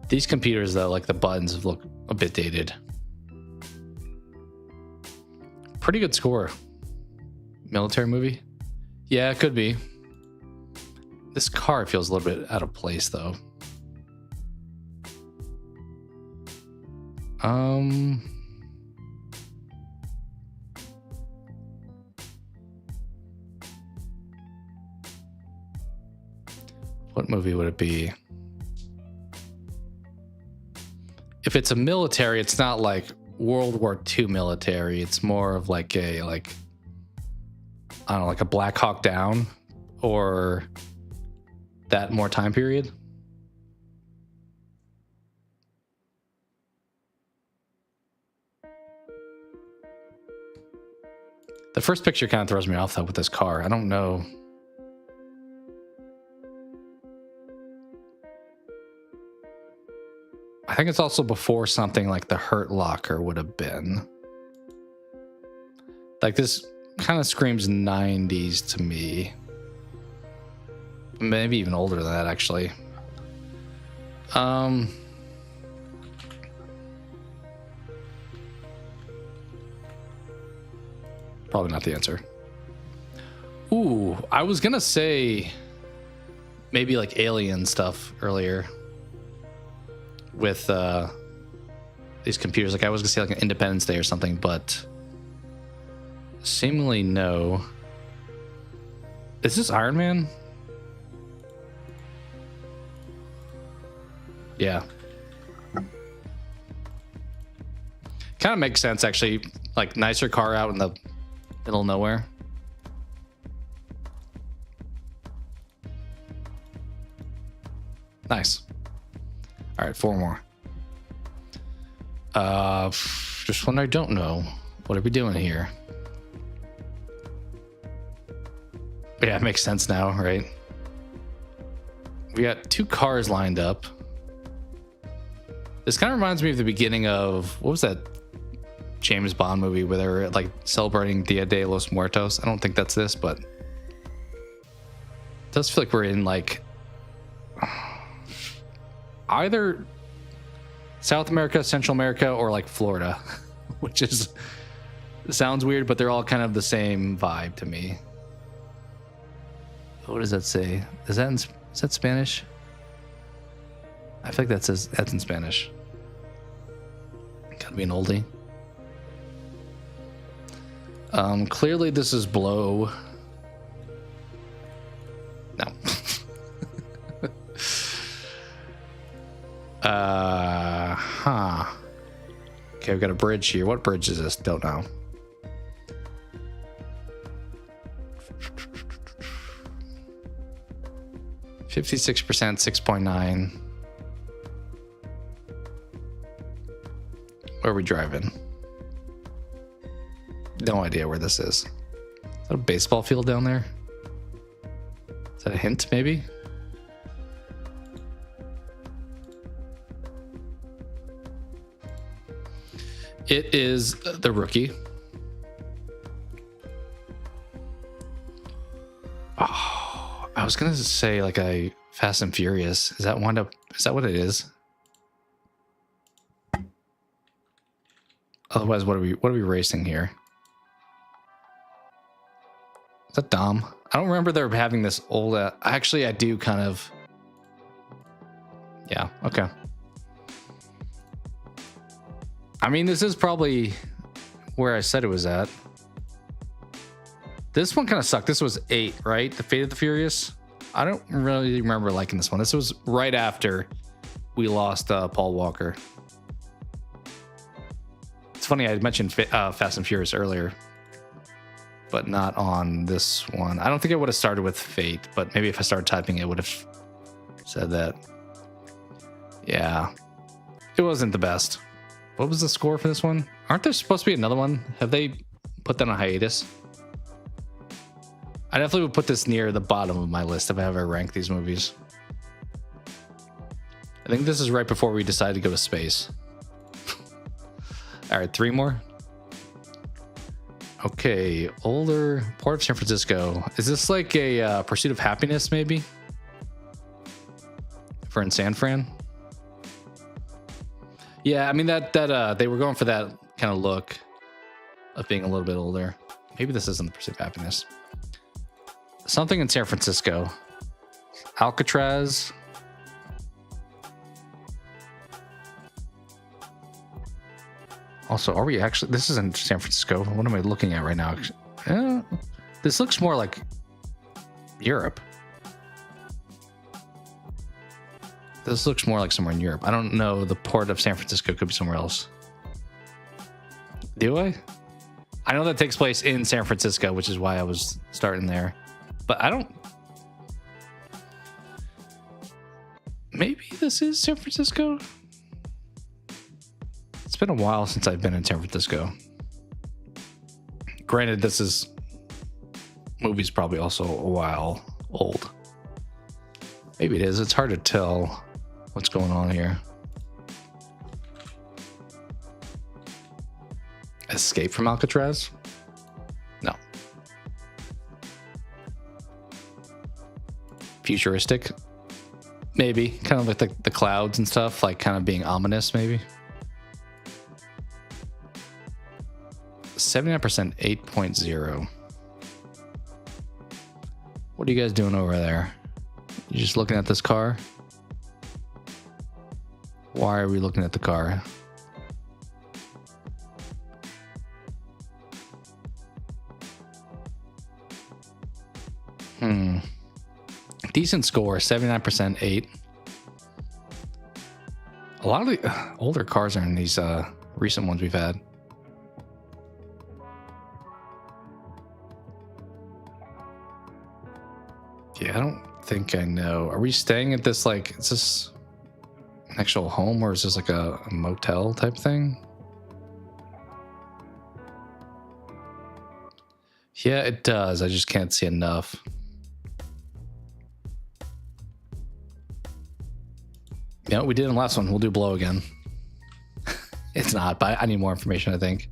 These computers, though, like the buttons, look a bit dated. Pretty good score. Military movie? Yeah, it could be. This car feels a little bit out of place, though. What movie would it be? If it's a military, it's not like World War II military. It's more of like a, I don't know, like a Black Hawk Down or that more time period. The first picture kind of throws me off though with this car. I don't know. I think it's also before something like the Hurt Locker would have been. Like, this kind of screams 90s to me. Maybe even older than that, actually. Probably not the answer. Ooh, I was gonna say maybe like Alien stuff earlier with these computers. Like, I was gonna say like an Independence Day or something, but seemingly no. Is this Iron Man? Yeah. Kind of makes sense, actually. Like, nicer car out in the middle of nowhere. Nice. All right, 4 more. Just one I don't know. What are we doing here? Yeah, it makes sense now, right? We got 2 cars lined up. This kind of reminds me of the beginning of, what was that James Bond movie where they were like celebrating Dia de los Muertos? I don't think that's this, but it does feel like we're in like either South America, Central America, or like Florida, which is, sounds weird, but they're all kind of the same vibe to me. What does that say? Is that Spanish? I feel like that's in Spanish. Gotta be an oldie. Clearly this is below. No. Okay, we've got a bridge here. What bridge is this? Don't know. $56%, 6.9. Where are we driving? No idea where this is. Is that a baseball field down there? Is that a hint, maybe? It is the Rookie. Oh, I was gonna say like a Fast and Furious. Is that what it is? Otherwise, what are we racing here? Is that Dom? I don't remember there having this old. Actually, I do kind of. Yeah. Okay. I mean, this is probably where I said it was at. This one kind of sucked. This was 8, right? The Fate of the Furious. I don't really remember liking this one. This was right after we lost Paul Walker. It's funny, I mentioned Fast and Furious earlier, but not on this one. I don't think I would have started with Fate, but maybe if I started typing, it would have said that. Yeah, it wasn't the best. What was the score for this one? Aren't there supposed to be another one? Have they put that on hiatus? I definitely would put this near the bottom of my list if I ever rank these movies. I think this is right before we decided to go to space. All right, 3 more. Okay, older Port of San Francisco. Is this like a Pursuit of Happiness, maybe? For in San Fran? Yeah, I mean that they were going for that kind of look of being a little bit older. Maybe this isn't the Pursuit of Happiness. Something in San Francisco. Alcatraz. Also, are we actually... This isn't San Francisco. What am I looking at right now? This looks more like Europe. This looks more like somewhere in Europe. I don't know. The Port of San Francisco could be somewhere else. Do I? I know that takes place in San Francisco, which is why I was starting there. But I don't... Maybe this is San Francisco? It's been a while since I've been in San Francisco. Granted, this is... Movie's probably also a while old. Maybe it is. It's hard to tell what's going on here. Escape from Alcatraz? No. Futuristic? Maybe. Kind of like the clouds and stuff, like kind of being ominous, maybe. 79%, 8.0. What are you guys doing over there? You just looking at this car? Why are we looking at the car? Decent score, 79%, 8. A lot of the older cars are in these recent ones we've had. Yeah, I don't think I know. Are we staying at this, like, is this an actual home or is this like a motel type thing? Yeah, it does. I just can't see enough. Yeah, we did in the last one. We'll do blow again. It's not, but I need more information, I think.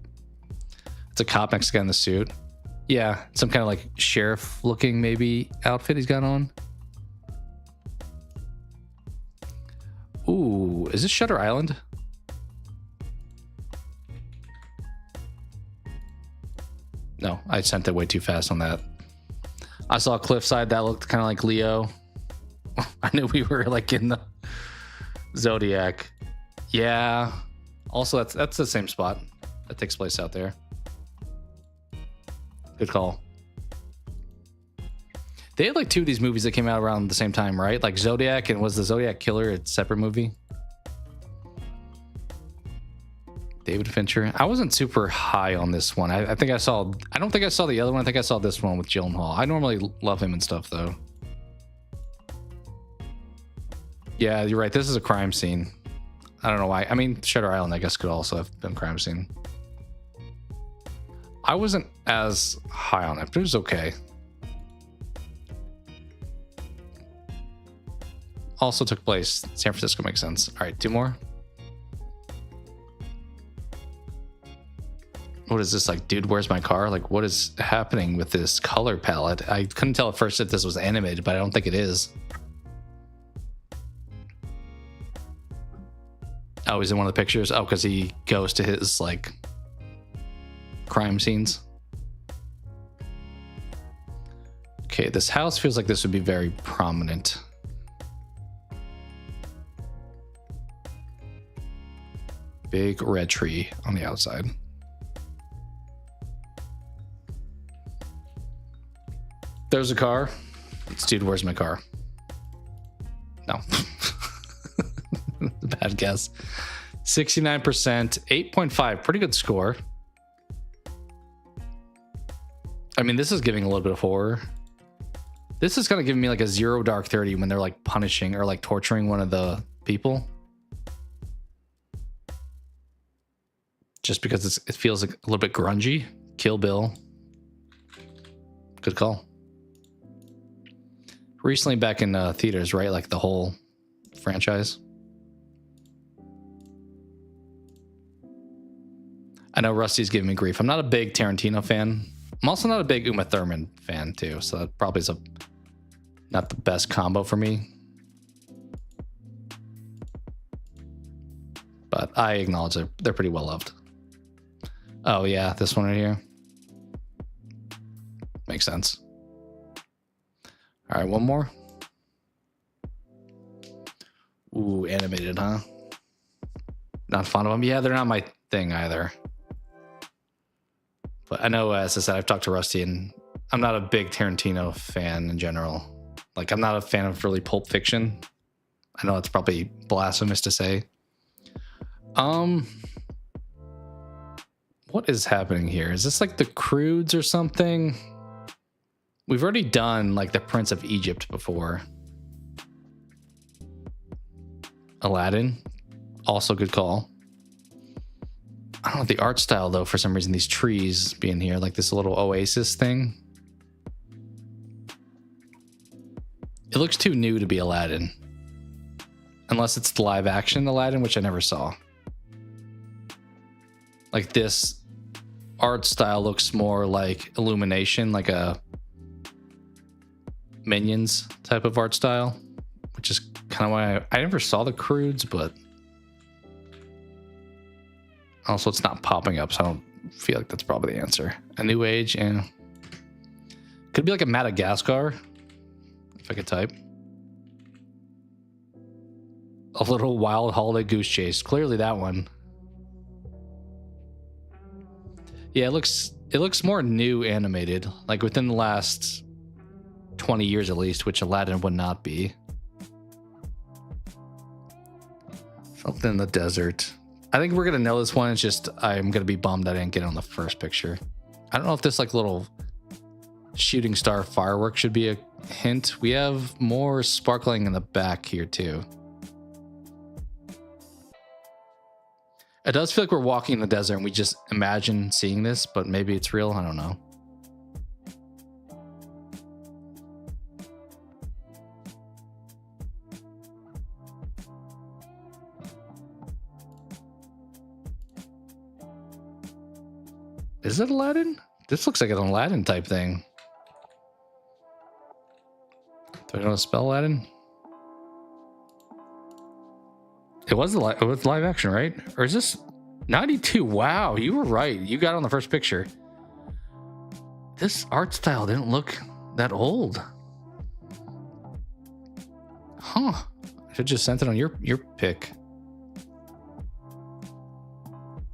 It's a cop next guy in the suit. Yeah, some kind of like sheriff looking maybe outfit he's got on. Ooh, is this Shutter Island? No, I sent it way too fast on that. I saw Cliffside that looked kind of like Leo. I knew we were like in the Zodiac. Yeah. Also, that's the same spot that takes place out there. Good call. They had like 2 of these movies that came out around the same time, right? Like Zodiac, and was the Zodiac Killer a separate movie? David Fincher. I wasn't super high on this one. I think I saw. I don't think I saw the other one. I think I saw this one with Gyllenhaal. I normally love him and stuff, though. Yeah, you're right. This is a crime scene. I don't know why. I mean, Shutter Island, I guess, could also have been a crime scene. I wasn't as high on it, but it was okay. Also took place in San Francisco. Makes sense. All right, 2 more. What is this, like, dude, where's my car? Like, what is happening with this color palette? I couldn't tell at first if this was animated, but I don't think it is. Oh, he's in one of the pictures? Oh, because he goes to his, like, crime scenes. Okay, this house feels like this would be very prominent. Big red tree on the outside. There's a car. It's dude, where's my car? No. Bad guess. 69%, 8.5. Pretty good score. I mean, this is giving a little bit of horror. This is kind of giving me like a 0 Dark 30 when they're like punishing or like torturing one of the people. Just because it feels like a little bit grungy. Kill Bill. Good call. Recently back in theaters, right? Like the whole franchise. I know Rusty's giving me grief. I'm not a big Tarantino fan. I'm also not a big Uma Thurman fan too. So that probably is not the best combo for me. But I acknowledge they're pretty well loved. Oh yeah, this one right here. Makes sense. All right, one more. Ooh, animated, huh? Not fond of them. Yeah, they're not my thing either. But I know, as I said, I've talked to Rusty, and I'm not a big Tarantino fan in general. Like, I'm not a fan of really Pulp Fiction. I know it's probably blasphemous to say. What is happening here? Is this like the Croods or something? We've already done like the Prince of Egypt before. Aladdin, also good call. I don't know the art style though. For some reason, these trees being here, like this little oasis thing. It looks too new to be Aladdin, unless it's the live action Aladdin, which I never saw. Like this art style looks more like Illumination, like a Minions type of art style, which is kind of why I never saw the Croods, but also it's not popping up, so I don't feel like that's probably the answer. A New Age, and could be like a Madagascar, if I could type. A Little Wild Holiday Goose Chase, clearly that one. Yeah, it looks more new animated, like within the last 20 years at least, which Aladdin would not be. Something in the desert. I think we're gonna know this one. It's just I'm gonna be bummed I didn't get it on the first picture. I don't know if this like little shooting star firework should be a hint. We have more sparkling in the back here too. It does feel like we're walking in the desert and we just imagine seeing this, but maybe it's real. I don't know. Is it Aladdin? This looks like an Aladdin type thing. Do I know how to spell Aladdin? It was live action, right? Or is this 92? Wow, you were right. You got it on the first picture. This art style didn't look that old. Huh. I should just sent it on your pick.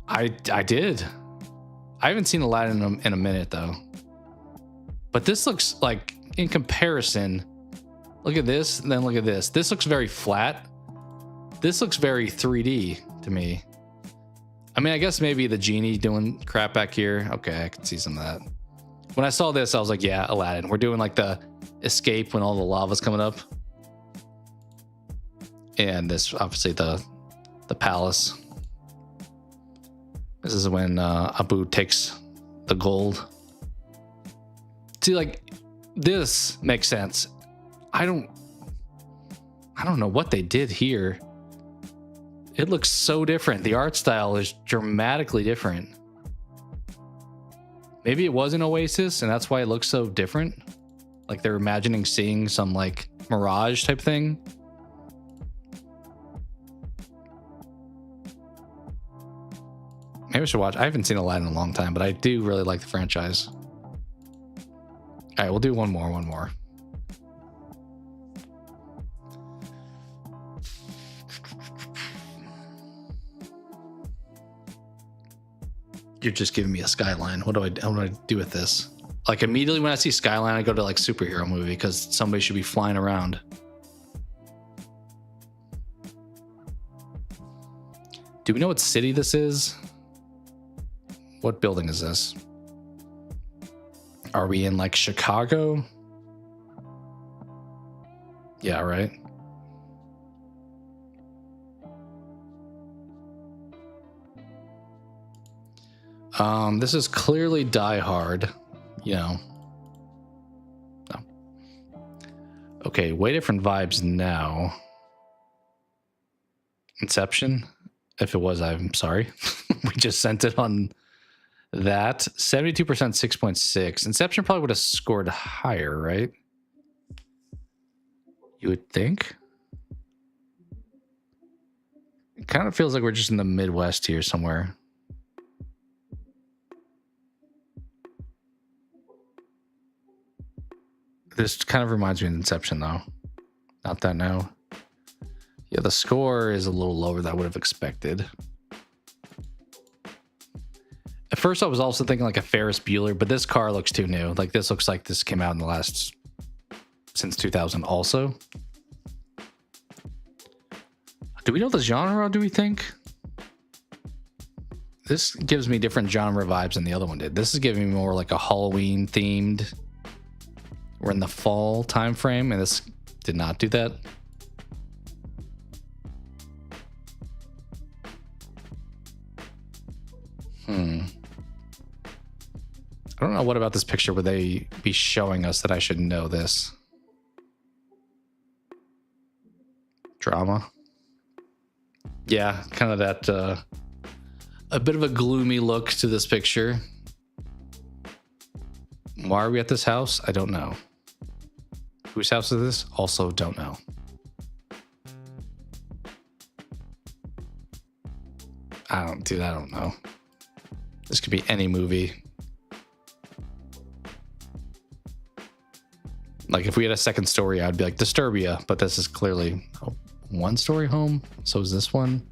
I did. I haven't seen Aladdin in a minute though. But this looks like, in comparison, look at this, and then look at this. This looks very flat. This looks very 3D to me. I mean, I guess maybe the genie doing crap back here. Okay, I can see some of that. When I saw this, I was like, yeah, Aladdin. We're doing like the escape when all the lava's coming up. And this, obviously, the palace. This is when Abu takes the gold. See, like, this makes sense. I don't know what they did here. It looks so different. The art style is dramatically different. Maybe it was an oasis and that's why it looks so different. Like they're imagining seeing some like mirage type thing. Maybe I should watch. I haven't seen Aladdin in a long time, but I do really like the franchise. All right, we'll do one more. You're just giving me a skyline. What do I do with this? Like immediately when I see skyline, I go to like superhero movie because somebody should be flying around. Do we know what city this is? What building is this? Are we in like Chicago? Yeah, right. This is clearly Die Hard, you know. No. Okay, way different vibes now. Inception? If it was, I'm sorry. We just sent it on that. 72%, 6.6. Inception probably would have scored higher, right? You would think. It kind of feels like we're just in the Midwest here somewhere. This kind of reminds me of Inception, though. Not that now. Yeah, the score is a little lower than I would have expected. At first, I was also thinking like a Ferris Bueller, but this car looks too new. Like this looks like this came out in the last since 2000. Also, do we know the genre? Do we think this gives me different genre vibes than the other one did? This is giving me more like a Halloween themed. We're in the fall time frame, and this did not do that. I don't know what about this picture would they be showing us that I should know this. Drama. Yeah, kind of that a bit of a gloomy look to this picture. Why are we at this house? I don't know. Whose house is this? Also don't know. I don't know. This could be any movie. Like if we had a second story, I'd be like Disturbia, but this is clearly a one-story home. So is this one?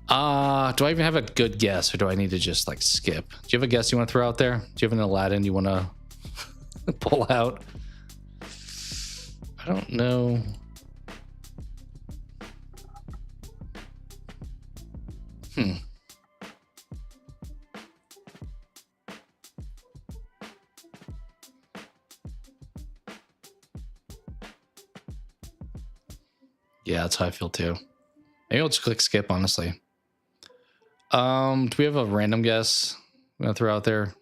Do I even have a good guess, or do I need to just like skip? Do you have a guess you want to throw out there? Do you have an Aladdin you want to pull out? I don't know. Yeah, that's how I feel too. Maybe I'll just click skip, honestly. Do we have a random guess I'm gonna throw out there?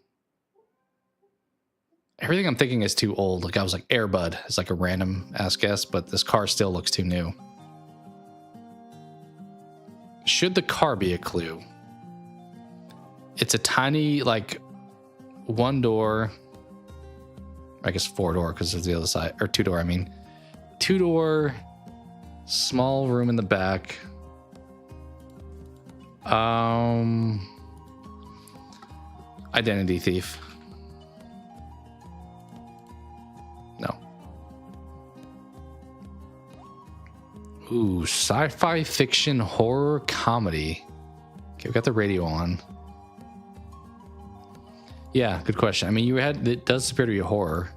Everything I'm thinking is too old. Like I was like Air Bud is like a random ass guess, but this car still looks too new. Should the car be a clue? It's a tiny, like, one door. I guess 4-door because it's the other side, or 2-door. I mean, 2-door, small room in the back. Identity thief. No. Ooh, sci-fi fiction horror comedy. Okay, we got the radio on. Yeah, good question. I mean, it does appear to be a horror.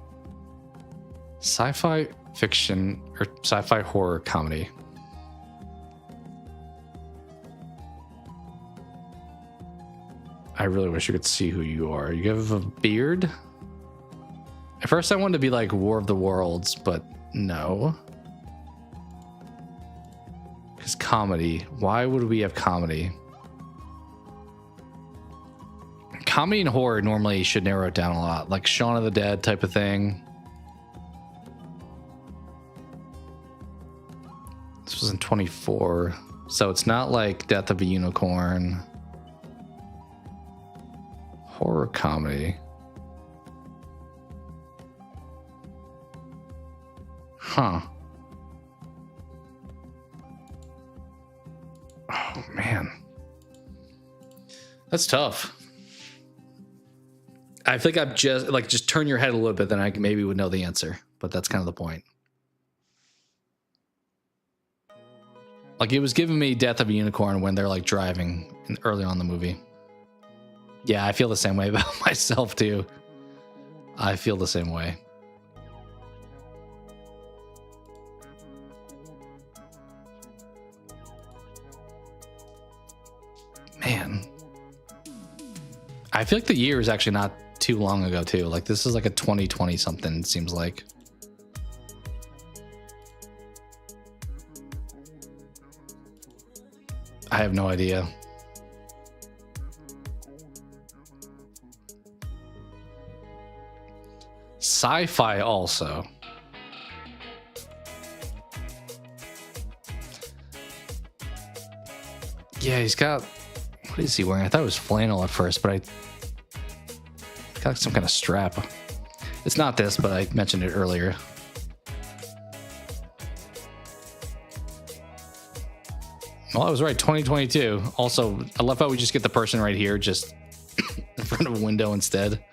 Sci-fi fiction or sci-fi horror comedy. I really wish you could see who you are. You have a beard? At first I wanted to be like War of the Worlds, but no. Because comedy. Why would we have comedy? Comedy and horror normally should narrow it down a lot. Like Shaun of the Dead type of thing. This was in 24. So it's not like Death of a Unicorn. Horror comedy. Huh. Oh, man. That's tough. I think I've just turn your head a little bit, then I maybe would know the answer. But that's kind of the point. Like, it was giving me Death of a Unicorn when they're like driving early on in the movie. Yeah, I feel the same way about myself too. I feel the same way. Man. I feel like the year is actually not too long ago too. Like this is like a 2020 something, it seems like. I have no idea. Sci-fi also. Yeah, he's got... What is he wearing? I thought it was flannel at first, but I got some kind of strap. It's not this, but I mentioned it earlier. Well, I was right, 2022. Also, I love how we just get the person right here, just in front of a window instead.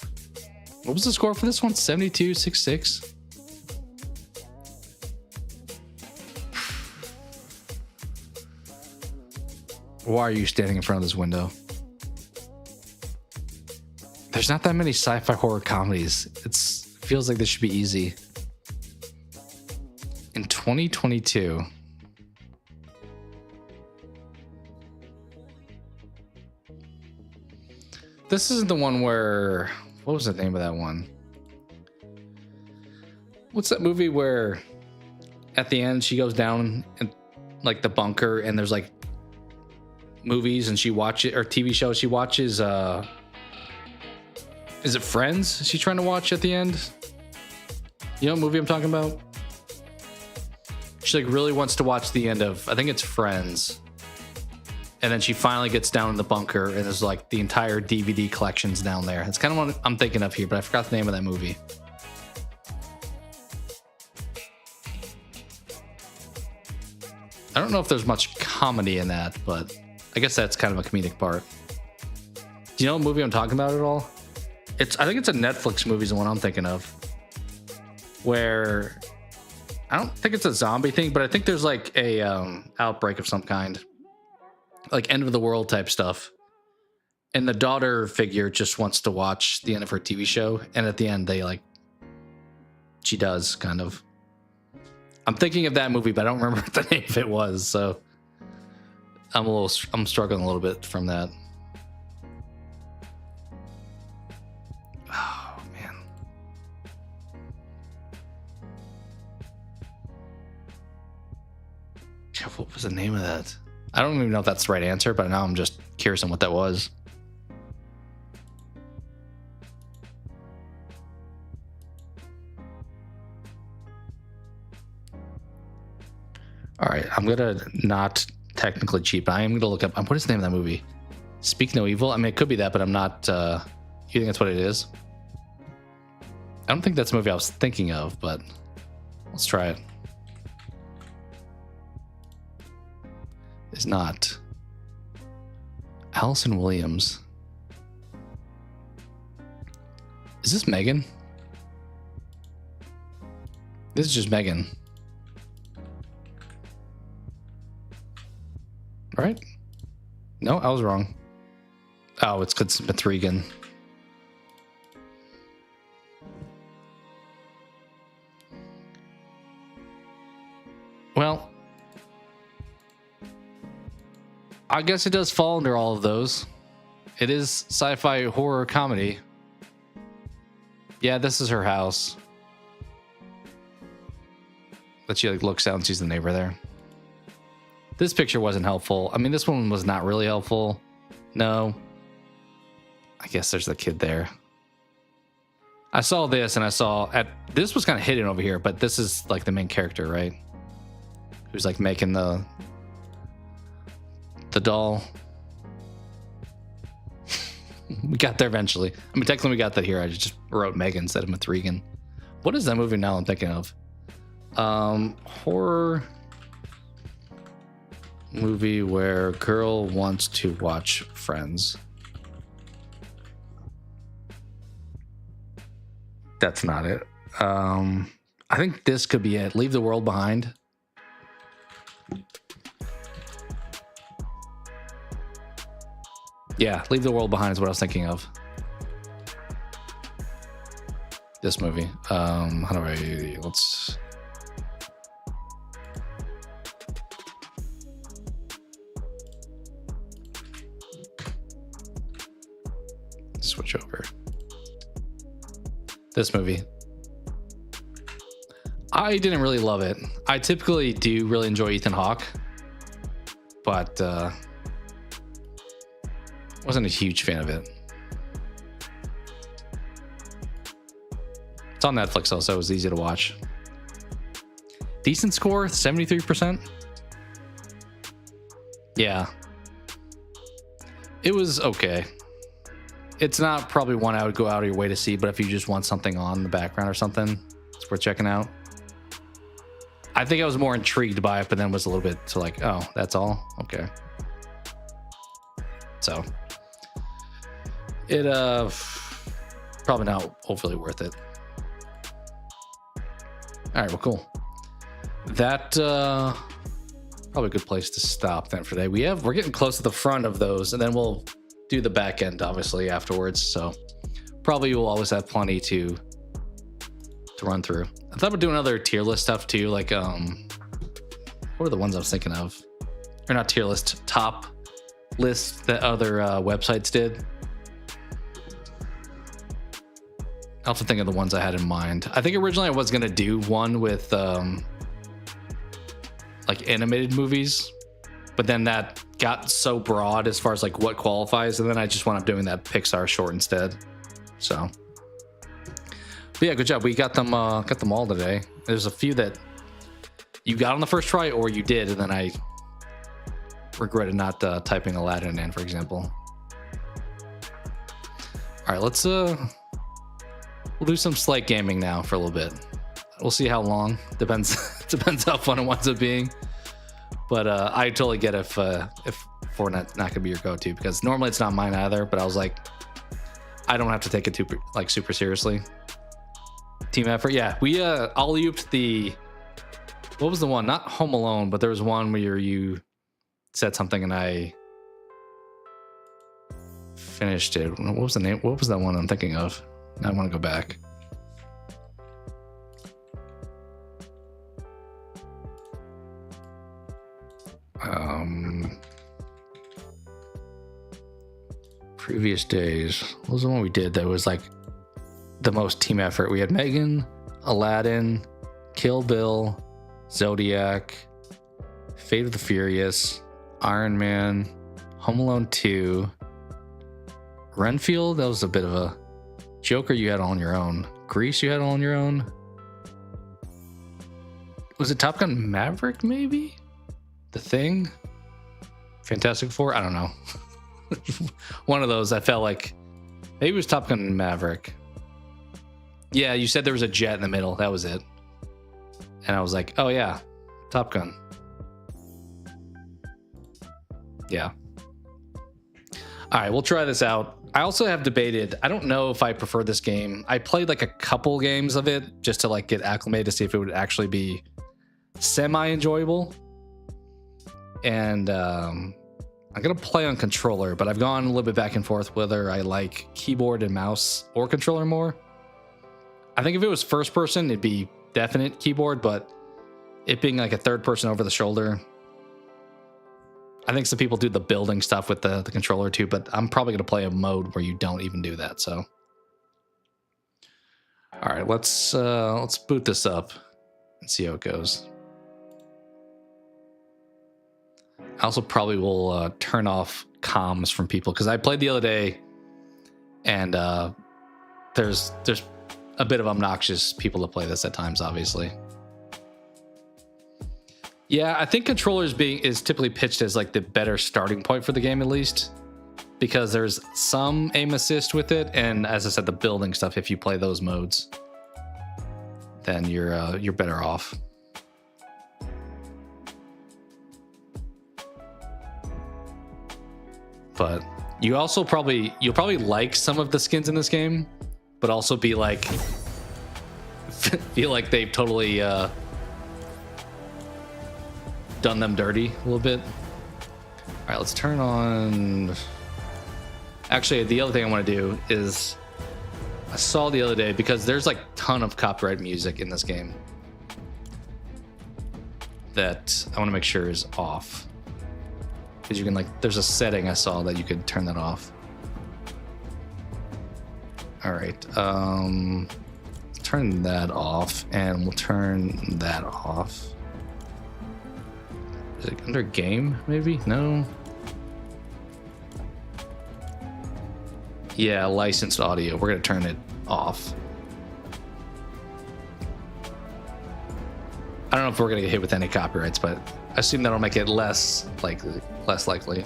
What was the score for this one? 72-66? Why are you standing in front of this window? There's not that many sci-fi horror comedies. It feels like this should be easy. In 2022... This isn't the one where... What was the name of that one? What's that movie where at the end she goes down in like the bunker and there's like movies and she watches, or TV shows she watches, is it Friends she's trying to watch at the end? You know what movie I'm talking about? She like really wants to watch the end of, I think it's Friends. And then she finally gets down in the bunker and there's like the entire DVD collection's down there. It's kind of what I'm thinking of here, but I forgot the name of that movie. I don't know if there's much comedy in that, but I guess that's kind of a comedic part. Do you know what movie I'm talking about at all? I think it's a Netflix movie is the one I'm thinking of. Where I don't think it's a zombie thing, but I think there's like a outbreak of some kind. Like end of the world type stuff. And the daughter figure just wants to watch the end of her TV show. And at the end, she does kind of. I'm thinking of that movie, but I don't remember what the name of it was. So I'm struggling a little bit from that. Oh, man. What was the name of that? I don't even know if that's the right answer, but now I'm just curious on what that was. All right, I'm gonna not technically cheat, but I am gonna look up. What is the name of that movie? Speak No Evil. I mean, it could be that, but I'm not. You think that's what it is? I don't think that's the movie I was thinking of, but let's try it. It's not. Allison Williams. Is this Megan? This is just Megan. Right? No, I was wrong. Oh, it's because it's Regan. Well, I guess it does fall under all of those. It is sci-fi horror comedy. Yeah, this is her house. But she like looks out and sees the neighbor there. This picture wasn't helpful. I mean, this one was not really helpful. No. I guess there's the kid there. I saw this and I saw this was kind of hidden over here, but this is like the main character, right? Who's like making the doll. We got there eventually. I mean, technically we got that here. I just wrote Megan instead of Mathregan. What is that movie now I'm thinking of? Horror movie where girl wants to watch Friends. That's not it. I think this could be it. Leave the World Behind. Yeah, Leave the World Behind is what I was thinking of. This movie. How do I... Let's... Switch over. This movie. I didn't really love it. I typically do really enjoy Ethan Hawke, but wasn't a huge fan of it. It's on Netflix though, so it was easy to watch. Decent score, 73%. Yeah. It was okay. It's not probably one I would go out of your way to see, but if you just want something on in the background or something, it's worth checking out. I think I was more intrigued by it, but then was a little bit to like, oh, that's all? Okay. So it probably not overly worth it. All right, well, cool. That probably a good place to stop then for today. We're getting close to the front of those, and then we'll do the back end obviously afterwards. So probably we'll always have plenty to run through. I thought we'd do another tier list stuff too. Like what were the ones I was thinking of? Or not tier list, top list that other websites did. I'll have to think of the ones I had in mind. I think originally I was gonna do one with like animated movies, but then that got so broad as far as like what qualifies, and then I just wound up doing that Pixar short instead. So, but yeah, good job. We got them all today. There's a few that you got on the first try, or you did, and then I regretted not typing Aladdin in, for example. All right, let's we'll do some slight gaming now for a little bit. We'll see how long. Depends how fun it winds up being. But I totally get if Fortnite's not gonna be your go-to, because normally it's not mine either. But I was like, I don't have to take it too super seriously. Team effort, yeah. We alley-ooped the, what was the one? Not Home Alone, but there was one where you said something and I finished it. What was the name? What was that one I'm thinking of? I want to go back. Previous days. What was the one we did that was like the most team effort? We had Megan, Aladdin, Kill Bill, Zodiac, Fate of the Furious, Iron Man, Home Alone 2, Renfield. That was a bit of a Joker. You had all on your own. Grease. You had all on your own. Was it Top Gun Maverick? Maybe. The Thing. Fantastic Four. I don't know. One of those. I felt like maybe it was Top Gun Maverick. Yeah, you said there was a jet in the middle. That was it. And I was like, oh yeah, Top Gun. Yeah. All right, we'll try this out. I also have debated. I don't know if I prefer this game. I played like a couple games of it just to like get acclimated to see if it would actually be semi-enjoyable. And I'm gonna play on controller, but I've gone a little bit back and forth whether I like keyboard and mouse or controller more. I think if it was first person, it'd be definite keyboard, but it being like a third person over the shoulder. I think some people do the building stuff with the controller too, but I'm probably going to play a mode where you don't even do that. So, all right, let's boot this up and see how it goes. I also probably will turn off comms from people because I played the other day, and there's a bit of obnoxious people that play this at times, obviously. Yeah, I think controllers is typically pitched as like the better starting point for the game, at least, because there's some aim assist with it, and as I said, the building stuff. If you play those modes, then you're better off. But you'll probably like some of the skins in this game, but also be like feel like they've totally done them dirty a little bit. All right, let's turn on. Actually, the other thing I want to do is I saw the other day, because there's like a ton of copyright music in this game that I want to make sure is off. Because you can there's a setting I saw that you could turn that off. All right, turn that off, and we'll turn that off. Is it under game, maybe? No. Yeah, licensed audio. We're gonna turn it off. I don't know if we're gonna get hit with any copyrights, but I assume that'll make it less likely.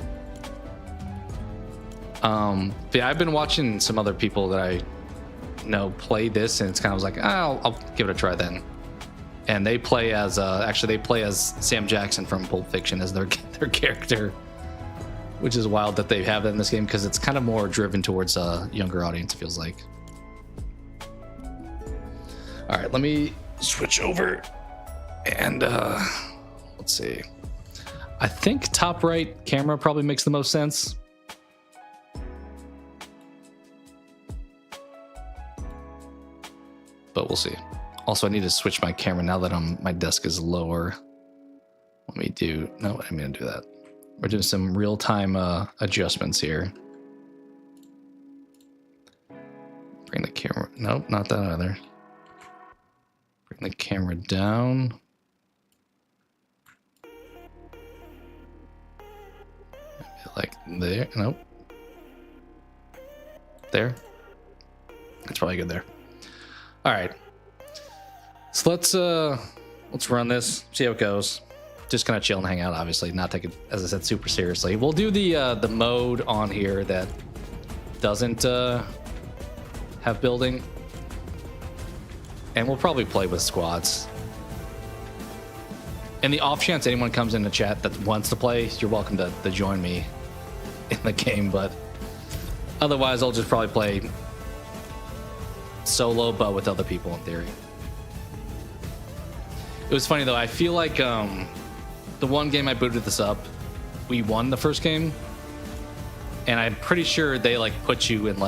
Yeah, I've been watching some other people that I know play this, and it's kind of like, I'll give it a try then. And they play as actually they play as Sam Jackson from Pulp Fiction as their character, which is wild that they have that in this game, because it's kind of more driven towards a younger audience, it feels like. All right, let me switch over, and let's see. I think top right camera probably makes the most sense. But we'll see. Also, I need to switch my camera now that my desk is lower. Let me do, no, I didn't mean to do that. We're doing some real-time adjustments here. Bring the camera, nope, not that either. Bring the camera down. Maybe like there, nope. There. That's probably good there. All right. So let's run this, see how it goes. Just kind of chill and hang out, obviously, not take it, as I said, super seriously. We'll do the mode on here that doesn't have building, and we'll probably play with squads. And the off chance anyone comes in the chat that wants to play, you're welcome to join me in the game, but otherwise I'll just probably play solo, but with other people in theory. It was funny though, I feel like the one game I booted this up, we won the first game, and I'm pretty sure they put you in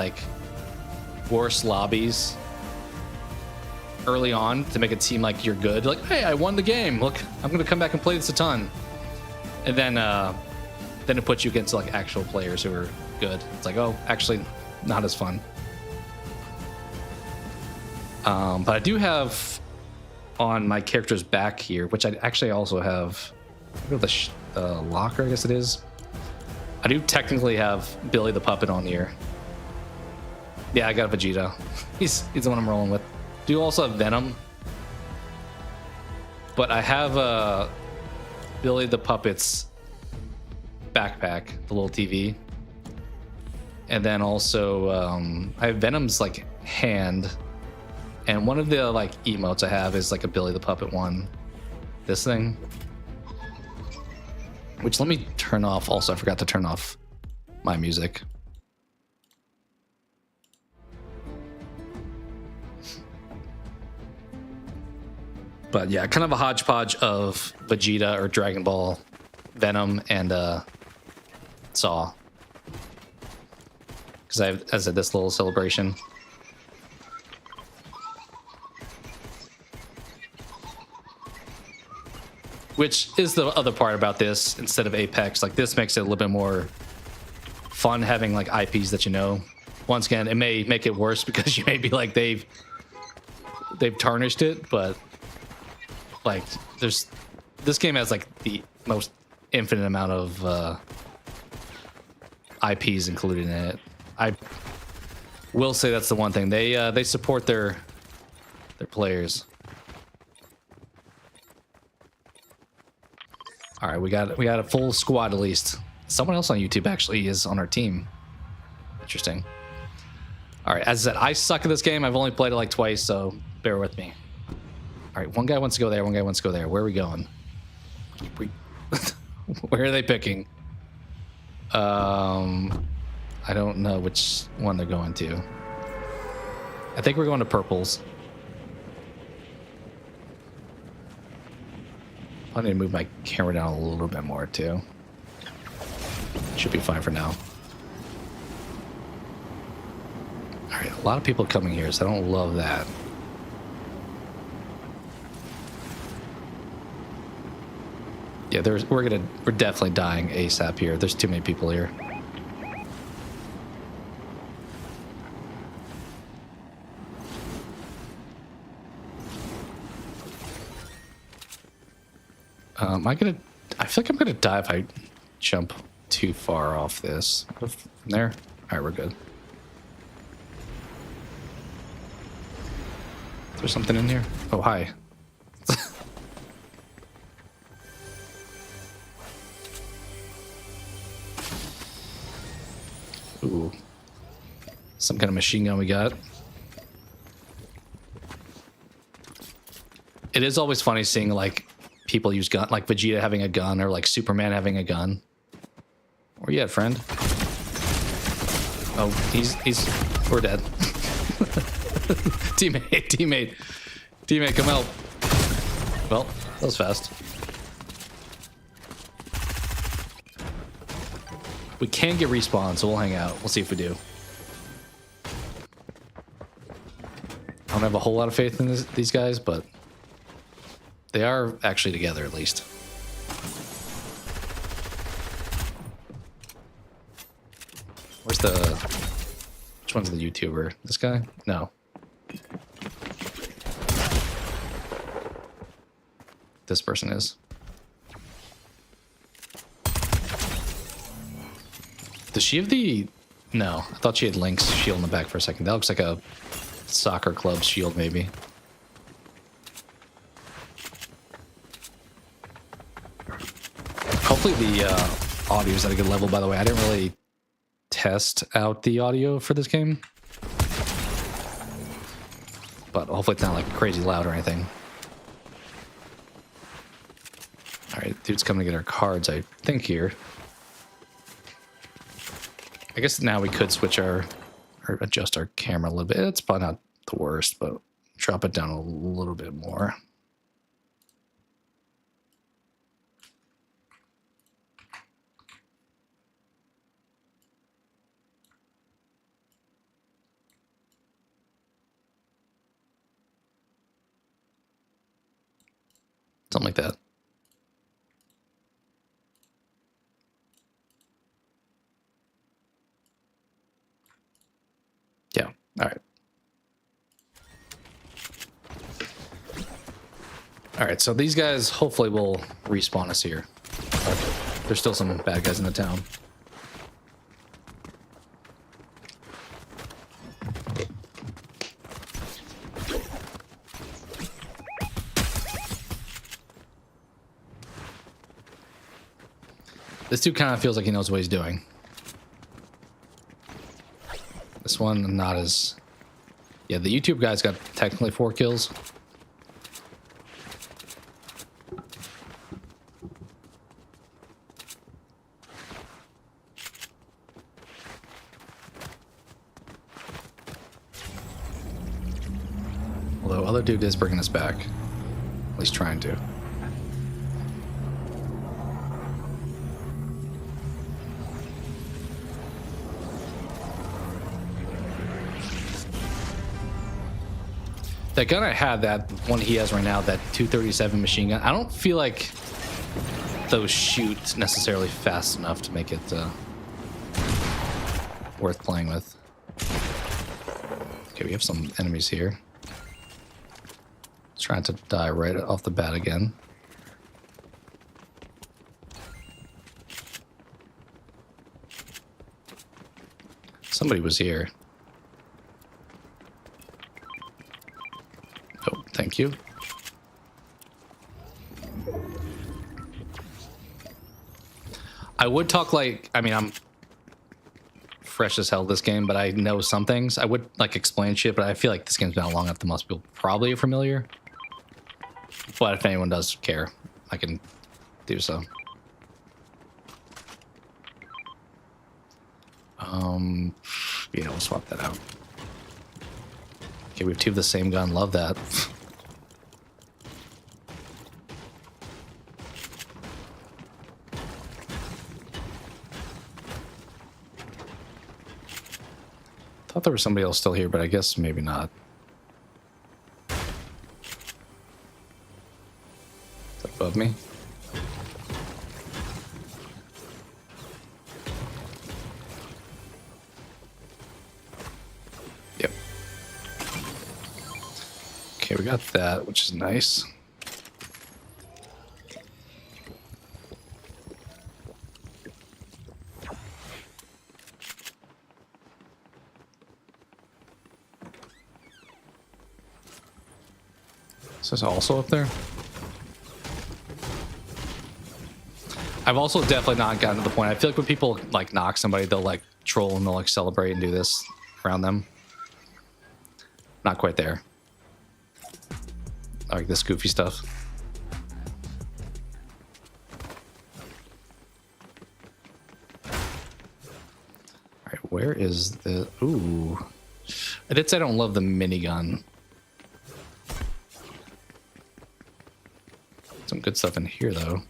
worse lobbies early on to make it seem like you're good. Like, hey, I won the game. Look, I'm gonna come back and play this a ton. And then it puts you against actual players who are good. It's like, oh, actually, not as fun. But I do have on my character's back here, which I actually also have. The locker, I guess it is. I do technically have Billy the Puppet on here. Yeah, I got Vegeta. He's the one I'm rolling with. Do also have Venom, but I have Billy the Puppet's backpack, the little TV, and then also I have Venom's hand, and one of the emotes I have is a Billy the Puppet one. This thing. Which, let me turn off. Also, I forgot to turn off my music. But yeah, kind of a hodgepodge of Vegeta or Dragon Ball, Venom, and Saw. Because I have, as I said, this little celebration. which is the other part about this instead of Apex. Like, this makes it a little bit more fun having like IPs that you know. Once again, it may make it worse because you may be like they've tarnished it, but like this game has like the most infinite amount of IPs included in it. I will say that's the one thing they support their players. All right, we got a full squad at least. Someone else on YouTube actually is on our team. Interesting. All right, as I said, I suck at this game. I've only played it like twice, so bear with me. All right, one guy wants to go there, one guy wants to go there. Where are we going? Where are they picking? I don't know which one they're going to. I think we're going to purples. I need to move my camera down a little bit more too. Should be fine for now. All right, a lot of people coming here, so I don't love that. Yeah, we're definitely dying ASAP here. There's too many people here. I feel like I'm gonna die if I jump too far off this. From there? All right, we're good. Is there something in here? Oh, hi. Ooh. Some kind of machine gun we got. It is always funny seeing like people use gun, like Vegeta having a gun or like Superman having a gun. Where you at, friend? Oh, we're dead. Teammate, come help. Well, that was fast. We can get respawned, so we'll hang out. We'll see if we do. I don't have a whole lot of faith in these guys, but they are actually together at least. Where's which one's the YouTuber? This guy? No. This person is. Does she have the... No, I thought she had Link's shield in the back for a second. That looks like a soccer club shield, maybe. Hopefully the audio is at a good level, by the way. I didn't really test out the audio for this game. But hopefully it's not like crazy loud or anything. Alright, dude's coming to get our cards, I think, here. I guess now we could switch or adjust our camera a little bit. It's probably not the worst, but drop it down a little bit more. Something like that. Yeah, all right. All right, so these guys hopefully will respawn us here. There's still some bad guys in the town. This dude kind of feels like he knows what he's doing. This one, not as... Yeah, the YouTube guy's got technically 4 kills. Although other dude is bringing us back. At least trying to. That gun I had, that one he has right now, that 237 machine gun, I don't feel like those shoot necessarily fast enough to make it worth playing with. Okay, we have some enemies here. Trying to die right off the bat again. Somebody was here. Oh, thank you. I would talk like, I mean, I'm fresh as hell this game, but I know some things. I would like explain shit, but I feel like this game's been out long enough that most people probably are familiar. But if anyone does care, I can do so. Yeah, we'll swap that out. Okay, we have two of the same gun. Love that. Thought there was somebody else still here, but I guess maybe not. Is that above me? Yep. Okay, we got that, which is nice. Is this also up there? I've also definitely not gotten to the point. I feel like when people like knock somebody, they'll like troll and they'll like celebrate and do this around them. Not quite there. I like this goofy stuff. All right, where is the... Ooh. I did say I don't love the minigun. Some good stuff in here, though.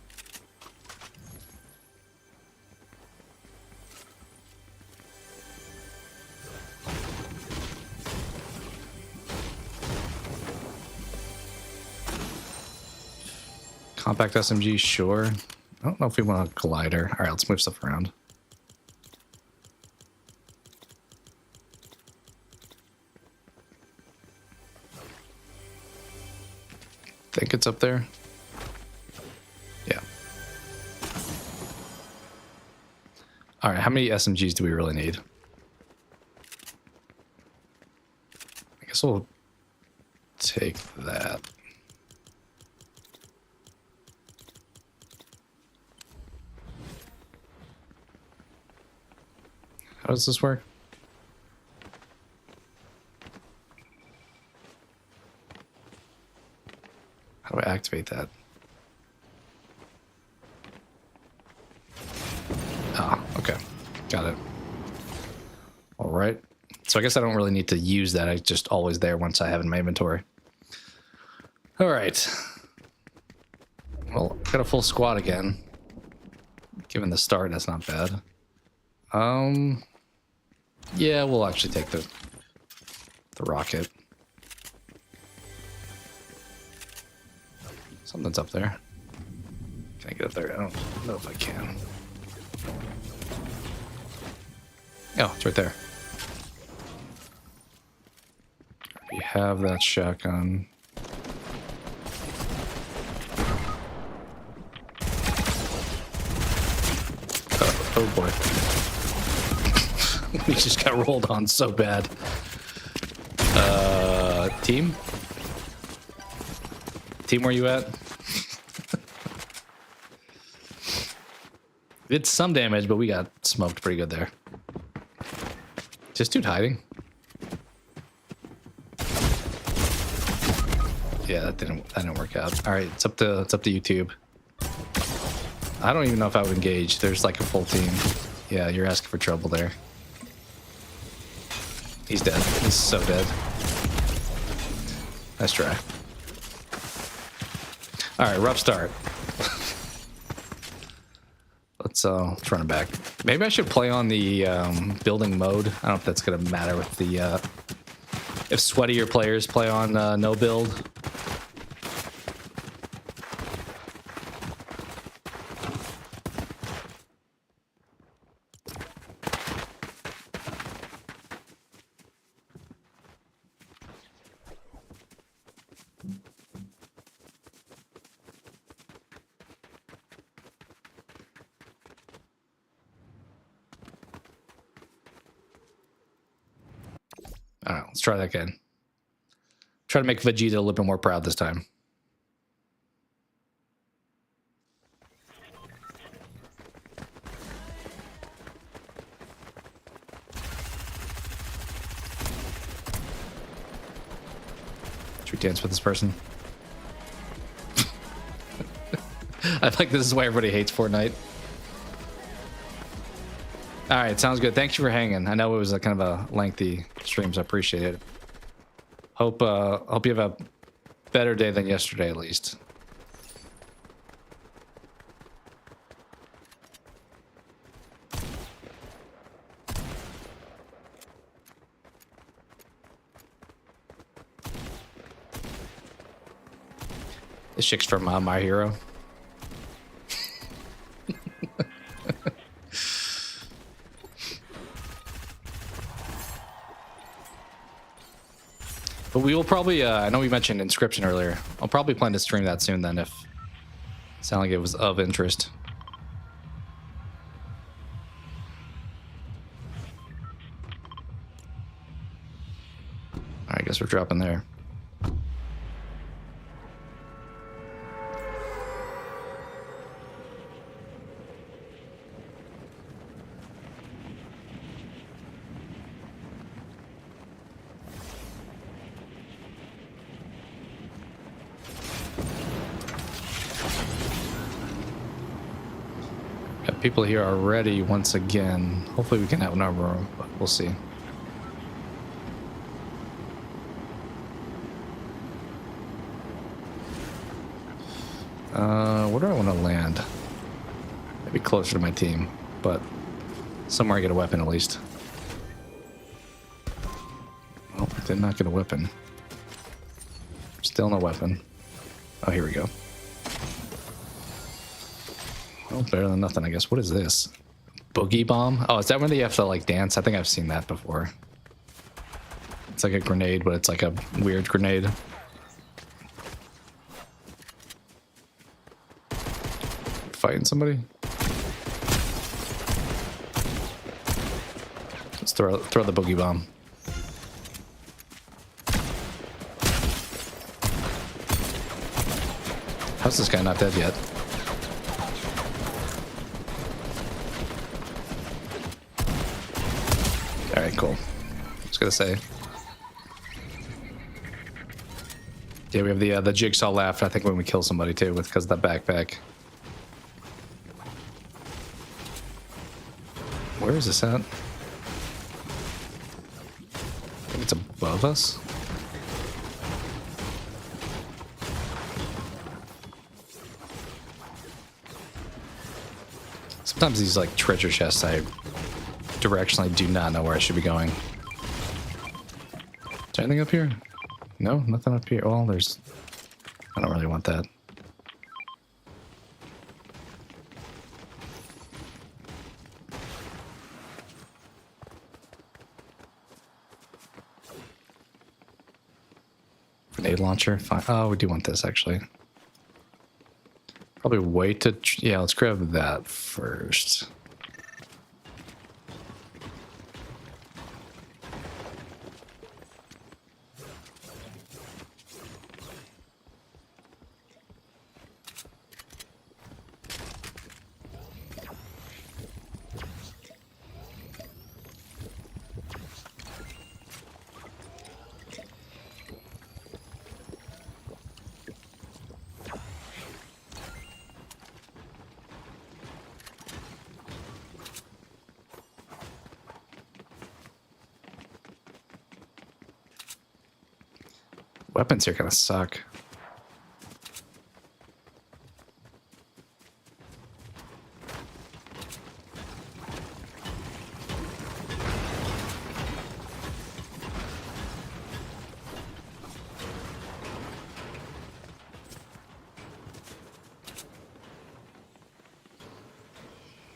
Compact SMG, sure. I don't know if we want a collider. All right, let's move stuff around. Think it's up there. Yeah. All right, how many SMGs do we really need? I guess we'll take that. How does this work? How do I activate that? Ah, okay. Got it. All right. So I guess I don't really need to use that. It's just always there once I have it in my inventory. All right. Well, got a full squad again. Given the start, that's not bad. Yeah, we'll actually take the rocket. Something's up there. Can I get up there? I don't know if I can. Oh, it's right there. We have that shotgun. Oh boy. We just got rolled on so bad. Team? Team, where you at? Did some damage, but we got smoked pretty good there. Just dude hiding. Yeah, that didn't work out. All right, it's up to YouTube. I don't even know if I would engage. There's like a full team. Yeah, you're asking for trouble there. He's dead. He's so dead. Nice try. All right, rough start. Let's run it back. Maybe I should play on the building mode. I don't know if that's gonna matter with the if sweatier players play on no build. All right, let's try that again. Try to make Vegeta a little bit more proud this time. Should we dance with this person? I think this is why everybody hates Fortnite. All right, sounds good. Thanks for hanging. I know it was a kind of a lengthy stream, so I appreciate it. Hope you have a better day than yesterday, at least. This chick's from My Hero. But we will probably, I know we mentioned Inscription earlier. I'll probably plan to stream that soon then if it sounded like it was of interest. I guess we're dropping there. People here already once again. Hopefully we can outnumber them, but we'll see. Where do I want to land? Maybe closer to my team, but somewhere I get a weapon at least. Oh, I did not get a weapon. Still no weapon. Oh, here we go. Oh, better than nothing, I guess. What is this? Boogie bomb? Oh, is that when they have to like dance? I think I've seen that before. It's like a grenade, but it's like a weird grenade. Fighting somebody? Let's throw the boogie bomb. How's this guy not dead yet? Alright, cool. I was gonna say. Yeah, we have the jigsaw laugh, I think, when we kill somebody too, because of that backpack. Where is this at? I think it's above us. Sometimes these like treasure chests, I directionally do not know where I should be going. Is there anything up here? No, nothing up here. Well, there's... I don't really want that. Grenade launcher? Fine. Oh, we do want this, actually. Probably wait to... Yeah, let's grab that first. Weapons here kind of suck.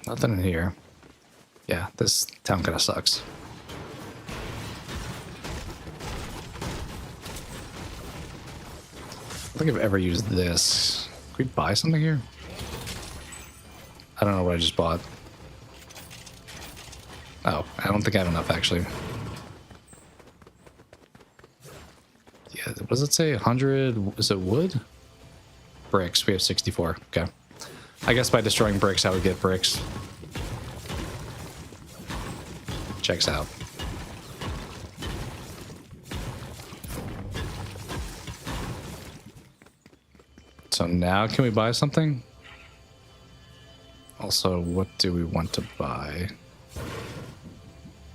Nothing in here. Yeah, this town kind of sucks. I don't think I've ever used this. Can we buy something here? I don't know what I just bought. Oh, I don't think I have enough, actually. What does it say? 100? Is it wood? Bricks. We have 64. Okay. I guess by destroying bricks, I would get bricks. Checks out. So now can we buy something? Also, what do we want to buy?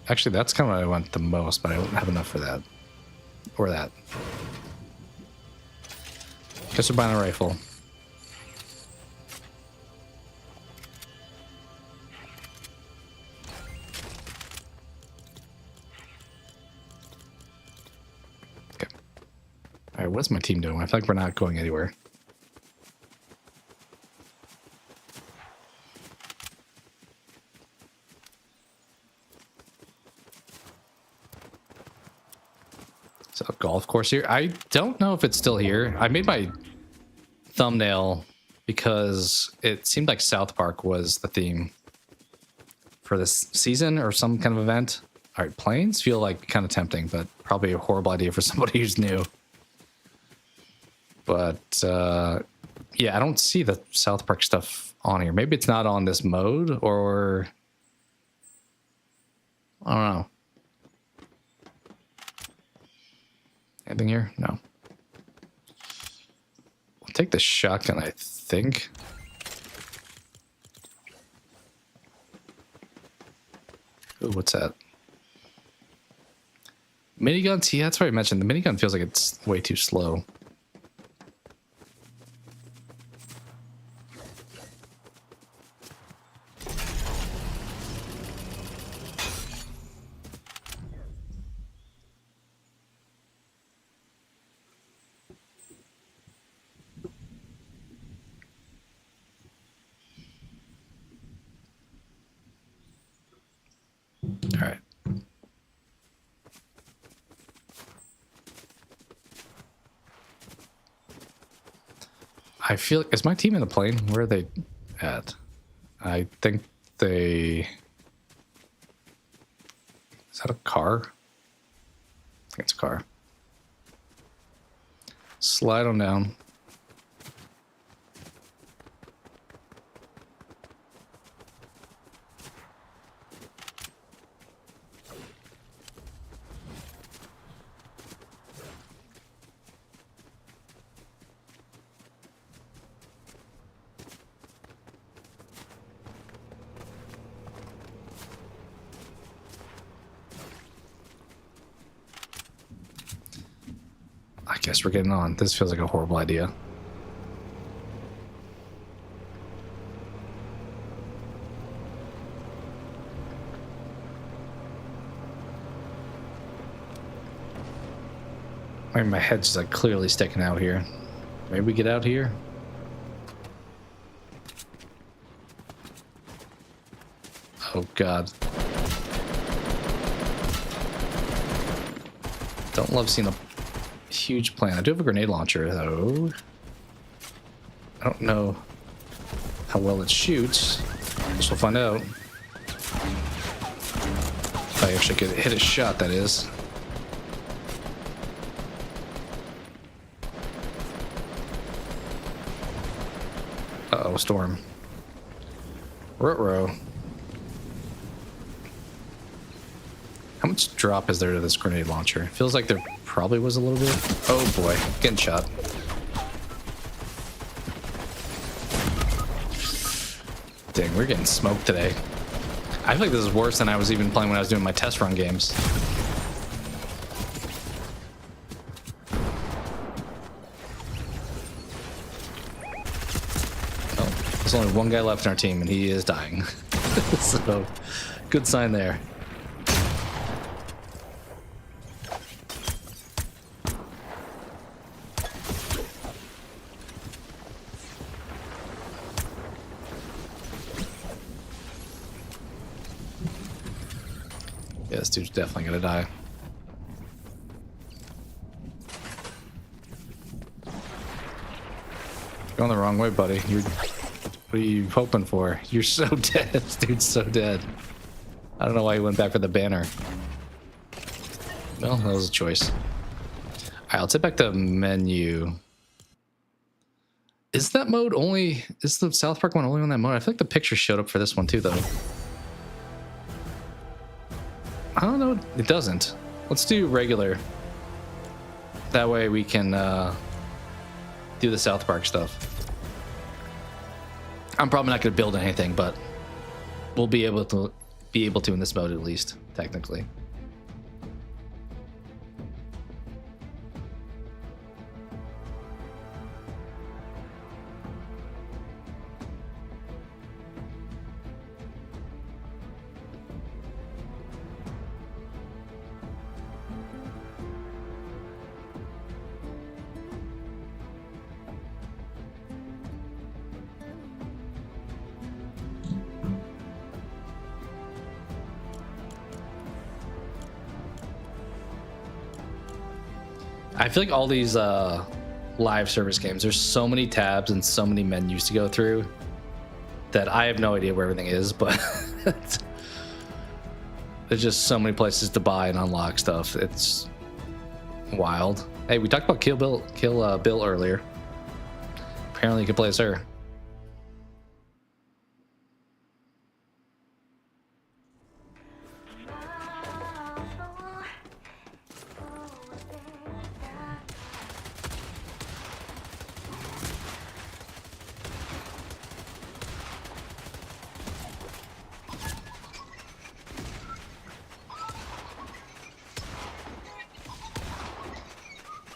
Actually, that's kind of what I want the most, but I don't have enough for that. Or that. Guess we're buying a rifle. Okay. Alright, what's my team doing? I feel like we're not going anywhere. So golf course here. I don't know if it's still here. I made my thumbnail because it seemed like South Park was the theme for this season or some kind of event. All right, planes feel like kind of tempting, but probably a horrible idea for somebody who's new. But yeah, I don't see the South Park stuff on here. Maybe it's not on this mode, or I don't know. Anything here? No. We'll take the shotgun, I think. Ooh, what's that? Miniguns? Yeah, that's what I mentioned. The minigun feels like it's way too slow. All right. I feel, is my team in the plane? Where are they at? I think they, is that a car? I think it's a car. Slide on down. I guess we're getting on. This feels like a horrible idea. I mean, my head's just like clearly sticking out here. Maybe we get out here. Oh God. Don't love seeing a huge plane. I do have a grenade launcher though. I don't know how well it shoots. Guess we'll find out. If I actually could hit a shot, that is. Uh-oh, storm. Ruh-roh. How much drop is there to this grenade launcher? Feels like there probably was a little bit. Oh boy, getting shot. Dang, we're getting smoked today. I feel like this is worse than I was even playing when I was doing my test run games. Oh, there's only one guy left in our team and he is dying. So, good sign there. Yeah, this dude's definitely gonna die. Going the wrong way, buddy. What are you hoping for? You're so dead. This dude's so dead. I don't know why he went back for the banner. Well, that was a choice. right, let's head back to menu. Is that mode only... Is the South Park one only on that mode? I feel like the picture showed up for this one too, though. I don't know. It doesn't. Let's do regular. That way we can do the South Park stuff. I'm probably not going to build anything, but we'll be able to in this mode at least, technically. I feel like all these live service games, there's so many tabs and so many menus to go through that I have no idea where everything is, but there's just so many places to buy and unlock stuff. It's wild. Hey, we talked about Kill Bill earlier. Apparently you can play as her.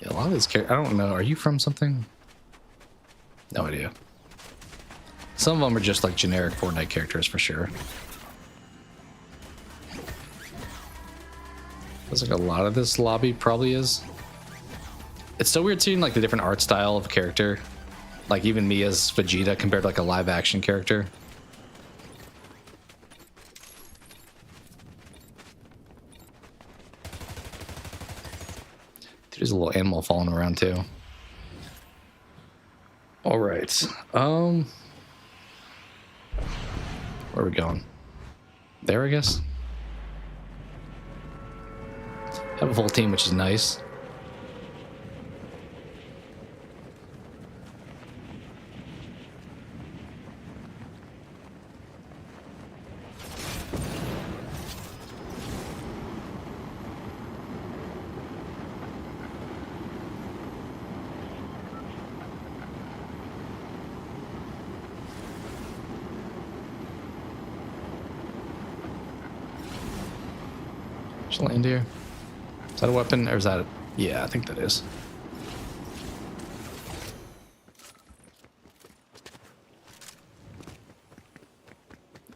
A lot of these characters, I don't know. Are you from something? No idea. Some of them are just like generic Fortnite characters for sure. Feels like a lot of this lobby probably is. It's so weird seeing like the different art style of a character. Like even me as Vegeta compared to like a live action character. There's a little animal falling around too. All right. Where are we going? There, I guess. Have a full team, which is nice. Land here. Is that a weapon or is that yeah, I think that is.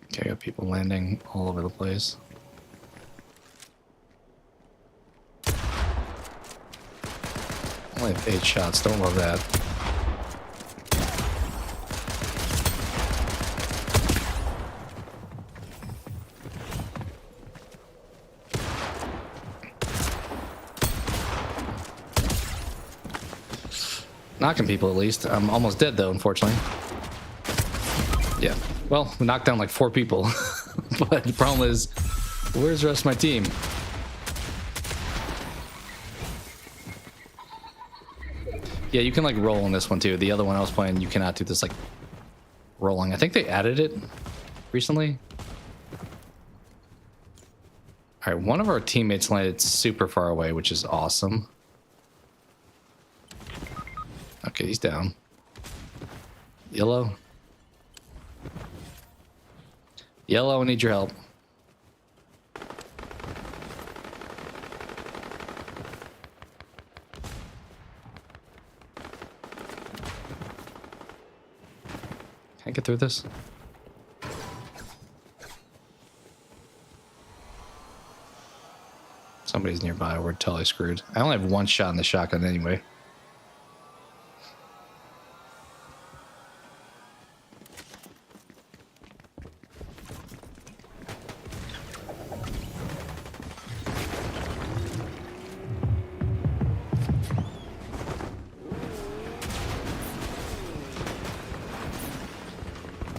Okay, got people landing all over the place. Only have 8 shots, don't love that. Knocking people at least. I'm almost dead though, unfortunately. Yeah. Well, we knocked down like 4 people. But the problem is, where's the rest of my team? Yeah, you can like roll on this one too. The other one I was playing, you cannot do this like rolling. I think they added it recently. All right, one of our teammates landed super far away, which is awesome. Okay, he's down. Yellow. Yellow, I need your help. Can I get through this? Somebody's nearby. We're totally screwed. I only have 1 shot in the shotgun anyway.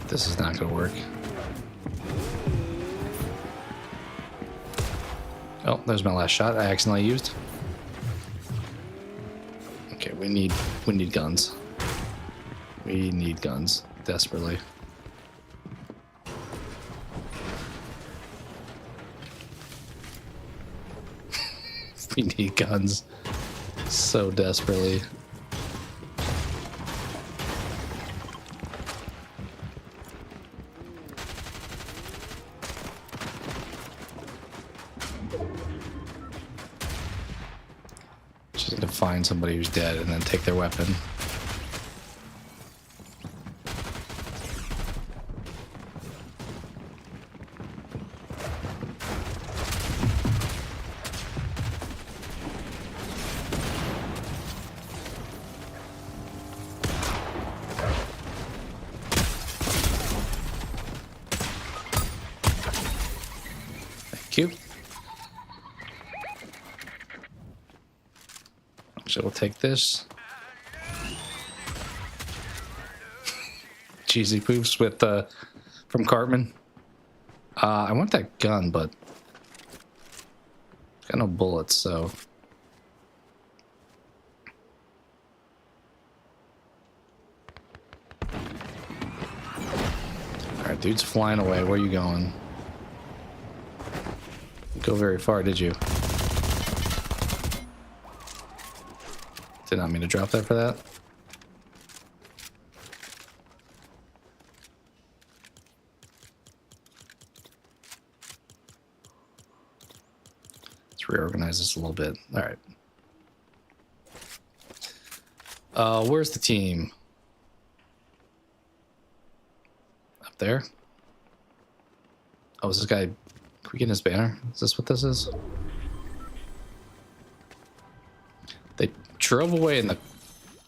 This is not going to work. Oh, there's my last shot I accidentally used. we need guns. We need guns desperately. We need guns so desperately. Just need to find somebody who's dead and then take their weapon. Thank you. Actually, we'll take this. Cheesy poofs with from Cartman. I want that gun, but got no bullets, so. Alright, dude's flying away. Where are you going? Didn't go very far, did you? Did not mean to drop that for that. Let's reorganize this a little bit. All right. Where's the team? Up there? Oh, is this guy... Can we get his banner? Is this what this is? They drove away in the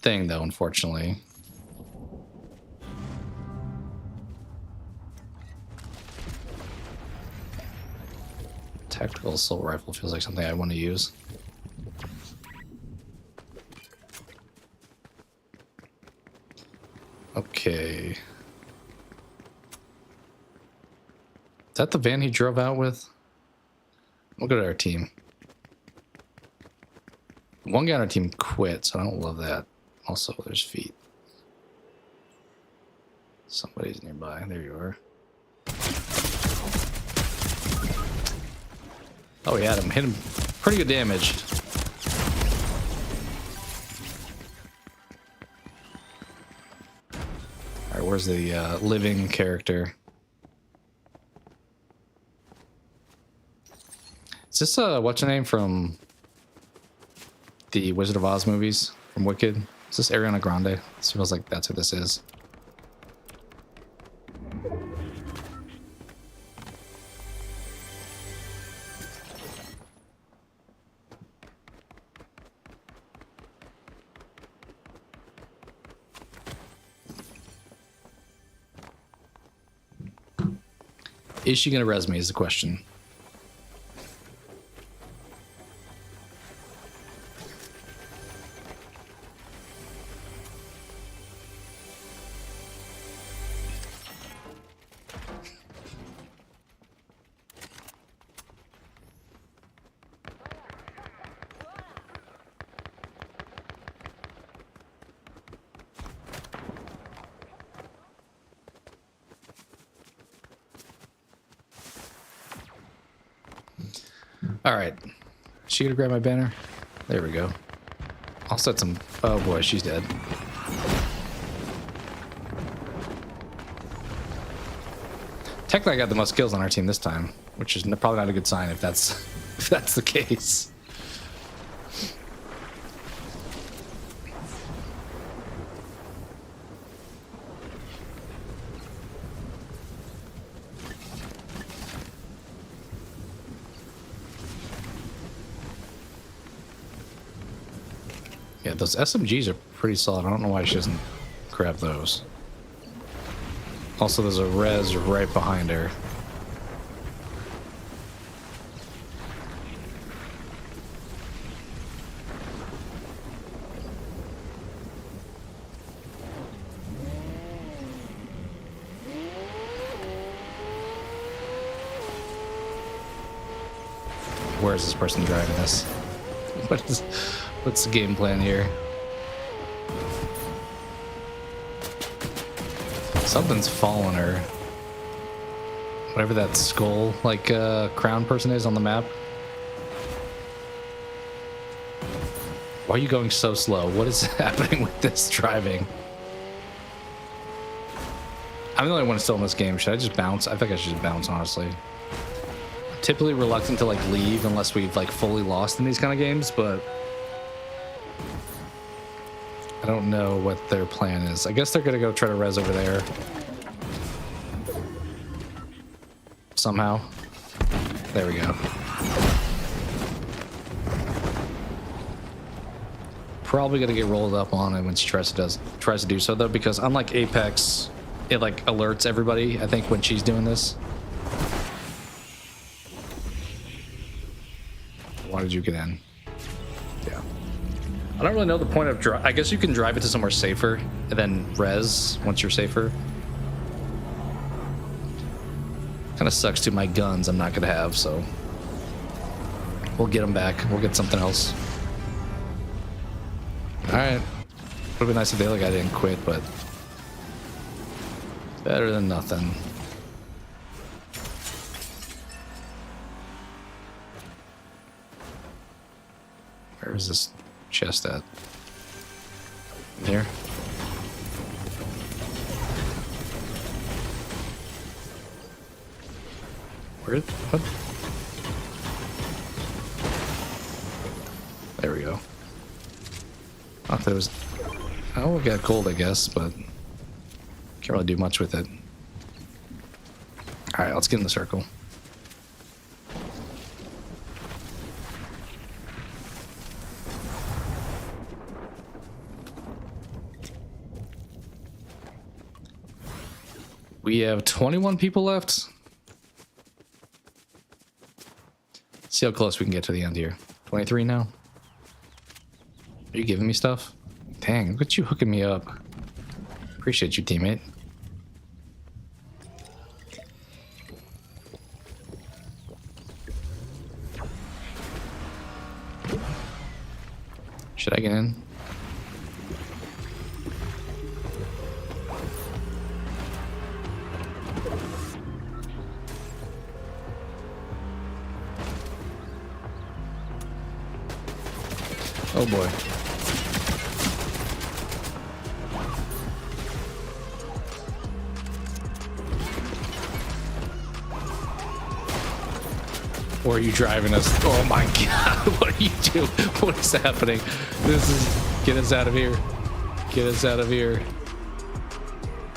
thing, though, unfortunately. Tactical assault rifle feels like something I want to use. Okay. Is that the van he drove out with? We'll go to our team. One guy on our team quit, so I don't love that. Also, there's feet. Somebody's nearby. There you are. Oh, he had him. Hit him pretty good damage. All right, where's the living character? Is this what's her name from the Wizard of Oz movies, from Wicked? Is this Ariana Grande? It feels like that's who this is. Is she gonna res me is the question. All right, she gonna grab my banner? There we go. I'll set some. Oh boy, she's dead. Technically, I got the most kills on our team this time, which is probably not a good sign if that's the case. Yeah, those SMGs are pretty solid. I don't know why she doesn't grab those. Also, there's a res right behind her. Where is this person driving this? What's the game plan here? Something's fallen her. Whatever that skull, like, crown person is on the map. Why are you going so slow? What is happening with this driving? I'm the only one still in this game. Should I just bounce? I think I should just bounce, honestly. I'm typically reluctant to, like, leave unless we've, like, fully lost in these kind of games, but I don't know what their plan is. I guess they're gonna go try to res over there. Somehow. There we go. Probably gonna get rolled up on it when she tries to do so, though, because unlike Apex, it like alerts everybody, I think, when she's doing this. Why did you get in? Yeah. I don't really know the point of I guess you can drive it to somewhere safer and then res once you're safer. Kind of sucks to my guns I'm not gonna have, so we'll get them back. We'll get something else. All right. Would be nice if the other guy didn't quit, but better than nothing. Where is this chest at? Here. Where? What? There we go. I thought it was. Oh, we got gold, I guess, but can't really do much with it. All right, let's get in the circle. We have 21 people left. See how close we can get to the end here. 23 now. Are you giving me stuff? Dang, look at you hooking me up. Appreciate you, teammate. Should I get in? Oh boy. Or are you driving us? Oh my god, what are you doing? What is happening? This is... Get us out of here. Get us out of here.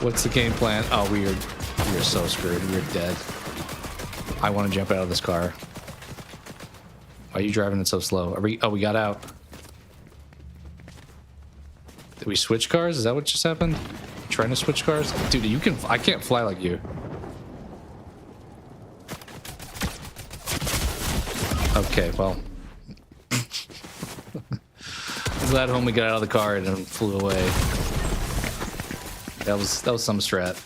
What's the game plan? Oh, we are so screwed. We're dead. I want to jump out of this car. Why are you driving it so slow? Are we... Oh, we got out. Did we switch cars? Is that what just happened? Trying to switch cars? Dude, you can... I can't fly like you. Okay, well. I'm glad homie got out of the car and then flew away. That was some strat.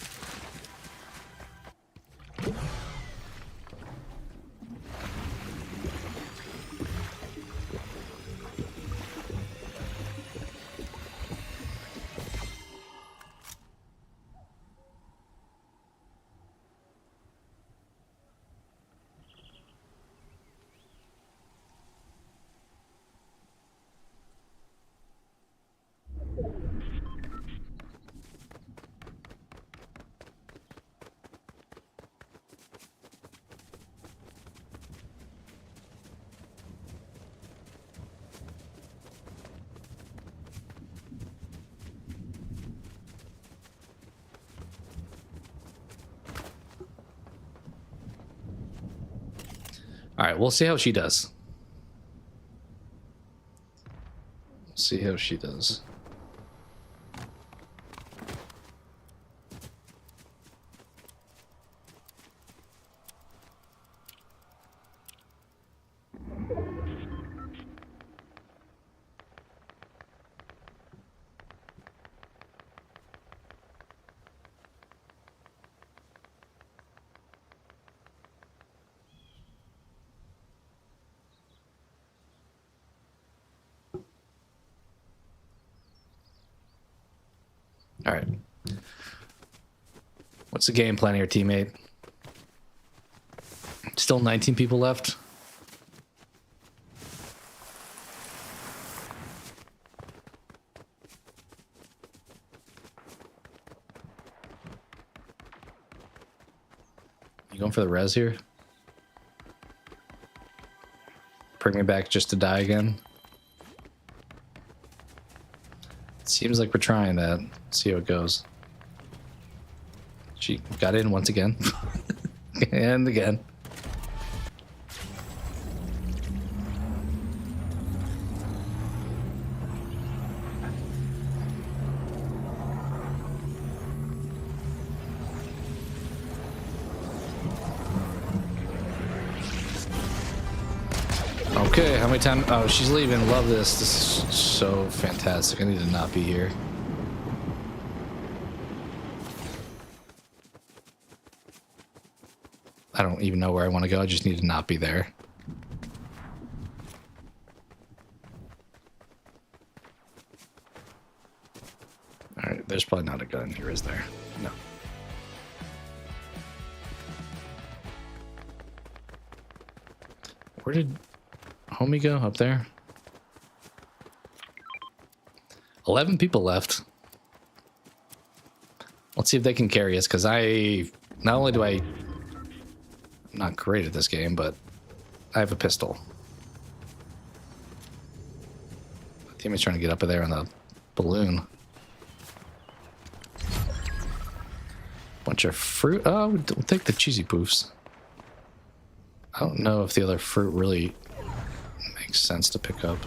All right, we'll see how she does. We'll see how she does. All right. What's the game plan here, teammate? Still 19 people left. You going for the res here? Bring me back just to die again? It seems like we're trying that. See how it goes. She got in once again. And again. Okay, how many times? Oh, she's leaving. Love this. This is so fantastic. I need to not be here. I don't even know where I want to go. I just need to not be there. All right, there's probably not a gun here, is there? No. Where did homie go? Up there? 11 people left. Let's see if they can carry us, because not only do I'm not great at this game, but I have a pistol. My teammate's trying to get up there on the balloon. Bunch of fruit. Oh, we'll take the cheesy poofs. I don't know if the other fruit really makes sense to pick up.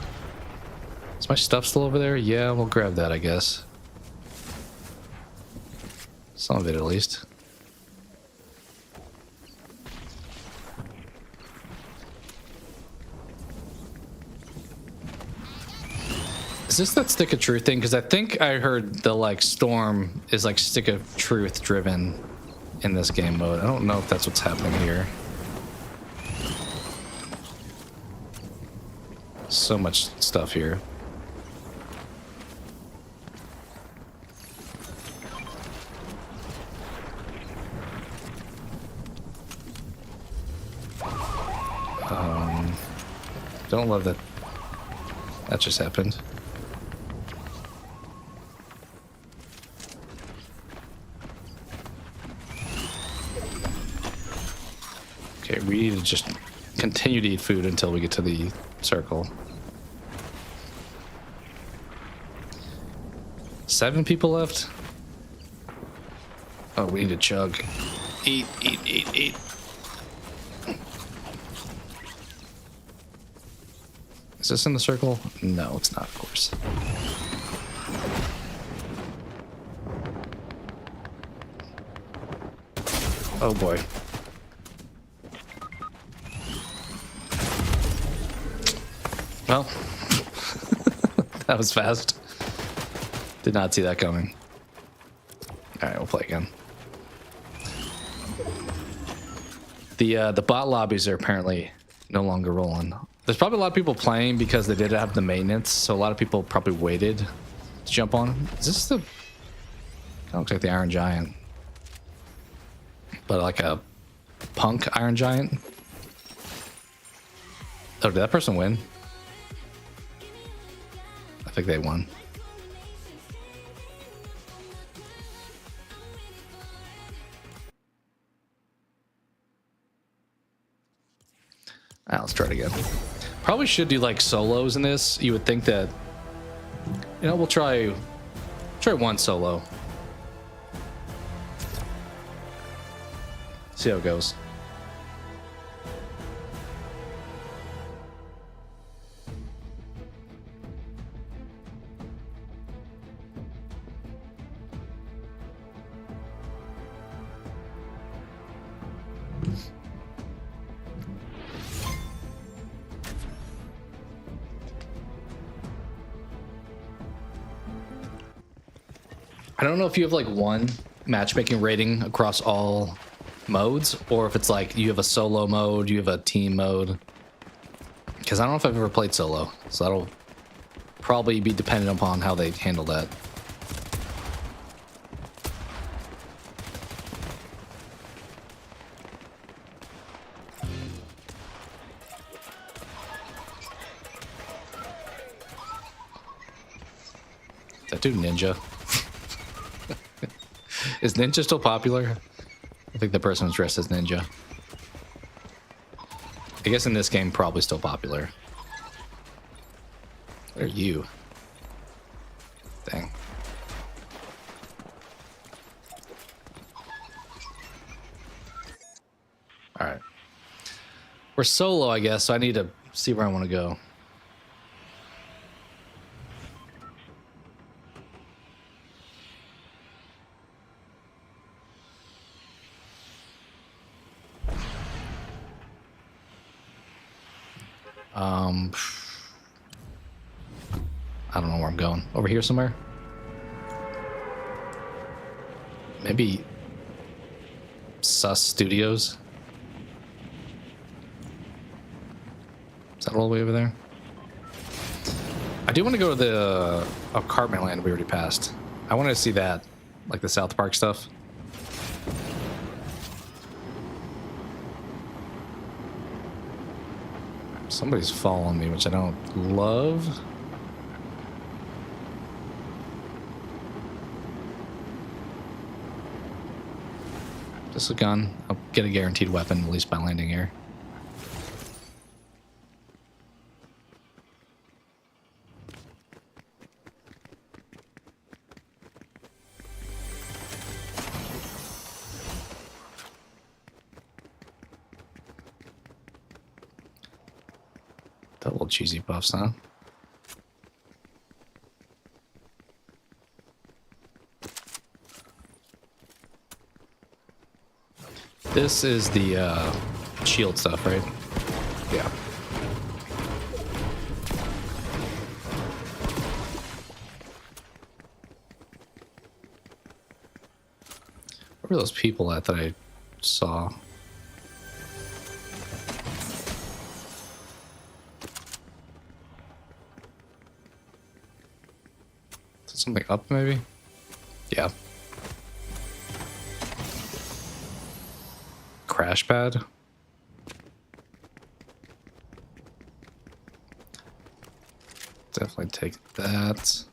Is my stuff still over there? Yeah, we'll grab that, I guess. Some of it, at least. Is this that stick of truth thing? Because I think I heard the like storm is like stick of truth driven in this game mode. I don't know if that's what's happening here. So much stuff here. Don't love that. That just happened. Okay, we need to just continue to eat food until we get to the circle. 7 people left. Oh, we need to chug. Eat, eat, eat, eat. Is this in the circle? No, it's not, of course. Oh boy. Well, that was fast. Did not see that coming. All right, we'll play again. The bot lobbies are apparently no longer rolling. There's probably a lot of people playing because they did have the maintenance, so a lot of people probably waited to jump on. Is this the... Kind of looks like the Iron Giant. But like a punk Iron Giant. Oh, did that person win? I think they won. Let's try it again. Probably should do like solos in this. You would think that, you know, we'll try one solo. See how it goes. I don't know if you have like one matchmaking rating across all modes, or if it's like you have a solo mode, you have a team mode. Because I don't know if I've ever played solo, so that'll probably be dependent upon how they handle that. That dude Ninja. Is Ninja still popular? I think the person was dressed as Ninja. I guess in this game, probably still popular. What are you? Dang. All right. We're solo, I guess, so I need to see where I want to go. I don't know where I'm going. Over here somewhere? Maybe Sus Studios? Is that all the way over there? I do want to go to the apartment land we already passed. I want to see that, like the South Park stuff. Somebody's following me, which I don't love. Just a gun. I'll get a guaranteed weapon, at least by landing here. Double cheesy puffs, huh? This is the shield stuff, right? Yeah. Where were those people at that I saw? Is it something up, maybe? Yeah. Crash pad. Definitely take that.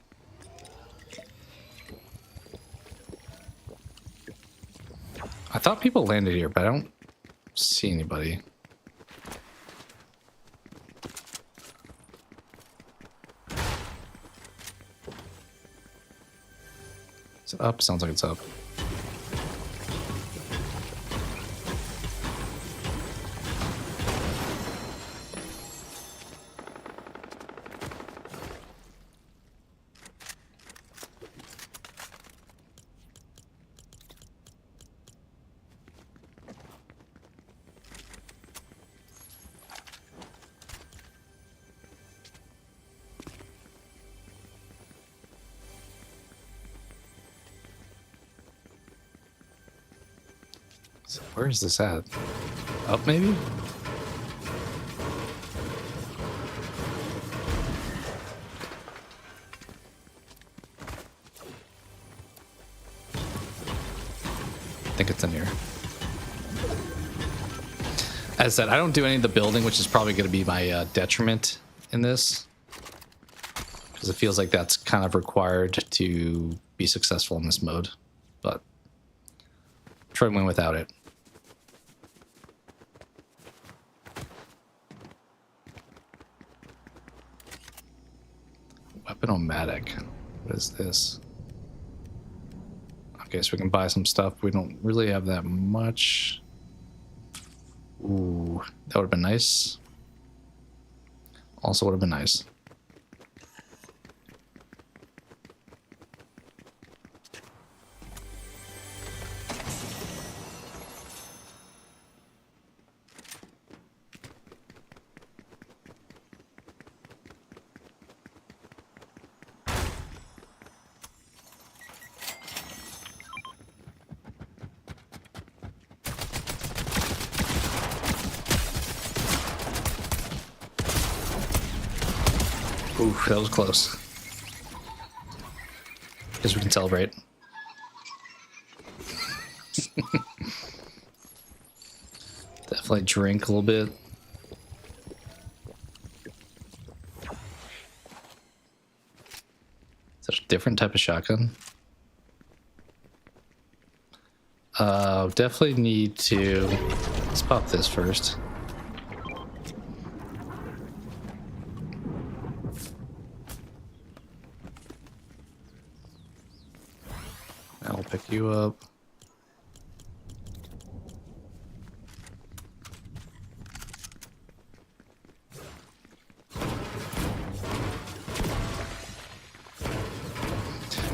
I thought people landed here, but I don't see anybody. Is it up? Sounds like it's up. So where is this at? Up, maybe? I think it's in here. As I said, I don't do any of the building, which is probably going to be my detriment in this. Because it feels like that's kind of required to be successful in this mode. But try to win without it. Weapon-o-matic. What is this? Okay, so we can buy some stuff. We don't really have that much. Ooh, that would have been nice. Also would have been nice. Ooh, that was close. Guess we can celebrate. Definitely drink a little bit. Is that a different type of shotgun. Definitely need to... Let's pop this first. I'll pick you up.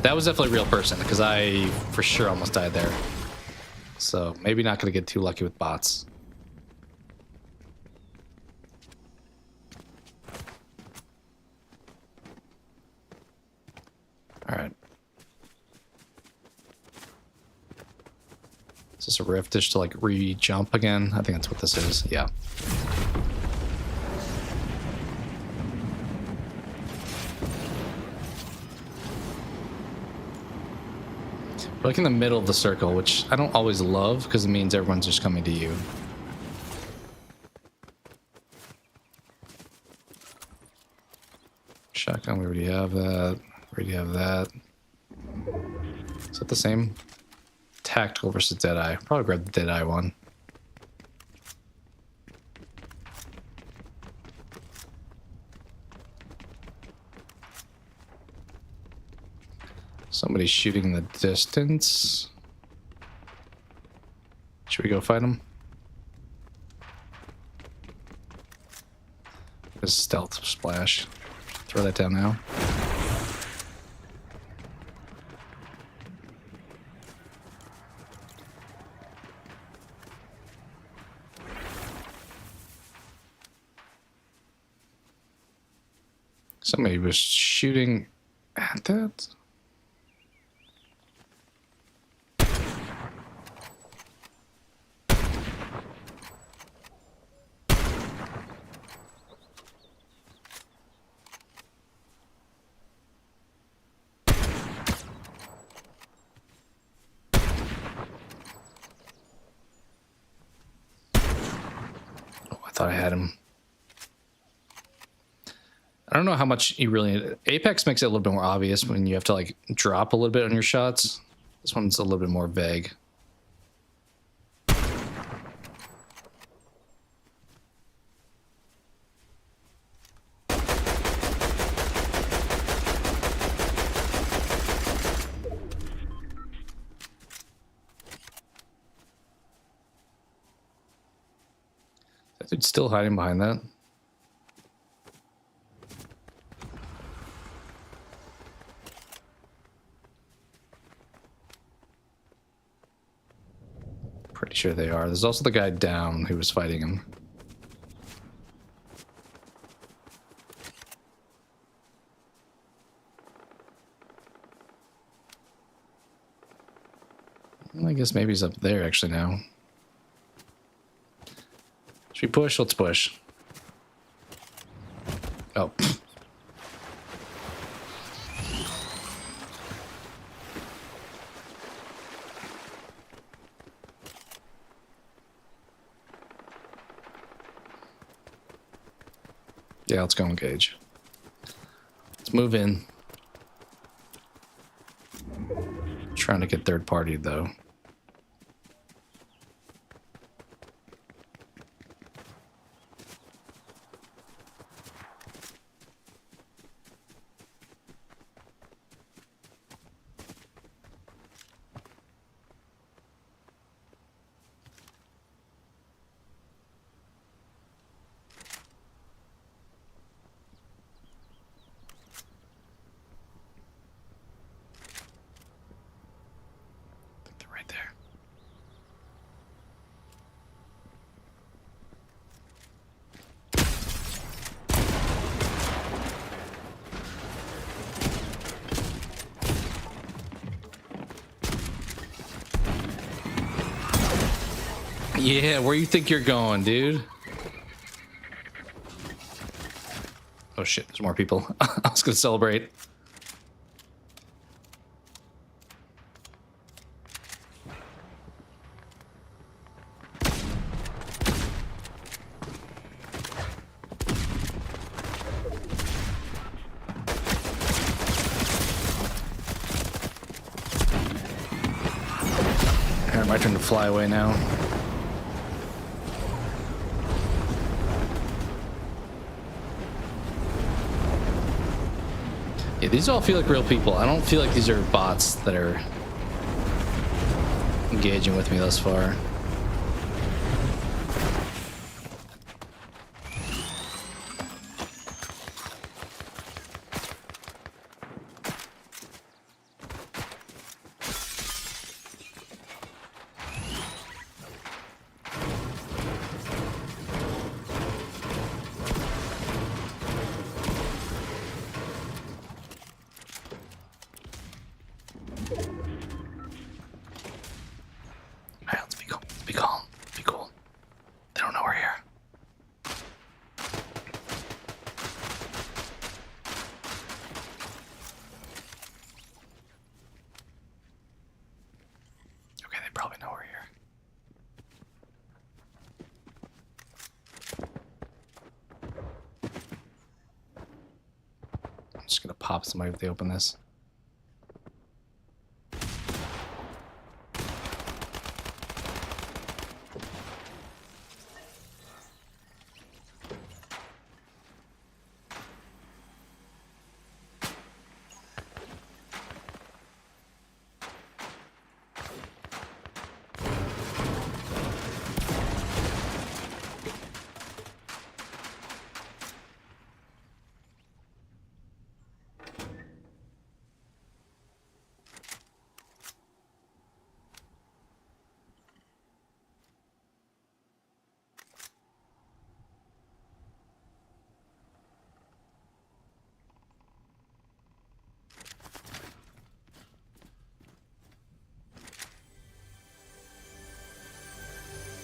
That was definitely a real person, because I for sure almost died there. So maybe not going to get too lucky with bots. All right. Is this a rift just to like re-jump again? I think that's what this is. Yeah. Like in the middle of the circle, which I don't always love because it means everyone's just coming to you. Shotgun, we already have that. We already have that. Is that the same? Tactical versus Deadeye. Probably grab the Deadeye one. Somebody's shooting in the distance. Should we go fight him? This stealth splash. Throw that down now. Somebody was shooting at that. Thought I had him. I don't know how much you really... Apex makes it a little bit more obvious when you have to like drop a little bit on your shots. This one's a little bit more vague. Dude's still hiding behind that. Pretty sure they are. There's also the guy down who was fighting him. I guess maybe he's up there actually now. Should we push? Let's push. Oh. Yeah, let's go engage. Let's move in. Trying to get third party though. Yeah, where you think you're going, dude? Oh shit, there's more people. I was gonna celebrate. turn to fly away now. Yeah, these all feel like real people. I don't feel like these are bots that are engaging with me thus far. Alright, let's be calm. Be calm. Be cool. They don't know we're here. Okay, they probably know we're here. I'm just gonna pop somebody if they open this.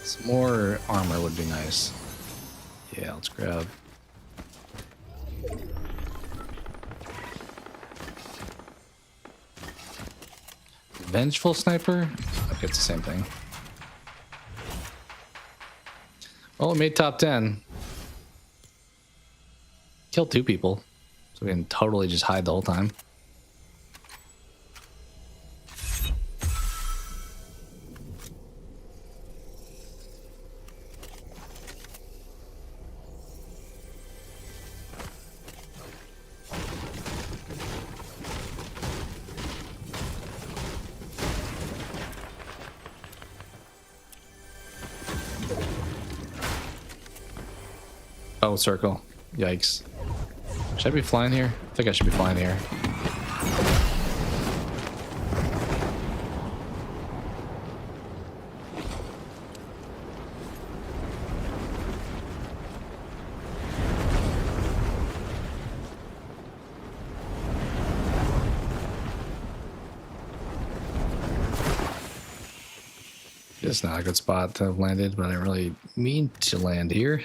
Some more armor would be nice. Yeah, let's grab. Vengeful sniper? Okay, it's the same thing. Well, it made top 10. Killed 2 people. So we can totally just hide the whole time. Oh, circle. Yikes. Should I be flying here? I think I should be flying here. It's not a good spot to have landed, but I didn't really mean to land here.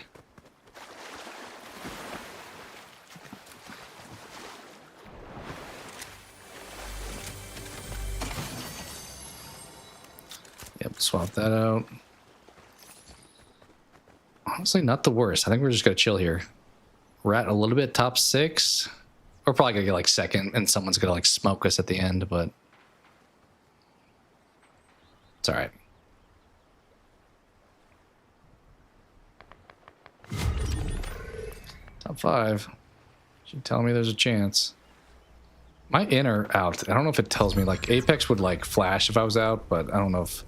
Yep, swap that out. Honestly, not the worst. I think we're just gonna chill here. We're at a little bit top 6. We're probably gonna get like second, and someone's gonna like smoke us at the end, but it's all right. Top 5. Should tell me there's a chance. Am I in or out? I don't know if it tells me. Like Apex would like flash if I was out, but I don't know if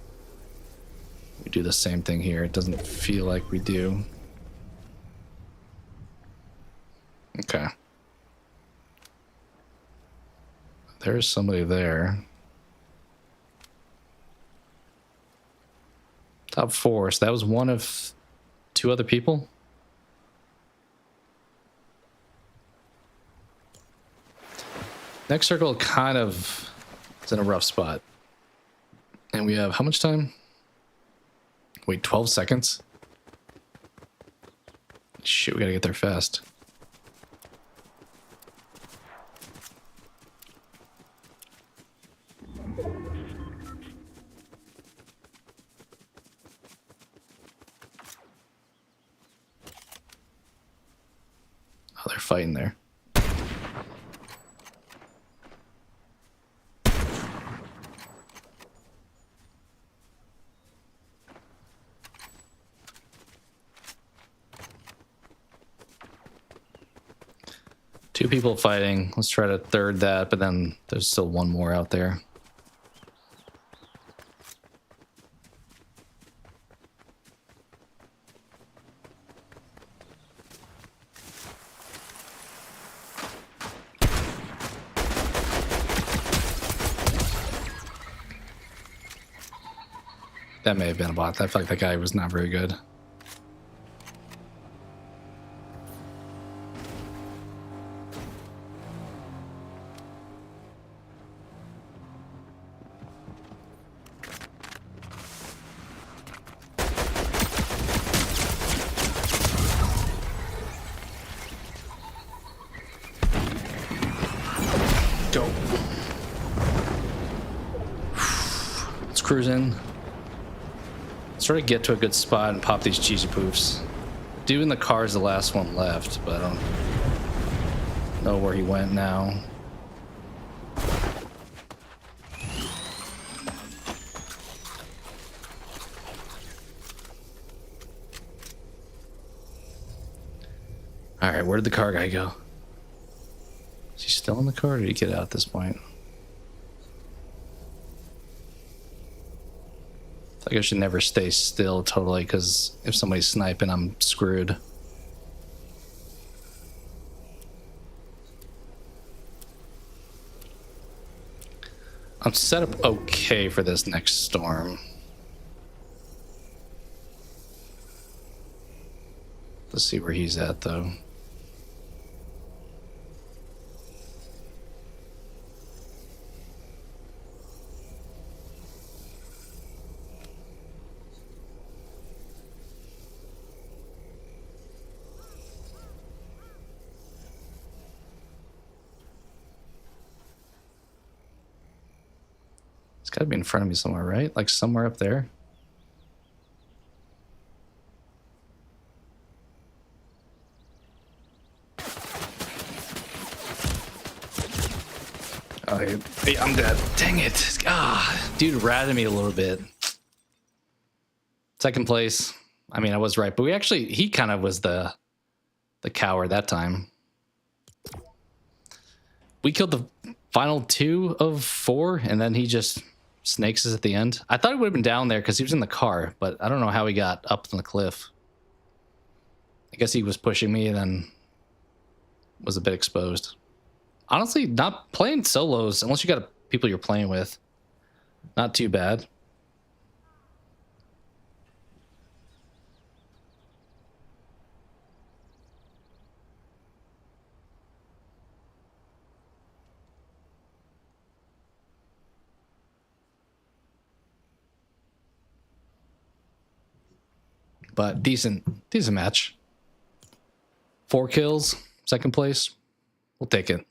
we do the same thing here. It doesn't feel like we do. Okay. There's somebody there. Top 4. So that was one of 2 other people. Next circle kind of is in a rough spot. And we have how much time? Wait, 12 seconds? Shit, we gotta get there fast. Oh, they're fighting there. 2 people fighting. Let's try to third that, but then there's still one more out there. That may have been a bot. I feel like that guy was not very good. Go. Let's cruise in. Sort of get to a good spot and pop these cheesy poofs. Dude in the car is the last one left, but I don't know where he went now. Alright, where did the car guy go? Is he still in the car or did he get out at this point? I should never stay still totally, because if somebody's sniping, I'm screwed. I'm set up okay for this next storm. Let's see where he's at, though. Gotta be in front of me somewhere, right? Like somewhere up there. Oh, hey, I'm dead. Dang it. Ah, dude ratted me a little bit. Second place. I mean, I was right, but he kind of was the coward that time. We killed the final 2 of 4, and then he just snakes us at the end. I thought he would have been down there because he was in the car, but I don't know how he got up on the cliff. I guess he was pushing me and then was a bit exposed. Honestly, not playing solos, unless you got people you're playing with, not too bad. But decent match. 4 kills, second place. We'll take it.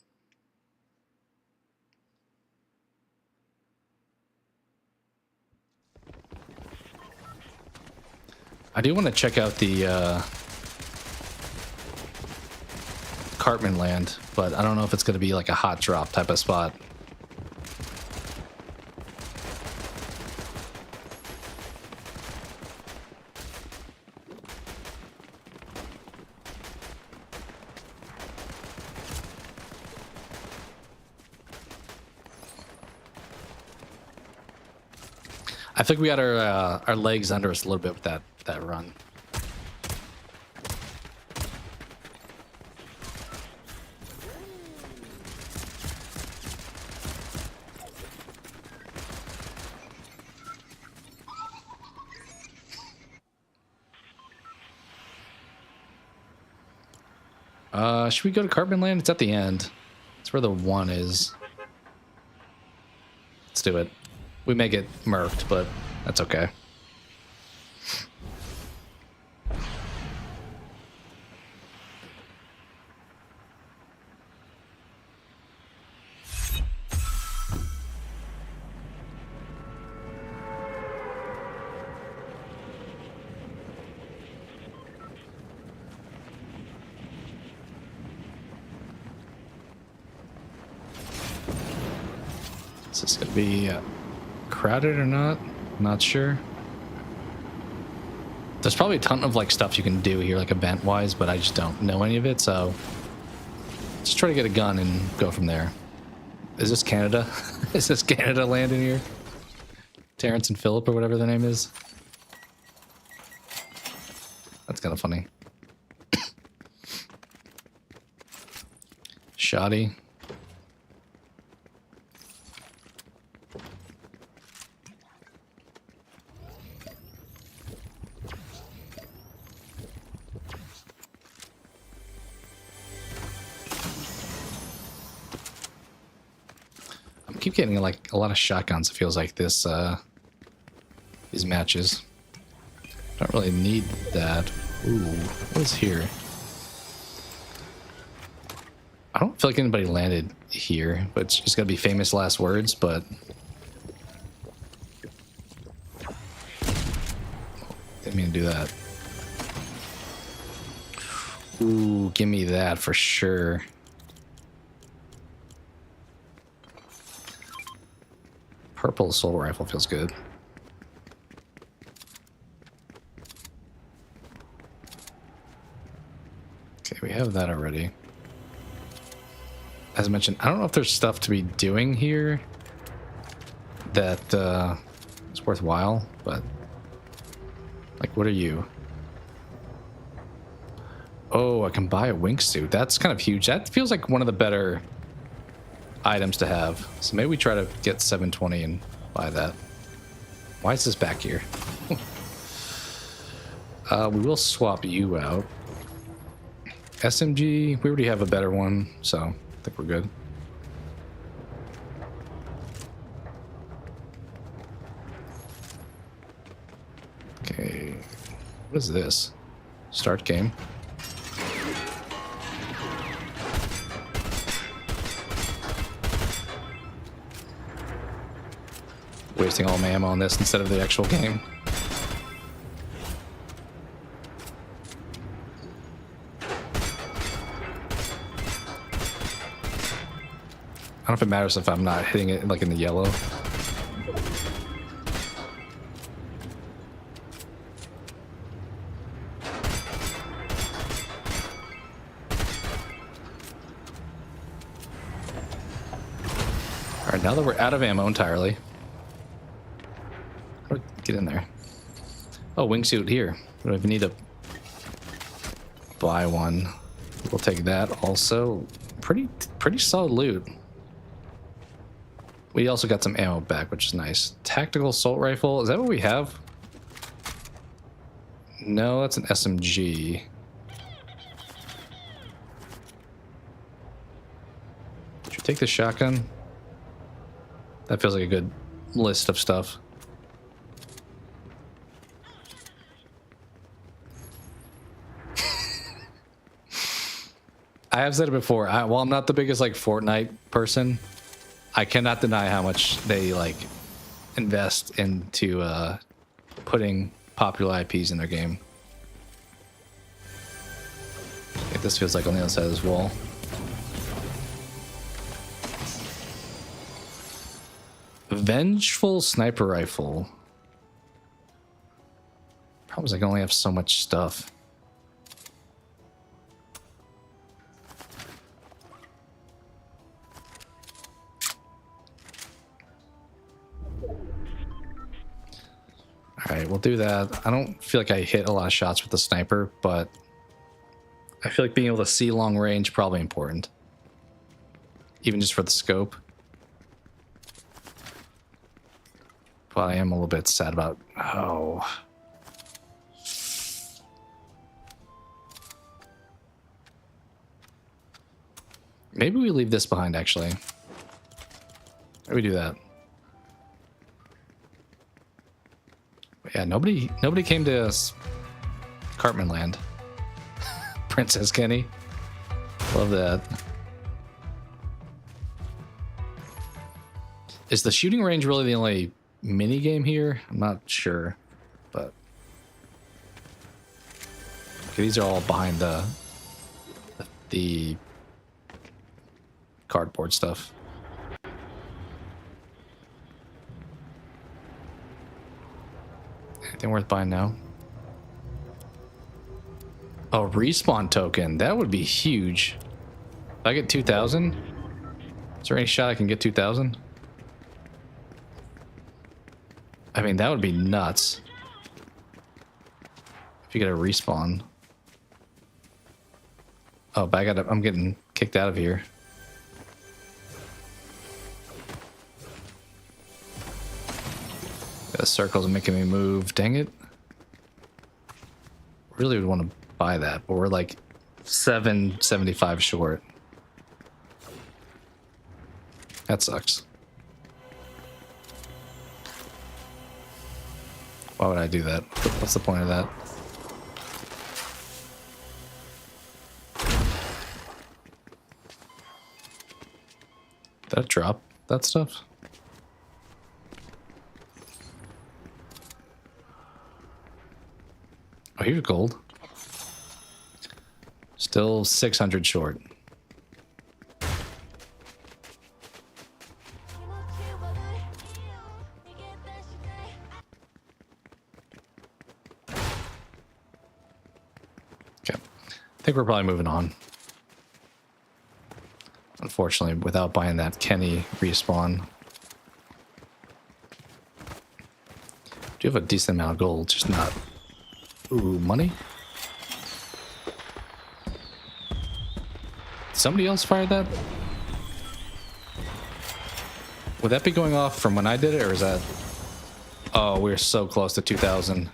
I do want to check out the Cartman land, but I don't know if it's going to be like a hot drop type of spot. I think we got our legs under us a little bit with that run. Should we go to Cartman Land? It's at the end. It's where the 1 is. Let's do it. We may get murked, but that's okay. Is this going to be crowded or not? Not sure. There's probably a ton of like stuff you can do here, like event wise, but I just don't know any of it, so Just try to get a gun and go from there. Is this Canada? Is this Canada land in here? Terrence and Philip or whatever their name is. That's kind of funny. Shoddy. I keep getting like a lot of shotguns. It feels like this these matches. Don't really need that. Ooh, what is here? I don't feel like anybody landed here, but it's just gonna be famous last words. But didn't mean to do that. Ooh, give me that for sure. Purple assault rifle feels good. Okay, we have that already. As I mentioned, I don't know if there's stuff to be doing here that is worthwhile, but like, what are you? Oh, I can buy a wingsuit. That's kind of huge. That feels like one of the better items to have. So maybe we try to get 720 and buy that. Why is this back here? We will swap you out. SMG, we already have a better one, so I think we're good. Okay, what is this? Start game. Wasting all my ammo on this instead of the actual game. I don't know if it matters if I'm not hitting it like in the yellow. Alright, now that we're out of ammo entirely. Get in there. Oh, wingsuit here. We don't even need to buy one. We'll take that also. Pretty solid loot. We also got some ammo back, which is nice. Tactical assault rifle. Is that what we have? No, that's an SMG. Should we take the shotgun? That feels like a good list of stuff. I have said it before. While I'm not the biggest like Fortnite person, I cannot deny how much they like invest into putting popular IPs in their game. Okay, this feels like on the other side of this wall. Vengeful sniper rifle. Problem is I can only have so much stuff. Alright, we'll do that. I don't feel like I hit a lot of shots with the sniper, but I feel like being able to see long range probably important. Even just for the scope. But I am a little bit sad about... Oh. Maybe we leave this behind, actually. Maybe we do that. Yeah, nobody came to us. Cartman Land. Princess Kenny. Love that. Is the shooting range really the only mini game here? I'm not sure, but okay, these are all behind the cardboard stuff. Anything worth buying now? Oh, respawn token. That would be huge. If I get 2,000, is there any shot I can get 2,000? I mean, that would be nuts. If you get a respawn. Oh, but I'm getting kicked out of here. The circles are making me move. Dang it. Really would want to buy that, but we're like 775 short. That sucks. Why would I do that? What's the point of that? Did that drop that stuff? Oh, here's gold. Still 600 short. Okay. I think we're probably moving on. Unfortunately, without buying that Kenny respawn. Do have a decent amount of gold, just not... Ooh, money? Somebody else fired that? Would that be going off from when I did it, or is that... Oh, we're so close to 2,000.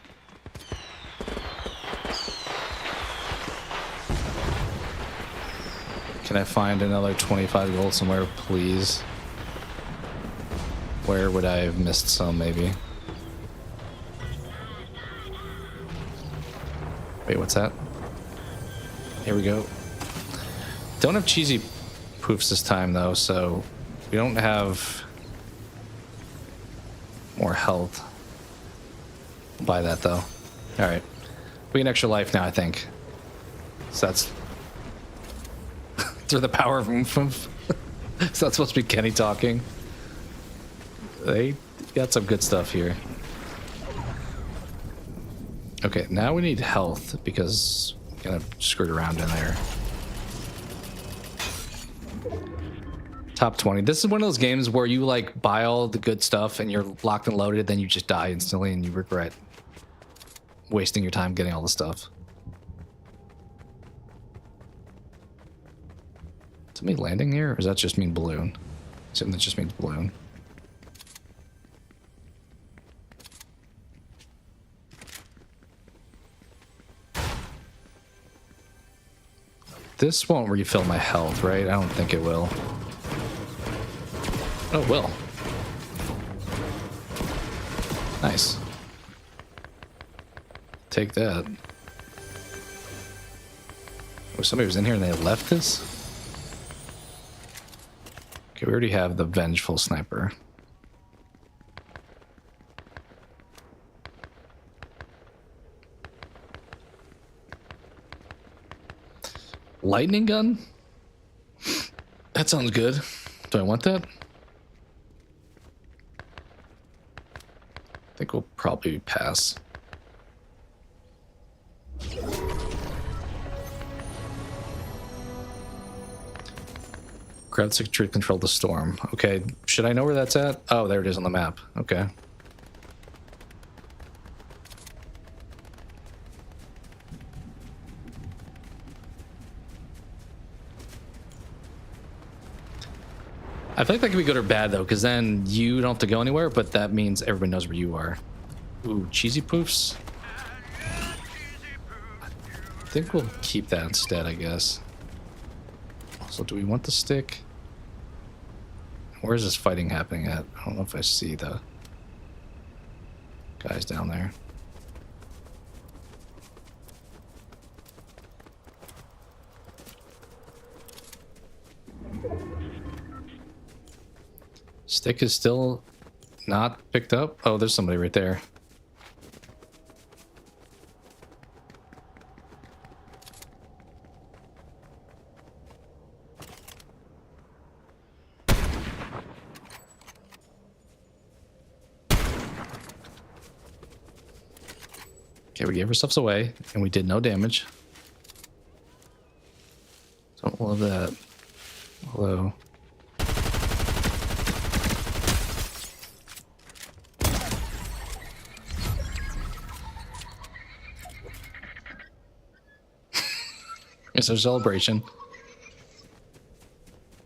Can I find another 25 gold somewhere, please? Where would I have missed some, maybe? Wait, what's that? Here we go. Don't have cheesy poofs this time, though, so we don't have more health. Buy that, though. Alright. We get an extra life now, I think. So that's... through the power of oomph. So that's supposed to be Kenny talking. They got some good stuff here. Okay, now we need health because we kind of screwed around in there. Top 20. This is one of those games where you like buy all the good stuff and you're locked and loaded, then you just die instantly and you regret wasting your time getting all the stuff. Is somebody landing here, or does that just mean balloon? Something that just means balloon. This won't refill my health, right? I don't think it will. Oh, it will. Nice. Take that. Oh, somebody was in here and they left this? Okay, we already have the Vengeful Sniper. Lightning gun? That sounds good. Do I want that? I think we'll probably pass. Crowd security control the storm. Okay, should I know where that's at? Oh, there it is on the map. Okay. I feel like that could be good or bad, though, because then you don't have to go anywhere, but that means everybody knows where you are. Ooh, cheesy poofs? I think we'll keep that instead, I guess. Also, do we want the stick? Where is this fighting happening at? I don't know if I see the guys down there. Stick is still not picked up. Oh, there's somebody right there. Okay, we gave ourselves away and we did no damage. Don't love that. Hello. It's a celebration.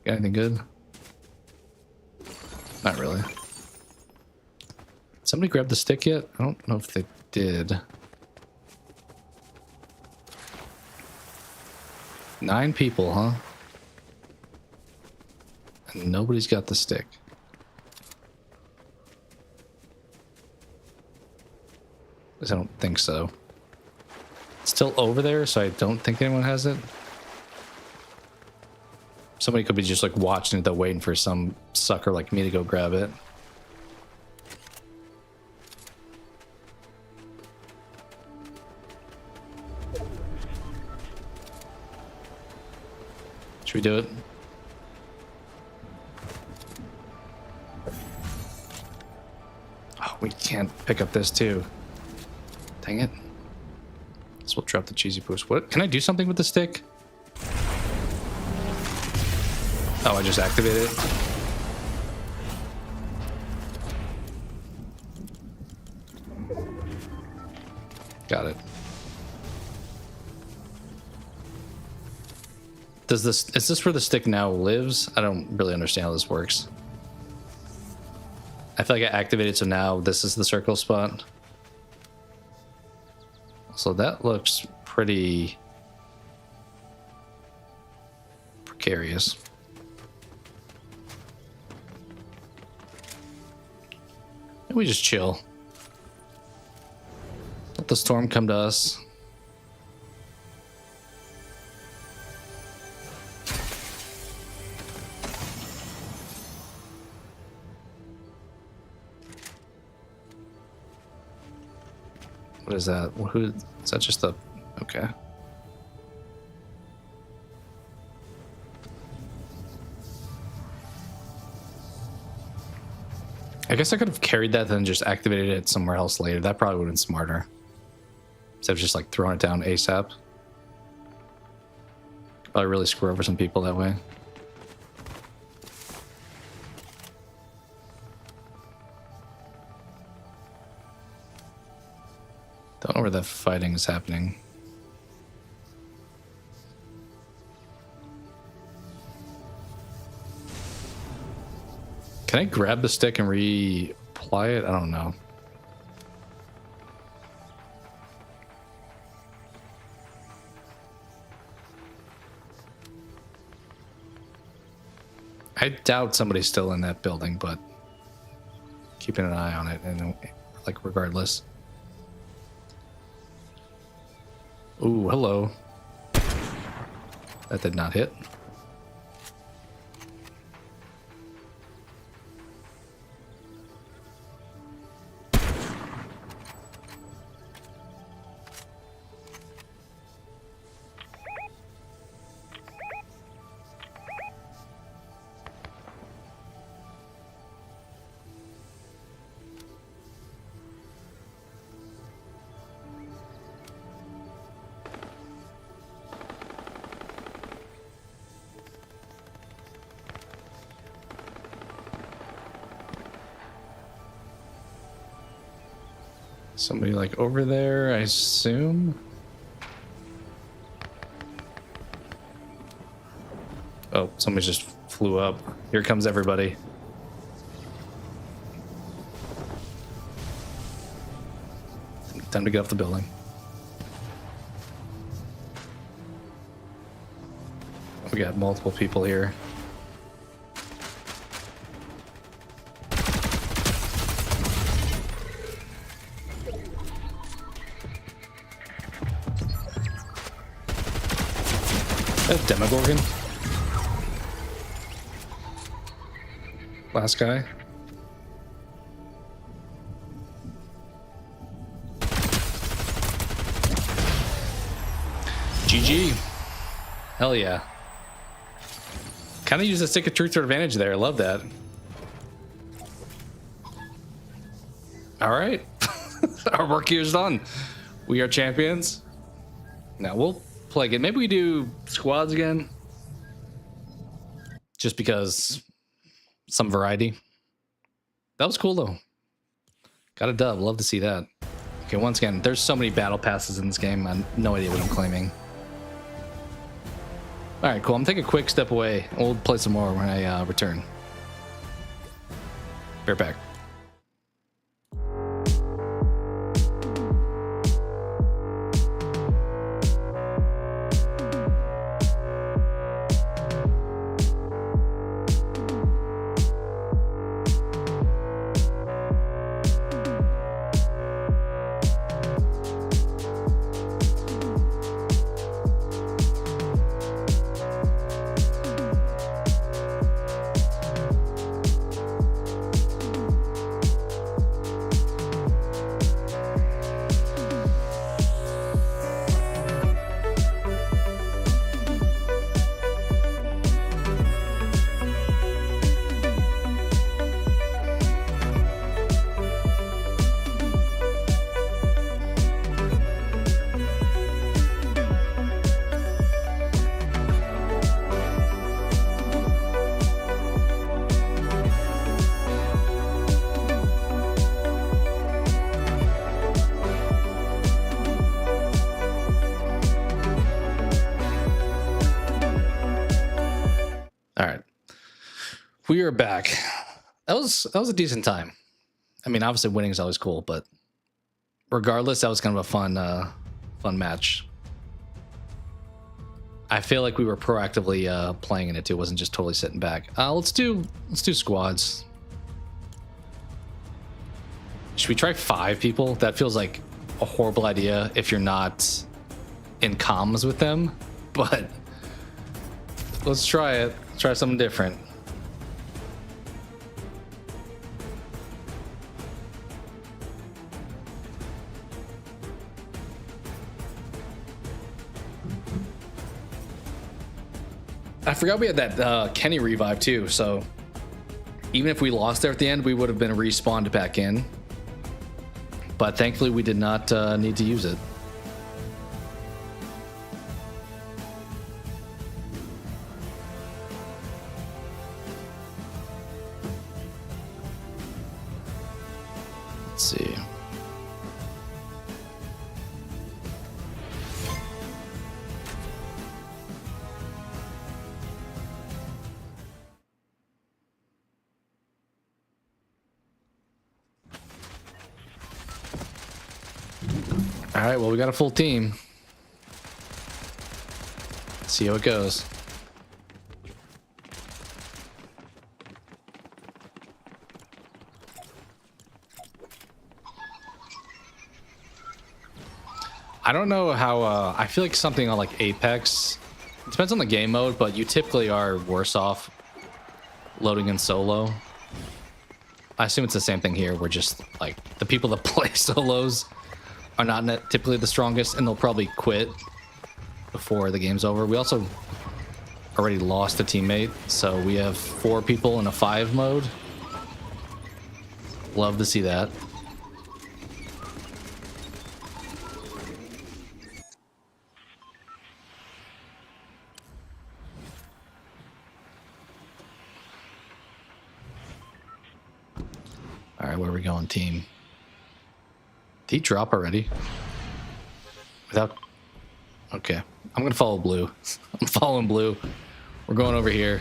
Got anything good? Not really. Somebody grab the stick yet? I don't know if they did. 9 people, huh? And nobody's got the stick. At least I don't think so. It's still over there, so I don't think anyone has it. Somebody could be just like watching it, though, waiting for some sucker like me to go grab it. Should we do it? Oh, we can't pick up this too. Dang it. So we'll drop the cheesy boost. What? Can I do something with the stick? Oh, I just activated it. Got it. Does this, is this where the stick now lives? I don't really understand how this works. I feel like I activated, so now this is the circle spot. So that looks pretty precarious. Maybe we just chill. Let the storm come to us. What is that? Who is that? Just a... Okay. I guess I could have carried that then just activated it somewhere else later. That probably would have been smarter. Instead of just like throwing it down ASAP. Probably really screw over some people that way. Don't know where the fighting is happening. Can I grab the stick and reapply it? I don't know. I doubt somebody's still in that building, but keeping an eye on it, and like regardless. Ooh, hello. That did not hit. Somebody like over there, I assume. Oh, somebody just flew up. Here comes everybody. Time to get off the building. We got multiple people here. Demogorgon. Last guy. GG. Hell yeah. Kind of use a stick of truth to advantage there. I love that. All right. Our work here is done. We are champions. Now we'll play again. Maybe we do squads again. just because some variety. That was cool though. Got a dub. Love to see that. Okay, once again, there's so many battle passes in this game. I have no idea what I'm claiming. All right, cool. I'm taking a quick step away. We'll play some more when I return. Be right back. We are back. That was a decent time. I mean, obviously winning is always cool, but regardless, that was kind of a fun match. I feel like we were proactively playing in it too. It wasn't just totally sitting back. Let's do squads. Should we try 5 people? That feels like a horrible idea if you're not in comms with them, but let's try it. Let's try something different. I forgot we had that Kenny revive too, so even if we lost there at the end, we would have been respawned back in. But thankfully, we did not need to use it. Let's see. All right, well, we got a full team. Let's see how it goes. I don't know how, I feel like something on like Apex, it depends on the game mode, but you typically are worse off loading in solo. I assume it's the same thing here. We're just like the people that play solos are not typically the strongest, and they'll probably quit before the game's over. We also already lost a teammate, so we have 4 people in a 5 mode. Love to see that. All right, where are we going, team? Did he drop already? Without... Okay. I'm going to follow blue. I'm following blue. We're going over here.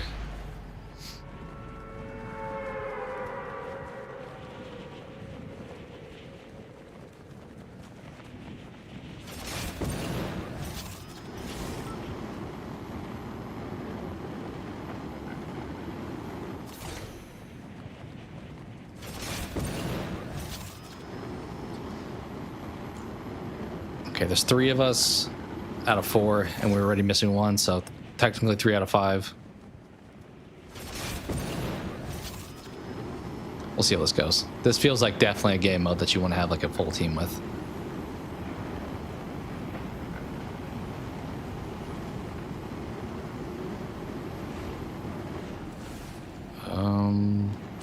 Okay, there's 3 of us out of 4, and we're already missing 1, so technically 3 out of 5. We'll see how this goes. This feels like definitely a game mode that you want to have like a full team with.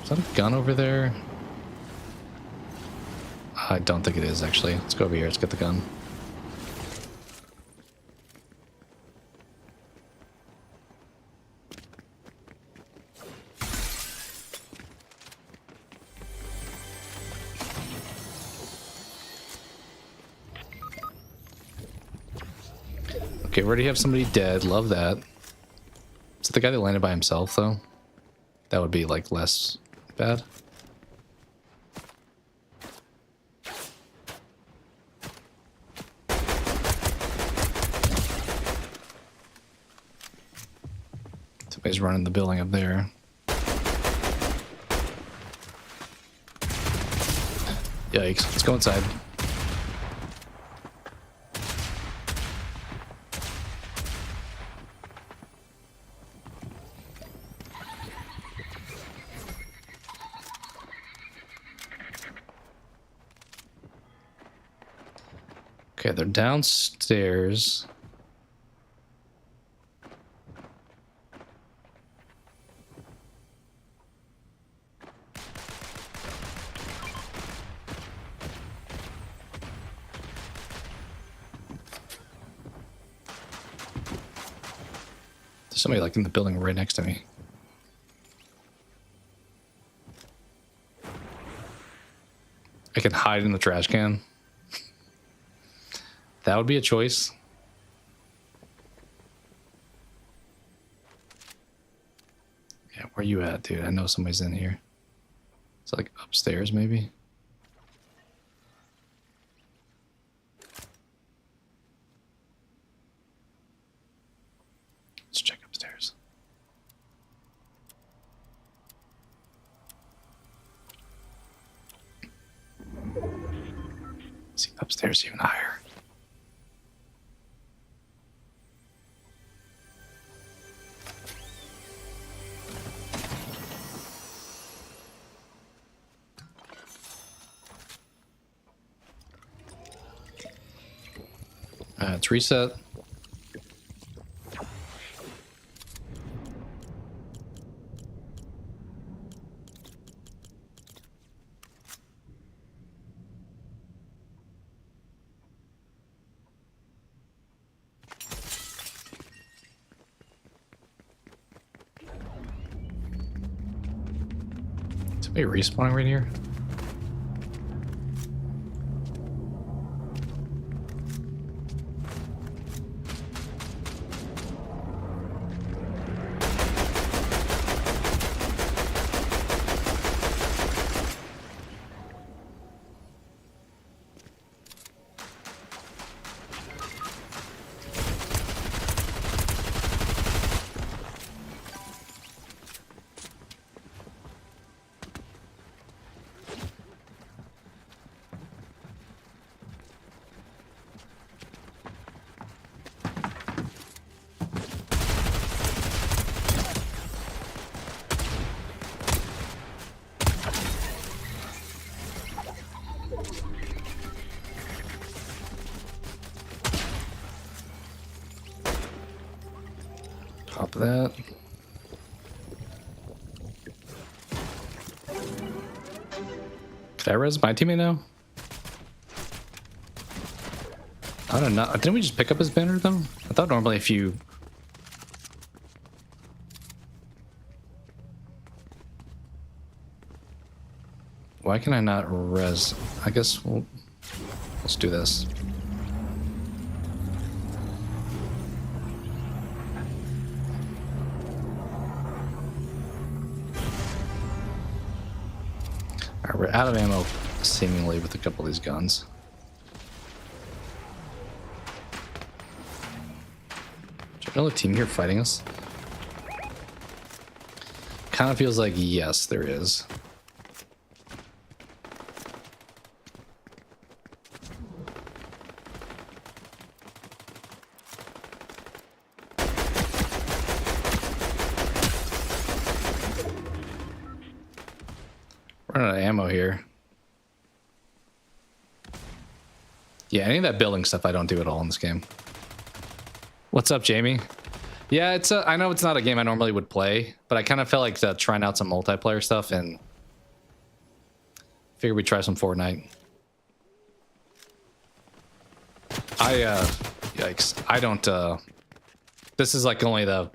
Is that a gun over there? I don't think it is, actually. Let's go over here. Let's get the gun. Okay, we already have somebody dead. Love that. Is it the guy that landed by himself, though? That would be, like, less bad. Somebody's running the building up there. Yikes. Let's go inside. Okay, they're downstairs. There's somebody like in the building right next to me. I can hide in the trash can. That would be a choice. Yeah, where you at, dude? I know somebody's in here. It's like upstairs, maybe. Let's check upstairs. See, upstairs even higher. It's reset. Somebody respawning right here. Pop that. Could I res my teammate now? I don't know. Didn't we just pick up his banner though? I thought normally if you... Why can I not res? I guess let's do this. Alright, we're out of ammo, seemingly, with a couple of these guns. Is there another team here fighting us? Kind of feels like yes, there is. Running out of ammo here. Yeah, any of that building stuff I don't do at all in this game. What's up, Jamie? Yeah, it's I know it's not a game I normally would play, but I kind of felt like trying out some multiplayer stuff and figured we'd try some Fortnite. Yikes. I don't, this is like only the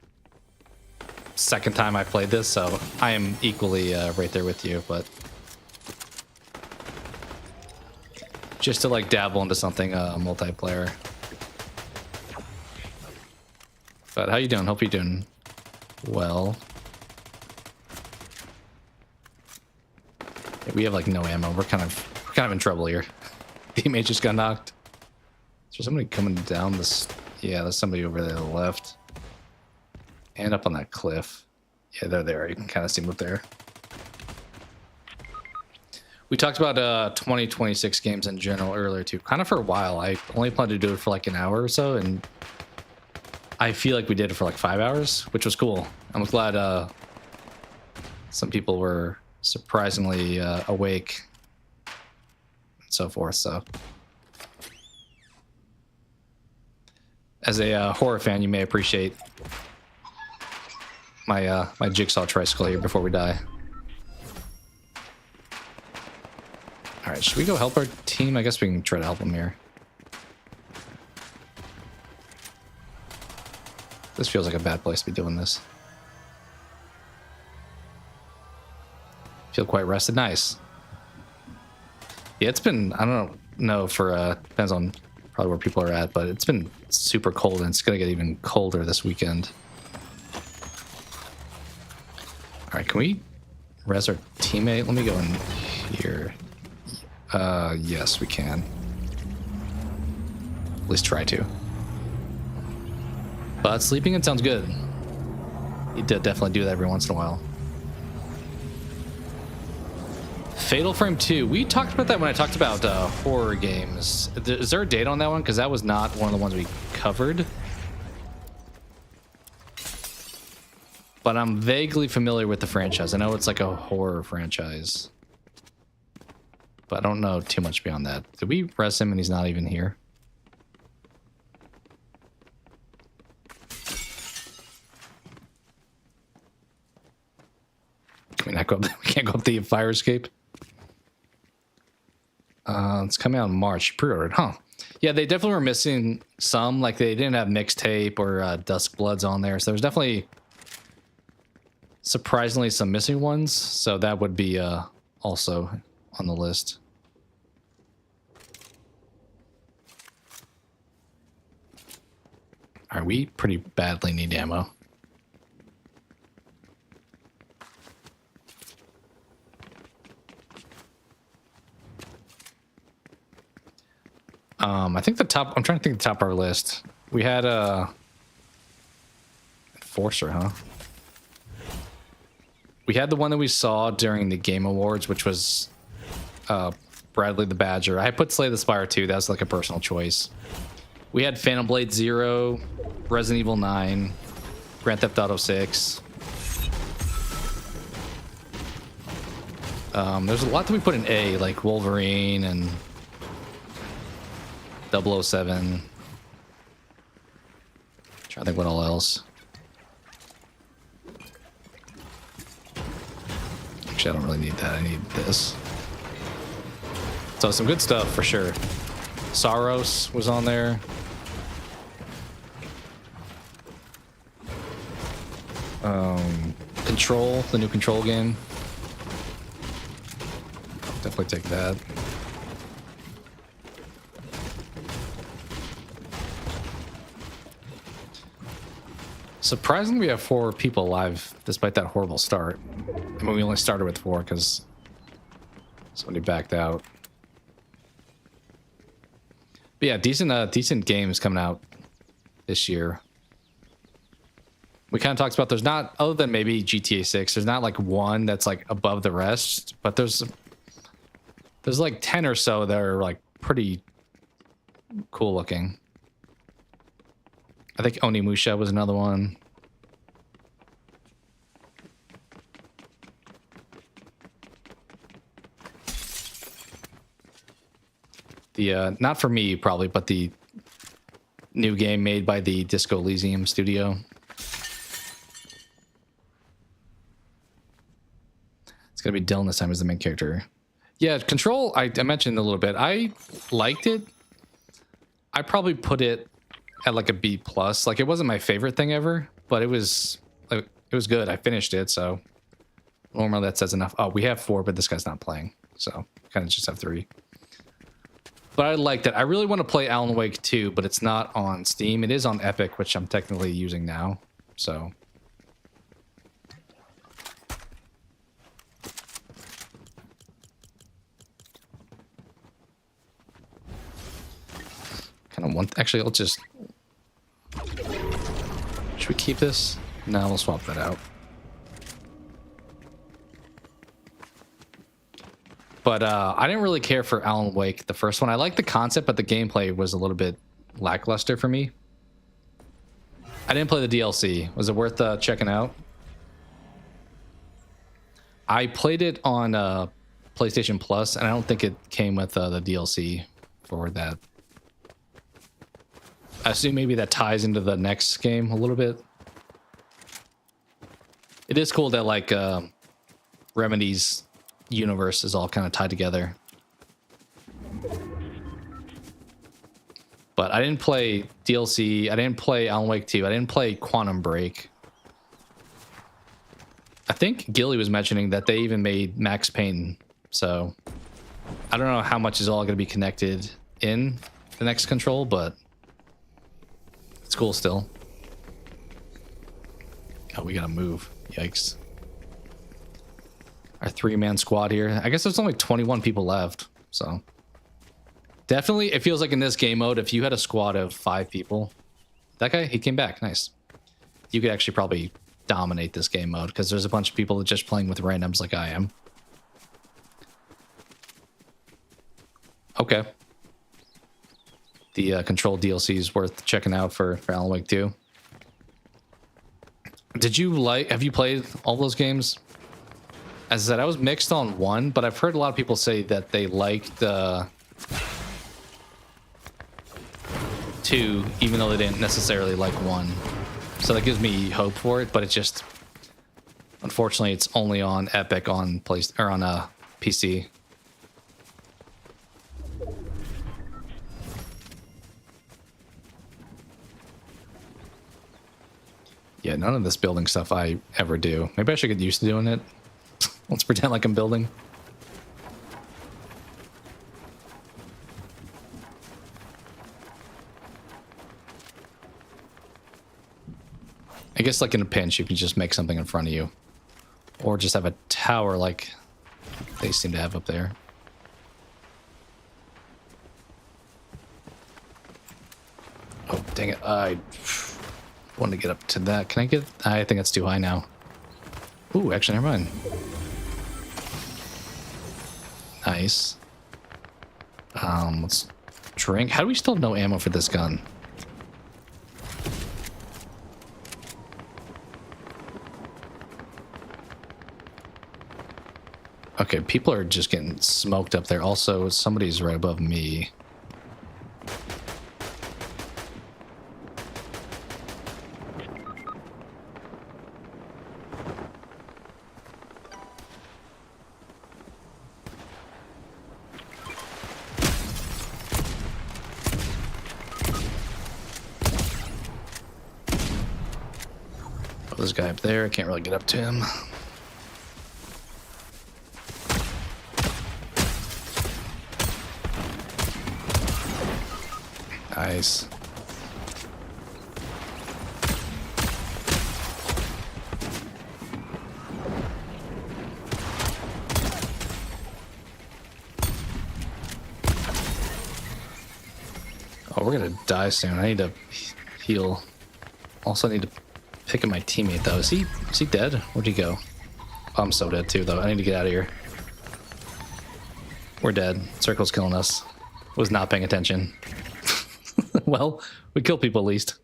second time I played this, so I am equally right there with you, but just to like dabble into something multiplayer. But how you doing? Hope you're doing well. Yeah, we have like no ammo. We're kind of in trouble here. Teammate just got knocked. Is there somebody coming down this? Yeah, there's somebody over there to the left. And up on that cliff. Yeah, they're there. You can kind of see them up there. We talked about 2026 games in general earlier too. Kind of for a while. I only planned to do it for like an hour or so, and I feel like we did it for like 5 hours, which was cool. I'm glad some people were surprisingly awake and so forth. So, as a horror fan, you may appreciate my my jigsaw tricycle here before we die. All right, should we go help our team? I guess we can try to help them here. This feels like a bad place to be doing this. Feel quite rested. Nice. Yeah, it's been, I don't know for, depends on probably where people are at, but it's been super cold and it's going to get even colder this weekend. All right, can we res our teammate? Let me go in here. Yes, we can. At least try to. But sleeping in sounds good. You definitely do that every once in a while. Fatal Frame 2. We talked about that when I talked about horror games. Is there a date on that one? Because that was not one of the ones we covered. But I'm vaguely familiar with the franchise. I know it's like a horror franchise. But I don't know too much beyond that. Did we res him and he's not even here? Can we not go up? We can't go up the fire escape. It's coming out in March. Pre-ordered, huh? Yeah, they definitely were missing some. Like they didn't have mixtape or Dusk Bloods on there, so there's definitely surprisingly some missing ones. So that would be also on the list. All right, we pretty badly need ammo. I think the top, I'm trying to think the top of our list. We had Enforcer, huh? We had the one that we saw during the Game Awards, which was Bradley the Badger. I put Slay the Spire 2. That was like a personal choice. We had Phantom Blade 0, Resident Evil 9, Grand Theft Auto 6. There's a lot that we put in A, like Wolverine and 007. Trying to think what all else. Actually, I don't really need that. I need this. So some good stuff for sure. Saros was on there. Control, the new Control game. I'll definitely take that. Surprisingly, we have 4 people alive despite that horrible start. I mean, we only started with 4 because somebody backed out. But yeah, decent games coming out this year. We kind of talked about there's not, other than maybe GTA 6, there's not like one that's like above the rest, but there's like 10 or so that are like pretty cool looking. I think Onimusha was another one. The not for me probably, but the new game made by the Disco Elysium studio. It's gonna be Dylan this time as the main character. Yeah, Control, I mentioned a little bit. I liked it. I probably put it at like a B+. Like it wasn't my favorite thing ever, but it was good. I finished it, so normally that says enough. Oh, we have 4, but this guy's not playing, so kind of just have 3. But I like that. I really want to play Alan Wake 2, but it's not on Steam. It is on Epic, which I'm technically using now. So kind of want. Actually, let's just. Should we keep this? No, we'll swap that out. But I didn't really care for Alan Wake, the first one. I liked the concept, but the gameplay was a little bit lackluster for me. I didn't play the DLC. Was it worth checking out? I played it on PlayStation Plus, and I don't think it came with the DLC for that. I assume maybe that ties into the next game a little bit. It is cool that like Remedy's universe is all kind of tied together. But I didn't play DLC. I didn't play Alan Wake 2. I didn't play Quantum Break. I think Gilly was mentioning that they even made Max Payne. So I don't know how much is all going to be connected in the next Control, but it's cool still. Oh, we got to move. Yikes. Our 3-man squad here. I guess there's only 21 people left, so definitely it feels like in this game mode, if you had a squad of 5 people, that guy, he came back. Nice. You could actually probably dominate this game mode because there's a bunch of people just playing with randoms like I am. Okay. The Control DLC is worth checking out for Alan Wake 2. Have you played all those games? As I said, I was mixed on 1, but I've heard a lot of people say that they liked 2, even though they didn't necessarily like 1. So that gives me hope for it, but it's just, unfortunately, it's only on Epic on PC. Yeah, none of this building stuff I ever do. Maybe I should get used to doing it. Let's pretend like I'm building. I guess like in a pinch, you can just make something in front of you. Or just have a tower like they seem to have up there. Oh, dang it. I wanted to get up to that. Can I get... I think it's too high now. Ooh, actually, never mind. Nice. Let's drink. How do we still have no ammo for this gun? Okay, people are just getting smoked up there. Also, somebody's right above me. Oh, there's a guy up there. I can't really get up to him. Nice. Oh, we're gonna die soon. I need to heal. Also, I need to pick up my teammate, though. Is he dead? Where'd he go? Oh, I'm so dead, too, though. I need to get out of here. We're dead. Circle's killing us. Was not paying attention. Well, we kill people at least.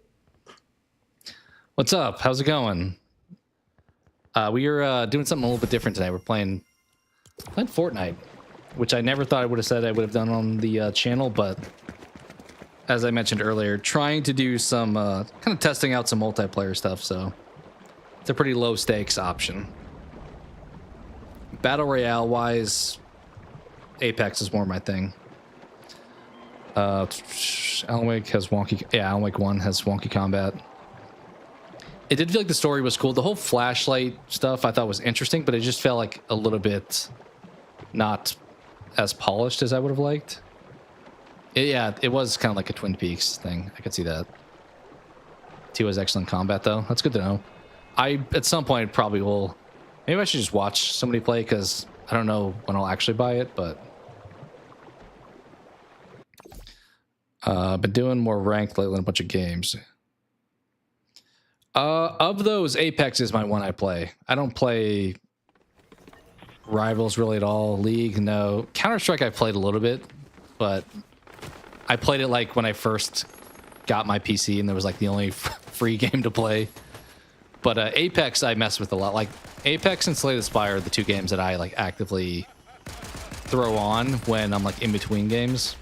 What's up? How's it going? We are doing something a little bit different today. We're playing Fortnite, which I never thought I would have said I would have done on the channel, but as I mentioned earlier, trying to do some kind of testing out some multiplayer stuff, so it's a pretty low stakes option. Battle Royale wise, Apex is more my thing. Alan Wake has wonky... Yeah, Alan Wake 1 has wonky combat. It did feel like the story was cool. The whole flashlight stuff I thought was interesting, but it just felt like a little bit not as polished as I would have liked. Yeah, it was kind of like a Twin Peaks thing. I could see that. 2 has excellent combat, though. That's good to know. I, at some point, probably will... Maybe I should just watch somebody play, because I don't know when I'll actually buy it, but... been doing more ranked lately than a bunch of games. Of those, Apex is my one I play. I don't play Rivals really at all. League, no. Counter-Strike I played a little bit, but I played it like when I first got my PC and there was like the only free game to play. But Apex I mess with a lot. Like Apex and Slay the Spire are the 2 games that I like actively throw on when I'm like in between games.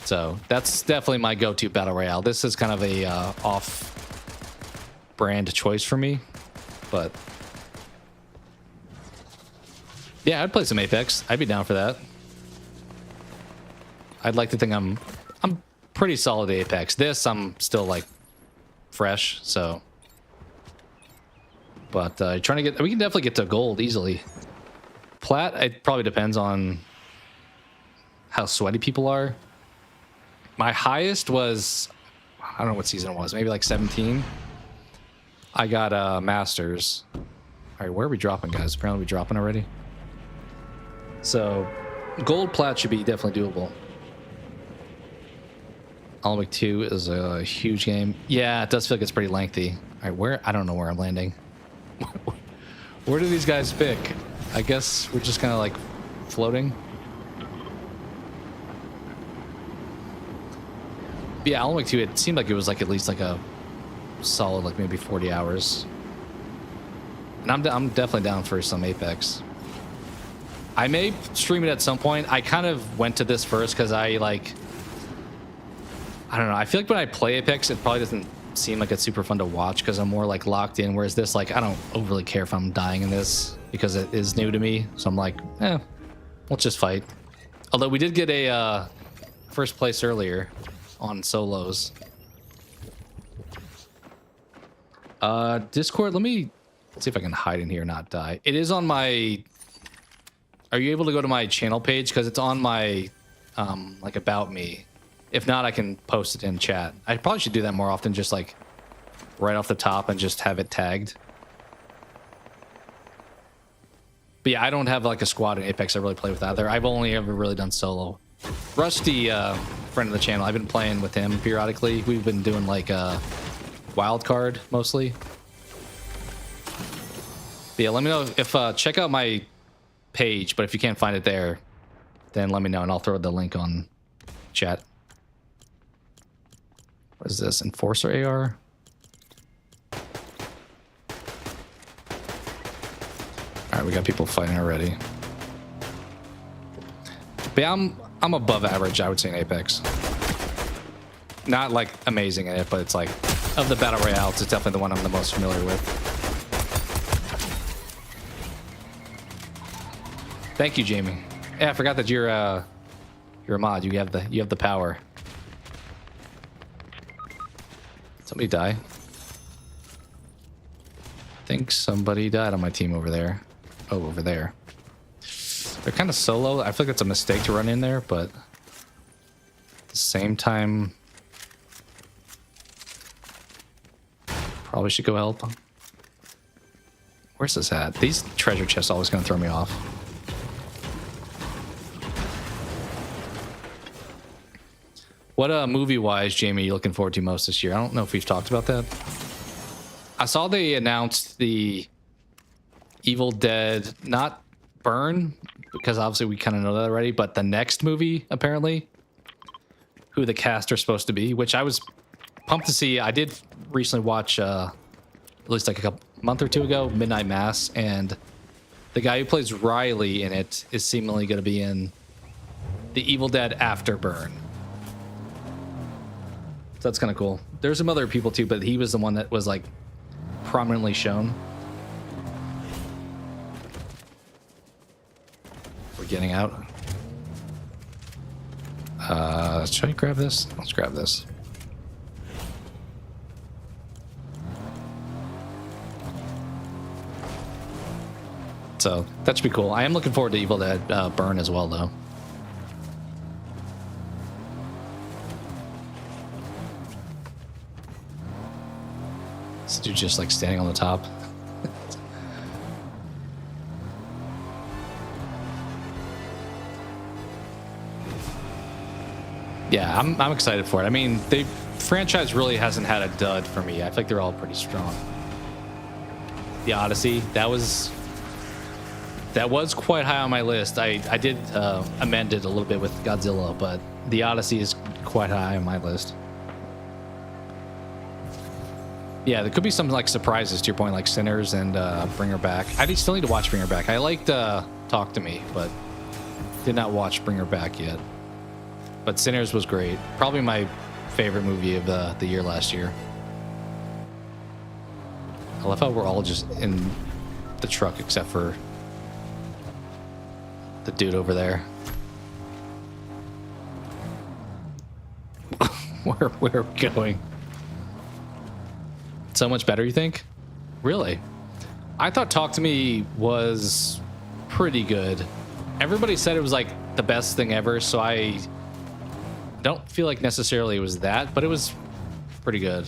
So that's definitely my go-to battle royale. This is kind of a off-brand choice for me, but yeah, I'd play some Apex. I'd be down for that. I'd like to think I'm pretty solid at Apex. This I'm still like fresh, so. But trying to get, we can definitely get to gold easily. Plat, it probably depends on how sweaty people are. My highest was, I don't know what season it was, maybe like 17. I got Masters. All right, where are we dropping, guys? Apparently we're dropping already. So, gold plat should be definitely doable. Olympic 2 is a huge game. Yeah, it does feel like it's pretty lengthy. All right, where? I don't know where I'm landing. Where do these guys pick? I guess we're just kind of like floating. But yeah, Olympic 2, it seemed like it was like at least like a solid like maybe 40 hours. And I'm definitely down for some Apex. I may stream it at some point. I kind of went to this first because I don't know. I feel like when I play Apex, it probably doesn't seem like it's super fun to watch because I'm more like locked in. Whereas this, like, I don't overly care if I'm dying in this because it is new to me. So I'm like, let's just fight. Although we did get a first place earlier on solos. Discord, let me see if I can hide in here and not die. It is on my... Are you able to go to my channel page? Because it's on my, like, about me. If not, I can post it in chat. I probably should do that more often, just, like, right off the top and just have it tagged. But yeah, I don't have, like, a squad in Apex I really play with either. I've only ever really done solo. Rusty, friend of the channel, I've been playing with him periodically. We've been doing, like, wild card, mostly. But yeah, let me know if, check out my page, but if you can't find it there, then let me know and I'll throw the link on chat. What is this? Enforcer AR? Alright, we got people fighting already. But yeah, I'm above average, I would say, in Apex. Not like amazing in it, but it's like, of the battle royales, it's definitely the one I'm the most familiar with. Thank you, Jamie. Yeah, I forgot that you're a mod. You have the power. Somebody die. I think somebody died on my team over there. Oh, over there. They're kind of solo. I feel like it's a mistake to run in there, but at the same time, probably should go help. Where's this at? These treasure chests are always going to throw me off. What movie-wise, Jamie, are you looking forward to most this year? I don't know if we've talked about that. I saw they announced the Evil Dead, not Burn, because obviously we kind of know that already, but the next movie, apparently, who the cast are supposed to be, which I was pumped to see. I did recently watch, at least like a month or two ago, Midnight Mass, and the guy who plays Riley in it is seemingly going to be in the Evil Dead after Burn. So that's kind of cool. There's some other people too, but he was the one that was like prominently shown. We're getting out. Should I grab this? Let's grab this. So that should be cool. I am looking forward to Evil Dead Burn as well, though. This dude just like standing on the top. Yeah, I'm excited for it. I mean, the franchise really hasn't had a dud for me. I think they're all pretty strong. The Odyssey, that was quite high on my list. I did amend it a little bit with Godzilla, but the Odyssey is quite high on my list. Yeah, there could be some like surprises to your point, like Sinners and Bring Her Back. Still need to watch Bring Her Back. I liked Talk to Me, but did not watch Bring Her Back yet. But Sinners was great. Probably my favorite movie of the year last year. I love how we're all just in the truck except for the dude over there. Where are we going? So much better, you think? Really? I thought Talk to Me was pretty good. Everybody said it was like the best thing ever, so I don't feel like necessarily it was that, but it was pretty good.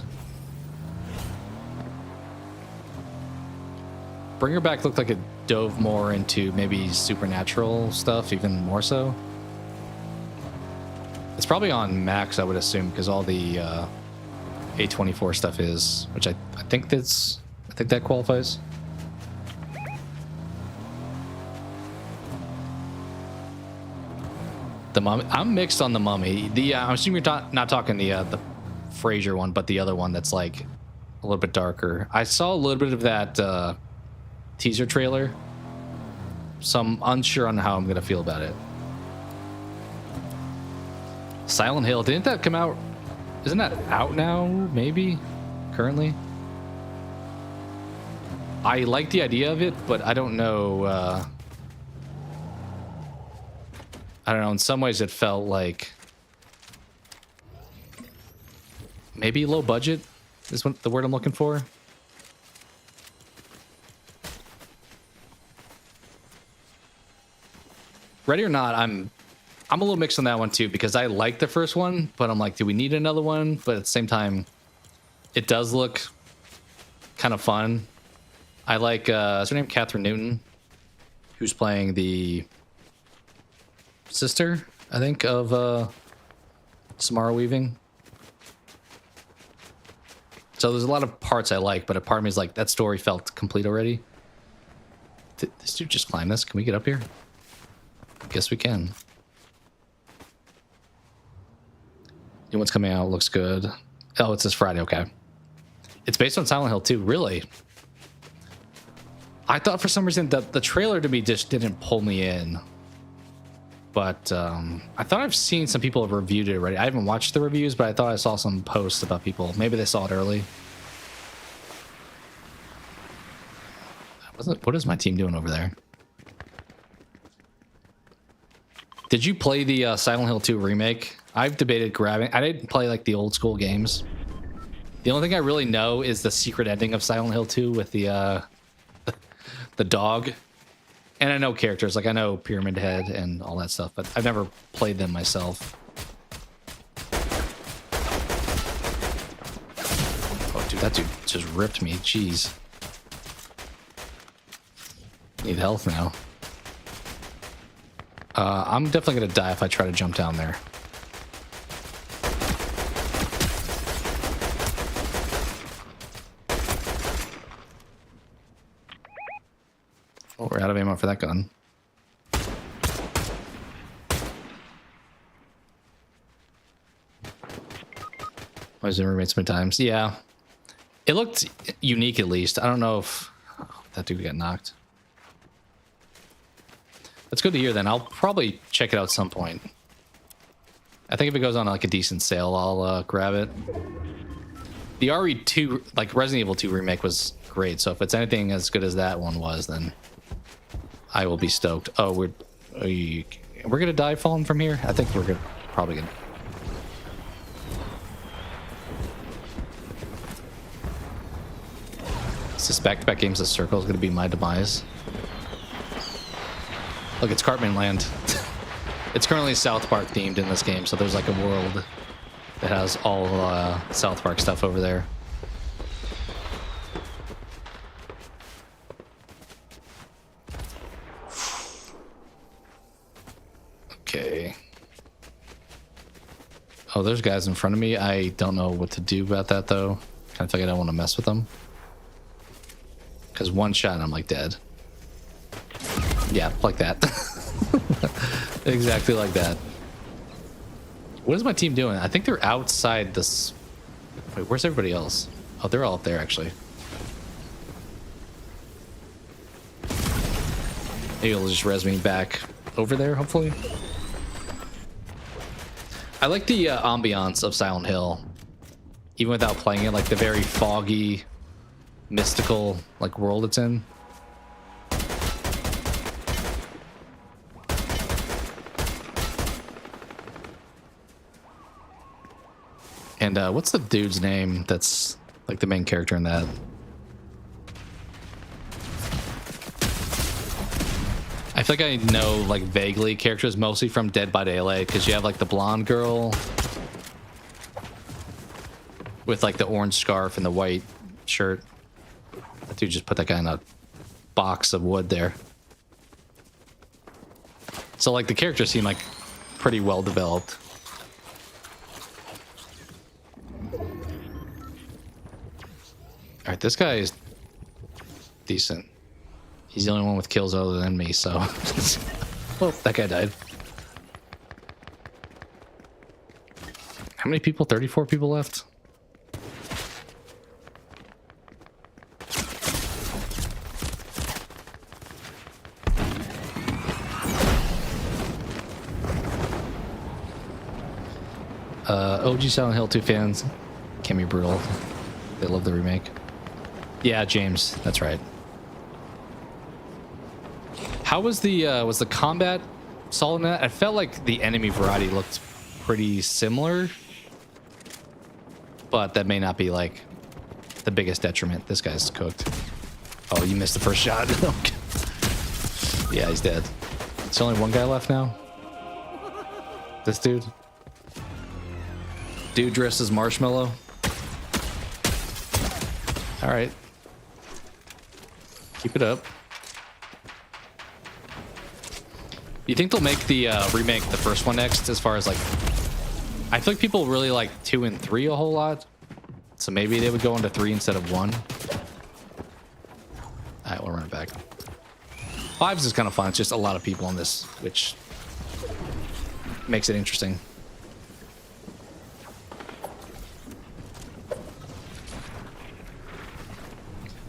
Bring Her Back looked like it dove more into maybe supernatural stuff, even more so. It's probably on Max, I would assume, because all the A24 stuff is, which I think that qualifies. The Mummy. I'm mixed on the Mummy. I'm assuming you're not talking the Fraser one, but the other one that's like a little bit darker. I saw a little bit of that teaser trailer, so I'm unsure on how I'm gonna feel about it. Silent Hill, didn't that come out? Isn't that out now? Maybe currently. I like the idea of it, but I don't know. I don't know, in some ways it felt like maybe low budget is what the word I'm looking for. Ready or Not, I'm a little mixed on that one too, because I like the first one, but I'm like, do we need another one? But at the same time, it does look kind of fun. I like, is her name Catherine Newton, who's playing the sister, I think, of Samara Weaving. So there's a lot of parts I like, but a part of me is like, that story felt complete already. Did this dude just climb this? Can we get up here? Guess we can. New one's coming out, looks good. Oh, it's this Friday, okay. It's based on Silent Hill 2, really? I thought for some reason that the trailer to me just didn't pull me in. But I thought I've seen some people have reviewed it already. I haven't watched the reviews, but I thought I saw some posts about people. Maybe they saw it early. What is my team doing over there? Did you play the Silent Hill 2 remake? I've debated grabbing. I didn't play like the old school games. The only thing I really know is the secret ending of Silent Hill 2 with the dog. And I know characters, like I know Pyramid Head and all that stuff, but I've never played them myself. Oh, dude, that dude just ripped me. Jeez. Need health now. I'm definitely gonna die if I try to jump down there. Oh, we're out of ammo for that gun. I was in roommates many times. Yeah. It looked unique at least. I don't know if that dude got knocked. That's good to hear then. I'll probably check it out at some point. I think if it goes on like a decent sale, I'll grab it. The RE2, like Resident Evil 2 remake was great. So if it's anything as good as that one was, then I will be stoked. Oh, we're gonna die falling from here? I think we're probably gonna. Is this back-to-back games of Circle is gonna be my demise? Look, it's Cartman Land. It's currently South Park themed in this game, so there's like a world that has all South Park stuff over there. Oh, there's guys in front of me. I don't know what to do about that, though. Kind of feel like I don't want to mess with them. Because one shot and I'm like dead. Yeah, like that. Exactly like that. What is my team doing? I think they're outside this... Wait, where's everybody else? Oh, they're all up there, actually. Maybe it'll just res me back over there, hopefully. I like the ambiance of Silent Hill. Even without playing it, like the very foggy, mystical like world it's in. And what's the dude's name that's like the main character in that? I feel like I know like vaguely characters mostly from Dead by Daylight, because you have like the blonde girl with like the orange scarf and the white shirt. That dude just put that guy in a box of wood there. So like the characters seem like pretty well developed. All right, this guy is decent. He's the only one with kills other than me, so... Well, that guy died. How many people? 34 people left? OG Silent Hill 2 fans can be brutal. They love the remake. Yeah, James, that's right. How was the combat solid in that? I felt like the enemy variety looked pretty similar, but that may not be like the biggest detriment. This guy's cooked. Oh, you missed the first shot. Yeah, he's dead. There's only one guy left now. This dude. Dude dressed as Marshmallow. All right. Keep it up. You think they'll make the remake the first one next, as far as like... I feel like people really like 2 and 3 a whole lot. So maybe they would go into 3 instead of 1. Alright, we'll run it back. 5s is kind of fun. It's just a lot of people on this, which makes it interesting.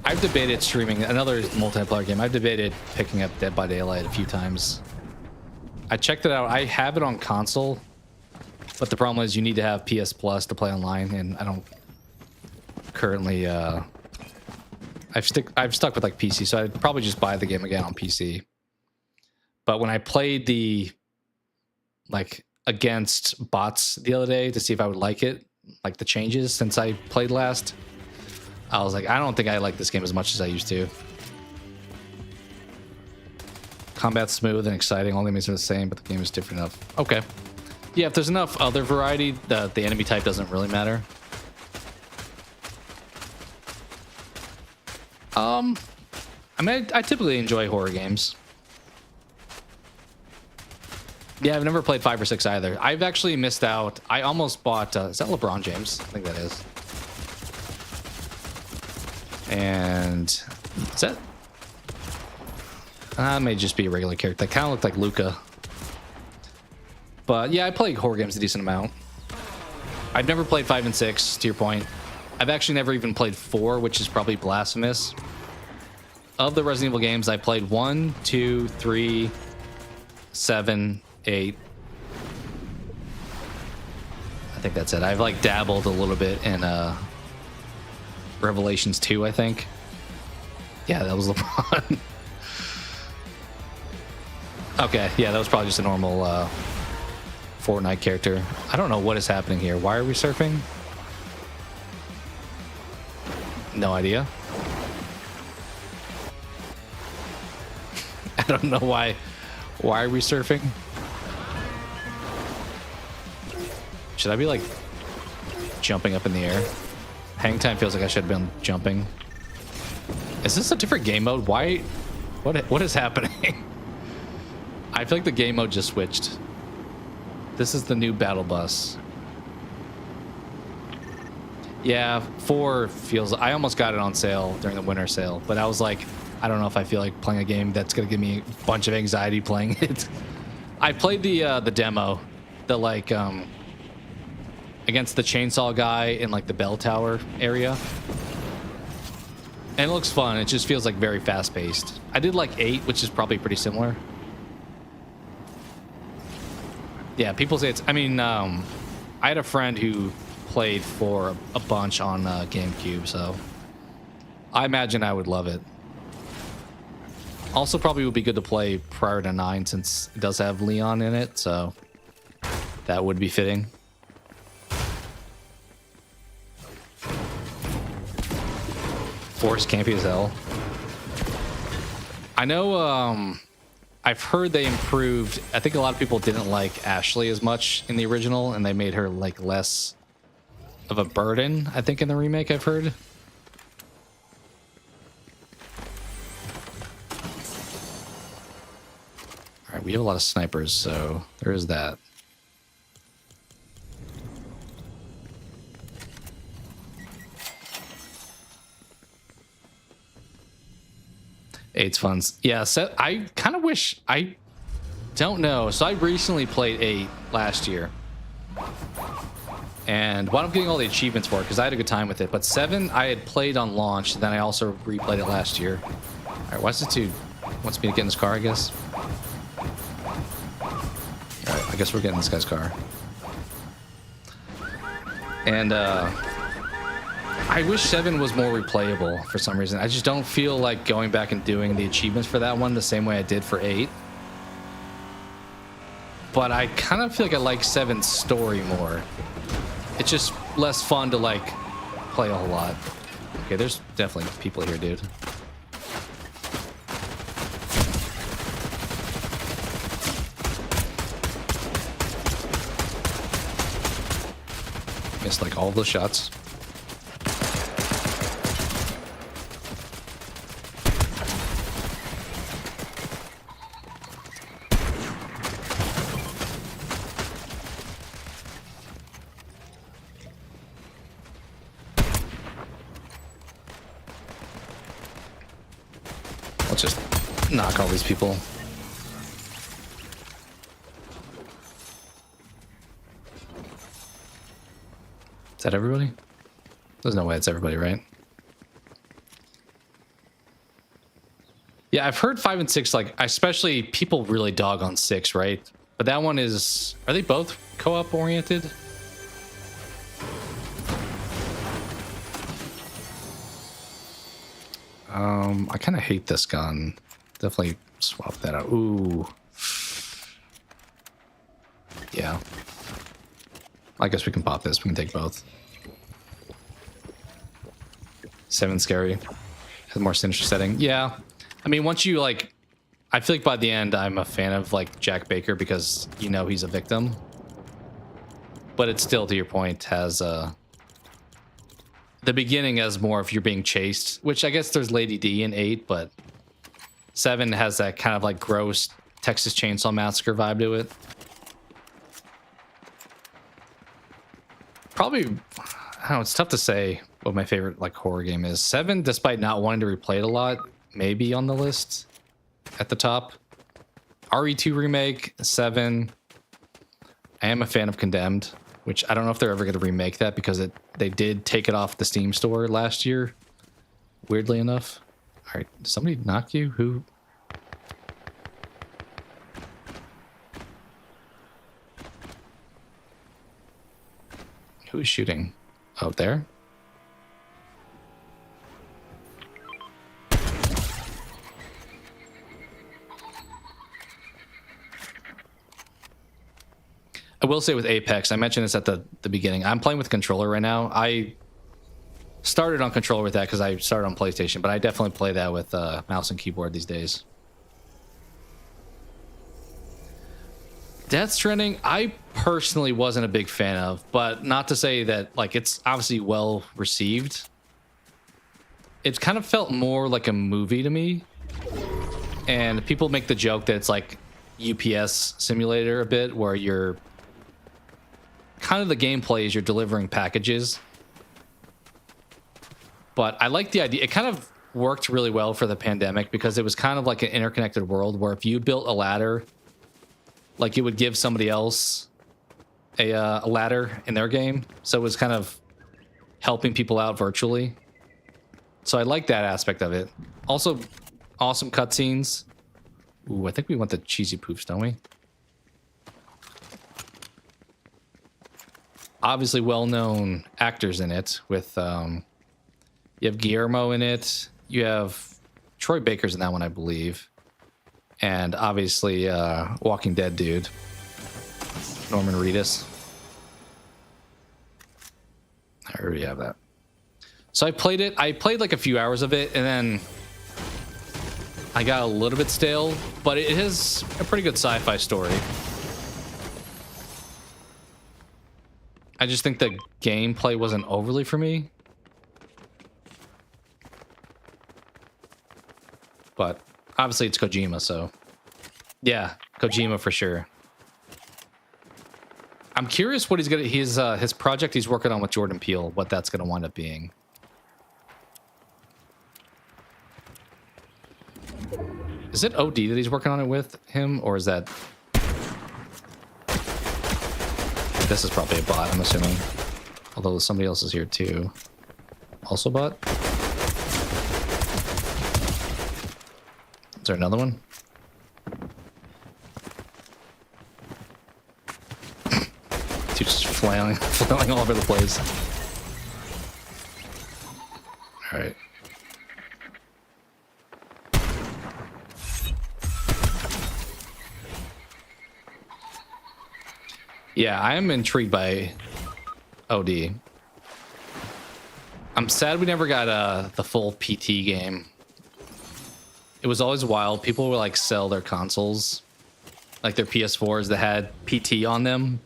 I've debated streaming another multiplayer game. I've debated picking up Dead by Daylight a few times. I checked it out. I have it on console, but the problem is you need to have PS Plus to play online, and I don't currently. I've stuck with like PC, so I'd probably just buy the game again on PC. But when I played the like against bots the other day to see if I would like it, like the changes since I played last, I was like, I don't think I like this game as much as I used to. Combat's smooth and exciting. All the enemies are the same, but the game is different enough. Okay. Yeah, if there's enough other variety, the enemy type doesn't really matter. I mean, I typically enjoy horror games. Yeah, I've never played 5 or 6 either. I've actually missed out. I almost bought... is that LeBron James? I think that is. And... is that... may just be a regular character. That kind of looked like Luca. But yeah, I play horror games a decent amount. I've never played 5 and 6, to your point. I've actually never even played 4, which is probably blasphemous. Of the Resident Evil games, I played 1, 2, 3, 7, 8. I think that's it. I've like dabbled a little bit in Revelations 2, I think. Yeah, that was LeBron. Okay, yeah, that was probably just a normal Fortnite character. I don't know what is happening here. Why are we surfing? No idea. I don't know why. Why are we surfing? Should I be like jumping up in the air? Hang time feels like I should have been jumping. Is this a different game mode? Why? What is happening? I feel like the game mode just switched. This is the new battle bus. Yeah, 4 feels... I almost got it on sale during the winter sale, but I was like, I don't know if I feel like playing a game that's going to give me a bunch of anxiety playing it. I played the demo, the like against the chainsaw guy in like the bell tower area. And it looks fun. It just feels like very fast paced. I did like 8, which is probably pretty similar. Yeah, people say it's... I mean, I had a friend who played for a bunch on GameCube, so I imagine I would love it. Also, probably would be good to play prior to 9 since it does have Leon in it, so that would be fitting. Force campy as hell. I know, I've heard they improved. I think a lot of people didn't like Ashley as much in the original, and they made her like less of a burden, I think, in the remake, I've heard. All right, we have a lot of snipers, so there is that. Eight's fun. Yeah, so I kind of wish... I don't know. So I recently played 8 last year. And wound up getting all the achievements for it because I had a good time with it. But 7, I had played on launch. Then I also replayed it last year. All right, what's the dude? Wants me to get in this car, I guess. All right, I guess we're getting this guy's car. And I wish 7 was more replayable for some reason. I just don't feel like going back and doing the achievements for that one the same way I did for 8. But I kind of feel like I like 7's story more. It's just less fun to like play a whole lot. Okay, there's definitely people here, dude. Missed like all the shots. Let's just knock all these people. Is that everybody? There's no way it's everybody, right? Yeah, I've heard 5 and 6, like, especially people really dog on 6, right? But that one is... Are they both co-op oriented? I kind of hate this gun. Definitely swap that out. Ooh. Yeah. I guess we can pop this. We can take both. 7 scary. Has more sinister setting. Yeah. I mean, once you, like... I feel like by the end, I'm a fan of, like, Jack Baker because, you know, he's a victim. But it still, to your point, has, the beginning as more if you're being chased, which I guess there's Lady D in 8, but 7 has that kind of like gross Texas Chainsaw Massacre vibe to it. Probably, I don't know, it's tough to say what my favorite like horror game is. 7, despite not wanting to replay it a lot, maybe on the list at the top. RE2 remake, 7. I am a fan of Condemned, which I don't know if they're ever going to remake that because they did take it off the Steam store last year, weirdly enough. All right, did somebody knock you? Who? Who is shooting? Out there? I will say with Apex, I mentioned this at the beginning. I'm playing with controller right now. I started on controller with that because I started on PlayStation, but I definitely play that with mouse and keyboard these days. Death Stranding, I personally wasn't a big fan of, but not to say that like it's obviously well received. It kind of felt more like a movie to me, and people make the joke that it's like UPS simulator a bit, where you're kind of the gameplay is you're delivering packages But I like the idea. It kind of worked really well for the pandemic because it was kind of like an interconnected world where if you built a ladder, like it would give somebody else a ladder in their game. So it was kind of helping people out virtually. So I like that aspect of it. Also, awesome cutscenes. Ooh, I think we want the cheesy poofs, don't we? Obviously well-known actors in it with, you have Guillermo in it. You have Troy Baker's in that one, I believe. And obviously, Walking Dead dude, Norman Reedus. I already have that. So I played it. I played like a few hours of it, and then I got a little bit stale, but it is a pretty good sci-fi story. I just think the gameplay wasn't overly for me. But obviously it's Kojima, so yeah, Kojima for sure. I'm curious what he's gonna his project he's working on with Jordan Peele, what that's gonna wind up being. Is it OD that he's working on it with him, or is that... This is probably a bot, I'm assuming. Although somebody else is here too. Also bot? Is there another one? Dude's just flailing all over the place. All right. Yeah, I am intrigued by OD. I'm sad we never got the full PT game. It was always wild. People would like sell their consoles, like their PS4s that had PT on them,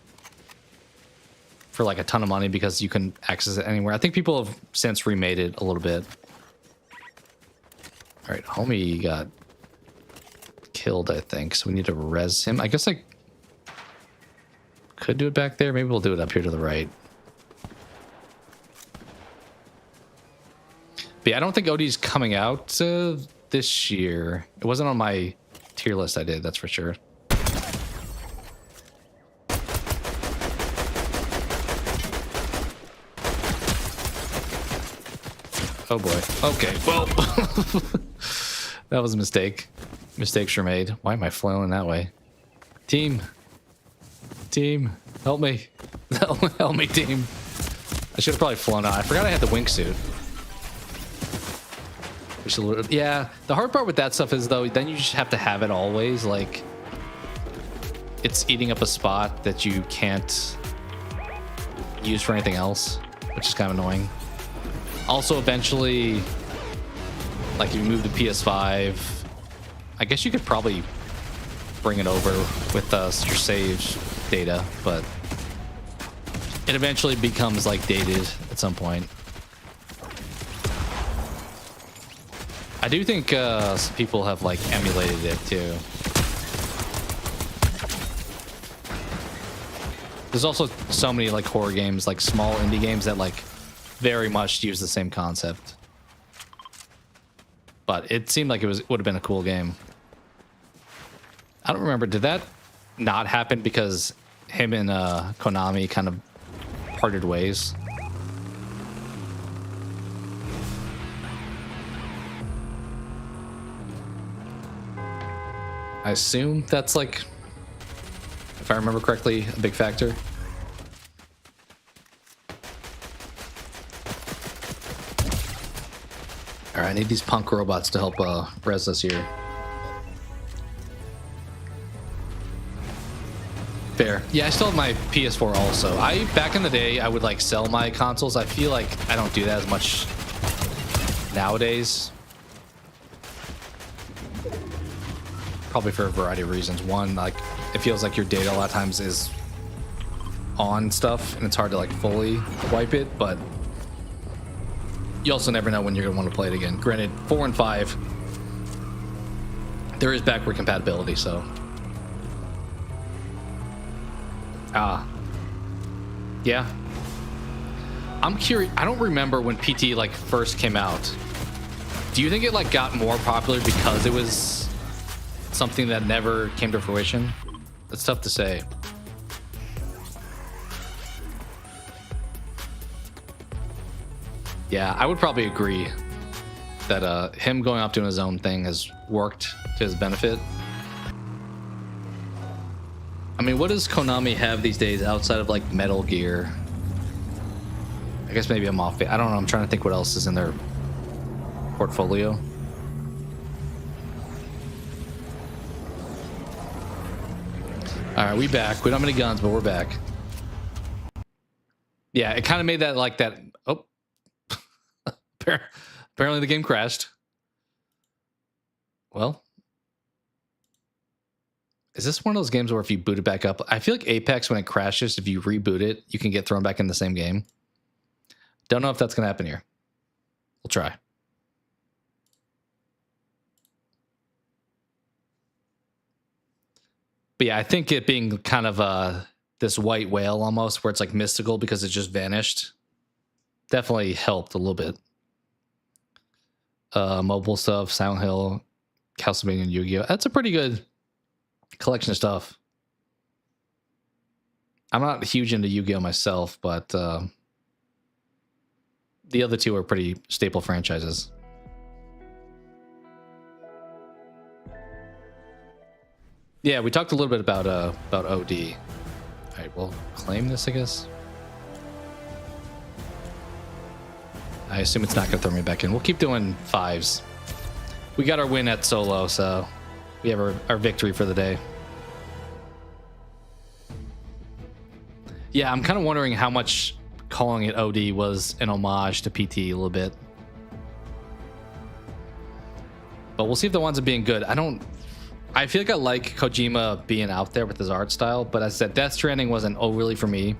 for like a ton of money because you can access it anywhere. I think people have since remade it a little bit. All right, homie got killed, I think, so we need to res him. I guess I could do it back there. Maybe we'll do it up here to the right. But yeah, I don't think OD's coming out this year. It wasn't on my tier list I did, that's for sure. Oh boy. Okay, well, that was a mistake. Mistakes were made. Why am I flailing that way? Team, help me. Help me, team. I should have probably flown out. I forgot I had the wingsuit. Yeah, the hard part with that stuff is, though, then you just have to have it always. Like, it's eating up a spot that you can't use for anything else, which is kind of annoying. Also, eventually, like, if you move to PS5, I guess you could probably bring it over with your save data, but it eventually becomes, like, dated at some point. I do think some people have like emulated it too. There's also so many like horror games, like small indie games that like very much use the same concept. But it seemed like it would have been a cool game. I don't remember, did that not happen because him and Konami kind of parted ways? I assume that's like, if I remember correctly, a big factor. All right, I need these punk robots to help res us here. Fair. Yeah, I still have my PS4 also. Back in the day, I would like sell my consoles. I feel like I don't do that as much nowadays. Probably for a variety of reasons. One, like, it feels like your data a lot of times is on stuff and it's hard to like fully wipe it, but you also never know when you're gonna want to play it again. Granted, 4 and 5, there is backward compatibility, so. Yeah. I'm curious. I don't remember when PT like first came out. Do you think it like got more popular because it was something that never came to fruition? It's tough to say. Yeah, I would probably agree that him going off doing his own thing has worked to his benefit. I mean, what does Konami have these days outside of like Metal Gear? I guess maybe I'm off. I don't know. I'm trying to think what else is in their portfolio. All right, we back. We don't have any guns, but we're back. Yeah, it kind of made that like that. Oh, apparently the game crashed. Well, is this one of those games where if you boot it back up, I feel like Apex, when it crashes, if you reboot it, you can get thrown back in the same game. Don't know if that's going to happen here. We'll try. But yeah, I think it being kind of this white whale almost, where it's like mystical because it just vanished, definitely helped a little bit. Mobile stuff, Silent Hill, Castlevania, and Yu-Gi-Oh! That's a pretty good collection of stuff. I'm not huge into Yu-Gi-Oh! Myself, but the other two are pretty staple franchises. Yeah, we talked a little bit about OD. All right, we'll claim this, I guess. I assume it's not going to throw me back in. We'll keep doing fives. We got our win at solo, so we have our victory for the day. Yeah, I'm kind of wondering how much calling it OD was an homage to PT a little bit. But we'll see if the ones are being good. I feel like I like Kojima being out there with his art style, but as I said, Death Stranding wasn't overly for me.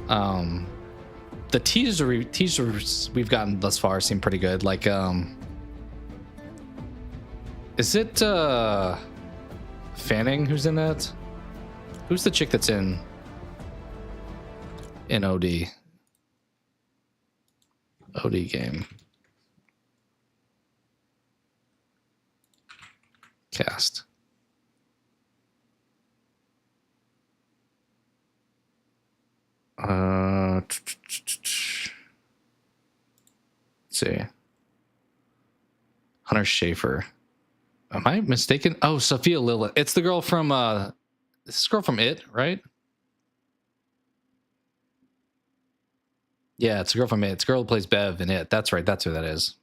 The teasers we've gotten thus far seem pretty good. Like, is it Fanning who's in that? Who's the chick that's in OD? OD game. Cast. Let's see. Hunter Schafer. Am I mistaken? Oh, Sophia Lilith. It's the girl from this girl from It, right? Yeah, it's a girl from It. It's a girl who plays Bev in It. That's right. That's who that is.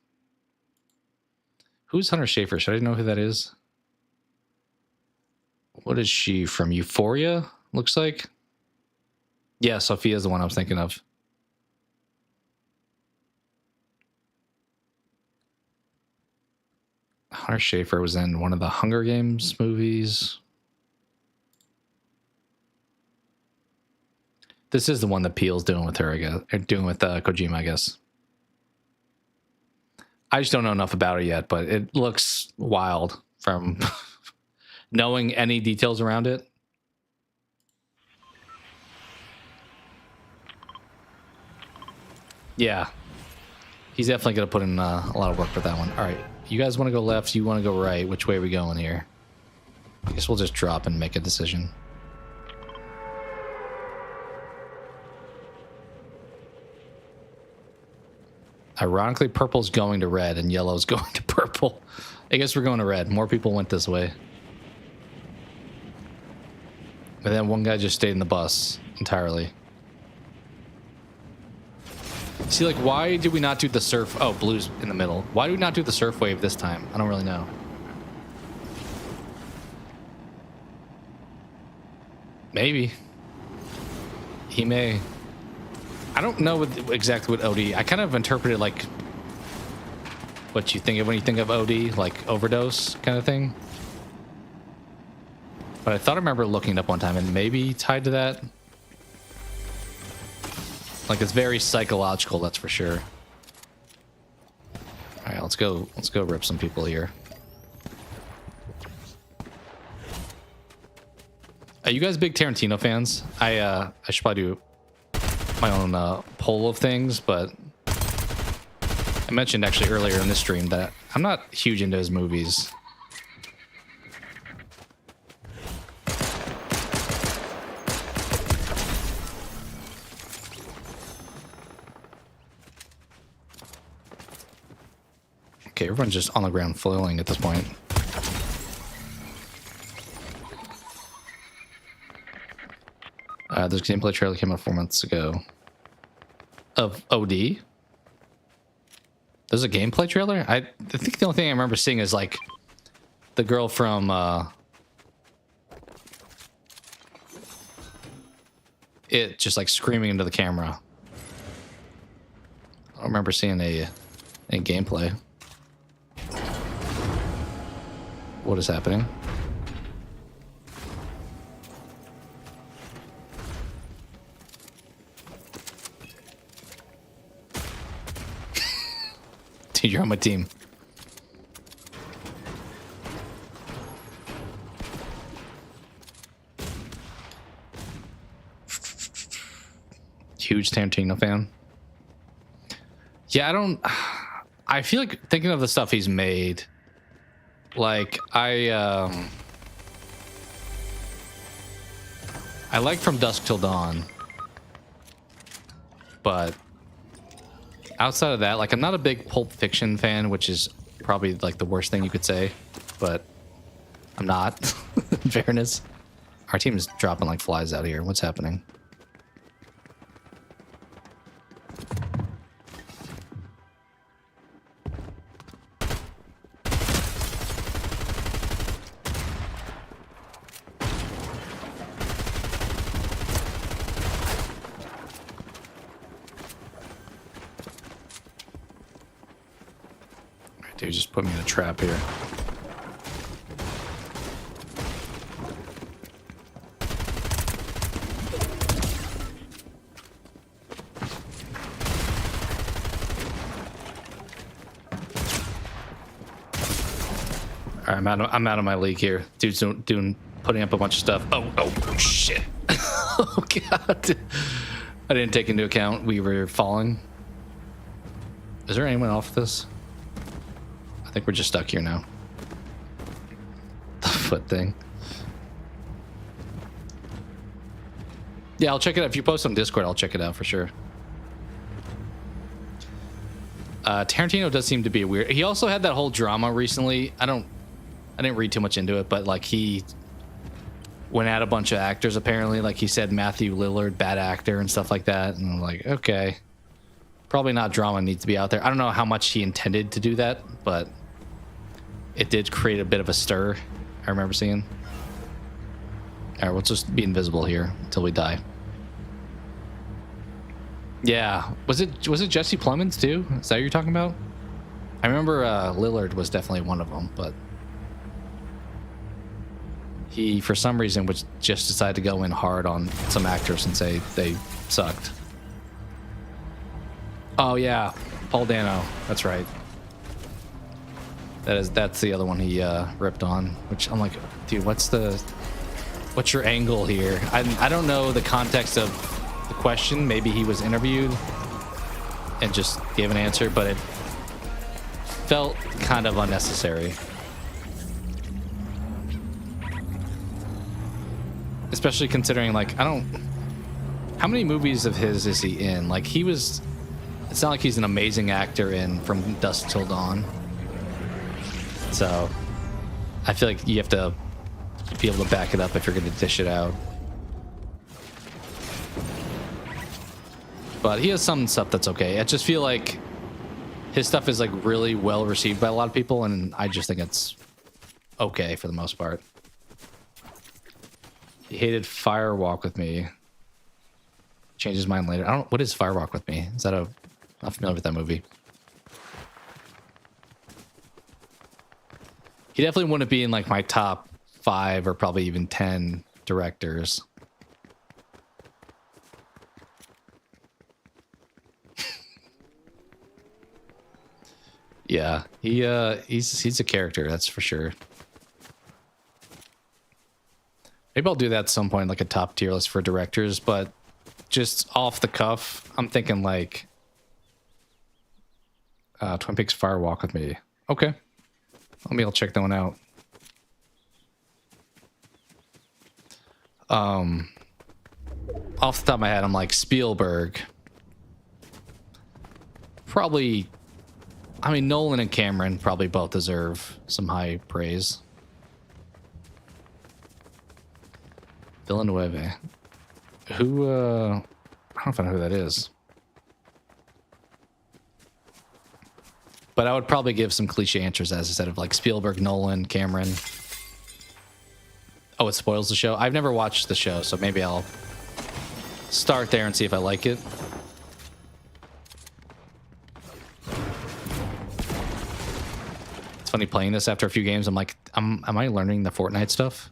Who's Hunter Schafer? Should I know who that is? What is she from? Euphoria? Looks like. Yeah, Sophia's the one I was thinking of. Hunter Schafer was in one of the Hunger Games movies. This is the one that Peele's doing with her, I guess. Or doing with Kojima, I guess. I just don't know enough about it yet, but it looks wild from knowing any details around it. Yeah. He's definitely going to put in a lot of work for that one. All right. You guys want to go left? You want to go right? Which way are we going here? I guess we'll just drop and make a decision. Ironically, purple's going to red and yellow's going to purple. I guess we're going to red. More people went this way. And then one guy just stayed in the bus entirely. See, like, why did we not do the surf? Oh, blue's in the middle. Why did we not do the surf wave this time? I don't really know. Maybe. He may. I don't know exactly what OD. I kind of interpreted like what you think of when you think of OD, like overdose kind of thing. But I thought I remember looking it up one time and maybe tied to that. Like, it's very psychological, that's for sure. All right, let's go rip some people here. Are you guys big Tarantino fans? I should probably do my own poll of things, but I mentioned actually earlier in this stream that I'm not huge into his movies. Okay, everyone's just on the ground flailing at this point. This gameplay trailer came out 4 months ago. Of OD? There's a gameplay trailer? I think the only thing I remember seeing is like the girl from it just like screaming into the camera. I don't remember seeing a gameplay. What is happening? Dude, you're on my team. Huge Tarantino fan. Yeah, I feel like thinking of the stuff he's made, like I like From Dusk Till Dawn, but outside of that, like I'm not a big Pulp Fiction fan, which is probably like the worst thing you could say, but I'm not. In fairness, our team is dropping like flies out here. What's happening? Dude, just put me in a trap here. All right, I'm out of my league here. Dude's putting up a bunch of stuff. Oh shit. Oh god. I didn't take into account we were falling. Is there anyone off this? I think we're just stuck here now. The foot thing. Yeah, I'll check it out. If you post on Discord, I'll check it out for sure. Tarantino does seem to be weird. He also had that whole drama recently. I didn't read too much into it, but like he went at a bunch of actors apparently. Like he said Matthew Lillard, bad actor and stuff like that. And I'm like, okay. Probably not drama needs to be out there. I don't know how much he intended to do that, but it did create a bit of a stir, I remember seeing. All right, we'll just be invisible here until we die. Yeah, was it Jesse Plemons too? Is that what you're talking about? I remember Lillard was definitely one of them, but he, for some reason, would just decide to go in hard on some actors and say they sucked. Oh yeah, Paul Dano. That's right. That's the other one he ripped on. Which I'm like, dude, what's your angle here? I don't know the context of the question. Maybe he was interviewed and just gave an answer, but it felt kind of unnecessary. Especially considering, like, how many movies of his is he in? Like, it's not like he's an amazing actor in From Dusk Till Dawn. So, I feel like you have to be able to back it up if you're going to dish it out. But he has some stuff that's okay. I just feel like his stuff is, like, really well received by a lot of people, and I just think it's okay for the most part. He hated Fire Walk with Me. Changed his mind later. What is Fire Walk with Me? Is that I'm not familiar with that movie. He definitely wouldn't be in like my top 5 or probably even 10 directors. Yeah, he's a character, that's for sure. Maybe I'll do that at some point, like a top tier list for directors, but just off the cuff, I'm thinking like Twin Peaks Fire Walk with Me. Okay. Maybe I'll check that one out. Off the top of my head, I'm like Spielberg. Probably, I mean, Nolan and Cameron probably both deserve some high praise. Villeneuve. Who, I don't know if I know who that is. But I would probably give some cliche answers, as I said, of like Spielberg, Nolan, Cameron. Oh, it spoils the show. I've never watched the show, so maybe I'll start there and see if I like it. It's funny playing this after a few games. I'm like, am I learning the Fortnite stuff?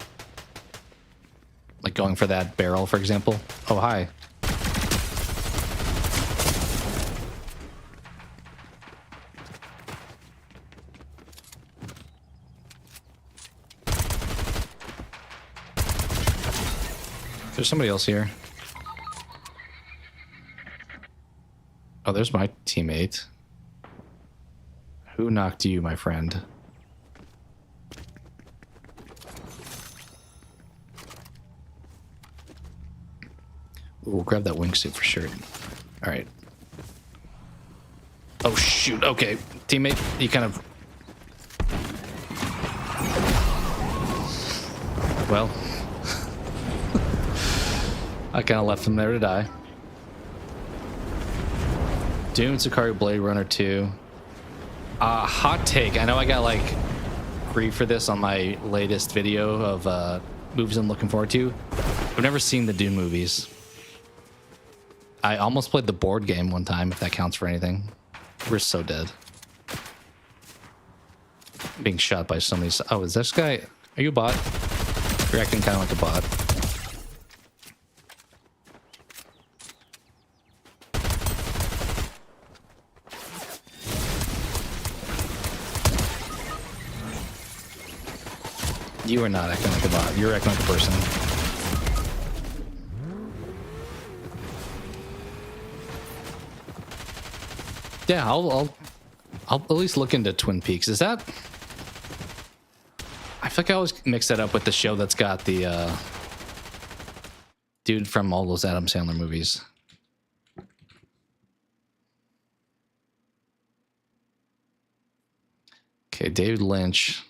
Like going for that barrel, for example. Oh, hi. There's somebody else here. Oh, there's my teammate. Who knocked you, my friend? Ooh, we'll grab that wingsuit for sure. All right. Oh, shoot. Okay. Teammate, you kind of... Well... I kind of left him there to die. Dune, Sicario, Blade Runner 2. Hot take. I know I got like grief for this on my latest video of movies I'm looking forward to. I've never seen the Dune movies. I almost played the board game one time, if that counts for anything. We're so dead. Being shot by somebody. Oh, is this guy? Are you a bot? You're acting kind of like a bot. You are not acting like a bot. You're acting like a person. Yeah, I'll at least look into Twin Peaks. Is that? I feel like I always mix that up with the show that's got the dude from all those Adam Sandler movies. Okay, David Lynch.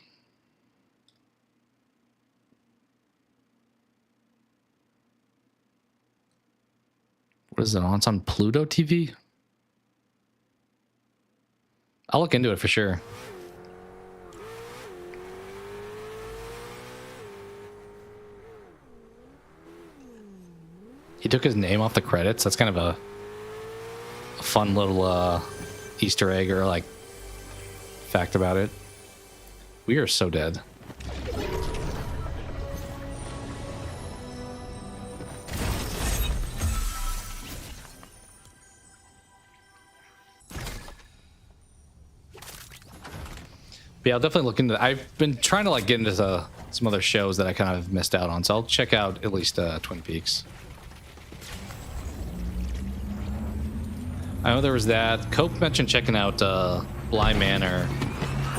What is it on? It's on Pluto TV? I'll look into it for sure. He took his name off the credits. That's kind of a fun little Easter egg or like fact about it. We are so dead. But yeah, I'll definitely look into that. I've been trying to like get into some other shows that I kind of missed out on, so I'll check out at least Twin Peaks. I know there was that. Cope mentioned checking out Bly Manor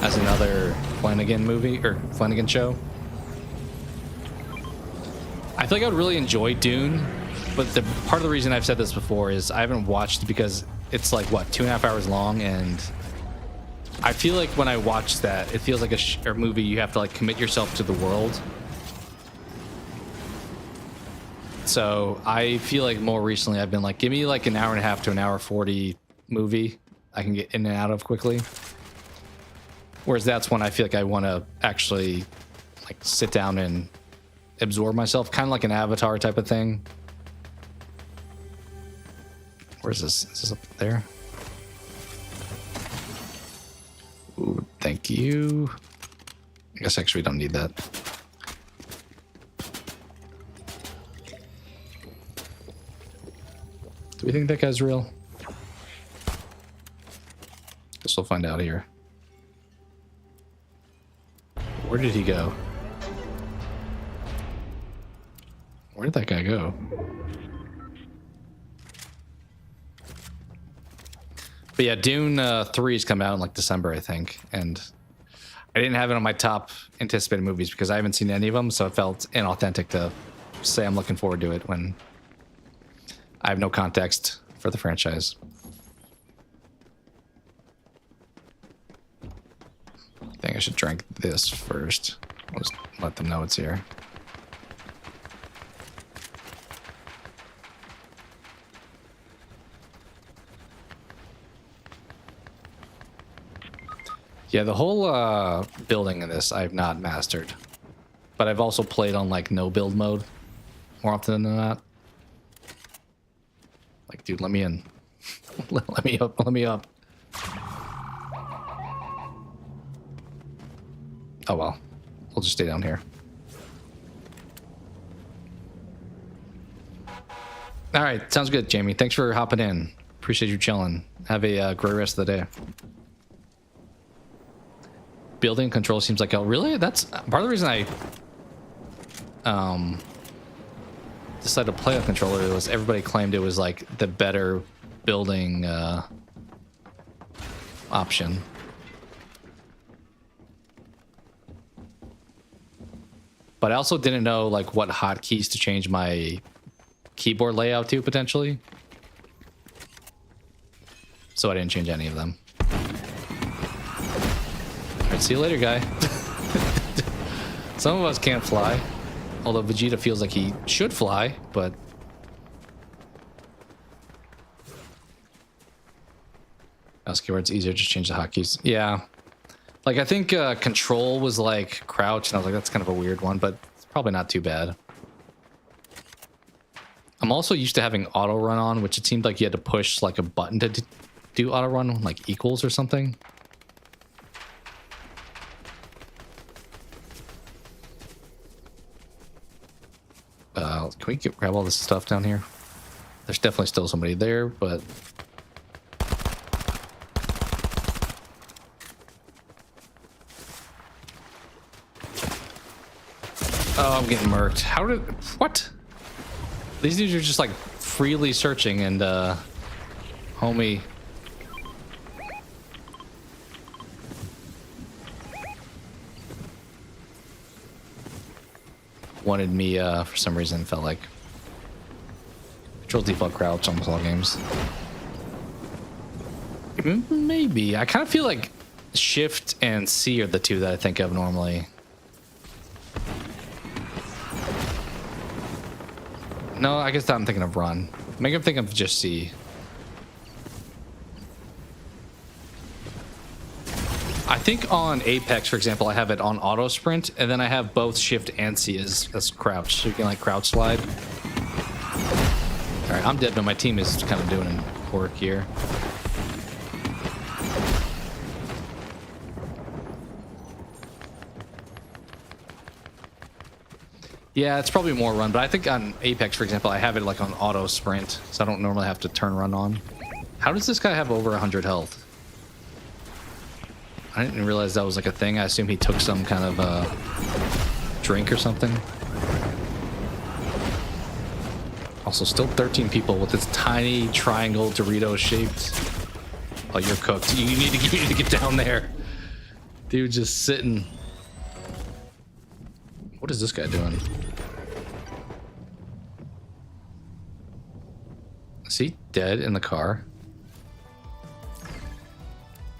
as another Flanagan movie or Flanagan show. I feel like I would really enjoy Dune, but the part of the reason I've said this before is I haven't watched it because it's like what, 2.5 hours long, and I feel like when I watch that, it feels like a movie you have to like commit yourself to the world. So I feel like more recently I've been like, give me like an hour and a half to an hour 40 movie I can get in and out of quickly. Whereas that's when I feel like I want to actually like sit down and absorb myself, kind of like an Avatar type of thing. Where's this? Is this up there? Ooh, thank you. I guess actually we don't need that. Do we think that guy's real? Guess we'll find out here. Where did he go? Where did that guy go? But yeah, Dune 3 is coming out in like December, I think, and I didn't have it on my top anticipated movies because I haven't seen any of them, so it felt inauthentic to say I'm looking forward to it when I have no context for the franchise. I think I should drink this first. I'll just let them know it's here. Yeah, the whole building in this I've not mastered. But I've also played on like no build mode more often than not. Like, dude, let me in. Let me up, let me up. Oh well, we'll just stay down here. All right, sounds good, Jamie. Thanks for hopping in. Appreciate you chilling. Have a great rest of the day. Building control seems like, oh really? That's part of the reason I decided to play a controller was everybody claimed it was like the better building option. But I also didn't know like what hotkeys to change my keyboard layout to potentially. So I didn't change any of them. Alright, see you later, guy. Some of us can't fly. Although Vegeta feels like he should fly, but... Mouse keyboard's easier, just change the hotkeys. Yeah. Like, I think control was like crouch, and I was like, that's kind of a weird one, but it's probably not too bad. I'm also used to having auto run on, which it seemed like you had to push like a button to do auto run, like equals or something. Can we grab all this stuff down here? There's definitely still somebody there, but... Oh, I'm getting murked. How did... What? These dudes are just like freely searching and homie... wanted me for some reason, felt like control default crouch on all games. Maybe. I kind of feel like shift and C are the two that I think of normally. No, I guess I'm thinking of run. Make him think of just C. I think on Apex, for example, I have it on auto sprint, and then I have both shift and C as crouch. So you can like crouch slide. All right, I'm dead, but my team is kind of doing work here. Yeah, it's probably more run, but I think on Apex, for example, I have it like on auto sprint, so I don't normally have to turn run on. How does this guy have over 100 health? I didn't realize that was like a thing. I assume he took some kind of drink or something. Also, still 13 people with this tiny triangle Dorito shaped. Oh, you're cooked. You need to get down there. Dude, just sitting. What is this guy doing? Is he dead in the car?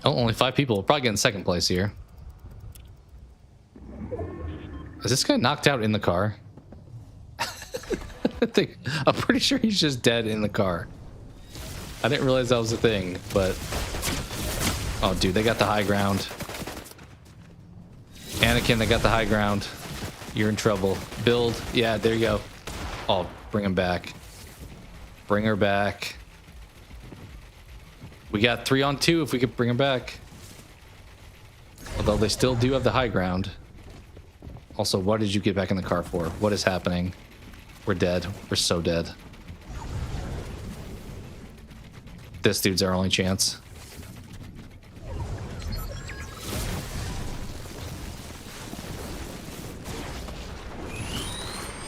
Oh, only 5 people. We'll probably get in second place here. Is this guy knocked out in the car? I'm pretty sure he's just dead in the car. I didn't realize that was a thing, but... Oh, dude, they got the high ground. Anakin, they got the high ground. You're in trouble. Build. Yeah, there you go. Oh, bring him back. Bring her back. We got 3 on 2 if we could bring him back. Although they still do have the high ground. Also, what did you get back in the car for? What is happening? We're dead. We're so dead. This dude's our only chance.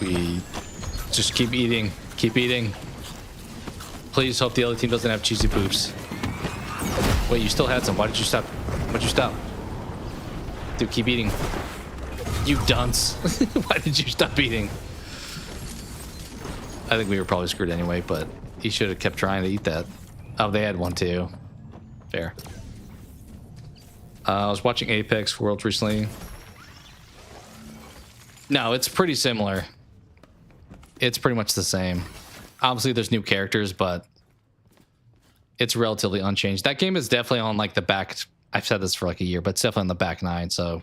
We just keep eating. Keep eating. Please hope the other team doesn't have cheesy poops. Wait, you still had some. Why did you stop? Why'd you stop? Dude, keep eating. You dunce. Why did you stop eating? I think we were probably screwed anyway, but he should have kept trying to eat that. Oh, they had one too. Fair. I was watching Apex Worlds recently. No, it's pretty similar. It's pretty much the same. Obviously, there's new characters, but it's relatively unchanged. That game is definitely on like the back. I've said this for like a year, but it's definitely on the back nine. So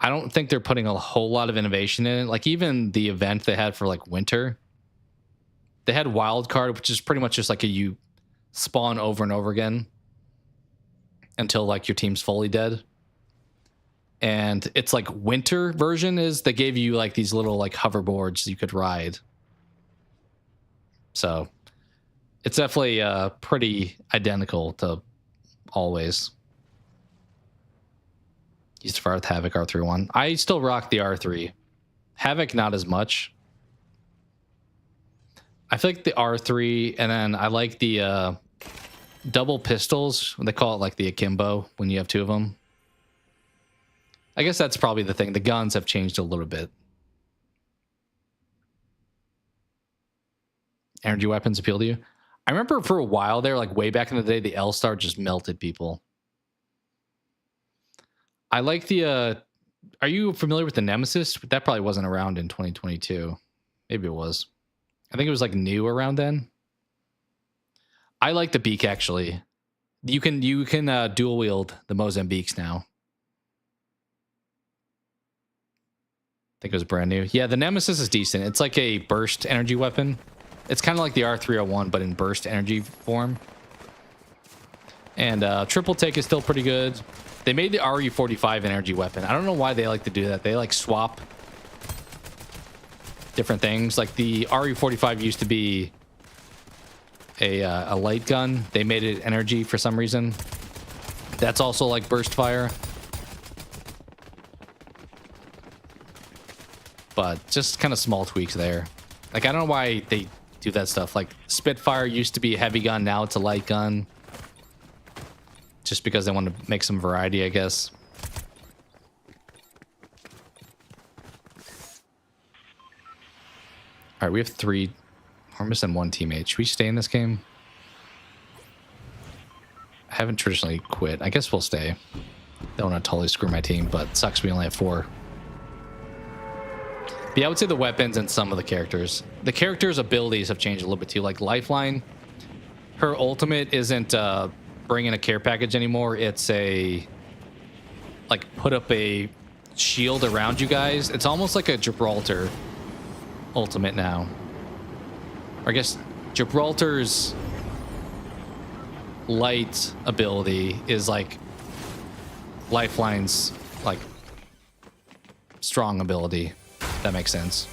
I don't think they're putting a whole lot of innovation in it. Like even the event they had for like winter, they had wild card, which is pretty much just like you spawn over and over again until like your team's fully dead. And it's like winter version is they gave you like these little like hoverboards you could ride. So it's definitely pretty identical to always. Used to fire with Havoc R3-1. I still rock the R3. Havoc not as much. I feel like the R3, and then I like the double pistols. They call it like the akimbo when you have two of them. I guess that's probably the thing. The guns have changed a little bit. Energy weapons appeal to you? I remember for a while there, like way back in the day, the L-Star just melted people. I like the... are you familiar with the Nemesis? That probably wasn't around in 2022. Maybe it was. I think it was like new around then. I like the beak actually. You can dual wield the Mozambiques now. I think it was brand new. Yeah, the Nemesis is decent. It's like a burst energy weapon. It's kind of like the R301, but in burst energy form. And triple take is still pretty good. They made the RE45 energy weapon. I don't know why they like to do that. They like swap different things. Like the RE45 used to be a light gun. They made it energy for some reason. That's also like burst fire. But just kind of small tweaks there. Like, I don't know why they do that stuff. Like, Spitfire used to be a heavy gun. Now it's a light gun. Just because they want to make some variety, I guess. All right, we have 3. We're missing 1 teammate. Should we stay in this game? I haven't traditionally quit. I guess we'll stay. Don't want to totally screw my team, but sucks we only have 4. But yeah, I would say the weapons and some of the characters. The characters' abilities have changed a little bit too. Like Lifeline, her ultimate isn't bringing a care package anymore. It's a like put up a shield around you guys. It's almost like a Gibraltar ultimate now. Or I guess Gibraltar's light ability is like Lifeline's like strong ability. That makes sense.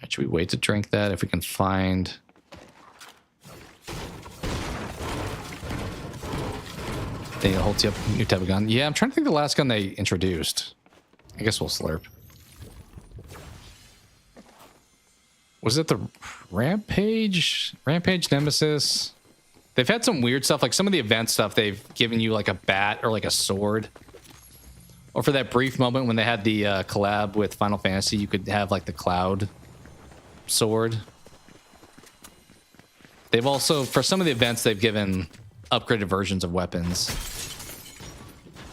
Should we wait to drink that if we can find... They holds you up, new type of gun. Yeah, I'm trying to think of the last gun they introduced. I guess we'll slurp. Was it the Rampage? Rampage Nemesis? They've had some weird stuff. Like some of the event stuff, they've given you like a bat or like a sword. Or for that brief moment when they had the collab with Final Fantasy, you could have like the Cloud sword. They've also, for some of the events, they've given upgraded versions of weapons.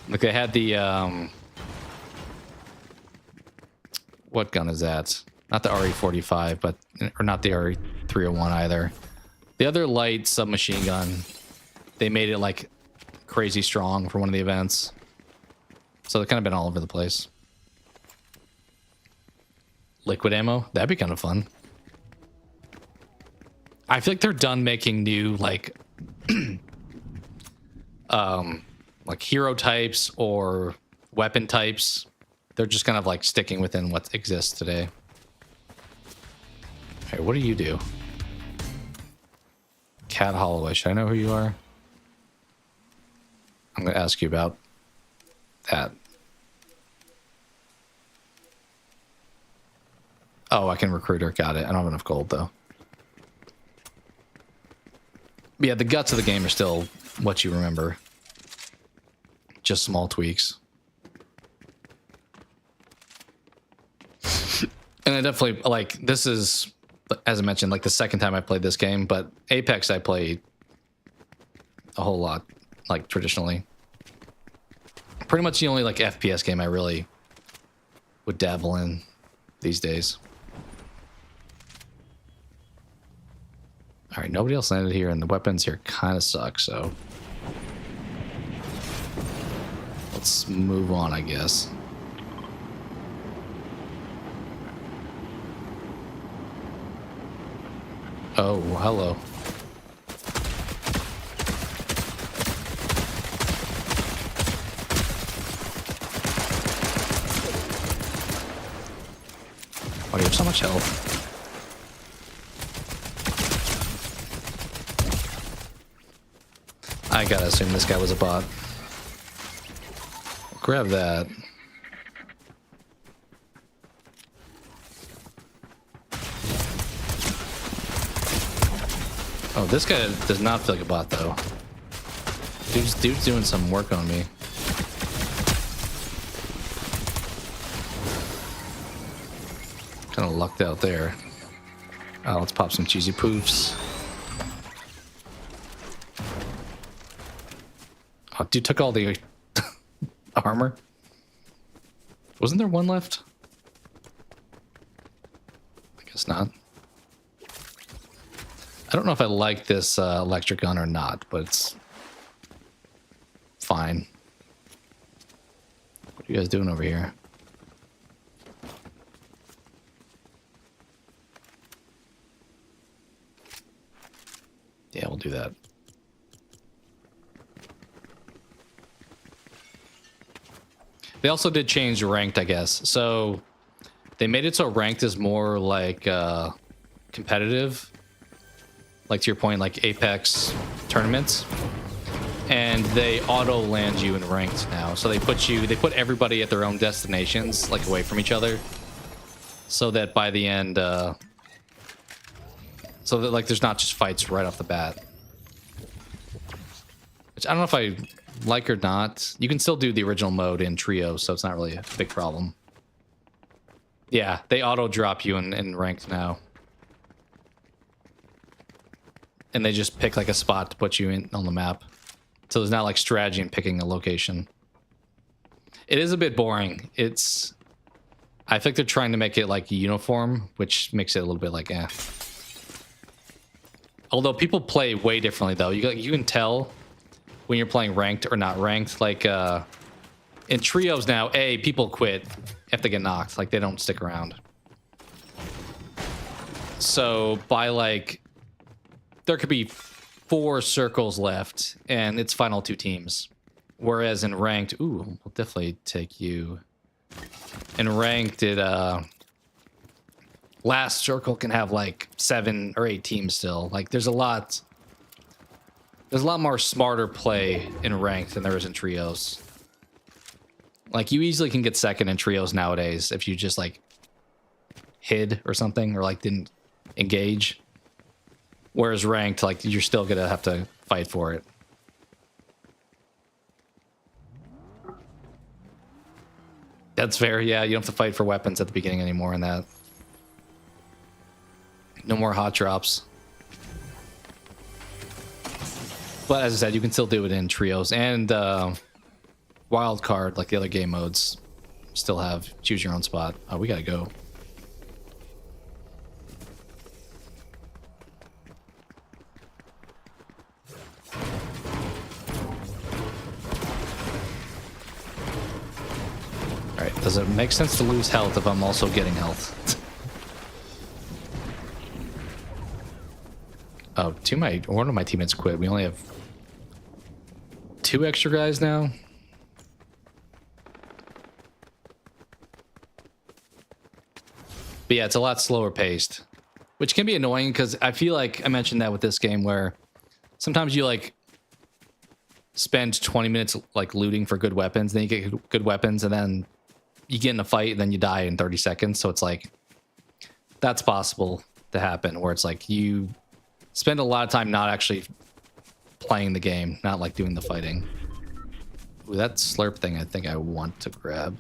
Like they had the, what gun is that? Not the RE45, but, or not the RE301 either. The other light submachine gun, they made it like crazy strong for one of the events. So they've kind of been all over the place. Liquid ammo? That'd be kind of fun. I feel like they're done making new, like, like hero types or weapon types. They're just kind of like sticking within what exists today. Hey, what do you do? Cat Holloway. Should I know who you are? I'm going to ask you about that. Oh, I can recruit her. Got it. I don't have enough gold, though. But yeah, the guts of the game are still what you remember. Just small tweaks. And I definitely, like, this is, as I mentioned, like the second time I played this game, but Apex I played a whole lot, like, traditionally. Pretty much the only, like, FPS game I really would dabble in these days. All right, nobody else landed here, and the weapons here kind of suck, so let's move on, I guess. Oh, hello. Oh, you have so much health. I gotta assume this guy was a bot. Grab that. Oh, this guy does not feel like a bot, though. Dude's doing some work on me. Kind of lucked out there. Oh, let's pop some cheesy poofs. Oh, dude took all the armor. Wasn't there one left? I guess not. I don't know if I like this electric gun or not, but it's fine. What are you guys doing over here? Yeah, we'll do that. They also did change ranked, I guess. So they made it so ranked is more like competitive. Like to your point, like Apex tournaments. And they auto land you in ranked now. So they put everybody at their own destinations, like away from each other. So that by the end, so that like there's not just fights right off the bat. Which I don't know if I like or not. You can still do the original mode in trio, so it's not really a big problem. Yeah, they auto drop you in ranked now. And they just pick like a spot to put you in on the map. So there's not like strategy in picking a location. It is a bit boring. I think they're trying to make it like uniform, which makes it a little bit like eh. Although people play way differently though. You can tell when you're playing ranked or not ranked. Like in trios now, people quit if they get knocked. Like they don't stick around. So by like, there could be 4 circles left and it's final 2 teams. Whereas in ranked, ooh, we'll definitely take you. In ranked, it last circle can have like 7 or 8 teams still. Like there's a lot more smarter play in ranked than there is in trios. Like you easily can get second in trios nowadays if you just like hid or something or like didn't engage. Whereas ranked, like you're still gonna have to fight for it. That's fair, yeah. You don't have to fight for weapons at the beginning anymore in that. No more hot drops. But as I said, you can still do it in trios and wild card, like the other game modes, still have choose your own spot. Oh, we gotta go. All right, does it make sense to lose health if I'm also getting health? Oh, one of my teammates quit. We only have 2 extra guys now. But yeah, it's a lot slower paced, which can be annoying because I feel like I mentioned that with this game where sometimes you like spend 20 minutes like looting for good weapons, then you get good weapons, and then you get in a fight and then you die in 30 seconds. So it's like, that's possible to happen where it's like you spend a lot of time not actually playing the game, not like doing the fighting. Ooh, that slurp thing I think I want to grab.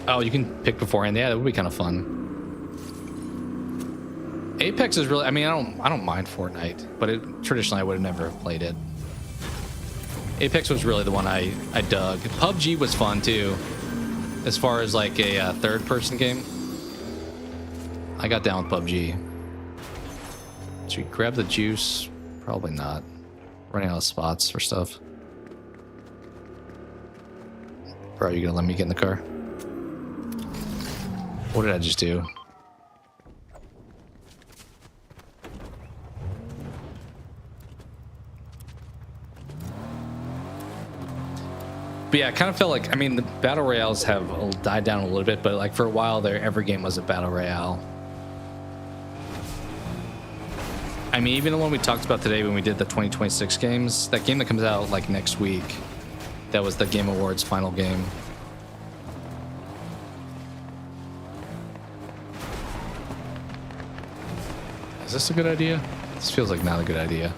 Oh, you can pick beforehand. Yeah, that would be kind of fun. Apex is really, I mean, I don't mind Fortnite, but traditionally I would have never played it. Apex was really the one I dug. PUBG was fun too, as far as like a third-person game. I got down with PUBG. Should we grab the juice? Probably not. Running out of spots for stuff. Bro, you gonna let me get in the car? What did I just do? But yeah, I kind of felt like, I mean, the battle royales have died down a little bit, but like for a while there, every game was a battle royale. I mean, even the one we talked about today when we did the 2026 games, that game that comes out like next week, that was the Game Awards final game. Is this a good idea? This feels like not a good idea.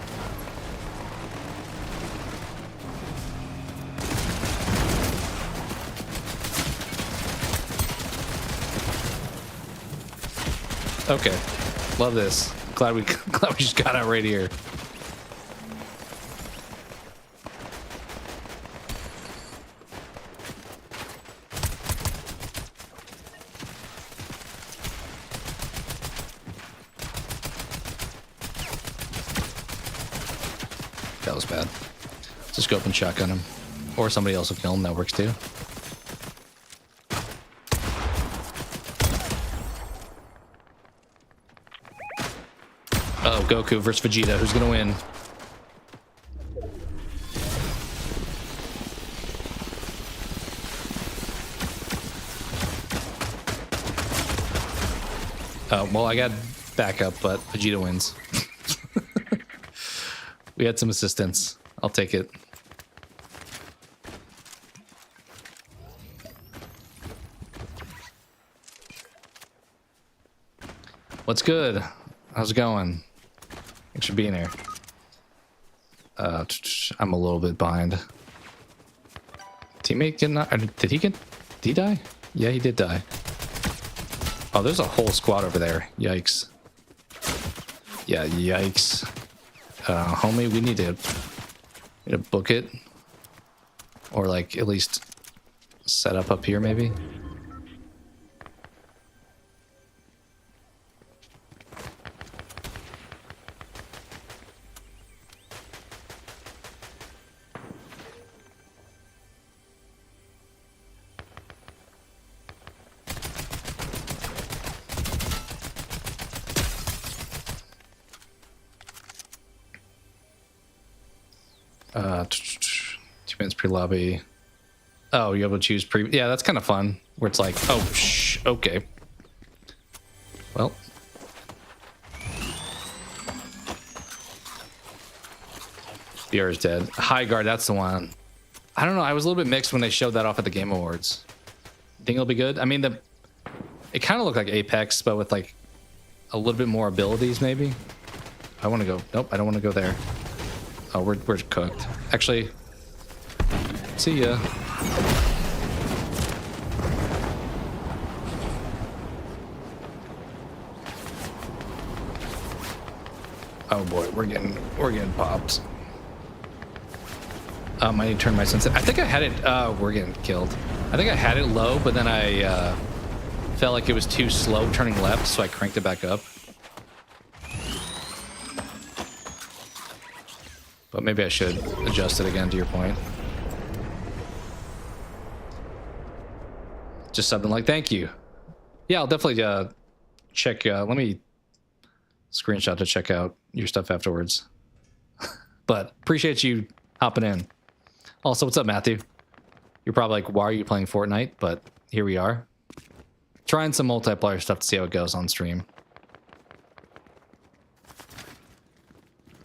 Okay, love this. Glad we just got out right here. That was bad. Just go up and shotgun him, or somebody else will kill him. That works too. Oh, Goku versus Vegeta. Who's gonna win? Oh, well, I got backup, but Vegeta wins. We had some assistance. I'll take it. What's good? How's it going? Thanks for being here. I'm a little bit behind. Teammate did he die? Yeah, he did die. Oh, there's a whole squad over there. Yikes. Yeah, yikes. Homie, we need to book it. Or like at least set up here maybe. Two minutes pre-lobby. Oh, you're able to choose pre. Yeah, that's kind of fun. Where it's like, oh, okay. Well, BR is dead. High guard, that's the one. I don't know. I was a little bit mixed when they showed that off at the Game Awards. Think it'll be good? I mean, it kind of looked like Apex, but with like a little bit more abilities, maybe. I want to go. Nope, I don't want to go there. Oh, we're cooked. Actually, see ya. Oh boy, we're getting popped. I need to turn my sense. I think I had it. We're getting killed. I think I had it low, but then I felt like it was too slow turning left, so I cranked it back up. But maybe I should adjust it again, to your point. Just something like, thank you. Yeah, I'll definitely check. Let me screenshot to check out your stuff afterwards. But appreciate you hopping in. Also, what's up, Matthew? You're probably like, why are you playing Fortnite? But here we are. Trying some multiplayer stuff to see how it goes on stream.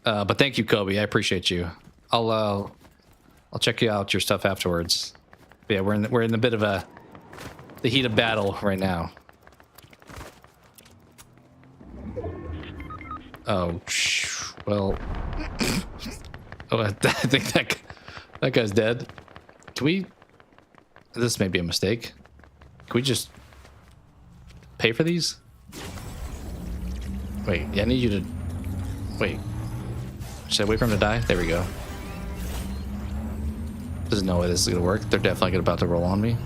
But thank you, Kobe. I appreciate you. I'll check you out your stuff afterwards. But yeah, we're in a bit of the heat of battle right now. Oh, well. Oh, I think that guy's dead. Can we? This may be a mistake. Can we just pay for these? Wait, yeah, I need you to... Wait. Should I wait for him to die? There we go. There's no way this is gonna work. They're definitely about to roll on me.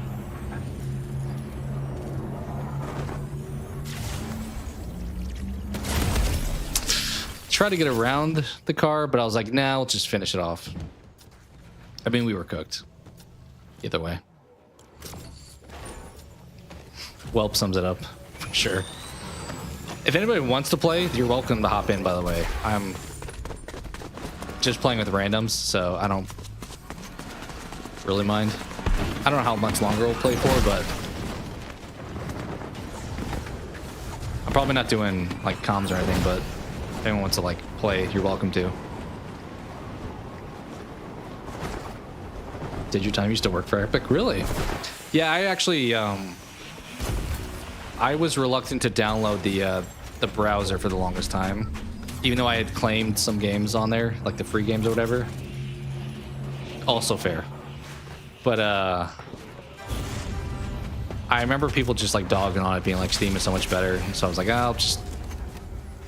Try to get around the car, but I was like, nah, let's just finish it off. I mean, we were cooked. Either way. Welp sums it up, for sure. If anybody wants to play, you're welcome to hop in, by the way. I'm just playing with randoms, so I don't really mind. I don't know how much longer we'll play for, but I'm probably not doing like comms or anything, but if anyone wants to like play, you're welcome to. Did your time used to work for Epic? Really? Yeah, I actually I was reluctant to download the browser for the longest time, even though I had claimed some games on there, like the free games or whatever. Also fair. But I remember people just like dogging on it, being like Steam is so much better. So I was like, I'll just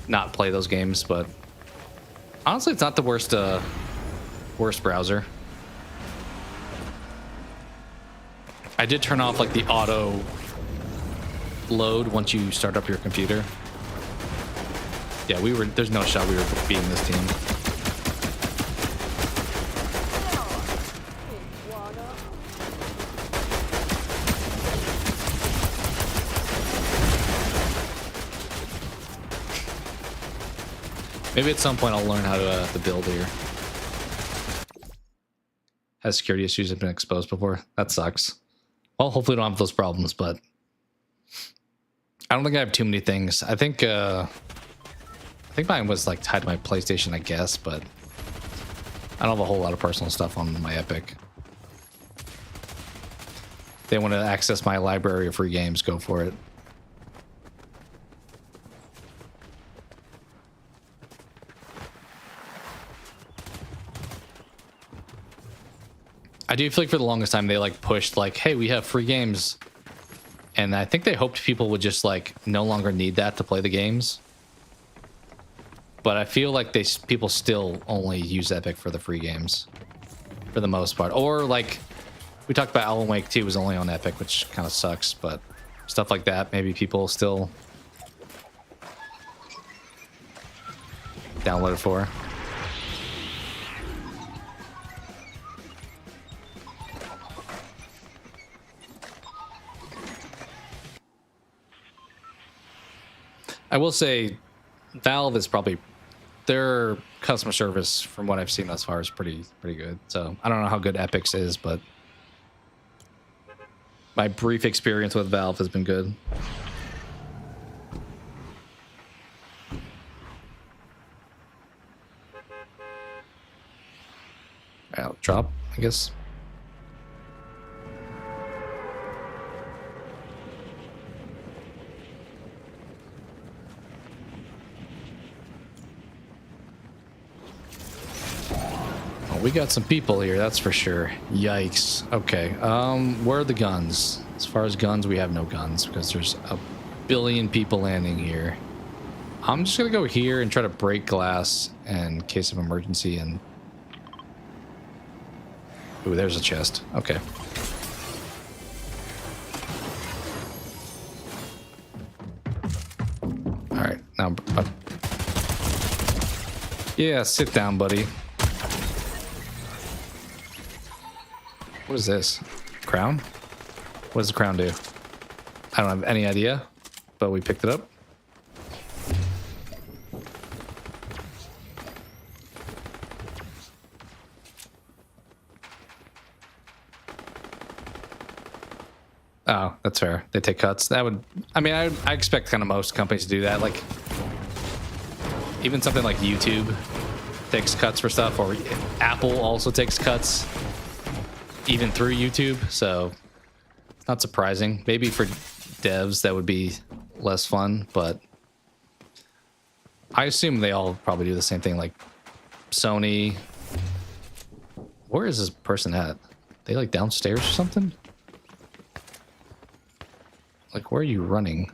not play those games. But honestly, it's not the worst browser. I did turn off like the auto load once you start up your computer. Yeah, there's no shot we were beating this team. Maybe at some point I'll learn how to build here. Has security issues have been exposed before? That sucks. Well, hopefully we don't have those problems, but I don't think I have too many things. I think mine was like tied to my PlayStation, I guess, but I don't have a whole lot of personal stuff on my Epic. If they want to access my library of free games, go for it. I do feel like for the longest time they like pushed like, hey, we have free games. And I think they hoped people would just like no longer need that to play the games. But I feel like people still only use Epic for the free games for the most part. Or like we talked about Alan Wake 2 was only on Epic, which kind of sucks, but stuff like that, maybe people still download it for. I will say Valve is probably, their customer service from what I've seen thus far is pretty good. So I don't know how good Epic's is, but my brief experience with Valve has been good. I'll drop, I guess. We got some people here, that's for sure. Yikes. Okay, where are the guns? As far as guns, we have no guns because there's a billion people landing here. I'm just gonna go here and try to break glass in case of emergency. And ooh, there's a chest. Okay. All right, now yeah, sit down, buddy. What is this? Crown? What does the crown do? I don't have any idea, but we picked it up. Oh, that's fair. They take cuts. That would, I mean, I expect kind of most companies to do that. Like, even something like YouTube takes cuts for stuff, or Apple also takes cuts even through YouTube, so it's not surprising. Maybe for devs that would be less fun, but I assume they all probably do the same thing, like Sony. Where is this person at? They like downstairs or something? Like, where are you running?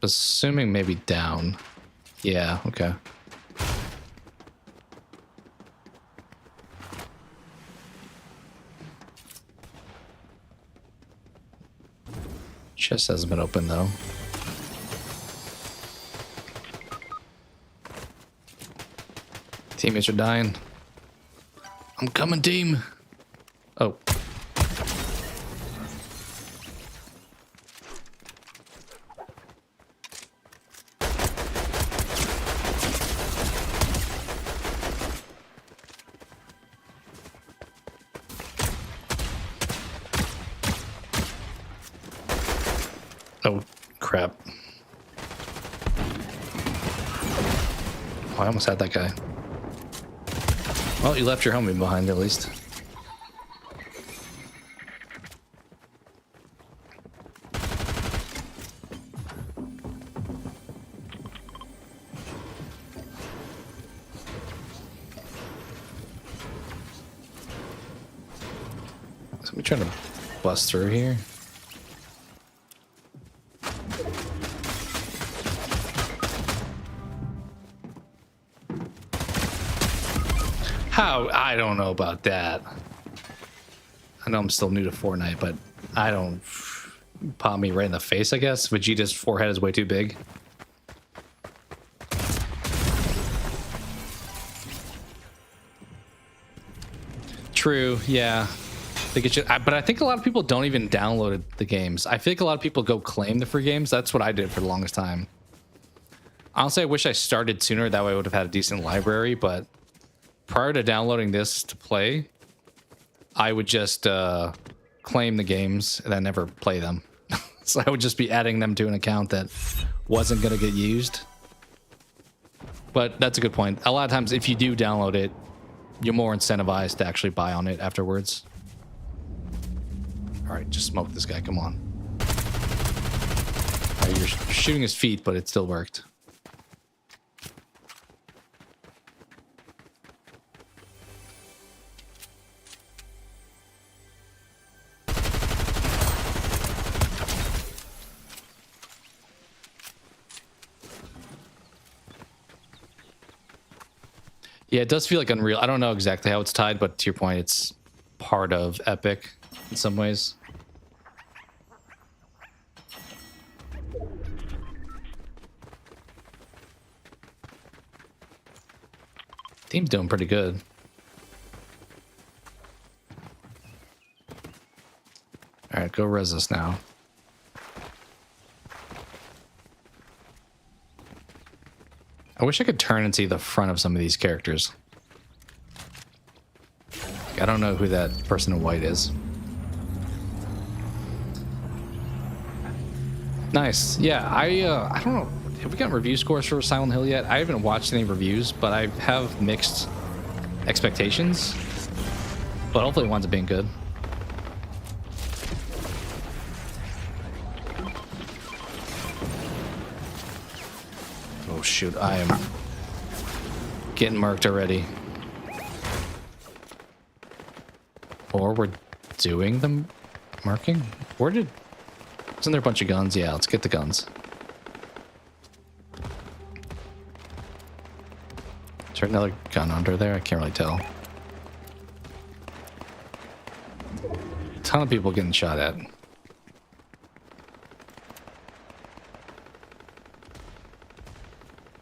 Assuming maybe down. Yeah, okay. Chest hasn't been open though. Teammates are dying. I'm coming, team. Oh. Oh, crap. Oh, I almost had that guy. Well, you left your homie behind at least. Somebody trying to bust through here. How? I don't know about that. I know I'm still new to Fortnite, but I don't... Pop me right in the face, I guess. Vegeta's forehead is way too big. True, yeah. They get you, but I think a lot of people don't even download the games. I feel like a lot of people go claim the free games. That's what I did for the longest time. Honestly, I wish I started sooner. That way I would have had a decent library, but... Prior to downloading this to play, I would just claim the games and then never play them. So I would just be adding them to an account that wasn't going to get used. But that's a good point. A lot of times if you do download it, you're more incentivized to actually buy on it afterwards. All right, just smoke this guy. Come on. All right, you're shooting his feet, but it still worked. Yeah, it does feel like Unreal. I don't know exactly how it's tied, but to your point, it's part of Epic in some ways. Team's doing pretty good. All right, go res us now. I wish I could turn and see the front of some of these characters. I don't know who that person in white is. Nice. Yeah, I don't know. Have we gotten review scores for Silent Hill yet? I haven't watched any reviews, but I have mixed expectations. But hopefully it winds up being good. Oh shoot, I am getting marked already. Or we're doing the marking? Where did... Isn't there a bunch of guns? Yeah, let's get the guns. Is there another gun under there? I can't really tell. A ton of people getting shot at.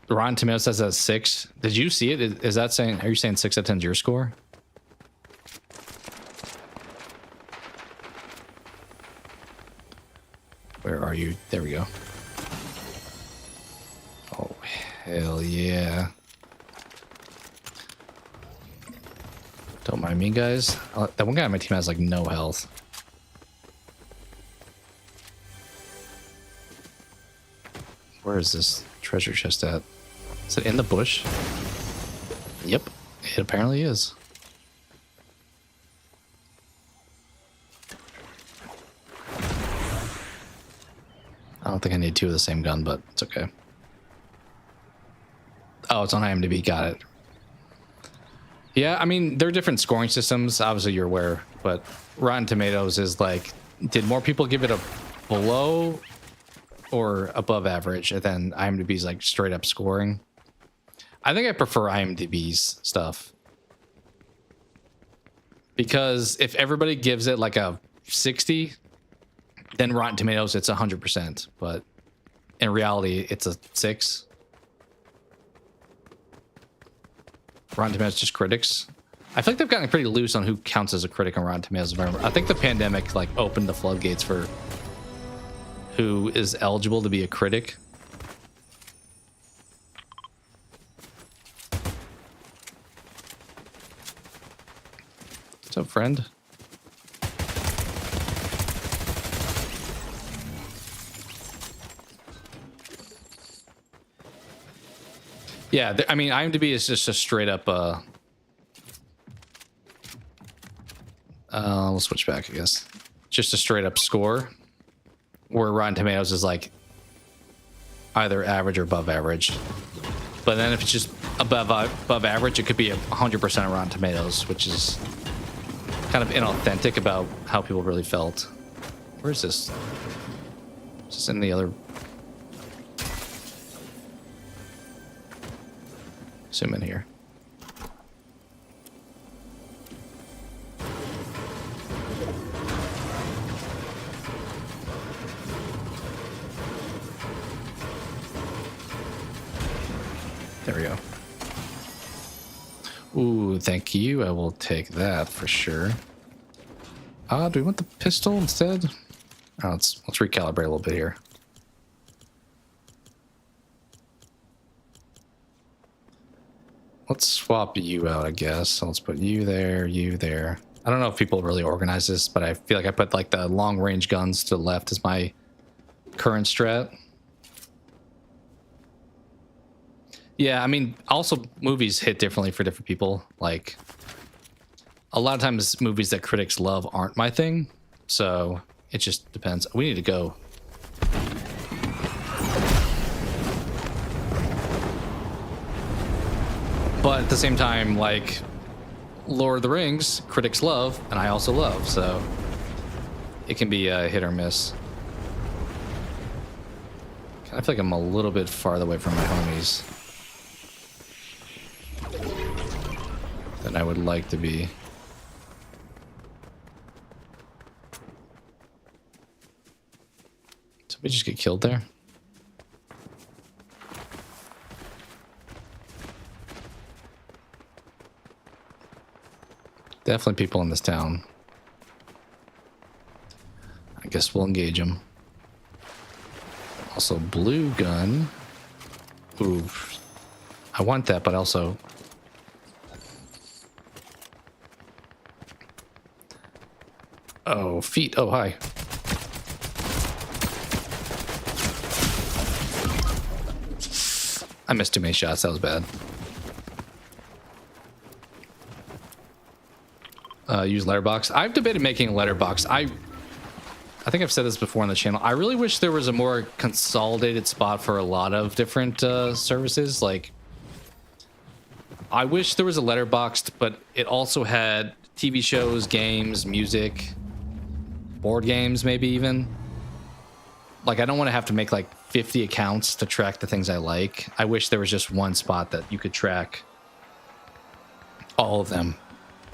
Rotten Tomatoes says that's 6. Did you see it? Is that saying... Are you saying 6 out of 10 is your score? Where are you? There we go. Oh, hell yeah. Don't mind me, guys. That one guy on my team has, like, no health. Where is this treasure chest at? Is it in the bush? Yep, it apparently is. think I need two of the same gun, but it's okay. Oh, it's on IMDb. Got it. Yeah, I mean, there are different scoring systems. Obviously, you're aware, but Rotten Tomatoes is like, did more people give it a below or above average? And then IMDb's like straight up scoring. I think I prefer IMDb's stuff. Because if everybody gives it like a 60, then Rotten Tomatoes, it's 100%. But in reality, it's a 6. Rotten Tomatoes, just critics. I feel like they've gotten pretty loose on who counts as a critic on Rotten Tomatoes. I think the pandemic like opened the floodgates for who is eligible to be a critic. What's up, friend? Yeah, I mean, IMDb is just a straight up. We'll switch back, I guess. Just a straight up score, where Rotten Tomatoes is like either average or above average. But then if it's just above average, it could be 100% Rotten Tomatoes, which is kind of inauthentic about how people really felt. Where is this? Is this in the other? Zoom in here. There we go. Ooh, thank you. I will take that for sure. Do we want the pistol instead? Oh, let's recalibrate a little bit here. Let's swap you out, I guess. So let's put you there, you there. I don't know if people really organize this, but I feel like I put like the long range guns to the left as my current strat. Yeah, I mean, also movies hit differently for different people. Like, a lot of times movies that critics love aren't my thing. So it just depends. We need to go. But at the same time, like, Lord of the Rings, critics love, and I also love, so it can be a hit or miss. I feel like I'm a little bit farther away from my homies than I would like to be. Did we just get killed there? Definitely people in this town. I guess we'll engage them. Also, blue gun. Ooh. I want that, but also... Oh, feet. Oh, hi. I missed too many shots. That was bad. Use letterbox. I've debated making a letterbox. I think I've said this before on the channel. I really wish there was a more consolidated spot for a lot of different services. Like, I wish there was a letterboxd, but it also had TV shows, games, music, board games, maybe even. Like, I don't want to have to make like 50 accounts to track the things I like. I wish there was just one spot that you could track all of them.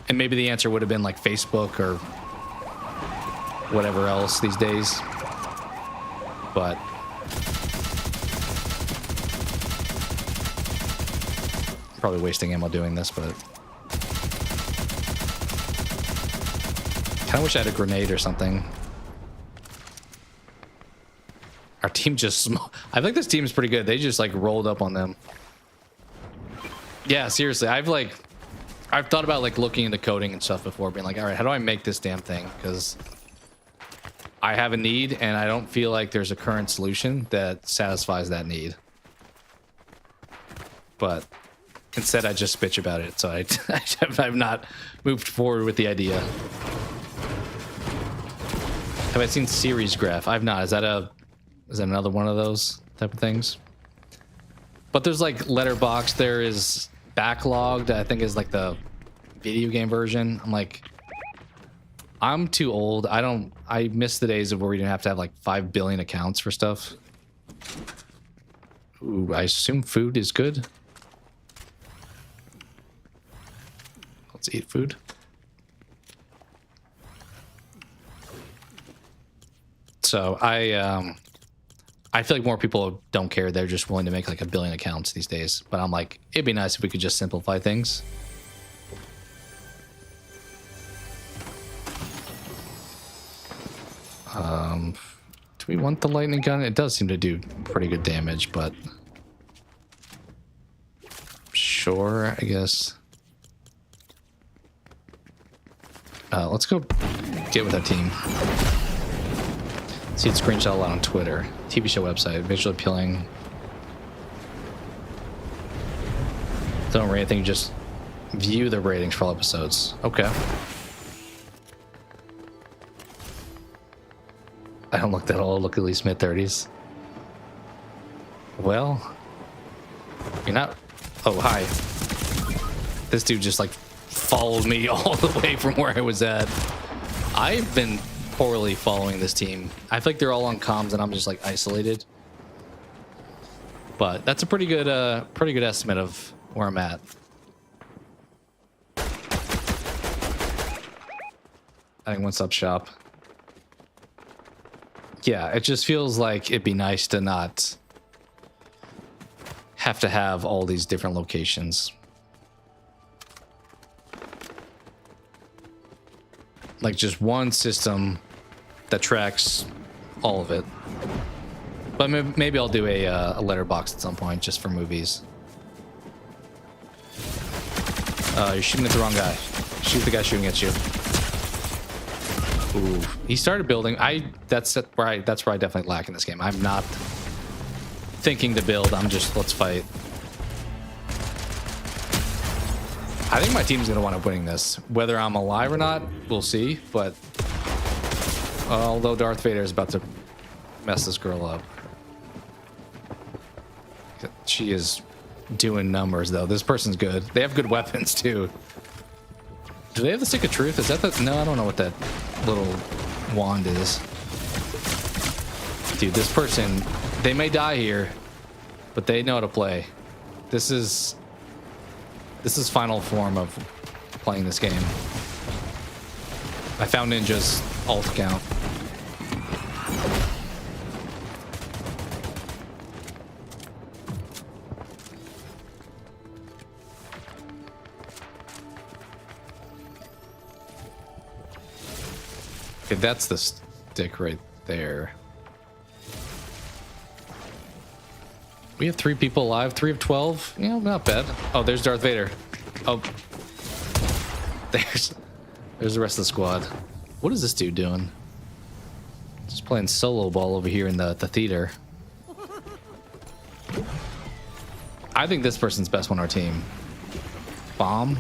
And maybe the answer would have been like Facebook or whatever else these days. But I'm probably wasting ammo doing this, but kind of wish I had a grenade or something. Our team just... I think this team is pretty good. They just like rolled up on them. Yeah, seriously. I've thought about like looking into coding and stuff before, being like, all right, how do I make this damn thing? Because I have a need and I don't feel like there's a current solution that satisfies that need. But instead I just bitch about it. So I've not moved forward with the idea. Have I seen series graph? I've not. Is that a Is that another one of those type of things? But there's like Letterboxd. There is Backlogged. I think is like the video game version. I'm like, I'm too old. I miss the days of where we didn't have to have like 5 billion accounts for stuff. Ooh, I assume food is good. Let's eat food. So I feel like more people don't care. They're just willing to make like 1 billion accounts these days. But I'm like, it'd be nice if we could just simplify things. Do we want the lightning gun? It does seem to do pretty good damage, but sure, I guess. Let's go get with our team. See it screenshot a lot on Twitter. TV show website, visually appealing. Don't rate anything, just view the ratings for all episodes. Okay. I don't look that old. Look at least mid-30s. Well, you're not. Oh, hi. This dude just like followed me all the way from where I was at. I've been poorly following this team. I feel like they're all on comms and I'm just like isolated. But that's a pretty good estimate of where I'm at. I think what's up, shop. Yeah, it just feels like it'd be nice to not have to have all these different locations. Like just one system that tracks all of it. But maybe I'll do a letterbox at some point just for movies. You're shooting at the wrong guy. Shoot the guy shooting at you. Ooh, he started building. That's where I definitely lack in this game. I'm not thinking to build. I'm just, let's fight. I think my team's gonna wind up winning this. Whether I'm alive or not, we'll see. But although Darth Vader is about to mess this girl up, she is doing numbers though. This person's good. They have good weapons too. Do they have the stick of truth? Is that the... No, I don't know what that little wand is. Dude, this person, they may die here, but they know how to play. This is final form of playing this game. I found Ninja's alt account. Okay, that's the stick right there. We have 3 people alive, 3 of 12. Yeah, not bad. Oh, there's Darth Vader. Oh, there's the rest of the squad. What is this dude doing? Just playing solo ball over here in the theater. I think this person's best one on our team. Bomb.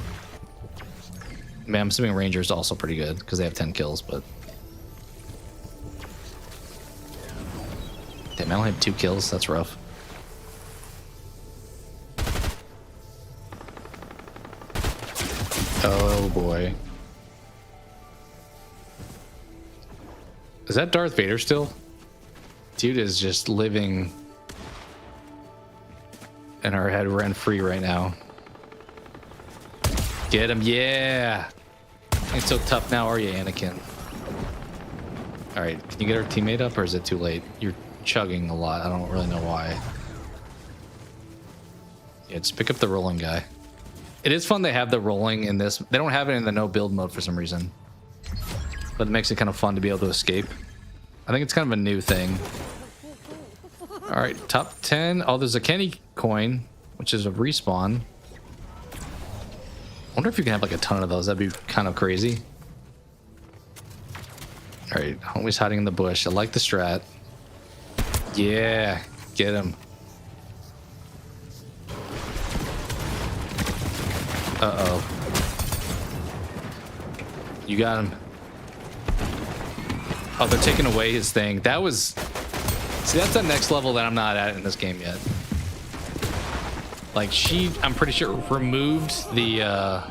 Man, I'm assuming Ranger's also pretty good because they have 10 kills, but. Damn, I only have 2 kills. That's rough. Oh boy. Is that Darth Vader still? Dude is just living in our head rent free right now. Get him, yeah! Ain't so tough now, are you, Anakin? Alright, can you get our teammate up or is it too late? You're chugging a lot. I don't really know why. Yeah, just pick up the rolling guy. It is fun they have the rolling in this. They don't have it in the no build mode for some reason. But it makes it kind of fun to be able to escape. I think it's kind of a new thing. Alright, top 10. Oh, there's a Kenny coin, which is a respawn. I wonder if you can have like a ton of those. That'd be kind of crazy. Alright, homie's hiding in the bush. I like the strat. Yeah, get him. Uh-oh. You got him. Oh, they're taking away his thing. That was See, that's the next level that I'm not at in this game yet. Like, I'm pretty sure, removed the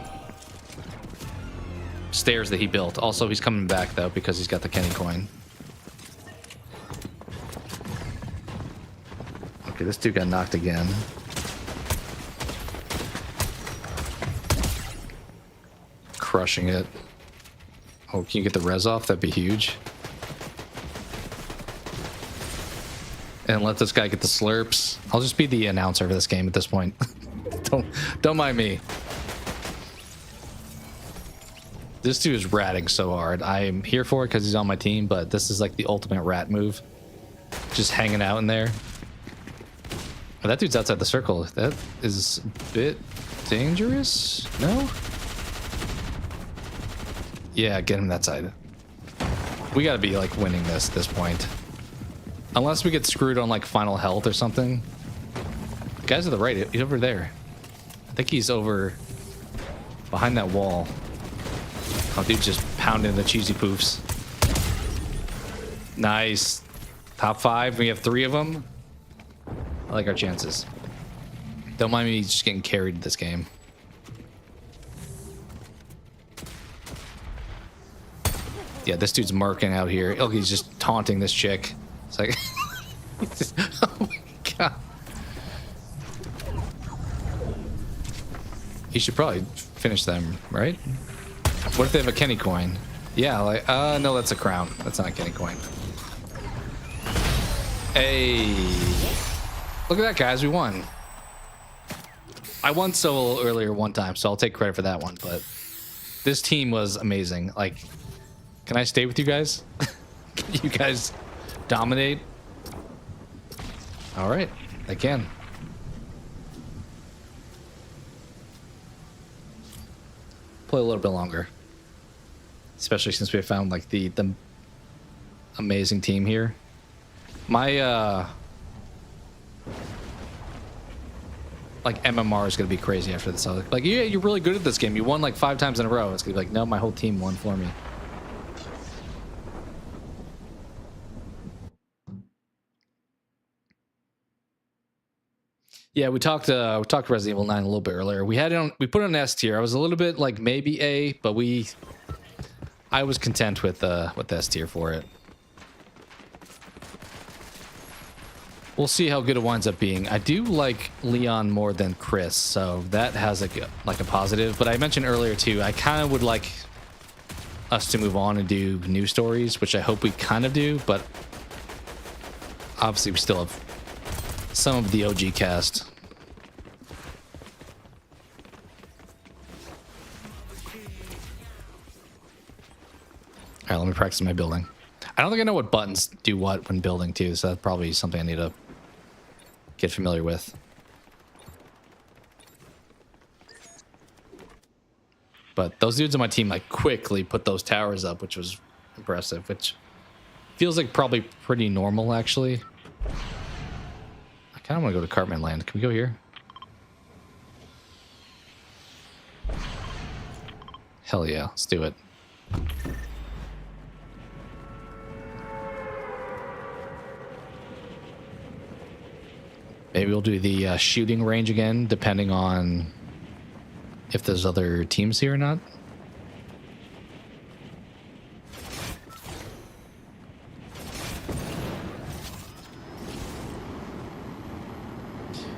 stairs that he built. Also, he's coming back, though, because he's got the Kenny coin. Okay, this dude got knocked again. Crushing it. Oh, can you get the res off? That'd be huge. And let this guy get the slurps. I'll just be the announcer for this game at this point. don't mind me. This dude is ratting so hard. I'm here for it because he's on my team, but this is like the ultimate rat move. Just hanging out in there. Oh, that dude's outside the circle. That is a bit dangerous. No? Yeah, get him that side. We gotta be like winning this at this point. Unless we get screwed on like final health or something. The guy's to the right. He's over there. I think he's over behind that wall. Oh, dude, just pounding the cheesy poofs. Nice. Top 5. We have 3 of them. I like our chances. Don't mind me just getting carried this game. Yeah, this dude's marking out here. Oh, he's just taunting this chick. It's like, oh my god. He should probably finish them, right? What if they have a Kenny coin? Yeah, like, no, that's a crown. That's not a Kenny coin. Hey. Look at that, guys. We won. I won solo earlier one time, so I'll take credit for that one, but this team was amazing. Like, can I stay with you guys? Can you guys dominate? All right, I can. Play a little bit longer, especially since we found like the amazing team here. My like MMR is gonna be crazy after this. Like, yeah, you're really good at this game. You won like 5 times in a row. It's gonna be like, no, my whole team won for me. Yeah, we talked Resident Evil 9 a little bit earlier. We had it on, we put it on S tier. I was a little bit like maybe A, but I was content with S tier for it. We'll see how good it winds up being. I do like Leon more than Chris, so that has like a positive. But I mentioned earlier too, I kind of would like us to move on and do new stories, which I hope we kind of do, but obviously we still have some of the OG cast. All right, let me practice my building. I don't think I know what buttons do what when building too, so that's probably something I need to get familiar with. But those dudes on my team like quickly put those towers up, which was impressive, which feels like probably pretty normal actually. I kind of want to go to Cartman Land. Can we go here? Hell yeah, let's do it. Maybe we'll do the shooting range again, depending on if there's other teams here or not.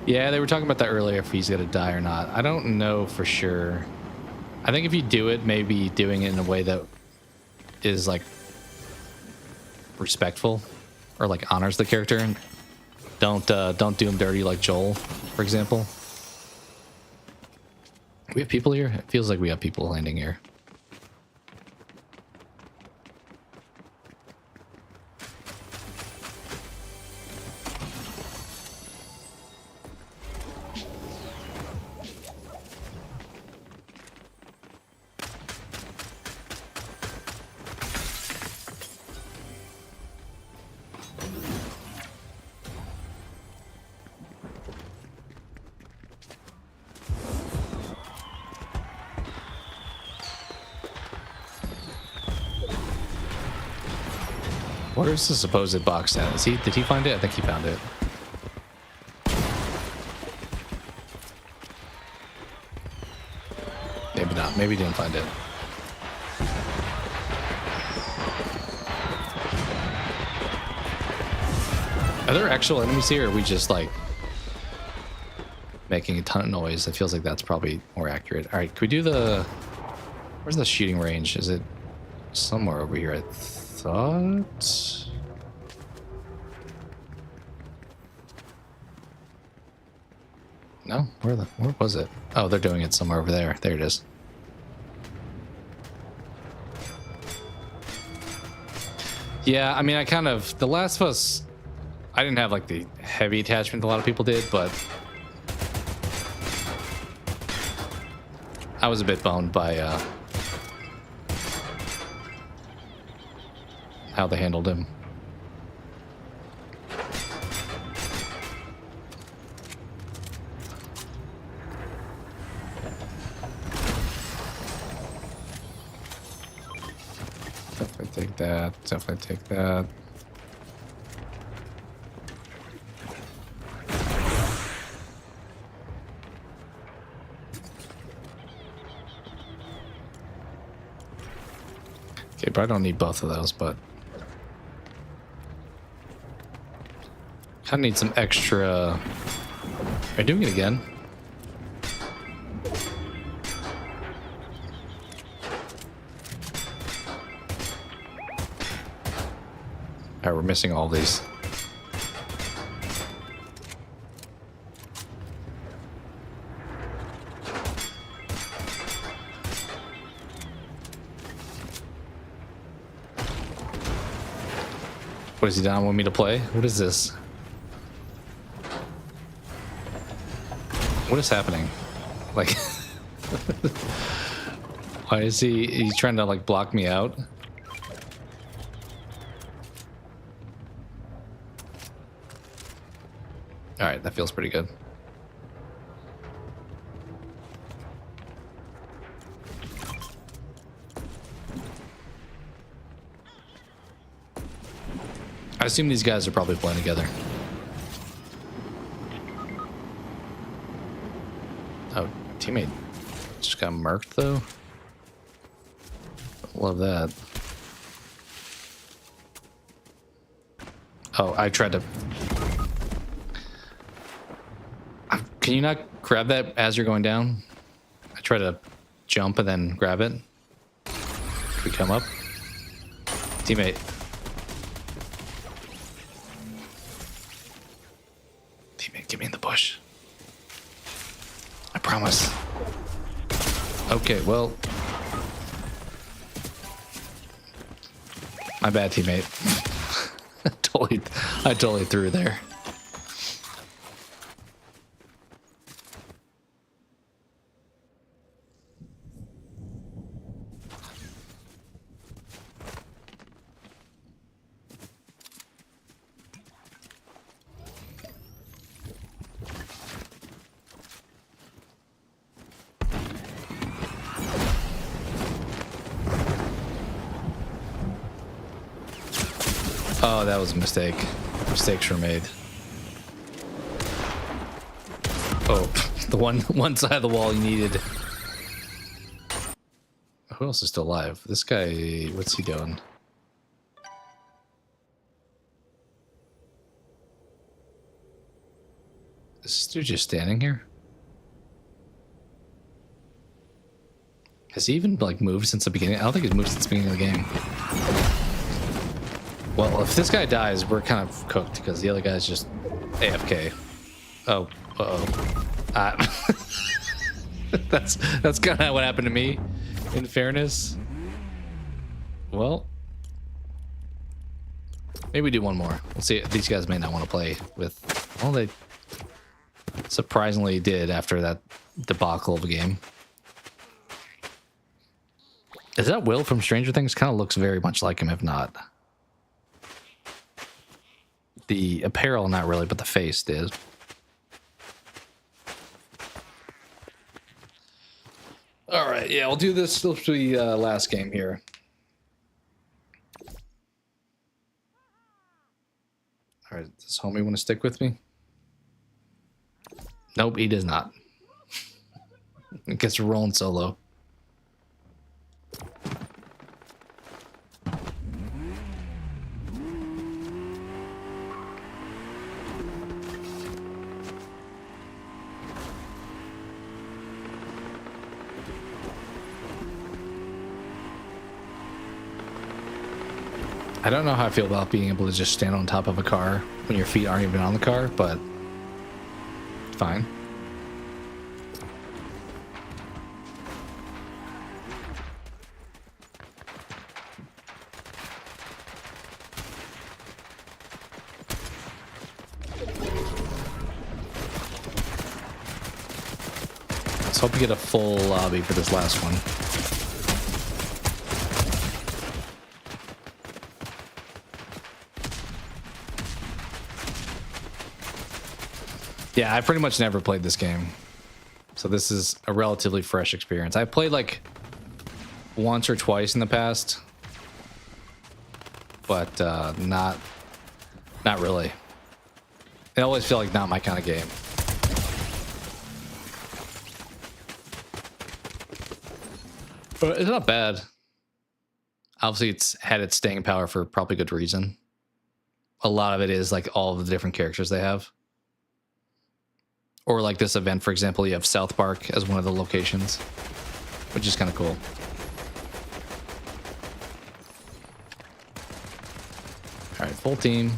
Yeah, they were talking about that earlier, if he's gonna die or not. I don't know for sure. I think if you do it, maybe doing it in a way that is like respectful or like honors the character, and don't do him dirty like Joel, for example. We have people here? It feels like we have people landing here. Where's the supposed box at? Did he find it? I think he found it. Maybe not. Maybe he didn't find it. Are there actual enemies here, or are we just like making a ton of noise? It feels like that's probably more accurate. All right, can we do the... Where's the shooting range? Is it somewhere over here, I thought? No? Where was it? Oh, they're doing it somewhere over there. There it is. Yeah, I mean, I kind of... The Last of Us... I didn't have like the heavy attachment a lot of people did, but I was a bit bummed by how they handled him. Definitely take that. Definitely take that. Okay, but I don't need both of those, but kind of need some extra. Are you doing it again? Alright, we're missing all these. What is he down? Want me to play? What is this? What is happening? Like, why is he trying to like block me out? All right, that feels pretty good. I assume these guys are probably playing together. Oh, teammate just got murked though. Love that. Oh, I tried to... Can you not grab that as you're going down? I try to jump and then grab it. Can we come up? Teammate. Teammate, get me in the bush. I promise. Okay, well... My bad, teammate. I totally threw there. Oh, that was a mistake. Mistakes were made. Oh, the one side of the wall you needed. Who else is still alive? This guy, what's he doing? Is this dude just standing here? Has he even like moved since the beginning? I don't think he's moved since the beginning of the game. Well, if this guy dies, we're kind of cooked because the other guy's just AFK. Oh, that's kind of what happened to me. In fairness, well, maybe we do one more. We'll see. These guys may not want to play with. Well, they surprisingly did after that debacle of a game. Is that Will from Stranger Things? Kind of looks very much like him, if not. The apparel, not really, but the face did. All right, yeah, we'll do this. This will be last game here. All right, does homie want to stick with me? Nope, he does not. I guess we're rolling solo. I don't know how I feel about being able to just stand on top of a car when your feet aren't even on the car, but fine. Let's hope we get a full lobby for this last one. Yeah, I pretty much never played this game. So this is a relatively fresh experience. I played like once or twice in the past, but not really. I always feel like not my kind of game. But it's not bad. Obviously, it's had its staying power for probably good reason. A lot of it is like all of the different characters they have. Or like this event, for example, you have South Park as one of the locations, which is kind of cool. All right, full team.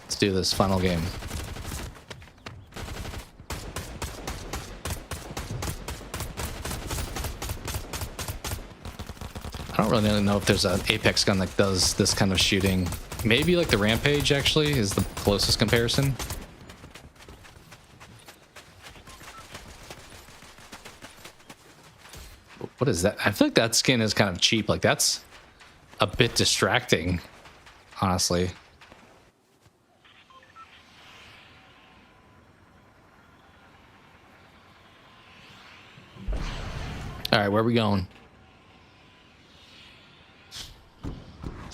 Let's do this final game. I don't really know if there's an Apex gun that does this kind of shooting. Maybe like the Rampage actually is the closest comparison. What is that? I feel like that skin is kind of cheap. Like that's a bit distracting, honestly. All right, where are we going?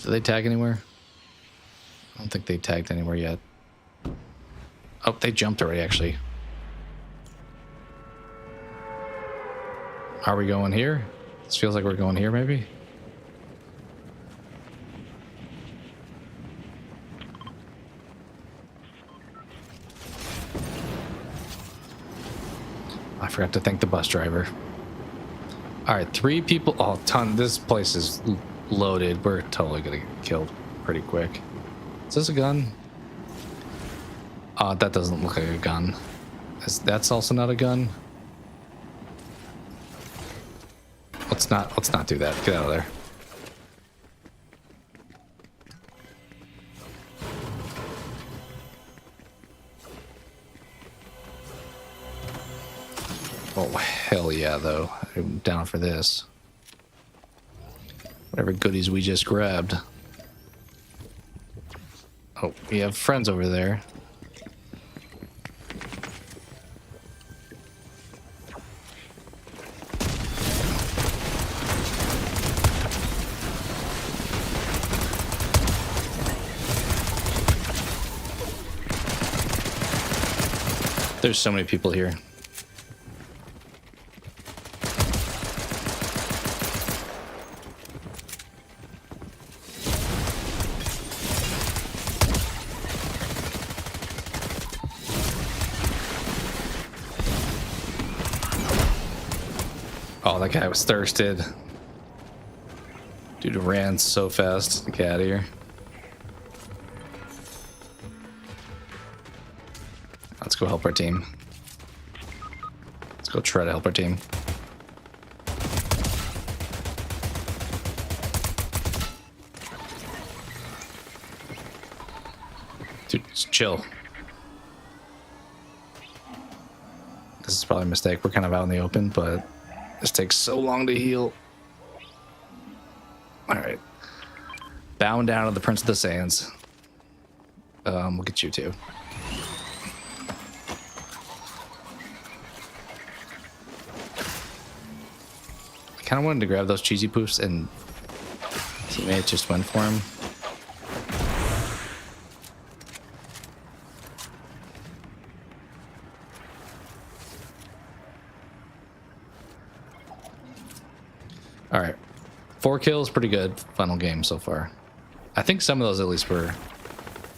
Did they tag anywhere? I don't think they tagged anywhere yet. Oh, they jumped already, actually. Are we going here? This feels like we're going here, maybe? I forgot to thank the bus driver. All right, 3 people. Oh, ton. This place is loaded. We're totally gonna get killed pretty quick. Is this a gun? That doesn't look like a gun. That's also not a gun. Let's not do that. Get out of there. Oh hell yeah, though. I'm down for this. Whatever goodies we just grabbed. Oh, we have friends over there. There's so many people here. Oh, that guy was thirsted. Dude ran so fast. Get out of here. Let's go help our team. Let's go try to help our team. Dude, just chill. This is probably a mistake. We're kind of out in the open, but this takes so long to heal. All right. Bowing down to the Prince of the Sands. We'll get you too. I kind of wanted to grab those cheesy poofs and teammate just went for him. 4 kills, pretty good final game so far. I think some of those at least were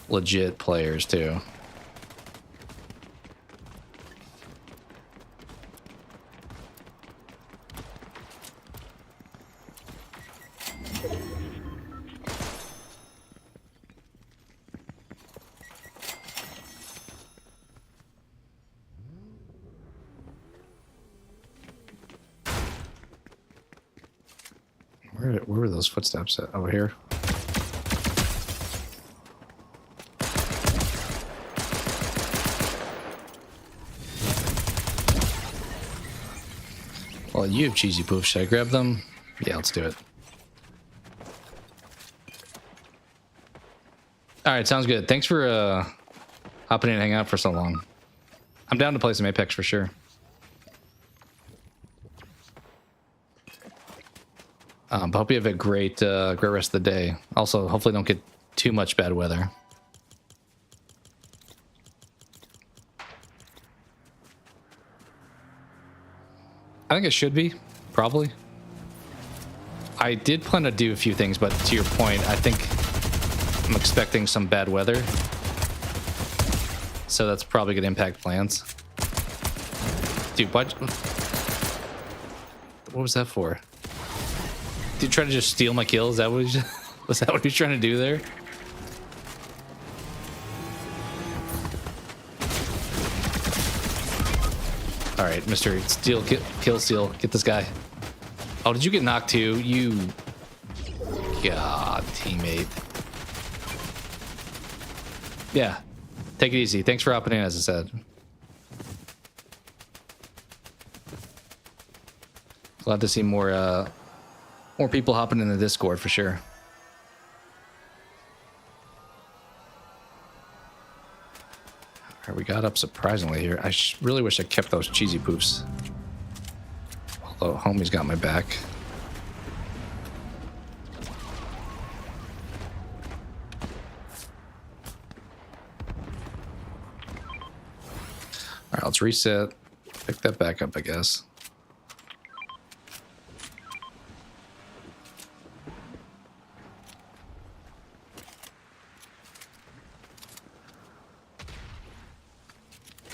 legit players too. Where were those footsteps at? Over here? Well, you have cheesy poofs. Should I grab them? Yeah, let's do it. Alright, sounds good. Thanks for hopping in and hanging out for so long. I'm down to play some Apex for sure. But hope you have a great rest of the day. Also, hopefully don't get too much bad weather. I think it should be, probably. I did plan to do a few things, but to your point, I think I'm expecting some bad weather. So that's probably going to impact plans. Dude, what was that for? Did you try to just steal my kills? That was that what he was trying to do there? All right, Mr. Steal, kill, steal, get this guy. Oh, did you get knocked too? You, God, teammate. Yeah, take it easy. Thanks for hopping in, as I said. Glad to see more people hopping in the Discord for sure. All right, we got up surprisingly here. I really wish I kept those cheesy poofs. Although homie's got my back. All right, let's reset. Pick that back up, I guess.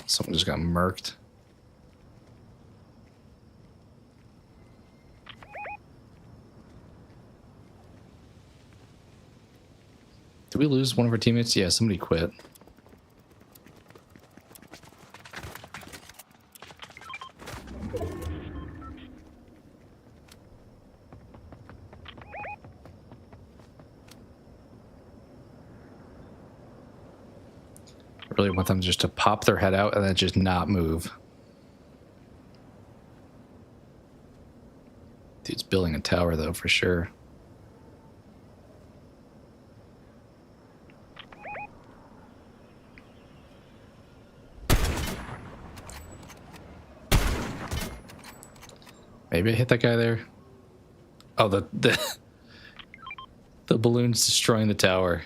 Someone just got murked. Did we lose one of our teammates? Yeah, somebody quit. Really want them just to pop their head out and then just not move. Dude's building a tower though, for sure. Maybe I hit that guy there. Oh, the balloon's destroying the tower.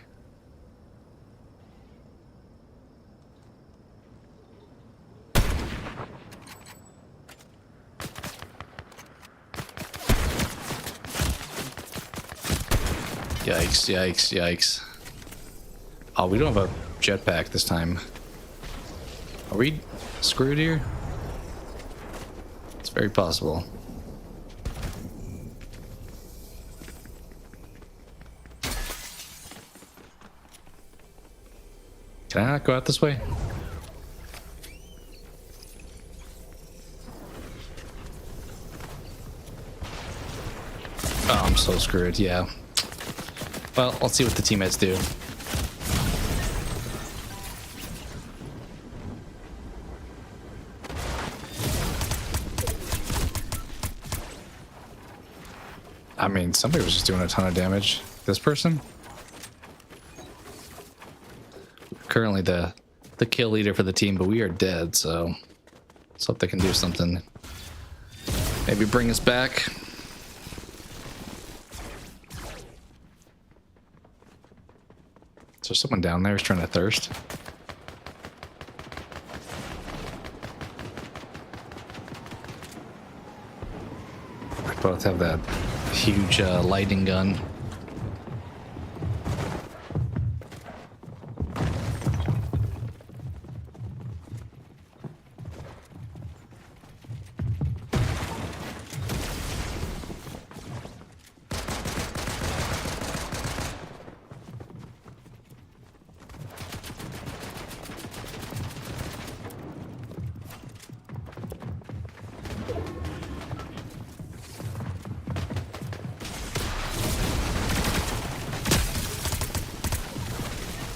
Yikes, yikes, yikes. Oh, we don't have a jetpack this time. Are we screwed here? It's very possible. Can I not go out this way? Oh, I'm so screwed, yeah. Well, let's see what the teammates do. I mean, somebody was just doing a ton of damage. This person? Currently the kill leader for the team, but we are dead, so let's hope they can do something. Maybe bring us back. Is there someone down there who's trying to thirst? We both have that huge lightning gun.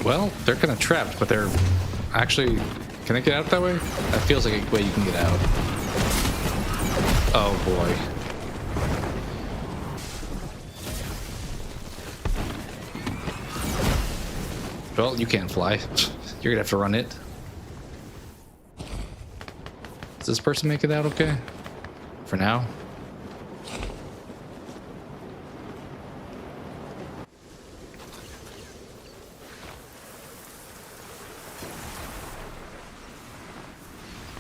Well, they're kind of trapped, but they're actually... Can they get out that way? That feels like a way you can get out. Oh, boy. Well, you can't fly. You're gonna have to run it. Does this person make it out okay? For now?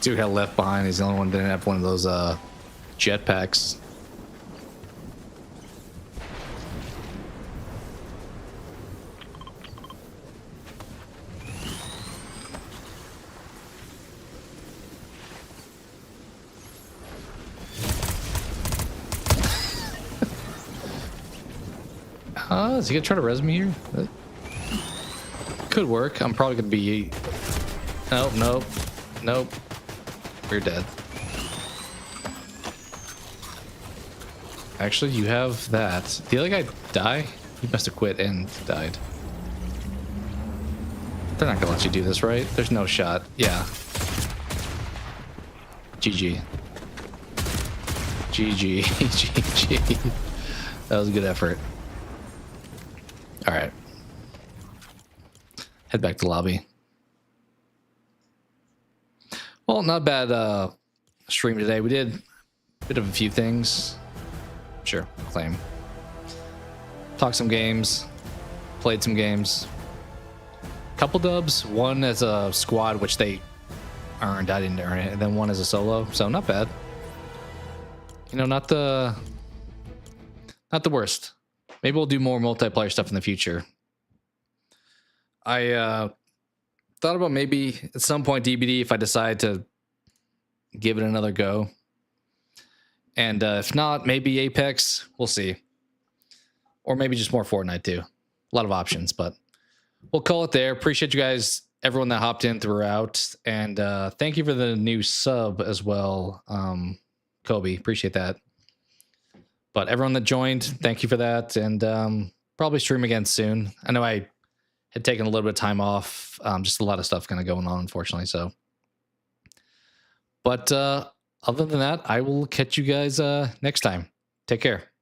Dude got left behind. He's the only one that didn't have one of those jetpacks. Is he gonna try to res me here? Could work. I'm probably gonna be... Nope, nope, nope. You're dead. Actually, you have that. Did the other guy die? He must have quit and died. They're not gonna let you do this, right? There's no shot. Yeah. GG. GG. GG. That was a good effort. All right. Head back to the lobby. Well, not bad stream today. We did a bit of a few things. Sure, claim. Talked some games. Played some games. Couple dubs. One as a squad, which they earned. I didn't earn it. And then one as a solo. So not bad. You know, not the worst. Maybe we'll do more multiplayer stuff in the future. I thought about maybe at some point DBD if I decide to give it another go. And if not, maybe Apex. We'll see. Or maybe just more Fortnite too. A lot of options, but we'll call it there. Appreciate you guys, everyone that hopped in throughout. And thank you for the new sub as well, Kobe. Appreciate that. But everyone that joined, thank you for that. And probably stream again soon. I know I had taken a little bit of time off. Just a lot of stuff kind of going on, unfortunately. So, but other than that, I will catch you guys next time. Take care.